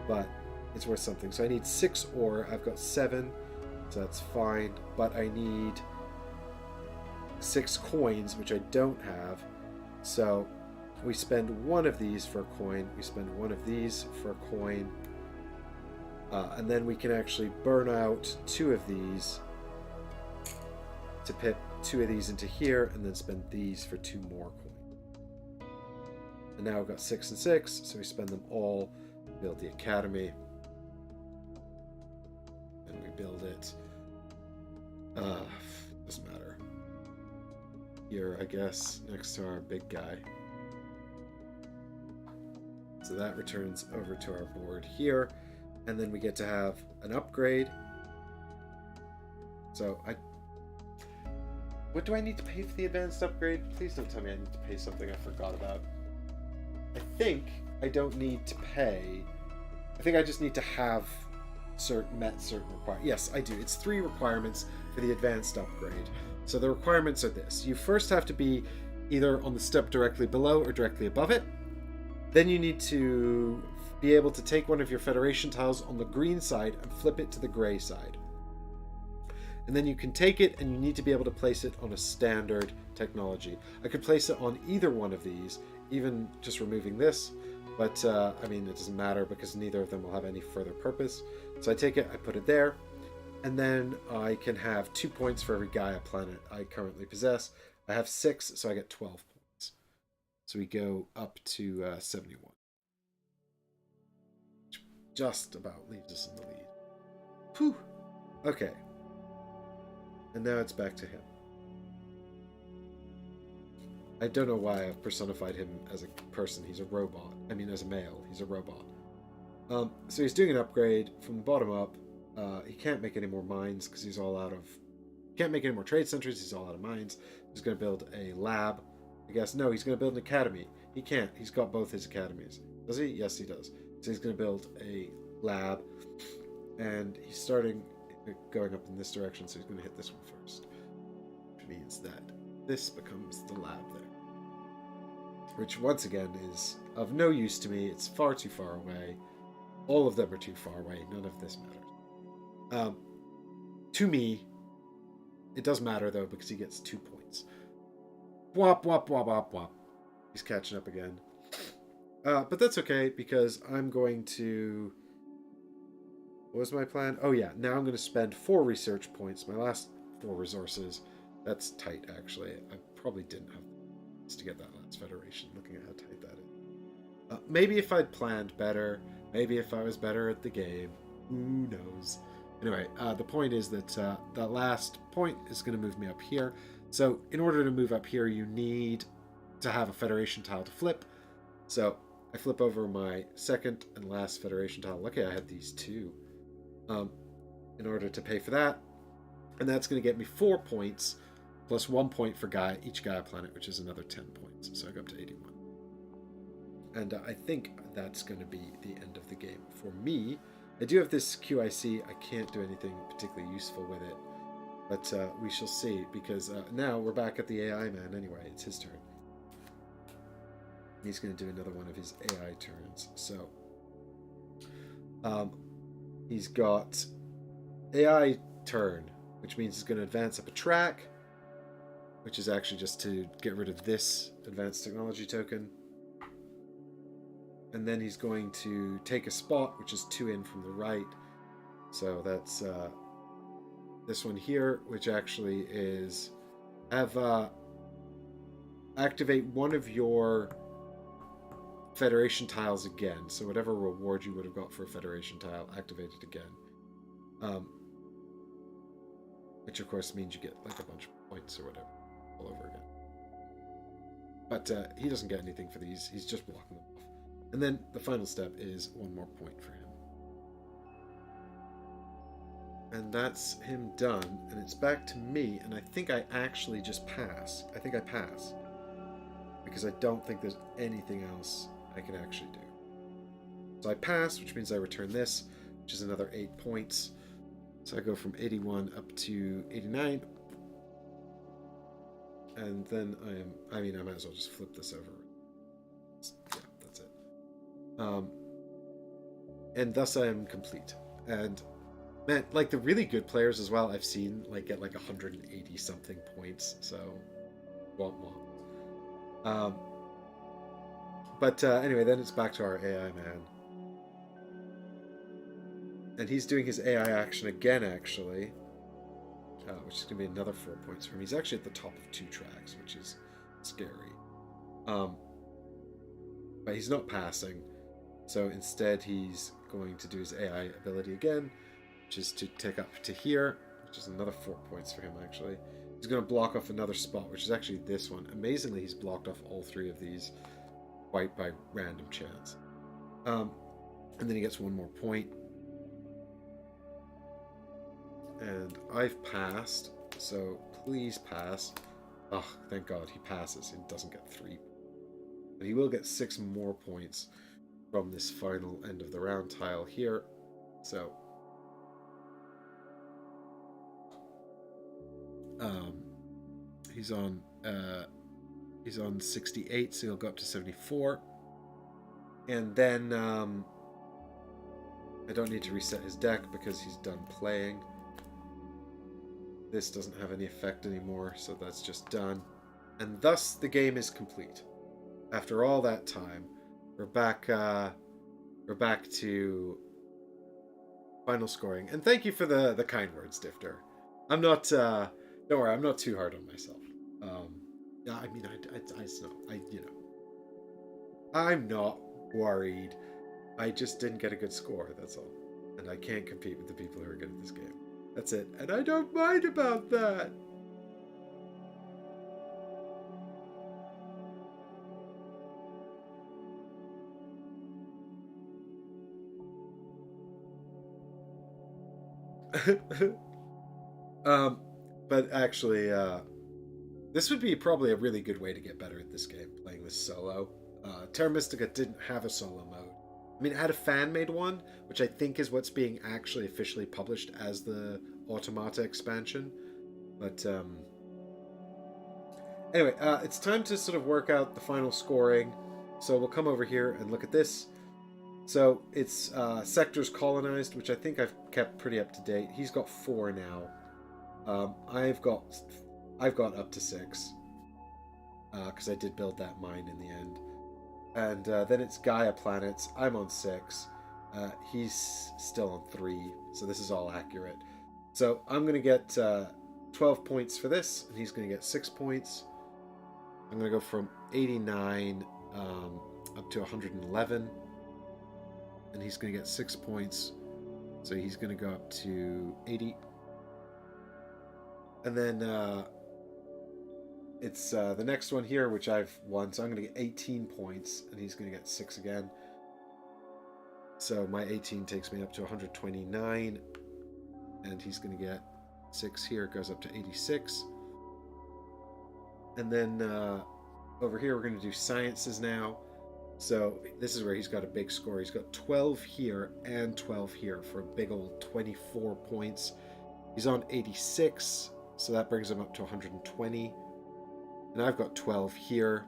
But it's worth something. So I need 6 ore. I've got 7. So that's fine. But I need 6 coins, which I don't have. So we spend 1 of these for a coin. We spend 1 of these for a coin. And then we can actually burn out 2 of these to put 2 of these into here, and then spend these for 2 more coins. And now I've got 6 and 6, so we spend them all, build the academy, and we build it. Doesn't matter. Here, I guess, next to our big guy. So that returns over to our board here, and then we get to have an upgrade. So what do I need to pay for the advanced upgrade? Please don't tell me I need to pay something I forgot about. I think I don't need to pay. I think I just need to have met certain requirements. Yes, I do. It's 3 requirements for the advanced upgrade. So the requirements are this. You first have to be either on the step directly below or directly above it. Then you need to be able to take one of your Federation tiles on the green side and flip it to the gray side. And then you can take it and you need to be able to place it on a standard technology. I could place it on either one of these, even just removing this, but I mean, it doesn't matter because neither of them will have any further purpose. So I take it, I put it there, and then I can have 2 points for every Gaia planet I currently possess. I have 6, so I get 12 points. So we go up to 71. Which just about leaves us in the lead. Whew. Okay. And now it's back to him. I don't know why I've personified him as a person. He's a robot. I mean, as a male, he's a robot. So he's doing an upgrade from the bottom up. He can't make any more mines because he's all out of... Can't make any more trade centers. He's all out of mines. He's going to build a lab. I guess, no, he's going to build an academy. He can't. He's got both his academies. Does he? Yes, he does. So he's going to build a lab. And he's starting... going up in this direction, so he's going to hit this one first, which means that this becomes the lab there, which once again is of no use to me. It's far too far away. All of them are too far away. None of this matters. To me, it does matter though, because he gets 2 points. Wop, wop, wop, wop, wop. He's catching up again. But that's okay, because I'm going to... What was my plan? Oh yeah, now I'm going to spend 4 research points, my last 4 resources. That's tight, actually. I probably didn't have this to get that last Federation, looking at how tight that is. Maybe if I'd planned better, maybe if I was better at the game, who knows. Anyway, the point is that the last point is going to move me up here. So in order to move up here, you need to have a Federation tile to flip. So I flip over my second and last Federation tile. Lucky I had these 2. In order to pay for that, and that's going to get me 4 points plus 1 point for each Gaia planet, which is another 10 points, so I go up to 81. And I think that's going to be the end of the game for me. I do have this QIC. I can't do anything particularly useful with it, but we shall see, because now we're back at the AI man anyway. It's his turn. He's going to do another one of his AI turns. So he's got AI turn, which means he's going to advance up a track, which is actually just to get rid of this advanced technology token. And then he's going to take a spot, which is 2 in from the right. So that's this one here, which actually is activate one of your Federation tiles again. So whatever reward you would have got for a Federation tile, activate it again. Which of course means you get like a bunch of points or whatever all over again. But he doesn't get anything for these. He's just blocking them off. And then the final step is 1 more point for him. And that's him done. And it's back to me. And I think I actually just pass. I think I pass. Because I don't think there's anything else I can actually do. So I pass, which means I return this, which is another 8 points. So I go from 81 up to 89. And then I might as well just flip this over. Yeah, that's it. And thus I am complete. And man, like the really good players as well, I've seen like get like 180 something points. So, womp womp. But anyway, then it's back to our AI man. And he's doing his AI action again, actually. Which is going to be another 4 points for him. He's actually at the top of 2 tracks, which is scary. But he's not passing. So instead he's going to do his AI ability again, which is to take up to here, which is another 4 points for him, actually. He's going to block off another spot, which is actually this one. Amazingly, he's blocked off all 3 of these quite by random chance. And then he gets 1 more point. And I've passed, so please pass. Oh, thank God he passes. He doesn't get 3. But he will get 6 more points from this final end of the round tile here. So he's on He's on 68, so he'll go up to 74. And then I don't need to reset his deck because he's done playing. This doesn't have any effect anymore, so that's just done. And thus the game is complete. After all that time, we're back to final scoring. And thank you for the kind words, Difter. I'm not don't worry, I'm not too hard on myself. Yeah, I mean, I'm not worried. I just didn't get a good score, that's all. And I can't compete with the people who are good at this game. That's it. And I don't mind about that. But actually, this would be probably a really good way to get better at this game, playing this solo. Terra Mystica didn't have a solo mode. I mean, it had a fan-made one, which I think is what's being actually officially published as the Automata expansion. But anyway, it's time to sort of work out the final scoring. So we'll come over here and look at this. So it's sectors colonized, which I think I've kept pretty up to date. He's got 4 now. I've got up to 6 because I did build that mine in the end. And then it's Gaia planets. I'm on 6. He's still on 3, so this is all accurate. So I'm going to get 12 points for this, and he's going to get 6 points. I'm going to go from 89 up to 111, and he's going to get 6 points. So he's going to go up to 80. And then it's the next one here, which I've won. So I'm going to get 18 points, and he's going to get 6 again. So my 18 takes me up to 129, and he's going to get 6 here. It goes up to 86. And then over here, we're going to do sciences now. So this is where he's got a big score. He's got 12 here and 12 here for a big old 24 points. He's on 86, so that brings him up to 120. And I've got 12 here,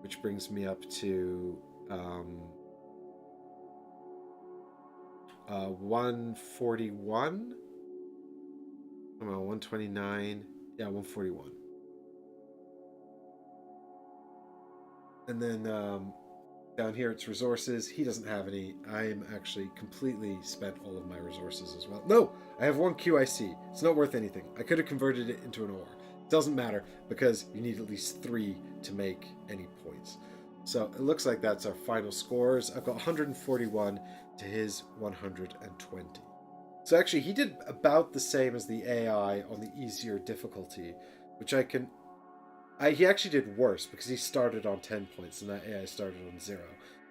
which brings me up to 141. Come on, 129. Yeah, 141. And then down here it's resources. He doesn't have any. I am actually completely spent all of my resources as well. No, I have 1 QIC. It's not worth anything. I could have converted it into an ore. Doesn't matter because you need at least 3 to make any points. So it looks like that's our final scores. I've got 141 to his 120. So actually he did about the same as the AI on the easier difficulty, which he actually did worse because he started on 10 points and that AI started on 0.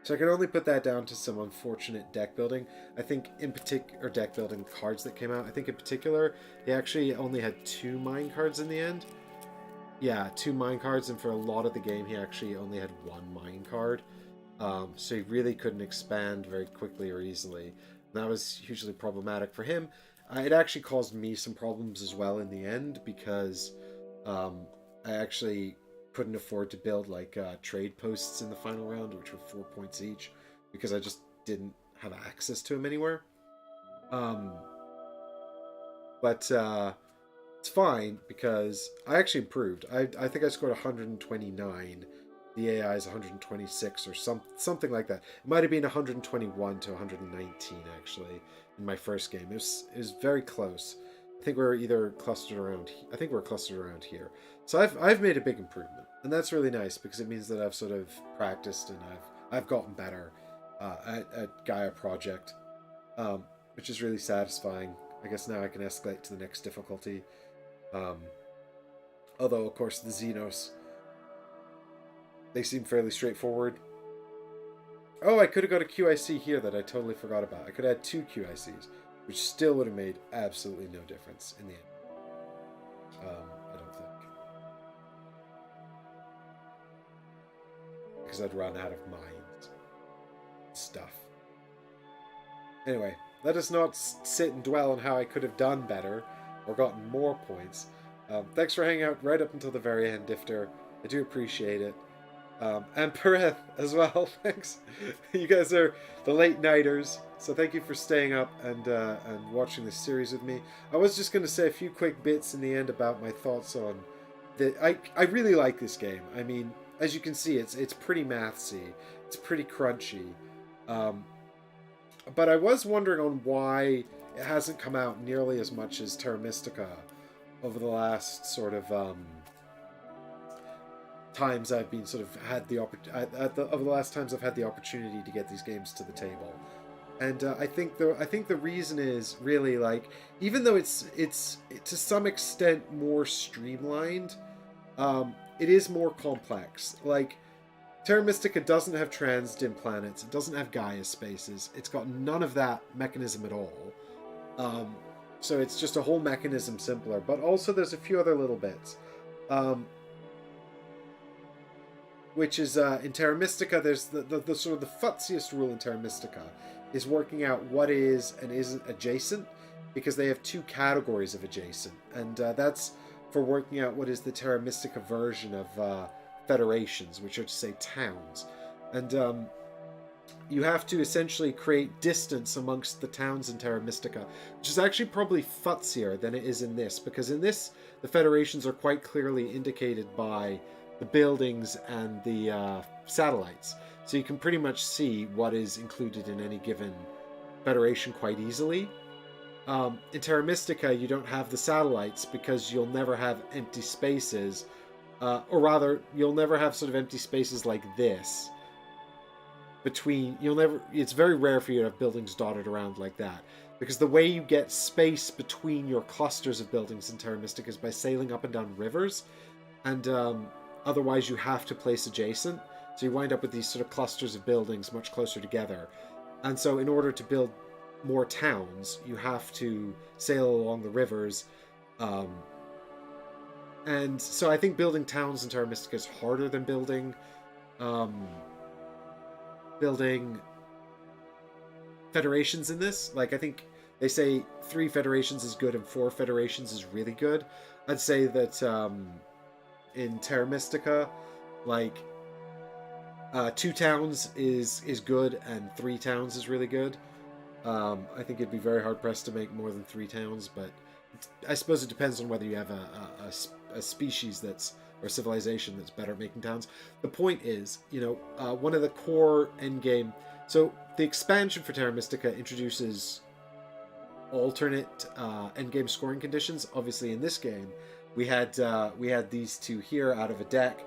So I can only put that down to some unfortunate deck building. I think in particular, deck building cards that came out. I think in particular, he actually only had 2 mine cards in the end. Yeah, 2 mine cards, and for a lot of the game, he actually only had 1 mine card. So he really couldn't expand very quickly or easily. And that was hugely problematic for him. It actually caused me some problems as well in the end because I actually couldn't afford to build like trade posts in the final round, which were 4 points each, because I just didn't have access to them anywhere. But it's fine because I actually improved. I think I scored 129. The AI is 126 or something like that. It might have been 121 to 119 actually in my first game. It was very close. I think we're either clustered around. I think we're clustered around here. So I've made a big improvement, and that's really nice because it means that I've sort of practiced and I've gotten better at Gaia Project, which is really satisfying. I guess now I can escalate to the next difficulty. Although of course the Xenos, they seem fairly straightforward. Oh, I could have got a QIC here that I totally forgot about. I could have had 2 QICs, which still would have made absolutely no difference in the end. I don't think. Because I'd run out of mines. Stuff. Anyway, let us not sit and dwell on how I could have done better or gotten more points. Thanks for hanging out right up until the very end, Difter. I do appreciate it. And Pereth as well. Thanks. You guys are the late nighters, so thank you for staying up and watching this series with me. I was just going to say a few quick bits in the end about my thoughts on the. I really like this game. I mean, as you can see, it's pretty mathsy. It's pretty crunchy. But I was wondering on why it hasn't come out nearly as much as Terra Mystica over the last sort of times I've been sort of had the over the last times I've had the opportunity to get these games to the table. And I think the reason is really, like, even though it's to some extent more streamlined, it is more complex. Like, Terra Mystica doesn't have trans-dim planets, it doesn't have Gaia spaces, it's got none of that mechanism at all. So it's just a whole mechanism simpler, but also there's a few other little bits. Which is, in Terra Mystica, there's the sort of the futziest rule in Terra Mystica is working out what is and isn't adjacent, because they have two categories of adjacent, and that's for working out what is the Terra Mystica version of federations, which are to say towns. And you have to essentially create distance amongst the towns in Terra Mystica, which is actually probably futzier than it is in this, because in this, the federations are quite clearly indicated by the buildings and the satellites. So you can pretty much see what is included in any given federation quite easily. In Terra Mystica, you don't have the satellites because you'll never have empty spaces, or rather, you'll never have sort of empty spaces like this. It's very rare for you to have buildings dotted around like that, because the way you get space between your clusters of buildings in Terra Mystica is by sailing up and down rivers, and otherwise you have to place adjacent, so you wind up with these sort of clusters of buildings much closer together. And so in order to build more towns, you have to sail along the rivers, and so I think building towns in Terra Mystica is harder than building federations in this. Like, I think they say 3 federations is good and 4 federations is really good. I'd say that in Terra Mystica, like, 2 towns is good and 3 towns is really good. I think it'd be very hard pressed to make more than 3 towns, but I suppose it depends on whether you have a species or civilization that's better at making towns. The point is, one of the core endgame. So the expansion for Terra Mystica introduces alternate endgame scoring conditions. Obviously, in this game, we had these 2 here out of a deck.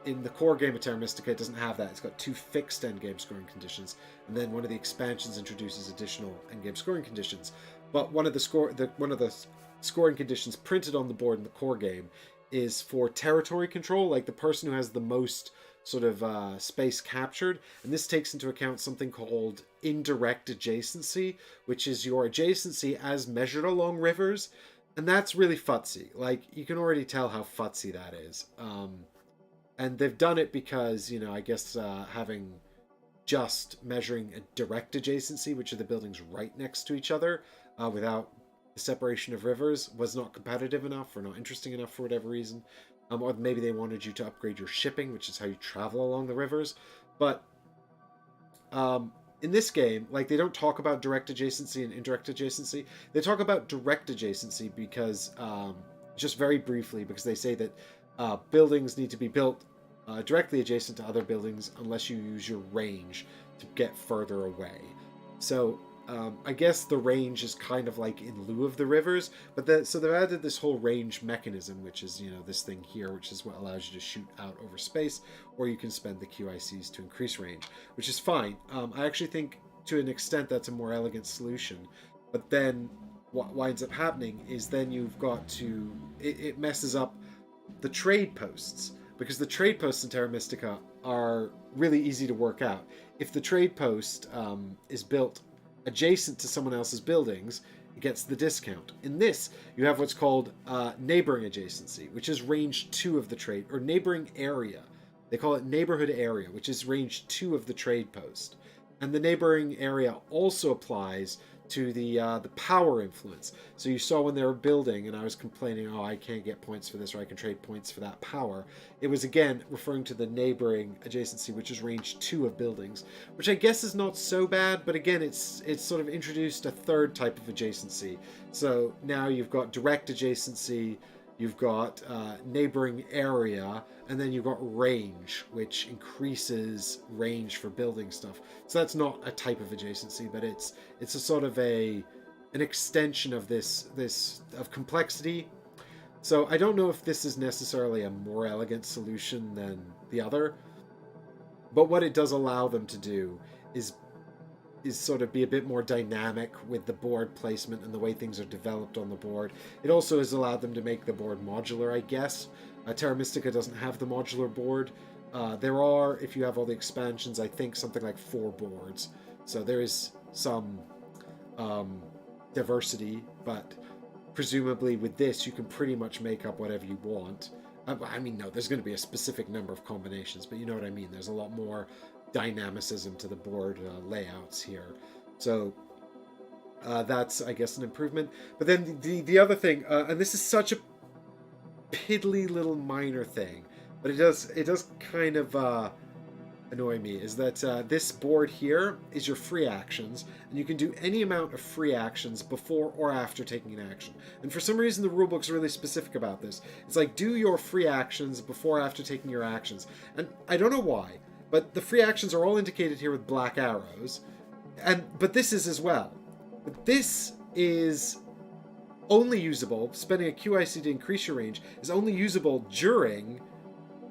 In the core game of Terra Mystica, it doesn't have that. It's got 2 fixed endgame scoring conditions, and then one of the expansions introduces additional endgame scoring conditions. But one of the scoring conditions printed on the board in the core game is for territory control, like the person who has the most sort of space captured, and this takes into account something called indirect adjacency, which is your adjacency as measured along rivers, and that's really futzy. Like, you can already tell how futzy that is. And they've done it because, I guess having just measuring a direct adjacency, which are the buildings right next to each other, without the separation of rivers, was not competitive enough or not interesting enough for whatever reason. Or maybe they wanted you to upgrade your shipping, which is how you travel along the rivers. But in this game, like, they don't talk about direct adjacency and indirect adjacency. They talk about direct adjacency because, just very briefly, because they say that buildings need to be built directly adjacent to other buildings unless you use your range to get further away. So I guess the range is kind of like in lieu of the rivers, but so they've added this whole range mechanism, which is, this thing here, which is what allows you to shoot out over space, or you can spend the QICs to increase range, which is fine. I actually think to an extent that's a more elegant solution, but then what winds up happening is then you've got to, it messes up the trade posts, because the trade posts in Terra Mystica are really easy to work out. If the trade post is built adjacent to someone else's buildings, it gets the discount. In this, you have what's called neighboring adjacency, which is range 2 of the trade, or neighboring area. They call it neighborhood area, which is range 2 of the trade post. And the neighboring area also applies to the power influence. So you saw when they were building, and I was complaining, oh, I can't get points for this, or I can trade points for that power. It was again referring to the neighboring adjacency, which is range 2 of buildings, which I guess is not so bad, but again, it's sort of introduced a third type of adjacency. So now you've got direct adjacency, you've got neighboring area, and then you've got range, which increases range for building stuff. So that's not a type of adjacency, but it's a sort of an extension of this of complexity. So I don't know if this is necessarily a more elegant solution than the other, but what it does allow them to do is sort of be a bit more dynamic with the board placement and the way things are developed on the board. It also has allowed them to make the board modular, I guess. Terra Mystica doesn't have the modular board. There are, if you have all the expansions, I think something like 4 boards. So there is some diversity, but presumably with this, you can pretty much make up whatever you want. I mean, no, there's going to be a specific number of combinations, but you know what I mean. There's a lot more dynamicism to the board layouts here. So that's, I guess, an improvement. But then the other thing, and this is such a piddly little minor thing, but it does kind of annoy me, is that this board here is your free actions, and you can do any amount of free actions before or after taking an action. And for some reason the rulebook's really specific about this. It's like, do your free actions before or after taking your actions. And I don't know why, but the free actions are all indicated here with black arrows, but this is as well. But this is only usable, spending a QIC to increase your range, is only usable during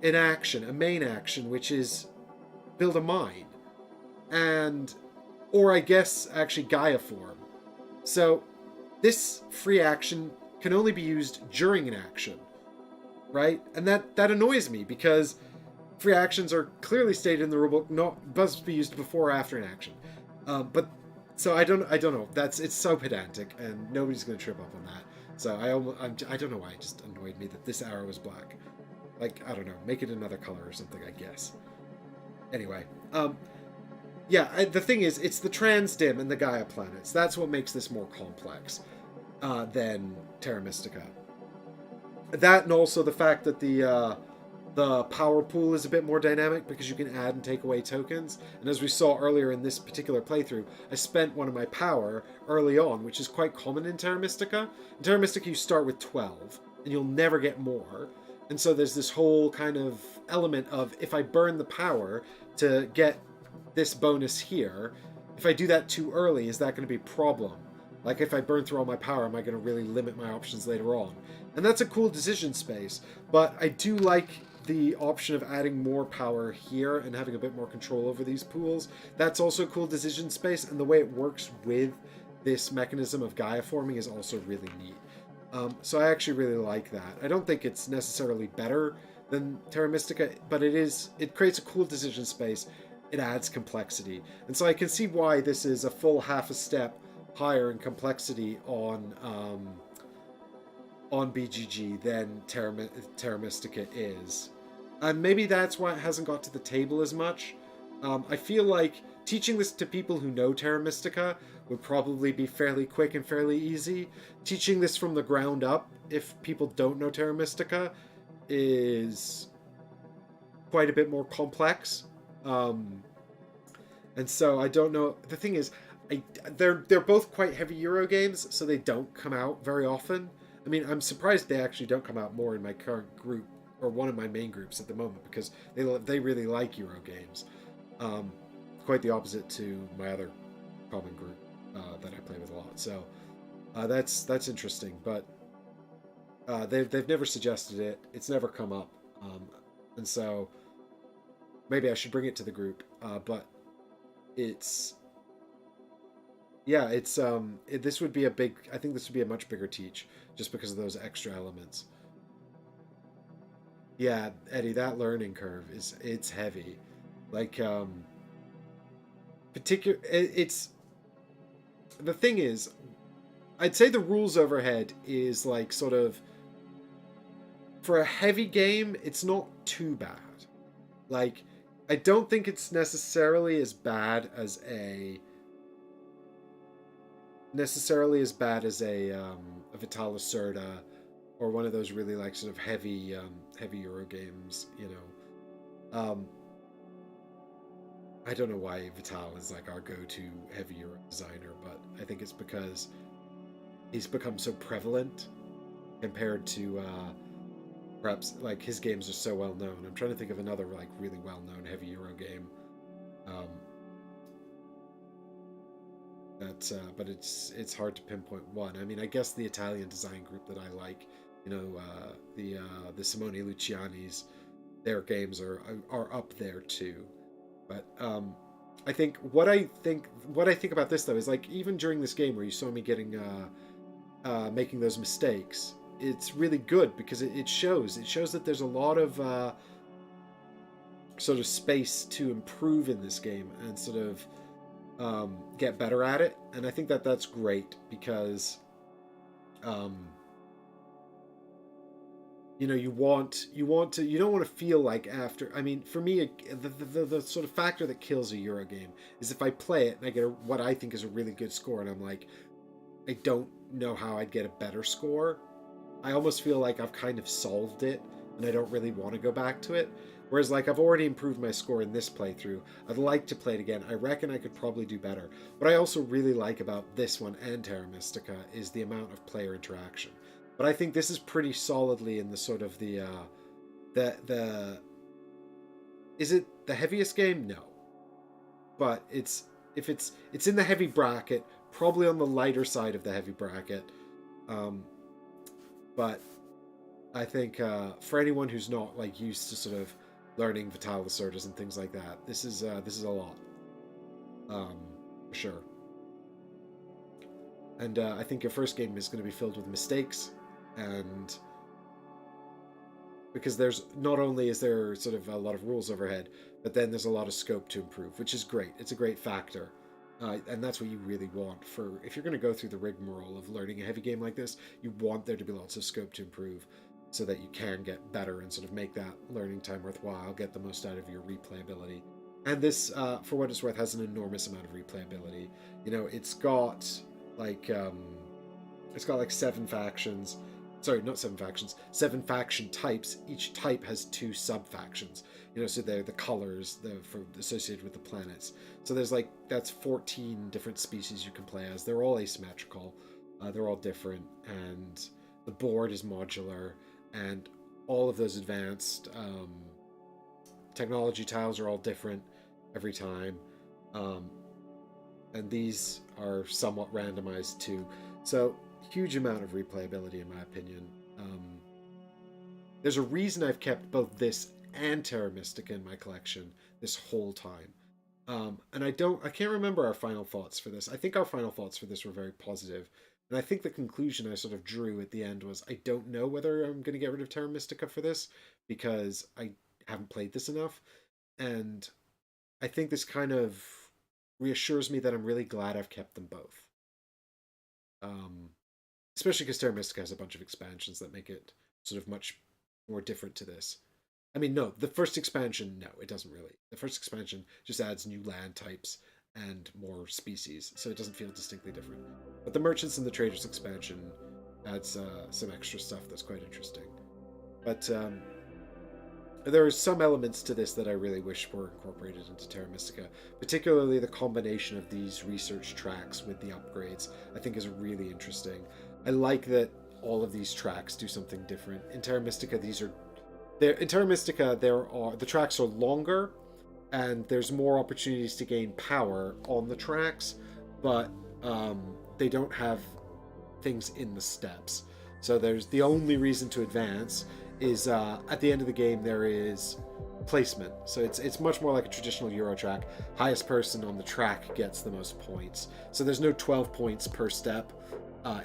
an action, a main action, which is build a mine. Or I guess actually Gaia form. So this free action can only be used during an action, right? And that annoys me, because free actions are clearly stated in the rulebook, not must be used before or after an action. But so I don't know. It's so pedantic, and nobody's going to trip up on that. So I don't know why it just annoyed me that this arrow is black. Like, I don't know, make it another color or something, I guess. Anyway, the thing is, it's the Transdim and the Gaia planets. That's what makes this more complex than Terra Mystica. That, and also the fact that the power pool is a bit more dynamic, because you can add and take away tokens. And as we saw earlier in this particular playthrough, I spent one of my power early on, which is quite common in Terra Mystica. In Terra Mystica, you start with 12, and you'll never get more. And so there's this whole kind of element of, if I burn the power to get this bonus here, if I do that too early, is that going to be a problem? Like, if I burn through all my power, am I going to really limit my options later on? And that's a cool decision space, but I do like the option of adding more power here and having a bit more control over these pools. That's also a cool decision space, and the way it works with this mechanism of Gaia forming is also really neat. So I actually really like that. I don't think it's necessarily better than Terra Mystica, but it creates a cool decision space. It adds complexity. And so I can see why this is a full half a step higher in complexity on BGG than Terra Mystica is. And maybe that's why it hasn't got to the table as much. I feel like teaching this to people who know Terra Mystica would probably be fairly quick and fairly easy. Teaching this from the ground up, if people don't know Terra Mystica, is quite a bit more complex. And so I don't know. The thing is, they're both quite heavy Euro games, so they don't come out very often. I mean, I'm surprised they actually don't come out more in my current group, or one of my main groups at the moment, because they really like Euro games. Quite the opposite to my other common group that I play with a lot. So that's interesting, but they've never suggested it. It's never come up, and so maybe I should bring it to the group. But this would be I think this would be a much bigger teach, just because of those extra elements. Yeah, Eddie, that learning curve it's heavy. Like, it's the thing is, I'd say the rules overhead is like sort of, for a heavy game, it's not too bad. Like, I don't think it's necessarily as bad as a necessarily as bad as a Vitala Serta or one of those really like sort of heavy Euro games, you know. I don't know why Vital is like our go-to heavy Euro designer, but I think it's because he's become so prevalent compared to perhaps like his games are so well known. I'm trying to think of another like really well known heavy Euro game. Um, but it's hard to pinpoint one. I mean, I guess the Italian design group that I like, you know, the Simone Luciani's, their games are up there too. But what I think about this though is like even during this game where you saw me getting making those mistakes, it's really good because it shows that there's a lot of sort of space to improve in this game and sort of get better at it. And I think that that's great because um, you know you don't want to feel like after. I mean, for me, the sort of factor that kills a Euro game is if I play it and I get what I think is a really good score, and I'm like, I don't know how I'd get a better score. I almost feel like I've kind of solved it, and I don't really want to go back to it. Whereas, like, I've already improved my score in this playthrough. I'd like to play it again. I reckon I could probably do better. What I also really like about this one and Terra Mystica is the amount of player interaction. But I think this is pretty solidly in the sort of the is it the heaviest game? No, but it's in the heavy bracket, probably on the lighter side of the heavy bracket. Um, but I think for anyone who's not like used to sort of learning Vital Lacerdas and things like that, this is a lot, for sure. And I think your first game is going to be filled with mistakes, and because there's not only is there sort of a lot of rules overhead, but then there's a lot of scope to improve, which is great. It's a great factor. And that's what you really want for if you're going to go through the rigmarole of learning a heavy game like this. You want there to be lots of scope to improve, so that you can get better and sort of make that learning time worthwhile, get the most out of your replayability. And this, for what it's worth, has an enormous amount of replayability. You know, like it's got like 7 factions. Sorry, not 7 factions. 7 faction types. Each type has 2 sub factions. You know, so they're the colors associated with the planets. So there's like that's 14 different species you can play as. They're all asymmetrical. They're all different, and the board is modular, and all of those advanced technology tiles are all different every time, and these are somewhat randomized too. So huge amount of replayability in my opinion. There's a reason I've kept both this and Terra Mystica in my collection this whole time. And I can't remember our final thoughts for this. I think our final thoughts for this were very positive. And I think the conclusion I sort of drew at the end was I don't know whether I'm going to get rid of Terra Mystica for this because I haven't played this enough. And I think this kind of reassures me that I'm really glad I've kept them both. Especially because Terra Mystica has a bunch of expansions that make it sort of much more different to this. I mean, no, the first expansion, no, it doesn't really. The first expansion just adds new land types and more species, so it doesn't feel distinctly different. But the Merchants and the Traders expansion adds some extra stuff that's quite interesting. But there are some elements to this that I really wish were incorporated into Terra Mystica, particularly the combination of these research tracks with the upgrades, I think is really interesting. I like that all of these tracks do something different. In Terra Mystica, the tracks are longer, and there's more opportunities to gain power on the tracks, but they don't have things in the steps. So there's the only reason to advance is at the end of the game there is placement. So it's much more like a traditional Euro track. Highest person on the track gets the most points. So there's no 12 points per step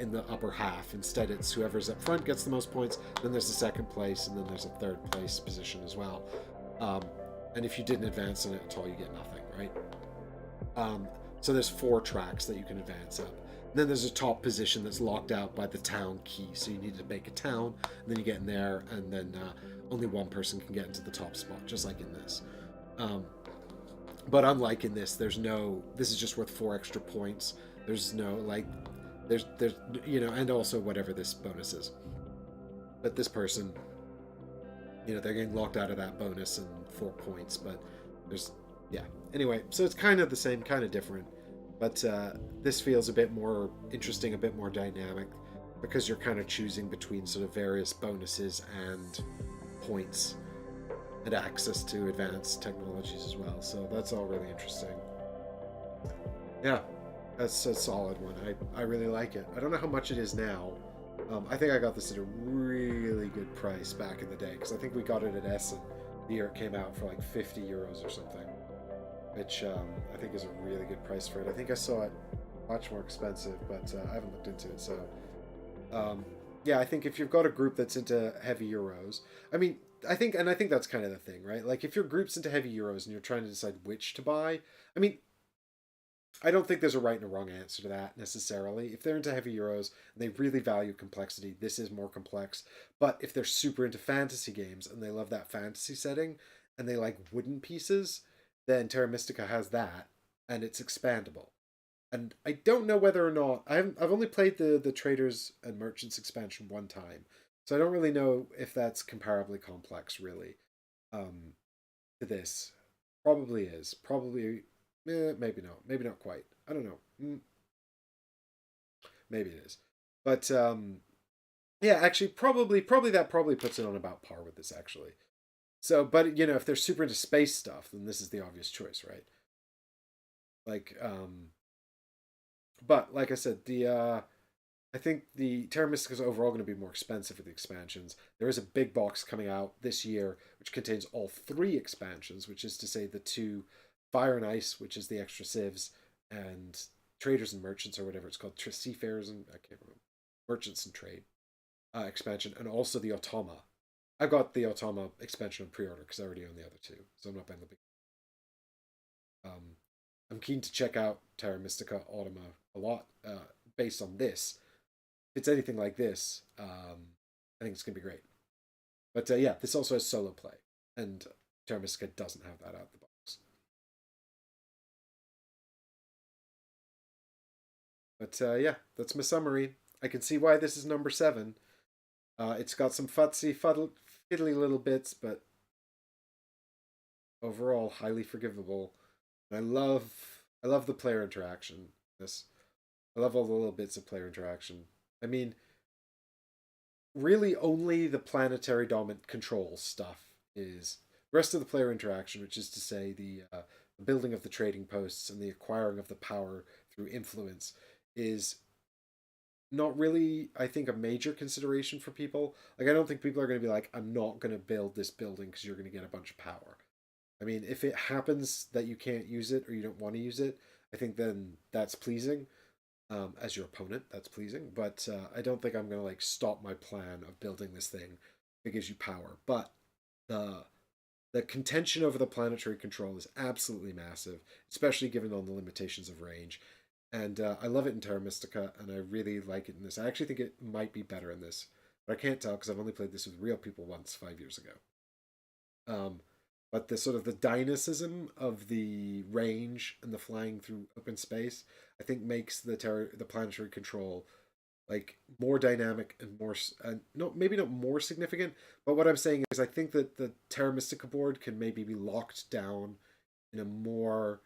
in the upper half. Instead, it's whoever's up front gets the most points, then there's a second place, and then there's a third place position as well. And if you didn't advance in it at all, you get nothing, right? So there's 4 tracks that you can advance up. And then there's a top position that's locked out by the town key. So you need to make a town, and then you get in there, and then only one person can get into the top spot, just like in this. But unlike in this, this is just worth 4 extra points. There's no, like, there's and also whatever this bonus is. But this person, they're getting locked out of that bonus and 4 points. But there's yeah. Anyway, so it's kind of the same, kind of different. But this feels a bit more interesting, a bit more dynamic, because you're kind of choosing between sort of various bonuses and points and access to advanced technologies as well. So that's all really interesting. Yeah, that's a solid one. I really like it. I don't know how much it is now. I think I got this at a really good price back in the day, because I think we got it at Essen the year it came out for like 50 euros or something, which I think is a really good price for it. I think I saw it much more expensive, but I haven't looked into it. So yeah, I think if you've got a group that's into heavy Euros, I mean, I think that's kind of the thing, right? Like if your group's into heavy Euros and you're trying to decide which to buy, I mean, I don't think there's a right and a wrong answer to that necessarily. If they're into heavy Euros and they really value complexity, this is more complex. But if they're super into fantasy games and they love that fantasy setting and they like wooden pieces, then Terra Mystica has that and it's expandable. And I don't know whether or not I've only played the Traders and Merchants expansion one time, so I don't really know if that's comparably complex really to this. Probably is. Probably maybe not. Maybe not quite. I don't know. Maybe it is. But yeah, actually, probably that probably puts it on about par with this actually. So, but if they're super into space stuff, then this is the obvious choice, right? Like, but like I said, the I think the Terra Mystica is overall going to be more expensive with the expansions. There is a big box coming out this year which contains all three expansions, which is to say the two Fire and Ice, which is the extra civs, and Traders and Merchants, or whatever it's called, Seafarers and I can't remember, Merchants and Trade expansion, and also the Automa. I got the Automa expansion on pre-order because I already own the other two, so I'm not buying the big. Um, I'm keen to check out Terra Mystica Automa a lot based on this. If it's anything like this, I think it's gonna be great. But yeah, this also has solo play, and Terra Mystica doesn't have that out of the box. But yeah, that's my summary. I can see why this is number 7. It's got some fiddly little bits, but overall highly forgivable. And I love the player interaction. This I love all the little bits of player interaction. I mean, really only the planetary dominant control stuff is the rest of the player interaction, which is to say the building of the trading posts and the acquiring of the power through influence, is not really, I think, a major consideration for people. Like, I don't think people are going to be like, I'm not going to build this building because you're going to get a bunch of power. I mean, if it happens that you can't use it or you don't want to use it, I think then that's pleasing. As your opponent, that's pleasing. But I don't think I'm going to like stop my plan of building this thing that gives you power. But the the contention over the planetary control is absolutely massive, especially given all the limitations of range. And I love it in Terra Mystica, and I really like it in this. I actually think it might be better in this, but I can't tell because I've only played this with real people once 5 years ago. Um, but the sort of the dynamism of the range and the flying through open space, I think makes the planetary control like more dynamic and more no, maybe not more significant, but what I'm saying is I think that the Terra Mystica board can maybe be locked down in a more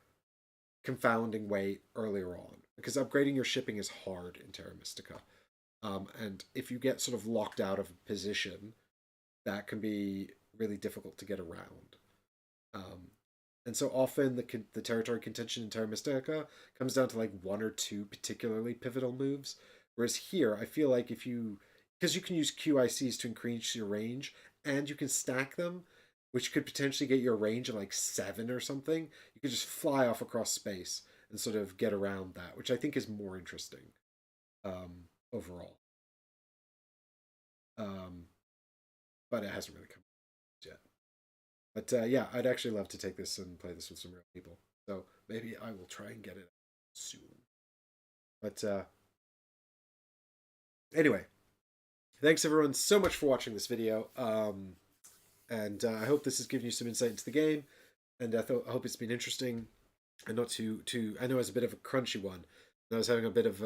confounding way earlier on, because upgrading your shipping is hard in Terra Mystica. And if you get sort of locked out of a position, that can be really difficult to get around. Um, and so often the territory contention in Terra Mystica comes down to like one or two particularly pivotal moves. Whereas here, I feel like because you can use QICs to increase your range, and you can stack them, which could potentially get your range of like 7 or something. You could just fly off across space and sort of get around that, which I think is more interesting overall. Um, but it hasn't really come yet. But yeah, I'd actually love to take this and play this with some real people. So maybe I will try and get it soon. But anyway, thanks everyone so much for watching this video. And I hope this has given you some insight into the game. And I hope it's been interesting and not too. I know it's a bit of a crunchy one. I was having a bit of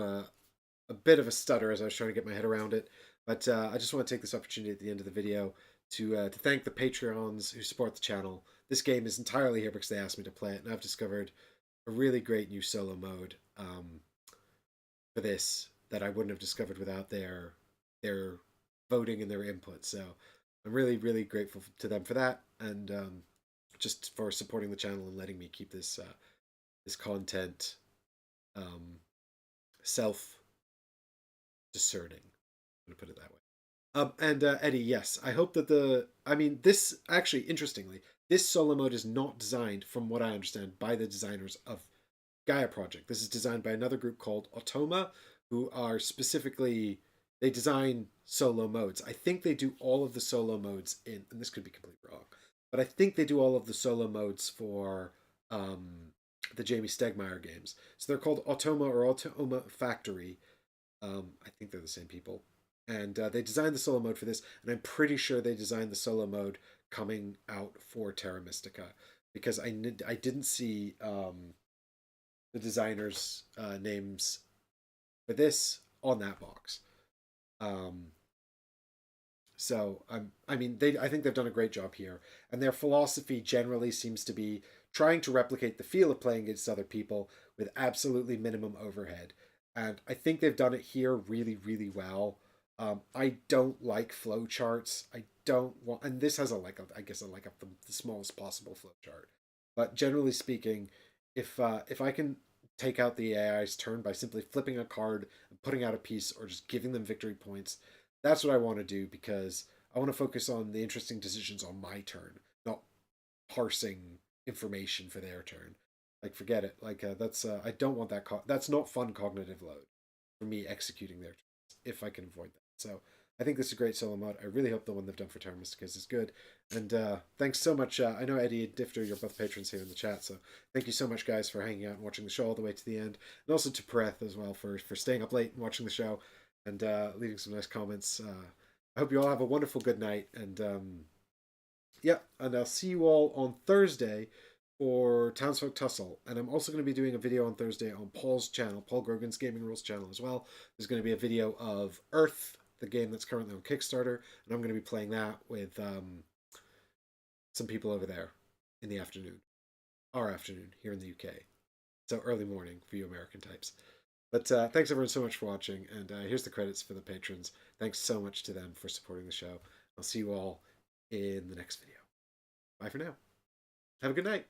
a bit of a stutter as I was trying to get my head around it. But I just want to take this opportunity at the end of the video to thank the Patreons who support the channel. This game is entirely here because they asked me to play it, and I've discovered a really great new solo mode for this that I wouldn't have discovered without their voting and their input. So I'm really, really grateful to them for that, and just for supporting the channel and letting me keep this this content um, self discerning. I'm gonna put it that way. And Eddie, yes, I hope that this actually, interestingly, this solo mode is not designed, from what I understand, by the designers of Gaia Project. This is designed by another group called Automa, who are specifically, they design solo modes. I think they do all of the solo modes and this could be completely wrong, but I think they do all of the solo modes for the Jamie Stegmaier games. So they're called Automa or Automa Factory. I think they're the same people. And they designed the solo mode for this, and I'm pretty sure they designed the solo mode coming out for Terra Mystica, because I didn't see the designers' names for this on that box. So I think they've done a great job here, and their philosophy generally seems to be trying to replicate the feel of playing against other people with absolutely minimum overhead. And I think they've done it here really, really well. I don't like flow charts. I don't want, and this has I guess the smallest possible flow chart. But generally speaking, if I can take out the AI's turn by simply flipping a card and putting out a piece, or just giving them victory points, that's what I want to do, because I want to focus on the interesting decisions on my turn, not parsing information for their turn. Like, forget it. Like, I don't want that. That's not fun cognitive load for me executing their turns if I can avoid that. So I think this is a great solo mod. I really hope the one they've done for Terra Mystica is good. And thanks so much. I know Eddie and Difter, you're both patrons here in the chat, so thank you so much, guys, for hanging out and watching the show all the way to the end. And also to Pereth as well for staying up late and watching the show and leaving some nice comments. I hope you all have a wonderful good night. And yeah, and I'll see you all on Thursday for Townsfolk Tussle. And I'm also going to be doing a video on Thursday on Paul's channel, Paul Grogan's Gaming Rules channel as well. There's going to be a video of Earth, the game that's currently on Kickstarter, and I'm going to be playing that with some people over there in the afternoon, our afternoon here in the UK. So early morning for you American types. But thanks everyone so much for watching, and here's the credits for the patrons. Thanks so much to them for supporting the show. I'll see you all in the next video. Bye for now. Have a good night.